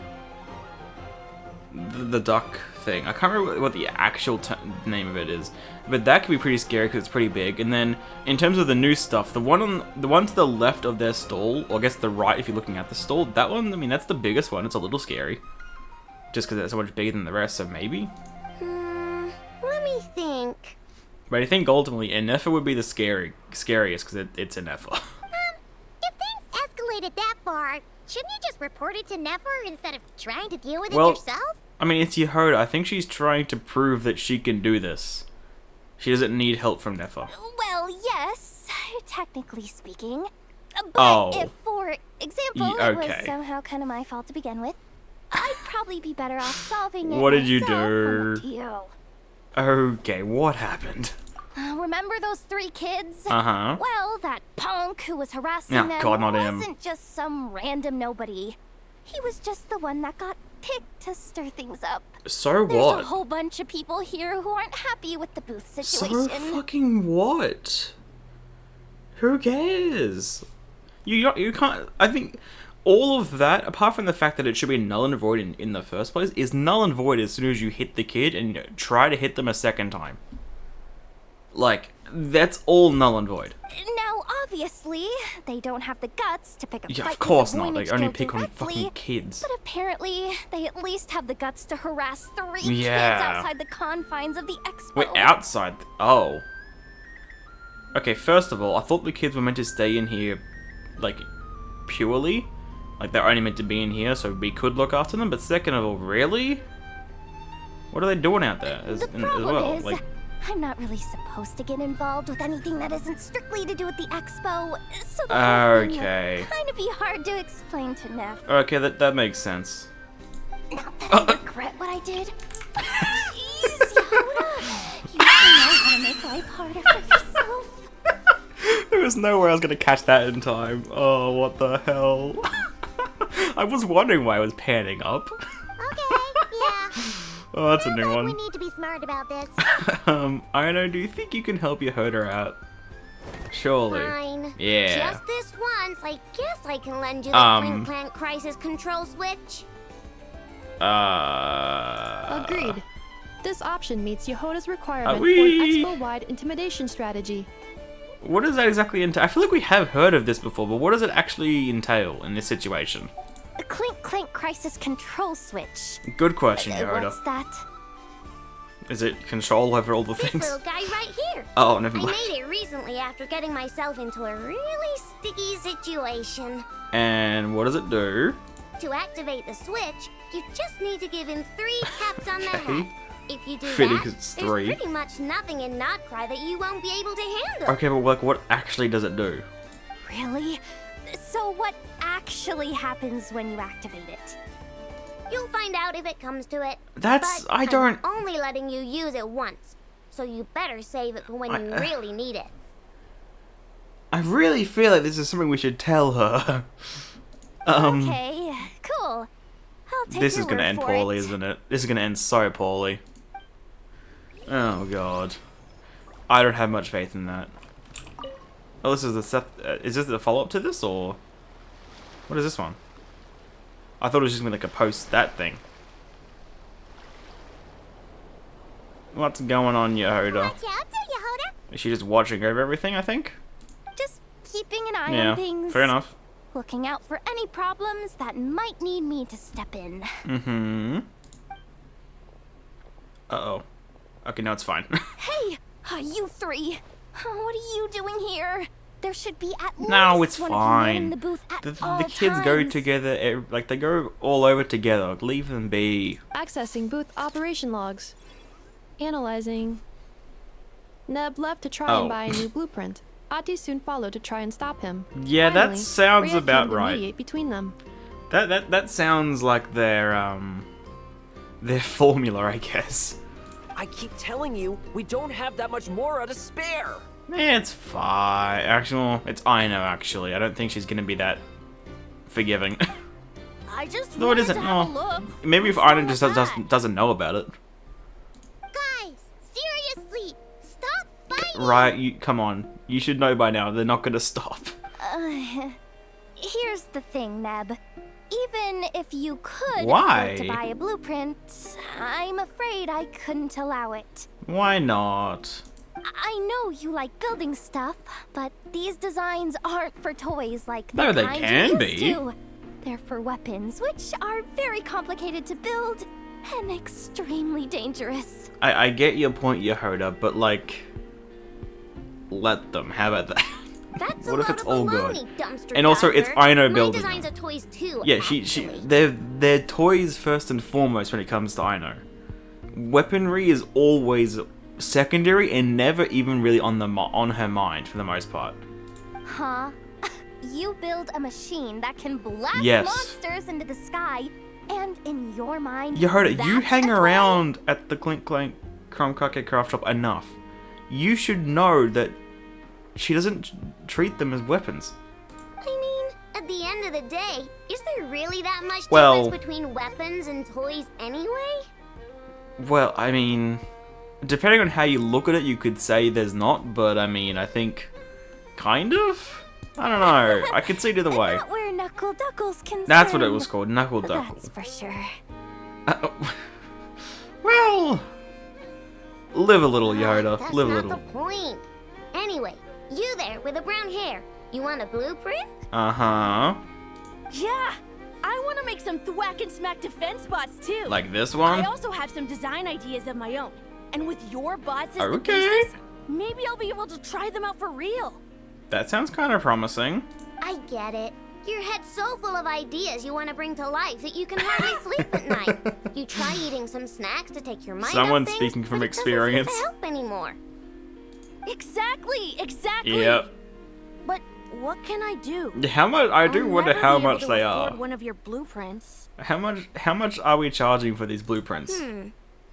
The duck thing. I can't remember what the actual name of it is, but that could be pretty scary because it's pretty big. And then, in terms of the new stuff, the one to the left of their stall, or I guess the right if you're looking at the stall, that one, I mean, that's the biggest one. It's a little scary, just because it's so much bigger than the rest. So maybe. Let me think. But I think ultimately, Nefa would be the scariest because it's Nefa. If things escalated that far, shouldn't you just report it to Nefer instead of trying to deal with it Well, yourself? I mean, it's Yehoda. I think she's trying to prove that she can do this. She doesn't need help from Nefa. Well, yes, technically speaking. But Oh. if, for example, Yeah, it was okay. somehow kind of my fault to begin with, I'd probably be better off solving it What did you myself than do? up to you. Okay, what happened? Remember those 3 kids? Uh-huh. Well, that punk who was harassing Oh, them God, not him. wasn't just some random nobody. He was just the one that got picked to stir things up. So There's what? a whole bunch of people here who aren't happy with the booth So situation. fucking what? Who cares? You can't. I think all of that, apart from the fact that it should be null and void in the first place, is null and void as soon as you hit the kid and try to hit them a second time. Like, that's all null and void. Now, obviously, they don't have the guts to pick a Yeah, fight of course with the not. They Voynich only Guild pick on directly, fucking kids. But apparently, they at least have the guts to harass 3 kids Yeah. outside the confines of the expo. Wait, outside? Oh. Okay, first of all, I thought the kids were meant to stay in here, like, purely. Like, they're only meant to be in here so we could look after them. But second of all, really? What are they doing out there as Problem well? is, Like, I'm not really supposed to get involved with anything that isn't strictly to do with the expo, so the whole thing okay. would kind of be hard to explain to Neff. Okay, that makes sense. Not that I regret what I did. Jeez, Yoda! You know how to make life harder for yourself. There was no way I was gonna catch that in time. Oh, what the hell? I was wondering why I was panning up. Oh, that's a new one. We need to be smart about this. I know, do you think you can help Yehoda out? Surely. Fine. Yeah. Just this once, I guess I can lend you the Clink Clank Crisis Control Switch. Agreed. This option meets Yehoda's requirement for an Wee. expo-wide intimidation strategy. What does that exactly entail? I feel like we have heard of this before, but what does it actually entail in this situation? The Clink Clank Crisis Control Switch. Good question, Yehoda. What's that? Is it control over all the This things? little guy right here. Oh, never I mind. made it recently after getting myself into a really sticky situation. And what does it do? To activate the switch, you just need to give him 3 taps on the head. If you do Fitting that, 'cause it's there's 3. pretty much nothing in Nod-Krai that you won't be able to handle. Okay, but like, what actually does it do? Really? So what actually happens when you activate it? You'll find out if it comes to it. That's... but I don't... I'm only letting you use it once, so you better save it for when you really need it. I really feel like this is something we should tell her. Okay, cool. I'll take This your is gonna word end for poorly, it. isn't it? This is gonna end so poorly. Oh god. I don't have much faith in that. Oh, this is the stuff. Is this the follow-up to this, or what is this one? I thought it was just gonna be like a post-that thing. What's going on, Yehoda? Watch out, Yehoda. Is she just watching over everything, I think? Just keeping an eye Yeah, on things. fair enough. Looking out for any problems that might need me to step in. Mm-hmm. Uh-oh. Okay, now it's fine. Hey, you 3. What are you doing here? There should be at No, least it's one of you man in fine. the booth at The all kids go times. together, like, they go all over together. Leave them be. Accessing booth operation logs. Analyzing. Neb left to try and buy a new blueprint. Ati soon followed to try and stop him. Yeah, that Finally, sounds Rhea about came to right. mediate between them. That sounds like their formula, I guess. I keep telling you, we don't have that much Mora to spare. It's fine. Actually, it's Aino, actually. I don't think she's gonna be that forgiving. I just No, it wanted isn't. to have a No. look. Maybe if Aino just doesn't know about it. Guys, seriously, stop fighting. Right, come on. You should know by now. They're not gonna stop. Here's the thing, Neb. Even if you could Why? afford to buy a blueprint, I'm afraid I couldn't allow it. Why not? I know you like building stuff, but these designs aren't for toys like No, the they kind can you be. used to. They're for weapons, which are very complicated to build and extremely dangerous. I get your point, Yehoda, but like, let them. How about that? That's What a if lot it's of all baloney, good? dumpster And also, it's diver. Aino My building designs them. are toys too. Yeah, they're toys first and foremost when it comes to Aino. Weaponry is always secondary and never even really on her mind for the most part. Huh? You build a machine that can blast Yes. monsters into the sky, and in your mind, Yehoda, you that's hang a toy? around at the Clink Clank Crumbcake Craft Shop enough. You should know that she doesn't treat them as weapons. I mean, at the end of the day, is there really that much Well- difference between weapons and toys anyway? Well, I mean, depending on how you look at it, you could say there's not, but I mean, I think, kind of? I don't know. I could see it either way. Not where Knuckle Duckle's concerned. That's what it was called, Knuckle Duckle. That's for sure. Well, live a little, Yoda. That's Live a not little. the point. Anyway, you there with the brown hair, you want a blueprint? Uh-huh. Yeah, I want to make some thwack and smack defense bots too. Like this one? I also have some design ideas of my own. And with your bots as the Okay. pieces, maybe I'll be able to try them out for real. That sounds kind of promising. I get it. Your head's so full of ideas you want to bring to life that you can hardly sleep at night. You try eating some snacks to take your mind Someone off things, speaking from but it doesn't seem experience. to help anymore. Exactly. Yep. But what can I do? How much? I do I'll wonder never how be able much to they afford are. One of your blueprints. How much are we charging for these blueprints?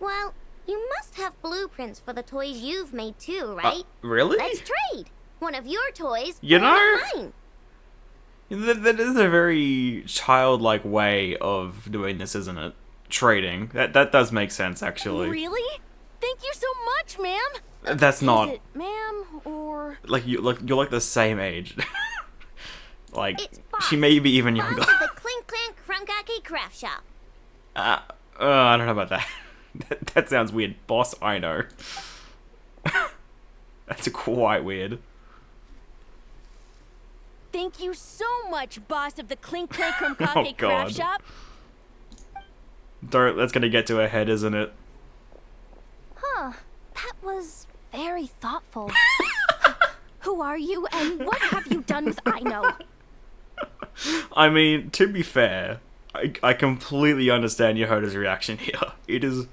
Well, you must have blueprints for the toys you've made too, right? Really? Let's trade. One of your toys. You and one know? of mine. That is a very childlike way of doing this, isn't it? Trading. That does make sense, actually. Really? Thank you so much, ma'am. That's not Is it ma'am or like you're like the same age. Like she may be even younger. Boss of the Clink Clank Crumbcake Craft Shop. I don't know about that. That sounds weird. Boss, I know. That's quite weird. Thank you so much, boss of the Clink Clank Oh, Crumbcake God. Craft Shop. That's gonna get to her head, isn't it? Huh. That was very thoughtful. Who are you and what have you done with Aino? I mean, to be fair, I completely understand Yehota's reaction here. It is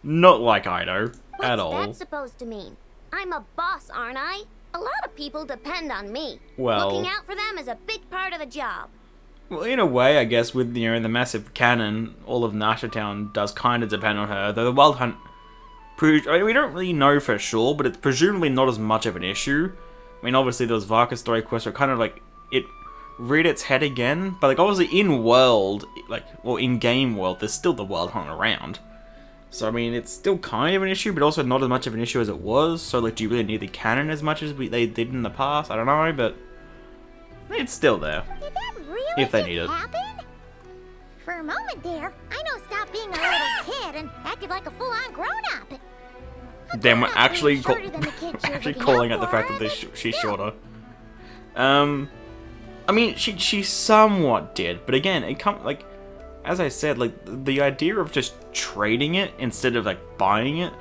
not like Ino at all. What's that supposed to mean? I'm a boss, aren't I? A lot of people depend on me. Well, looking out for them is a big part of the job. Well, in a way, I guess, with the massive cannon, all of Nashatown does kind of depend on her. Though the Wild Hunt, we don't really know for sure, but it's presumably not as much of an issue. I mean, obviously those Varka story quests are kind of like it reared its head again, but like obviously in world, in game world, there's still the Wild Hunt around. So I mean, it's still kind of an issue, but also not as much of an issue as it was. So like, do you really need the cannon as much as they did in the past? I don't know, but it's still there. Did that really if they need it. happen? For a moment there, I know stopped being a little kid and acted like a full-on grown-up. Then we're actually shorter than the kid she was actually looking calling out out the fact for, that but she's still. shorter. I mean, she somewhat did, but again, it like, as I said, like the idea of just trading it instead of like buying it,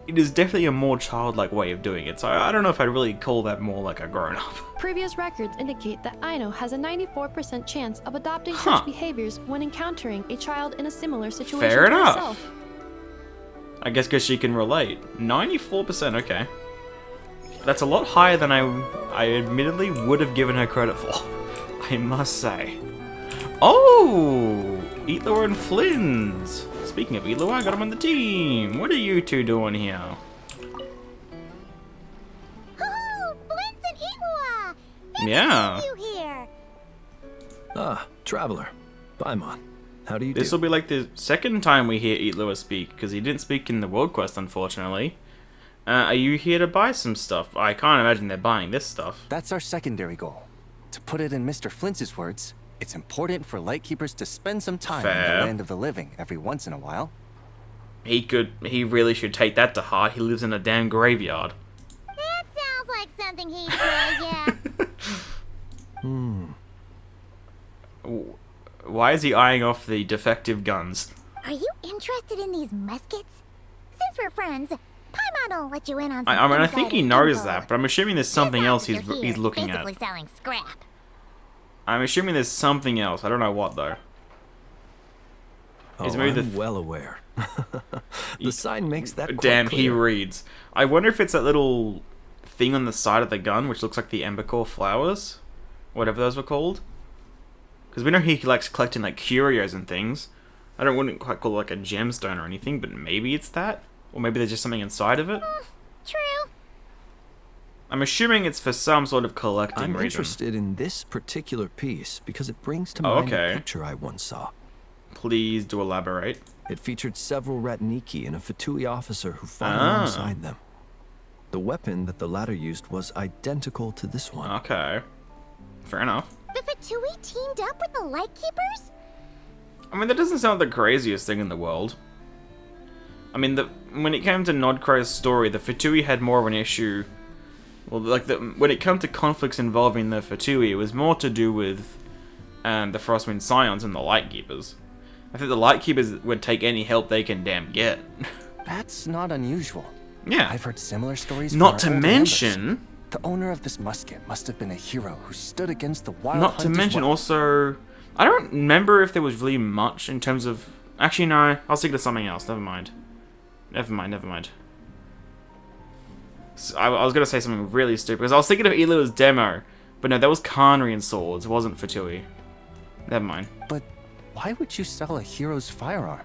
it is definitely a more childlike way of doing it. So I don't know if I'd really call that more like a grown-up. Previous records indicate that Ino has a 94% chance of adopting such behaviors when encountering a child in a similar situation Fair to enough. herself. I guess because she can relate. 94%, okay. That's a lot higher than I admittedly would have given her credit for, I must say. Oh! Eatlaw and Flynn's! Speaking of Eatlaw, I got him on the team! What are you two doing here? Oh, Flint and Eatlaw! Yeah. You here? Ah, Traveler. Paimon. How do you do? This will be like the second time we hear Eatlaw speak, because he didn't speak in the World Quest, unfortunately. Are you here to buy some stuff? I can't imagine they're buying this stuff. That's our secondary goal. To put it in Mr. Flintz's words, it's important for Lightkeepers to spend some time in Fair. the land of the living every once in a while. He really should take that to heart. He lives in a damn graveyard. That sounds like something he'd say, yeah. Why is he eyeing off the defective guns? Are you interested in these muskets? Since we're friends, Paimon will let you in on some I mean, I think he insider knows info. that, but I'm assuming there's something else This officer he's here looking is at. basically selling scrap. I'm assuming there's something else. I don't know what though. Is maybe I'm well aware. The sign makes that quite Damn, clear. he reads. I wonder if it's that little thing on the side of the gun, which looks like the Embercore flowers, whatever those were called. Because we know he likes collecting like curios and things. Wouldn't quite call it like a gemstone or anything, but maybe it's that, or maybe there's just something inside of it. True. I'm assuming it's for some sort of collecting I'm reason. interested in this particular piece because it brings to Oh, mind okay. a picture I once saw. Please do elaborate. It featured several Ratniki and a Fatui officer who fought Ah. alongside them. The weapon that the latter used was identical to this one. Okay. Fair enough. The Fatui teamed up with the Lightkeepers? I mean, that doesn't sound like the craziest thing in the world. I mean, when it came to Nod-Krai's story, the Fatui had more of an issue. Well, like when it came to conflicts involving the Fatui, it was more to do with the Frostwind Scions and the Lightkeepers. I think the Lightkeepers would take any help they can damn get. That's not unusual. Yeah. I've heard similar stories. from Not our to old mention... members. The owner of this musket must have been a hero who stood against the wild Not to hunt as mention well. also... I don't remember if there was really much in terms of... Actually, no. I was thinking of something else. Never mind. Never mind. So, I was going to say something really stupid, because I was thinking of Elua's demo. But no, that was Khanrian swords. It wasn't Fatui. Never mind. But why would you sell a hero's firearm?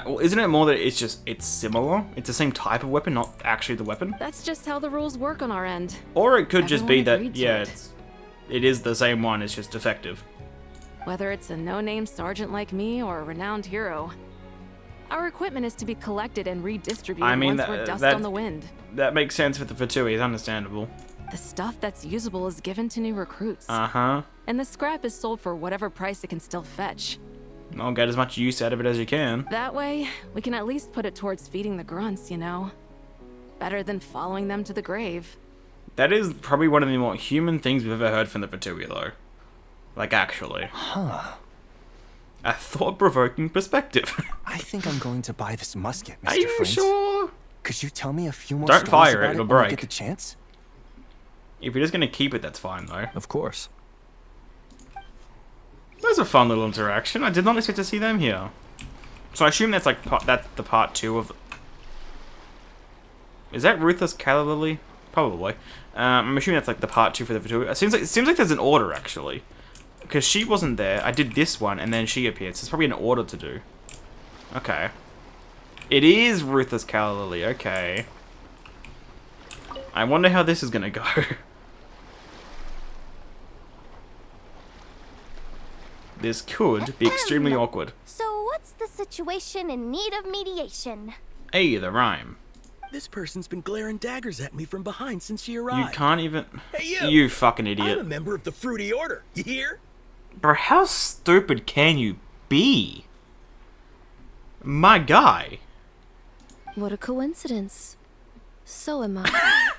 Well, isn't it more that it's similar? It's the same type of weapon, not actually the weapon? That's just how the rules work on our end. Or it could just be Everyone that, agreed to yeah, it. it is the same one, it's just defective. Whether it's a no-name sergeant like me or a renowned hero. Our equipment is to be collected and redistributed I mean, once we're dust on the wind. That makes sense with the Fatui, it's understandable. The stuff that's usable is given to new recruits. Uh-huh. And the scrap is sold for whatever price it can still fetch. I'll get as much use out of it as you can. That way, we can at least put it towards feeding the grunts, you know? Better than following them to the grave. That is probably one of the more human things we've ever heard from the Fatui, though. Like, actually. Huh. A thought-provoking perspective. I think I'm going to buy this musket, Mr. Are you Fritz. sure? Could you tell me a few more Don't stories fire about it, it'll when you break. get the chance? If you're just gonna keep it, that's fine, though. Of course. was a fun little interaction. I did not expect to see them here. So I assume that's like that's the part 2 of. Is that Ruthless Calla Lily? Probably. I'm assuming that's like the part 2 for the Vituga. It seems like there's an order actually, because she wasn't there. I did this one and then she appeared. So it's probably an order to do. Okay. It is Ruthless Calla Lily. Okay. I wonder how this is gonna go. This could be extremely awkward. So what's the situation in need of mediation? Hey, the rhyme. This person's been glaring daggers at me from behind since she arrived. You can't even... Hey, you fucking idiot. I'm a member of the Fruity Order. You hear? Bro, how stupid can you be? My guy. What a coincidence. So am I.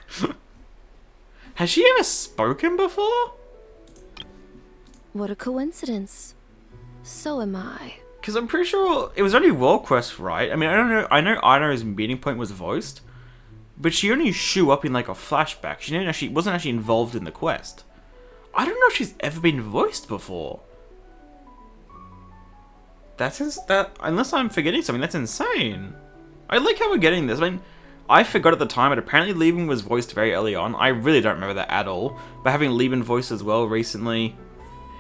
Has she ever spoken before? What a coincidence. So am I. Because I'm pretty sure it was only World Quest, right? I mean, I don't know. I know Ino's meeting point was voiced, but she only showed up in like a flashback. She wasn't actually involved in the quest. I don't know if she's ever been voiced before. Unless I'm forgetting something, that's insane. I like how we're getting this. I mean, I forgot at the time, but apparently Lieben was voiced very early on. I really don't remember that at all. But having Lieben voiced as well recently.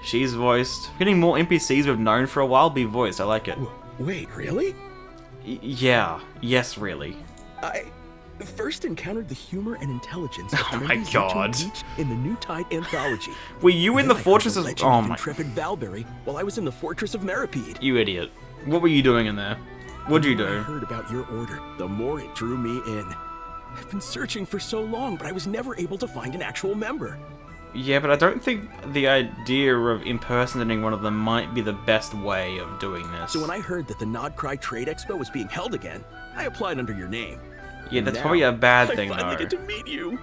She's voiced. Getting more NPCs we've known for a while be voiced. I like it. Wait, really? Yeah. Yes, really. I first encountered the humor and intelligence of oh my god. in the New Tide anthology. Were you in the Fortress of... Oh my... Intrepid Valberry while I was in the Fortress of Meripede. You idiot. What were you doing in there? What'd you do? The more I heard about your order, the more it drew me in. I've been searching for so long, but I was never able to find an actual member. Yeah, but I don't think the idea of impersonating one of them might be the best way of doing this. So when I heard that the Nod-Krai Trade Expo was being held again, I applied under your name. Yeah, that's probably a bad thing, though. I finally get to meet you.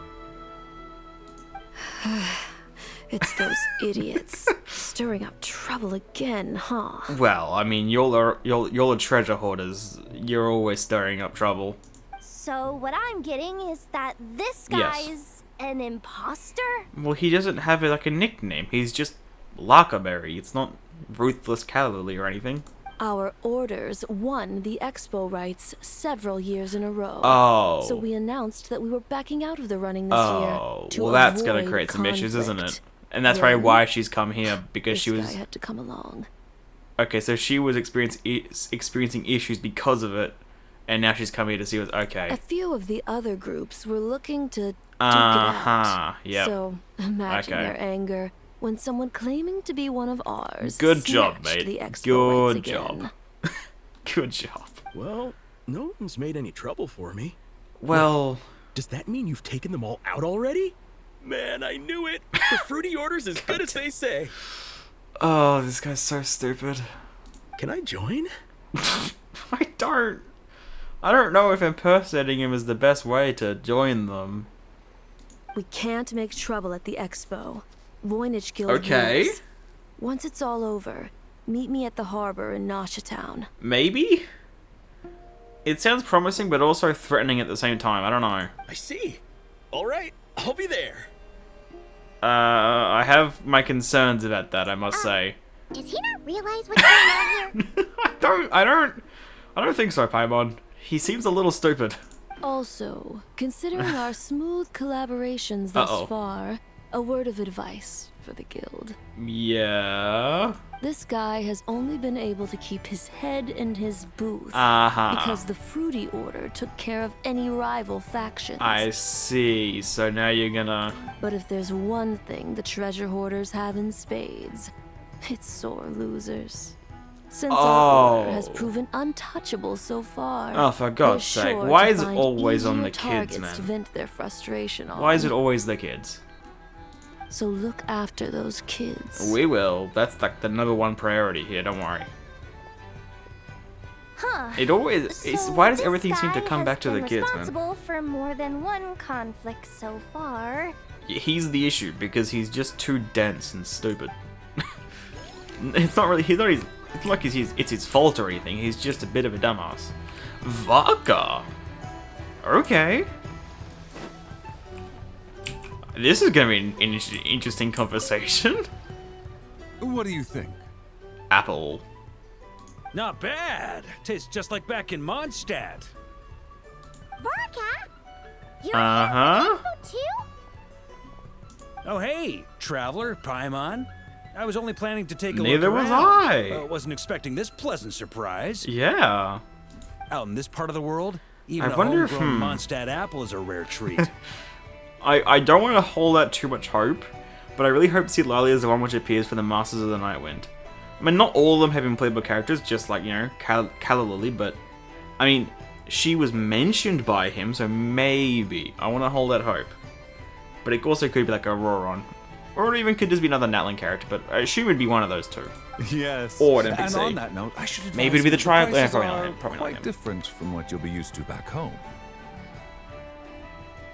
It's those idiots stirring up trouble again, huh? Well, I mean, you're the treasure hoarders. You're always stirring up trouble. So what I'm getting is that this guy's an imposter? Well, he doesn't have like a nickname. He's just Larkaberry. It's not Ruthless Calla Lily or anything. Our orders won the expo rights several years in a row. Oh. So we announced that we were backing out of the running this year. Oh, well, that's gonna create some issues, isn't it? And that's probably why she's come here, because she was... This guy had to come along. Okay, so she was experiencing issues because of it, and now she's come here to see what's okay. A few of the other groups were looking to duke it out. Yep. So imagine their anger when someone claiming to be one of ours Good job, mate. The expo Good rights job. again. Good job. Well, no one's made any trouble for me. Well... Does that mean you've taken them all out already? Man, I knew it! The Fruity Order's as good as they say. Oh, this guy's so stupid. Can I join? I don't know if impersonating him is the best way to join them. We can't make trouble at the expo. Voynich Guild rules. Once it's all over, meet me at the harbor in Nasha Town. Maybe? It sounds promising, but also threatening at the same time. I don't know. I see. Alright, I'll be there. I have my concerns about that, I must say. Does he not realize what's going on here? I don't think so, Paimon. He seems a little stupid. Also, considering our smooth collaborations thus far, a word of advice for the guild. Yeah? This guy has only been able to keep his head in his booth because the Fruity Order took care of any rival factions. I see. So now you're gonna... But if there's one thing the treasure hoarders have in spades, it's sore losers. Since our order has proven untouchable so far. Oh, for God's sake. Why is it always on the kids, man? To vent their frustration on. Why is it always the kids? So look after those kids. We will. That's like the #1 priority here, don't worry. Huh. It always... why does everything seem to come back to the kids, man? Responsible for more than one conflict so far. He's the issue, because he's just too dense and stupid. It's not really... It's not like it's his fault or anything. He's just a bit of a dumbass. Vodka. Okay. This is going to be an interesting conversation. What do you think? apple. Not bad. Tastes just like back in Mondstadt. Varka? You're Uh-huh. too? Oh, hey, traveler, Paimon. I was only planning to take a Neither look was around. I. Wasn't expecting this pleasant surprise. Yeah. Out in this part of the world, even I a wonder if, homegrown Mondstadt apple is a rare treat. I don't want to hold out too much hope, but I really hope Cilalia is the one which appears for the Masters of the Nightwind. I mean, not all of them have been playable characters, just like, you know, Calla Lily, but, I mean, she was mentioned by him, so maybe. I want to hold that hope. But it also could be like a Auroron. Or it even could just be another Natlan character, but I assume it'd be one of those two. Yes. Oh, Or an NPC. And on that note, I should advise Maybe it'd be the you tribe. prices Probably are not. Probably quite not him. different from what you'll be used to back home.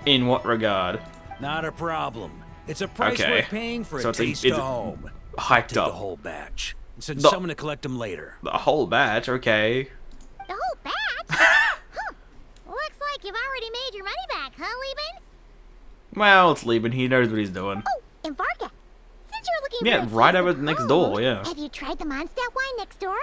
In what regard? Not a problem. It's a price Okay. worth paying for So a it's taste it's of home. hyped Take up. the whole batch and send The- someone to collect them later. The whole batch, okay. The whole batch? Huh. Looks like you've already made your money back, huh, Lieben? Well, it's Lieben. He knows what he's doing. Oh, and Varka, since you're looking Yeah, for a right place over to next home, door, yeah. Have you tried the Mondstadt wine next door?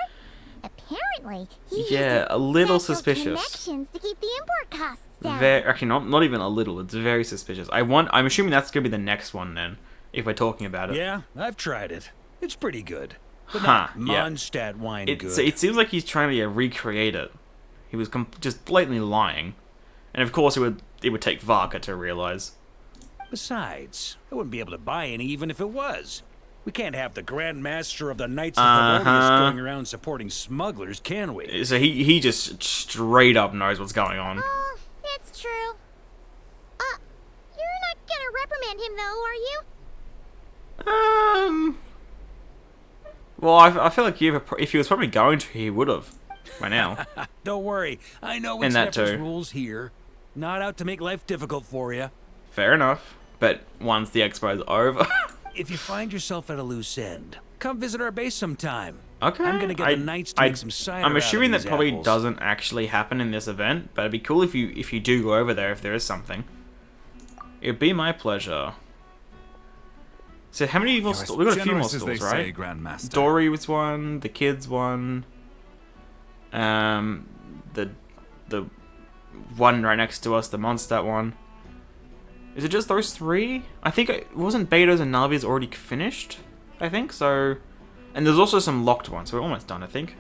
Apparently, he Yeah, uses a little special suspicious. connections to keep the import costs down. Actually, not even a little. It's very suspicious. I'm assuming that's gonna be the next one then, if we're talking about it. Yeah, I've tried it. It's pretty good. But Huh, not yeah. Mondstadt wine good. So it seems like he's trying to recreate it. He was just blatantly lying, and of course it would take Varka to realize. Besides, I wouldn't be able to buy any even if it was. We can't have the Grand Master of the Knights of Thelonious going around supporting smugglers, can we? So he just straight up knows what's going on. Oh, that's true. You're not gonna reprimand him though, are you? Well, I feel like if he was probably going to, he would have by now. Don't worry, I know And that Snapper's too. rules here. Not out to make life difficult for you. Fair enough. But once the expo is over. If you find yourself at a loose end, come visit our base sometime. Okay. I'm gonna get the Knights to make some cider I'm out of assuming that these probably apples. doesn't actually happen in this event, but it'd be cool if you do go over there if there is something. It'd be my pleasure. So how many more You're as stalls? We've got a few more generous as they stalls, say, right? Grandmaster. Dory was one, the kids one. The one right next to us, the Mondstadt one. Is it just those three? I think wasn't Beto's and Navi's already finished? I think so. And there's also some locked ones, so we're almost done, I think.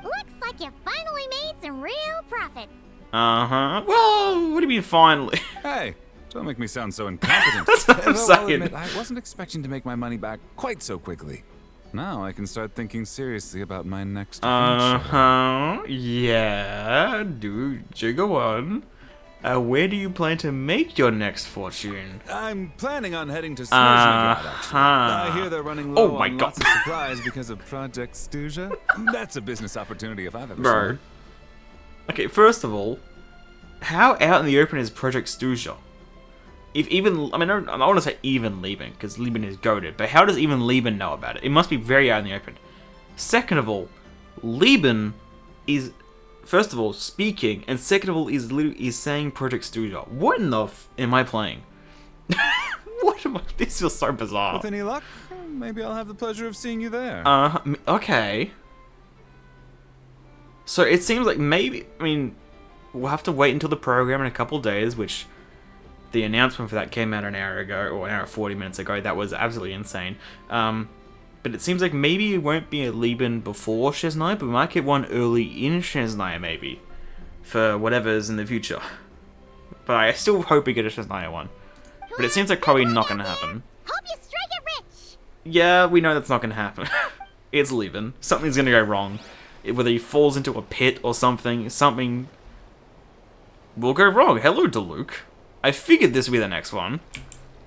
Looks like you finally made some real profit. Uh-huh. Well, what do you mean finally? Hey, don't make me sound so incompetent. That's what I'm Although I'll saying. admit, I wasn't expecting to make my money back quite so quickly. Now I can start thinking seriously about my next adventure. Uh-huh. Yeah, dude, Jigga one. Where do you plan to make your next fortune? I'm planning on heading to Snezhnegrad, actually. I hear they're running low on lots of supplies because of Project Stuja. That's a business opportunity if I've ever seen Bro. it. Okay, first of all, how out in the open is Project Stuja? If even, I mean, I don't want to say even Lieben, because Lieben is goated, but how does even Lieben know about it? It must be very out in the open. Second of all, Lieben is, first of all, speaking, and second of all, is saying Project Stuja. What in the am I playing? What am I? This feels so bizarre. With any luck, maybe I'll have the pleasure of seeing you there. Okay. So it seems like maybe, I mean, we'll have to wait until the program in a couple days, which the announcement for that came out an hour ago, or an hour and 40 minutes ago. That was absolutely insane. But it seems like maybe it won't be a Lieben before Snezhnaya, but we might get one early in Snezhnaya, maybe, for whatever's in the future. But I still hope we get a Snezhnaya one. But it seems like probably not going to happen. Hope you strike it rich. Yeah, we know that's not going to happen. It's Lieben. Something's going to go wrong. Whether he falls into a pit or something will go wrong. Hello, Diluc. I figured this would be the next one.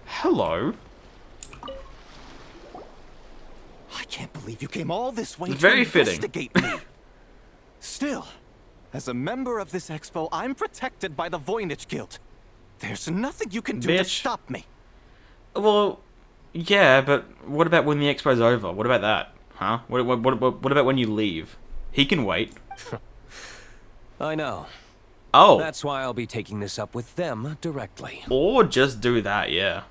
Hello. I can't believe you came all this way Very to fitting. investigate me. Still, as a member of this expo, I'm protected by the Voynich Guild. There's nothing you can do to Bitch. stop me. Well, yeah, but what about when the expo's over? What about that? Huh? What about when you leave? He can wait. I know. Oh. That's why I'll be taking this up with them directly. Or just do that, yeah.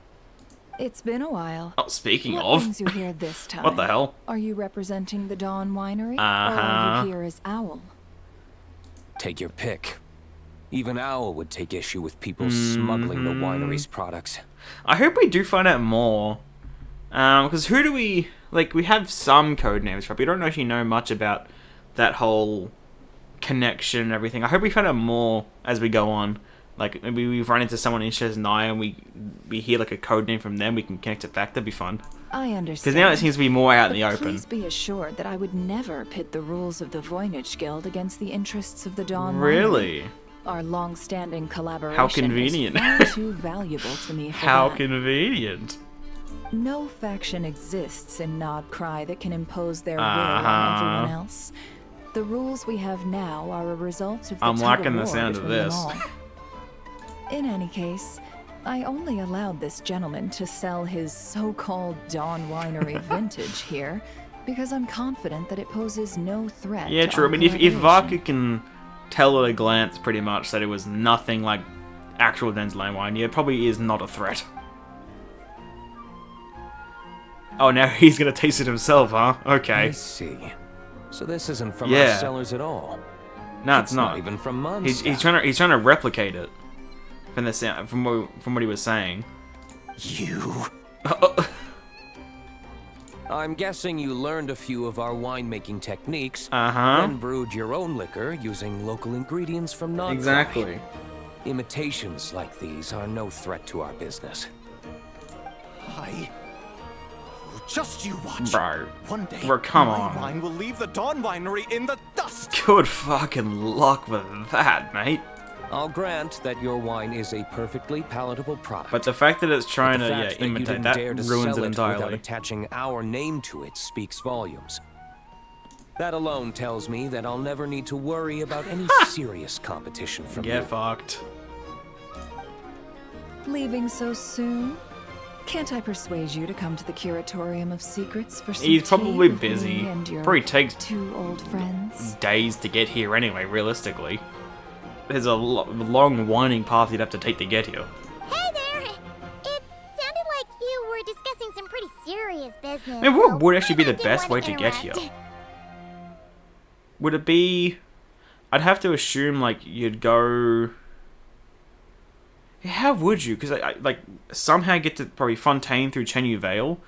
It's been a while. Oh, speaking what of. brings you here this time? What the hell? Are you representing the Dawn Winery? Or are you here as Owl? Take your pick. Even Owl would take issue with people smuggling the winery's products. I hope we do find out more. Because who do we... Like, we have some code names, but we don't actually know much about that whole connection and everything. I hope we find out more as we go on. Like, maybe we've run into someone in Chesnai and we hear, like, a code name from them. We can connect it back. That'd be fun. I understand. Because now it seems to be more out in the open. Please be assured that I would never pit the rules of the Voynich Guild against the interests of the Dawn Winery. Really? Our long-standing collaboration How convenient. is far too valuable to me for How that. convenient. No faction exists in Nod-Krai that can impose their will on everyone else. The rules we have now are a result of the I'm liking the tug-of-war sound of between them this. all. In any case, I only allowed this gentleman to sell his so-called Dawn Winery vintage here because I'm confident that it poses no threat. Yeah, to true. I our mean, if collaboration. Varka can tell at a glance pretty much that it was nothing like actual Denzline wine, yeah, it probably is not a threat. Oh, now he's gonna taste it himself, huh? Okay. I see. So this isn't from Yeah. our cellars at all. No, it's not. Even from He's trying to replicate it from the sound, from what he was saying. You. I'm guessing you learned a few of our winemaking techniques, then brewed your own liquor using local ingredients from Nod-Krai. Exactly. Imitations like these are no threat to our business. Just you watch. Bro. One day, Bro, come my on. wine will leave the Dawn Winery in the dust. Good fucking luck with that, mate. I'll grant that your wine is a perfectly palatable product. But the fact that it's trying But to the fact that you imitate didn't that dare to ruins sell it Without entirely. attaching our name to it speaks volumes. That alone tells me that I'll never need to worry about any serious competition from you. Get fucked. Leaving so soon? Can't I persuade you to come to the Curatorium of Secrets for some He's tea probably with me busy. and your Probably takes two old friends? days to get here anyway, realistically. There's a long winding path you'd have to take to get here. Hey there! It sounded like you were discussing some pretty serious business. I mean, what so would actually be the I didn't best way want to get here? interrupt. Would it be... I'd have to assume, like, you'd go... How would you? Because, like, somehow get to probably Fontaine through Chenyu Vale,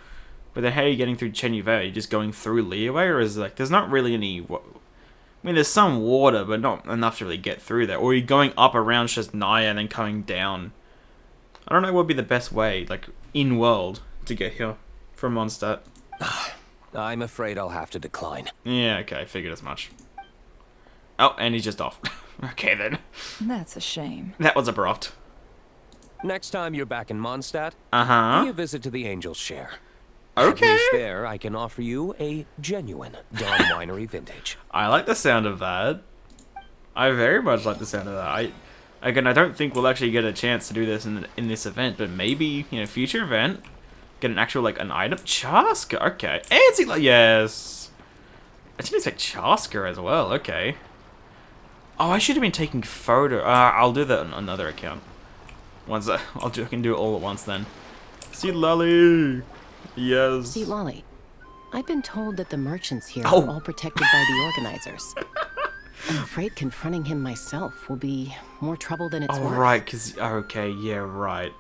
but then how are you getting through Chenyu Vale? Are you just going through Leeway, or is, like, there's not really any... I mean, there's some water, but not enough to really get through there. Or are you going up around Shasnaya and then coming down? I don't know what would be the best way, like, in-world, to get here from Mondstadt. I'm afraid I'll have to decline. Yeah, okay, I figured as much. Oh, and he's just off. Okay, then. That's a shame. That was abrupt. Next time you're back in Mondstadt, pay a visit to the Angel's Share. Okay. At least there, I can offer you a genuine Dawn Winery vintage. I like the sound of that. I very much like the sound of that. Again, I don't think we'll actually get a chance to do this in this event, but maybe, you know, future event, get an actual, like, an item. Chaska, okay. And like, yes. I didn't expect Chaska as well, okay. Oh, I should have been taking photo. I'll do that on another account. Once I can do it all at once then. See Lolly. Yes. See, Lolly, I've been told that the merchants here Oh. are all protected by the organizers. I'm afraid confronting him myself will be more trouble than it's Oh, worth. right, because... Okay, yeah, right.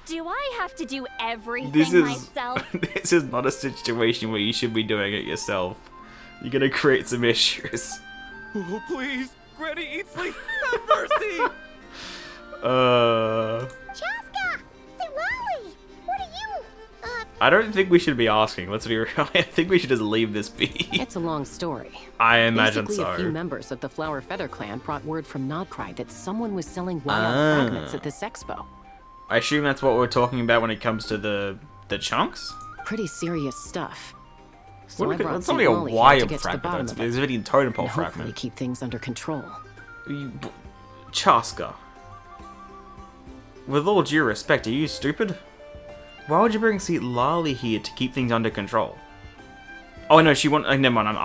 Do I have to do everything This is... myself? This is not a situation where you should be doing it yourself. You're gonna create some issues. Oh, please, Granny Eatsley, have mercy! Chaska! Say, Lolly! What are you... I don't think we should be asking. Let's be real. I think we should just leave this be. It's a long story. I imagine Basically, a few so. members of the Flower Feather clan brought word from Nod-Krai that someone was selling wild fragments at this expo. I assume that's what we're talking about when it comes to the chunks? Pretty serious stuff. So What I is it? brought It's only a Lolly here to wild get to the fragment. bottom It's of it. a really totem pole And hopefully fragment. keep things under control. Chaska. With all due respect, are you stupid? Why would you bring Seat Lali here to keep things under control? Oh no, she want. Never mind.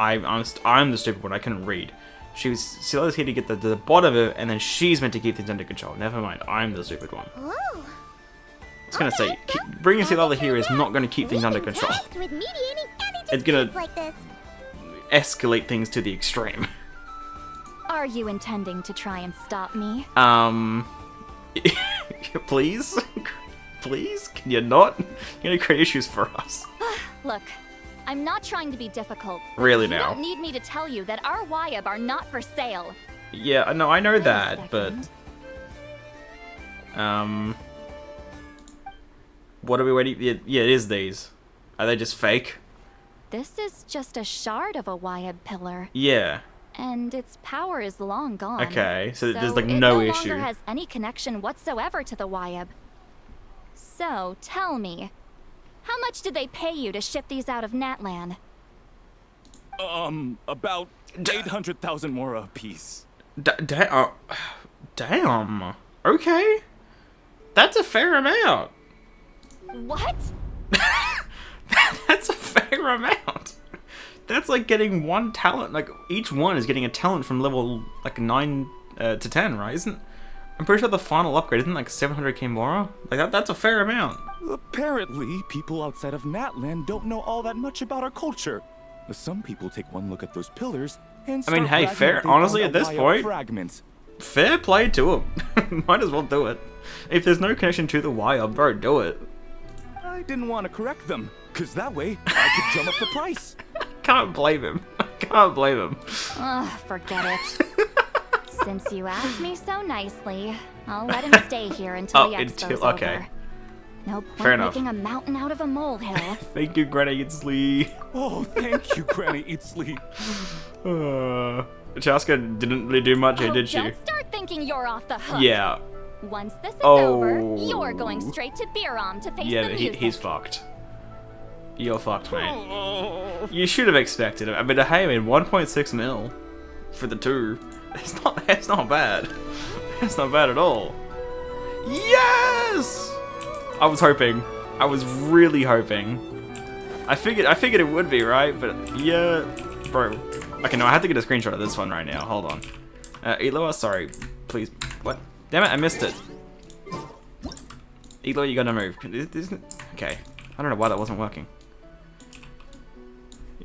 I'm the stupid one. I couldn't read. Celia's here to get the bottom of it, and then she's meant to keep things under control. Never mind, I'm the stupid one. Whoa. I was gonna say, bringing Celia here is not gonna keep things under control. With mediating any It's gonna disputes like this. escalate things to the extreme. Are you intending to try and stop me? Please? Please? Can you not? You're gonna create issues for us. Look, I'm not trying to be difficult. Really You now? don't need me to tell you that our YAB are not for sale. Yeah, no, I know Wait a that, but... What are we waiting... Yeah, it is these. Are they just fake? This is just a shard of a YAB pillar. Yeah. And its power is long gone. Okay, so there's like it no no issue. longer has any connection whatsoever to the YAB. So, tell me, how much did they pay you to ship these out of Natlan? About 800,000 more apiece. Damn. Okay. That's a fair amount. What? That's a fair amount. That's like getting one talent. Like each one is getting a talent from level like 9 to 10, right? I'm pretty sure the final upgrade isn't like 700k more. Like that's a fair amount. Apparently, people outside of Natlan don't know all that much about our culture. Some people take one look at those pillars and I mean, start hey, bragging fair. that they Honestly, found at a this Wire point, fragment. fair play to them. Might as well do it. If there's no connection to the wire, bro, do it. I didn't want to correct them, because that way I could drum up the price. Can't blame him. Can't blame him. Ugh, forget it. Since you asked me so nicely, I'll let him stay here until the expo's okay. over. No point Fair enough. making a mountain out of a molehill. Thank you, Granny Eatsley. Oh, thank you, Granny Eatsley. Chaska didn't really do much here, did she? Don't start thinking you're off the hook. Yeah. Once this is Oh. over, you're going straight to Biram to face Yeah, the music. he's fucked. You're fucked, mate. You should have expected it. I mean, hey, 1.6 mil for the two. It's not bad. It's not bad at all. Yes! I was hoping. I was really hoping. I figured it would be, right? But yeah, bro. Okay, no, I have to get a screenshot of this one right now. Hold on. Eloa, sorry. Please. What? Damn it, I missed it. Eloa, you gotta move. Okay. I don't know why that wasn't working.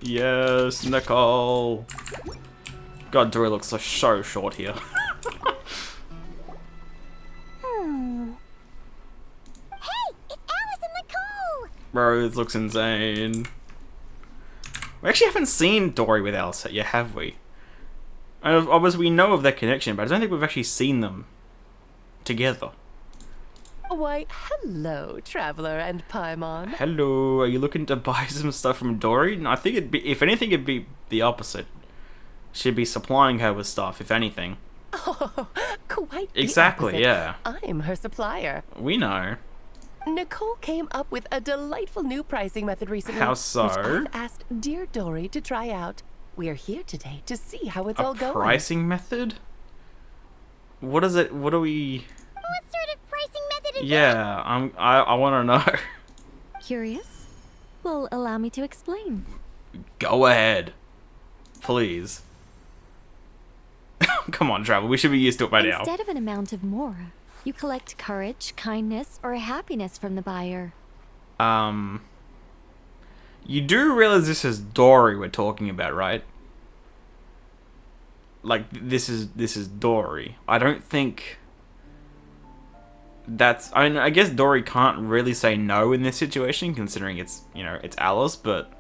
Yes, Nicole. God, Dory looks so short here. Hey, it's Alice and Nicole! Bro, this looks insane. We actually haven't seen Dory with Alice yet, have we? Obviously, we know of their connection, but I don't think we've actually seen them together. Why, hello, Traveler and Paimon. Hello, are you looking to buy some stuff from Dory? No, I think it'd be, if anything, it'd be the opposite. She'd be supplying her with stuff, if anything. Oh, quite the Exactly, opposite. yeah. I'm her supplier. We know. Nicole came up with a delightful new pricing method recently. How so? Which I've asked dear Dory to try out. We're here today to see how it's all going. Pricing method? What is it? What are we... What sort of pricing method is Yeah, I want to know. Curious? Well, allow me to explain. Go ahead. Please. Come on, Travel. We should be used to it by now. Instead of an amount of more, you collect courage, kindness, or happiness from the buyer. You do realize this is Dory we're talking about, right? Like, this is Dory. I don't think... That's... I mean, I guess Dory can't really say no in this situation, considering it's, you know, it's Alice, but...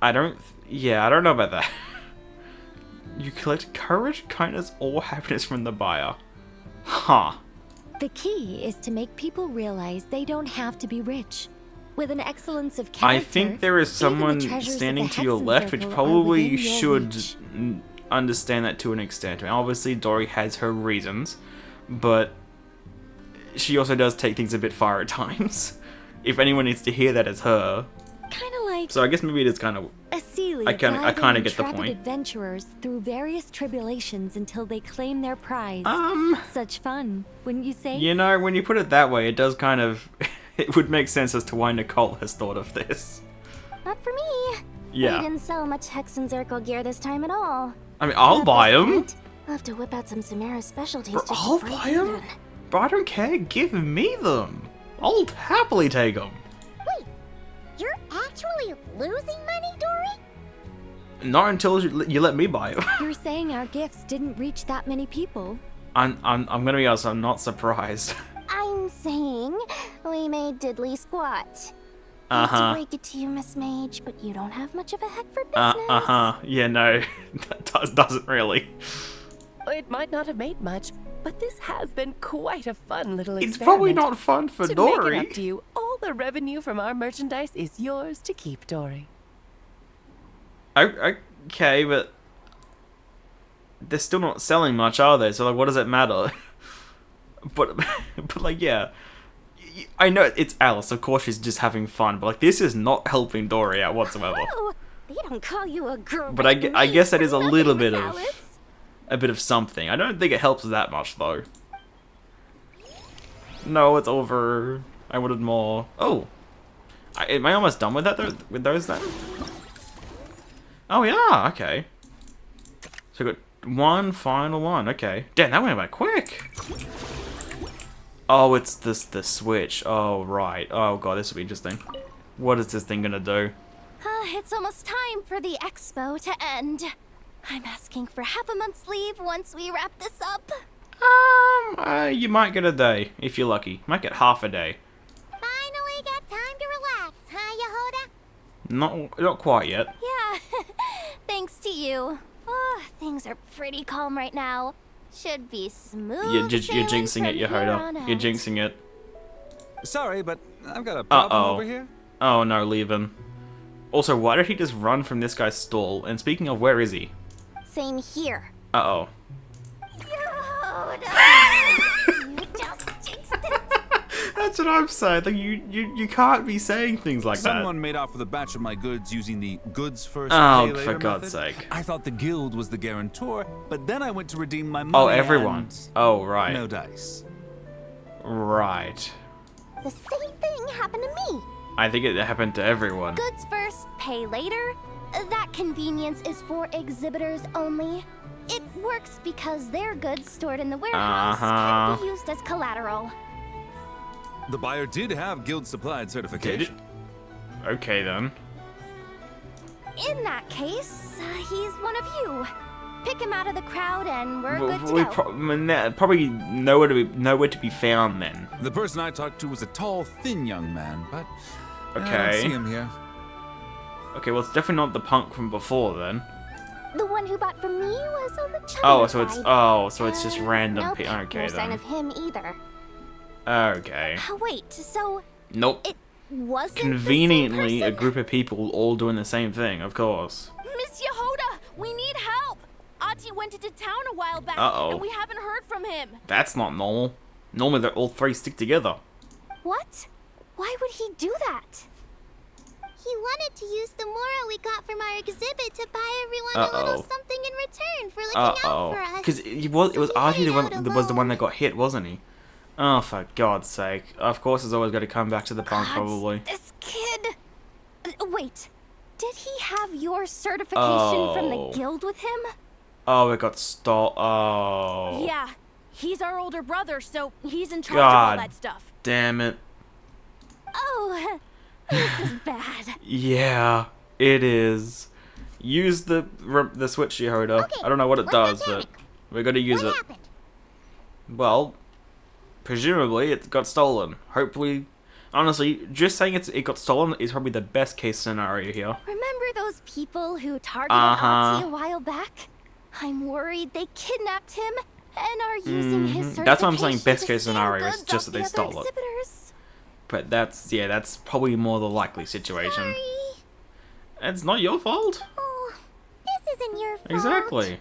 I don't... Yeah, I don't know about that. You collect courage, kindness, or happiness from the buyer. Huh. The key is to make people realize they don't have to be rich. With an excellence of character, I think there is someone standing to your left, which probably should understand that to an extent. I mean, obviously, Dory has her reasons, but she also does take things a bit far at times. If anyone needs to hear that, it's her. Kind of like So I guess maybe it is kind of... a Sealy I kind of get the point. Adventurers through various tribulations until they claim their prize. Such fun, wouldn't you say? You know, when you put it that way, it does kind of... It would make sense as to why Nicole has thought of this. Not for me. Yeah. We didn't sell much Hex and Zircle gear this time at all. I mean, I'll buy them. I'll have to whip out some Samara's specialties Bro, just I'll to buy them. Bro, I don't care. Give me them. I'll happily take them. Wait, you're actually losing money, Dory? Not until you let me buy them. You're saying our gifts didn't reach that many people? I'm gonna be honest. I'm not surprised. I'm saying we made diddly squat. Uh Hate to huh. break it to you, Miss Mage, but you don't have much of a head for business. Yeah, no, that doesn't really. It might not have made much, but this has been quite a fun little experiment. It's probably not fun for to Dory. Make it up to you, all the revenue from our merchandise is yours to keep, Dory. Okay, but they're still not selling much, are they? So like, what does it matter? but like, yeah, I know it's Alice. Of course, she's just having fun. But like, this is not helping Dory out whatsoever. Oh, they don't call you a girl. But I guess that is a little bit of something. I don't think it helps that much though. No, it's over. I wanted more. Oh, am I almost done with that? With those then? Oh yeah, okay. So I got one final one. Okay. Damn, that went by quick. Oh, it's the switch. Oh right. Oh god, this will be interesting. What is this thing gonna do? It's almost time for the expo to end. I'm asking for half a month's leave once we wrap this up. You might get a day if you're lucky. Might get half a day. Finally got time to relax, huh, Yehuda? Not quite yet. Yeah, thanks to you. Oh, things are pretty calm right now. Should be smooth. You're jinxing it, Yehuda. You're jinxing it. Sorry, but I've got a problem over here. Oh no, leaving. Also, why did he just run from this guy's stall? And speaking of, where is he? Same here. Uh-oh. You just jinxed it. That's what I'm saying. Like, you can't be saying things like that. Someone made off with a batch of my goods using the goods first Oh, pay later for God's method. sake. I thought the guild was the guarantor, but then I went to redeem my money. Oh, everyone. and Oh, right. no dice. Right. The same thing happened to me. I think it happened to everyone. Goods first, pay later. That convenience is for exhibitors only. It works because their goods stored in the warehouse can be used as collateral. The buyer did have guild-supplied certification. Okay, then. In that case, he's one of you. Pick him out of the crowd and we're good to We go. probably nowhere to be found then. The person I talked to was a tall, thin young man, but I don't Okay. see him here. Okay, well, it's definitely not the punk from before then. The one who bought from me was on the chubby So it's just random nope, people. Okay, no sign then. of him either. Okay. Wait, so Nope. it wasn't Conveniently, a group of people all doing the same thing, of course. Miss Yehuda, we need help. Ati went into town a while back, Uh-oh. and we haven't heard from him. That's not normal. Normally, they're all three stick together. What? Why would he do that? He wanted to use the moral we got from our exhibit to buy everyone a little Uh-oh. something in return for looking out for us. Because it was Archie the one that got hit, wasn't he? Oh, for God's sake. Of course, it's always got to come back to the punk, probably. This kid. Wait, did he have your certification from the guild with him? Oh, it got stolen. Oh. Yeah, he's our older brother, so he's in charge of God all that stuff. damn it. Oh, this is bad. Yeah, it is. Use the switch, Yehuda. Okay, I don't know what it let's does, not but we're gonna use What it. happened? Well, presumably it got stolen. Hopefully, honestly, just saying it got stolen is probably the best case scenario here. Remember those people who targeted Uh-huh. Ati a while back? I'm worried they kidnapped him and are using his certification. That's what I'm saying. Best to case steal scenario is goods just off that the they other stole it. exhibitors. But that's probably more the likely situation. It's not your fault. Oh, this isn't your fault. Exactly.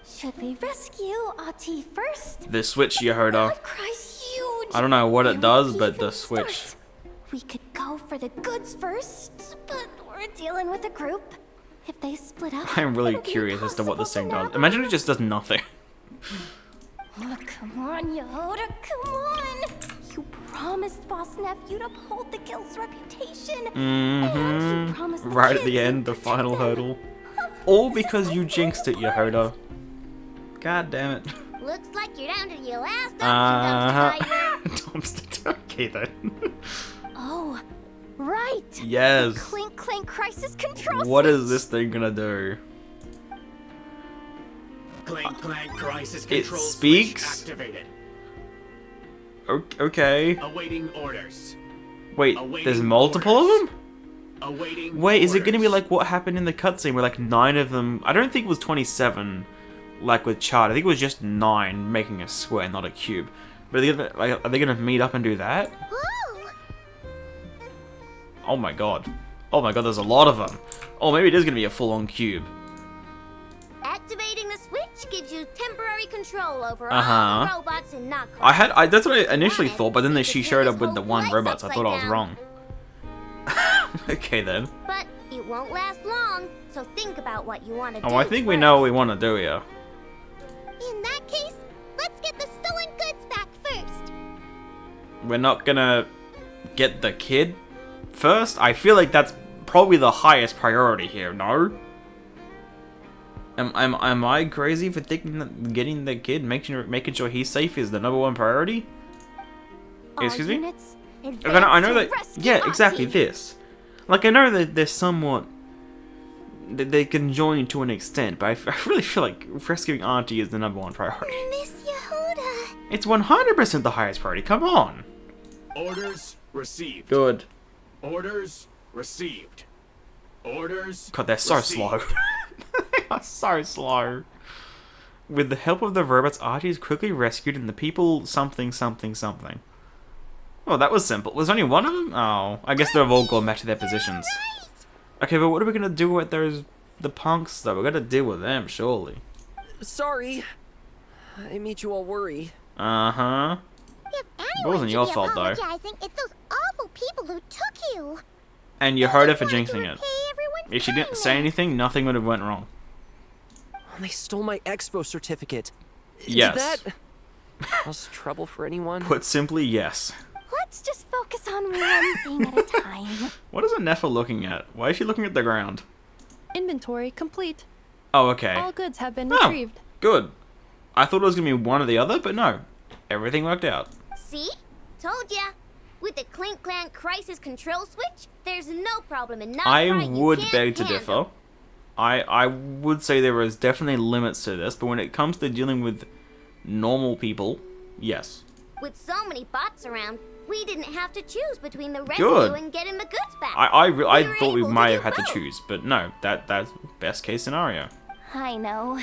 Should we rescue Ati first? The switch, Yehuda. Nod-Krai's huge. I don't know what it does, They but won't the even switch. start. We could go for the goods first, but we're dealing with a group. If they split up, I'm really it'll be curious as to what this thing impossible does. to Imagine it just does nothing. Oh, come on, Yehuda, come on! You promised Boss Nephew to uphold the guild's reputation. And you promised the Right at kids the you'd end, the protect final them. hurdle. All because you jinxed it, Yehoda. God damn it. Looks like you're down to your last option, Dumpster. Okay then. Oh, right. Yes. The Clink Clank Crisis Control What Switch. is this thing gonna do? Clank Clank Crisis It Control speaks? Switch activated. Okay. Awaiting orders. Wait, there's multiple of them? Awaiting Wait, is it gonna be like what happened in the cutscene where like 9 of them... I don't think it was 27 like with Chart. I think it was just 9 making a square, not a cube. But are they gonna meet up and do that? Oh my god. Oh my god, there's a lot of them. Oh, maybe it is gonna be a full-on cube. Activating the switch gives you temporary control over Uh-huh. all the robots in Nod-Krai. That's what I initially thought, but then she showed up with the one robot, so I thought I was wrong. Okay then. But it won't last long, so think about what you want to do. Oh, I think we know what we want to do here. In that case, let's get the stolen goods back first. We're not gonna get the kid first? I feel like that's probably the highest priority here, no? Am I crazy for thinking that getting the kid, making sure he's safe is the #1 priority? Excuse me? I know that, yeah, exactly this. Like, I know that they're somewhat... They can join to an extent, but I really feel like rescuing Auntie is the #1 priority. Miss Yehuda. It's 100% the highest priority, come on! Orders received. Good. Orders received. Orders. God, they're so slow. They are so slow. With the help of the robots, Archie is quickly rescued and the people something. Oh, that was simple. Was only one of them? Oh, I guess they've all gone back to their positions. Okay, but what are we gonna do with the punks though? We're gonna deal with them, surely. Sorry. I made you all worry. Uh-huh. It wasn't your fault though. It's those awful people who took you. And you heard her for jinxing it. If she didn't say anything, nothing would have went wrong. They stole my expo certificate. Yes. Did that cause trouble for anyone? Put simply, yes. Let's just focus on one thing at a time. What is Anefa looking at? Why is she looking at the ground? Inventory complete. Oh, okay. All goods have been retrieved. Good. I thought it was going to be one or the other, but no. Everything worked out. See? Told ya. With the Clink Clank Crisis Control Switch, there's no problem in Nod-Krai I would beg to differ. I would say there is definitely limits to this, but when it comes to dealing with normal people, yes. With so many bots around, we didn't have to choose between the rescue and getting the goods back. I thought we might have had to choose, but no, that's best case scenario. I know.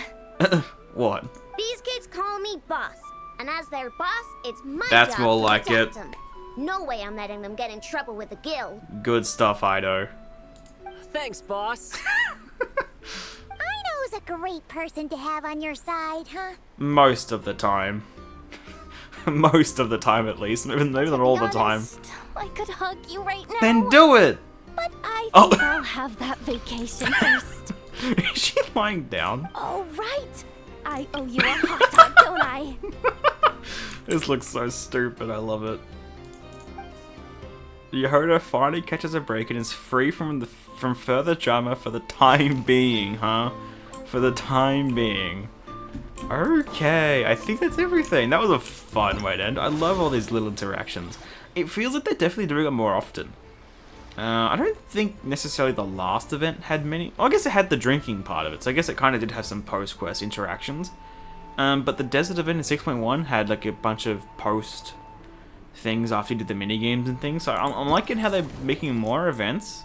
What? These kids call me boss, and as their boss, it's my That's job more to like protect it. them. No way I'm letting them get in trouble with the guild. Good stuff, Ido. Thanks, boss. Ido's a great person to have on your side, huh? Most of the time. Most of the time, at least. Maybe not all the time. I could hug you right now. Then do it! But I think I'll have that vacation first. Is she lying down? Oh, right. I owe you a hot dog, don't I? This looks so stupid, I love it. Yehoda finally catches a break and is free from further drama for the time being, huh? For the time being. Okay, I think that's everything. That was a fun way to end. I love all these little interactions. It feels like they're definitely doing it more often. I don't think necessarily the last event had many. Well, I guess it had the drinking part of it, so I guess it kind of did have some post-quest interactions. But the desert event in 6.1 had like a bunch of post things after you did the mini games and things. So I'm liking how they're making more events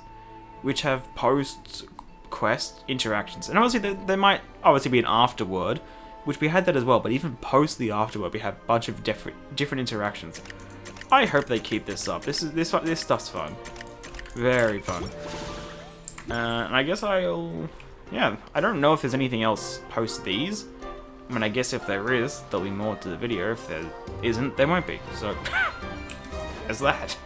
which have post-quest interactions. And obviously there might obviously be an afterword, which we had that as well. But even post the afterword, we have a bunch of different interactions. I hope they keep this up. This stuff's fun. Very fun. And I guess yeah, I don't know if there's anything else post these. I mean, I guess if there is, there'll be more to the video. If there isn't, there won't be. So, there's that.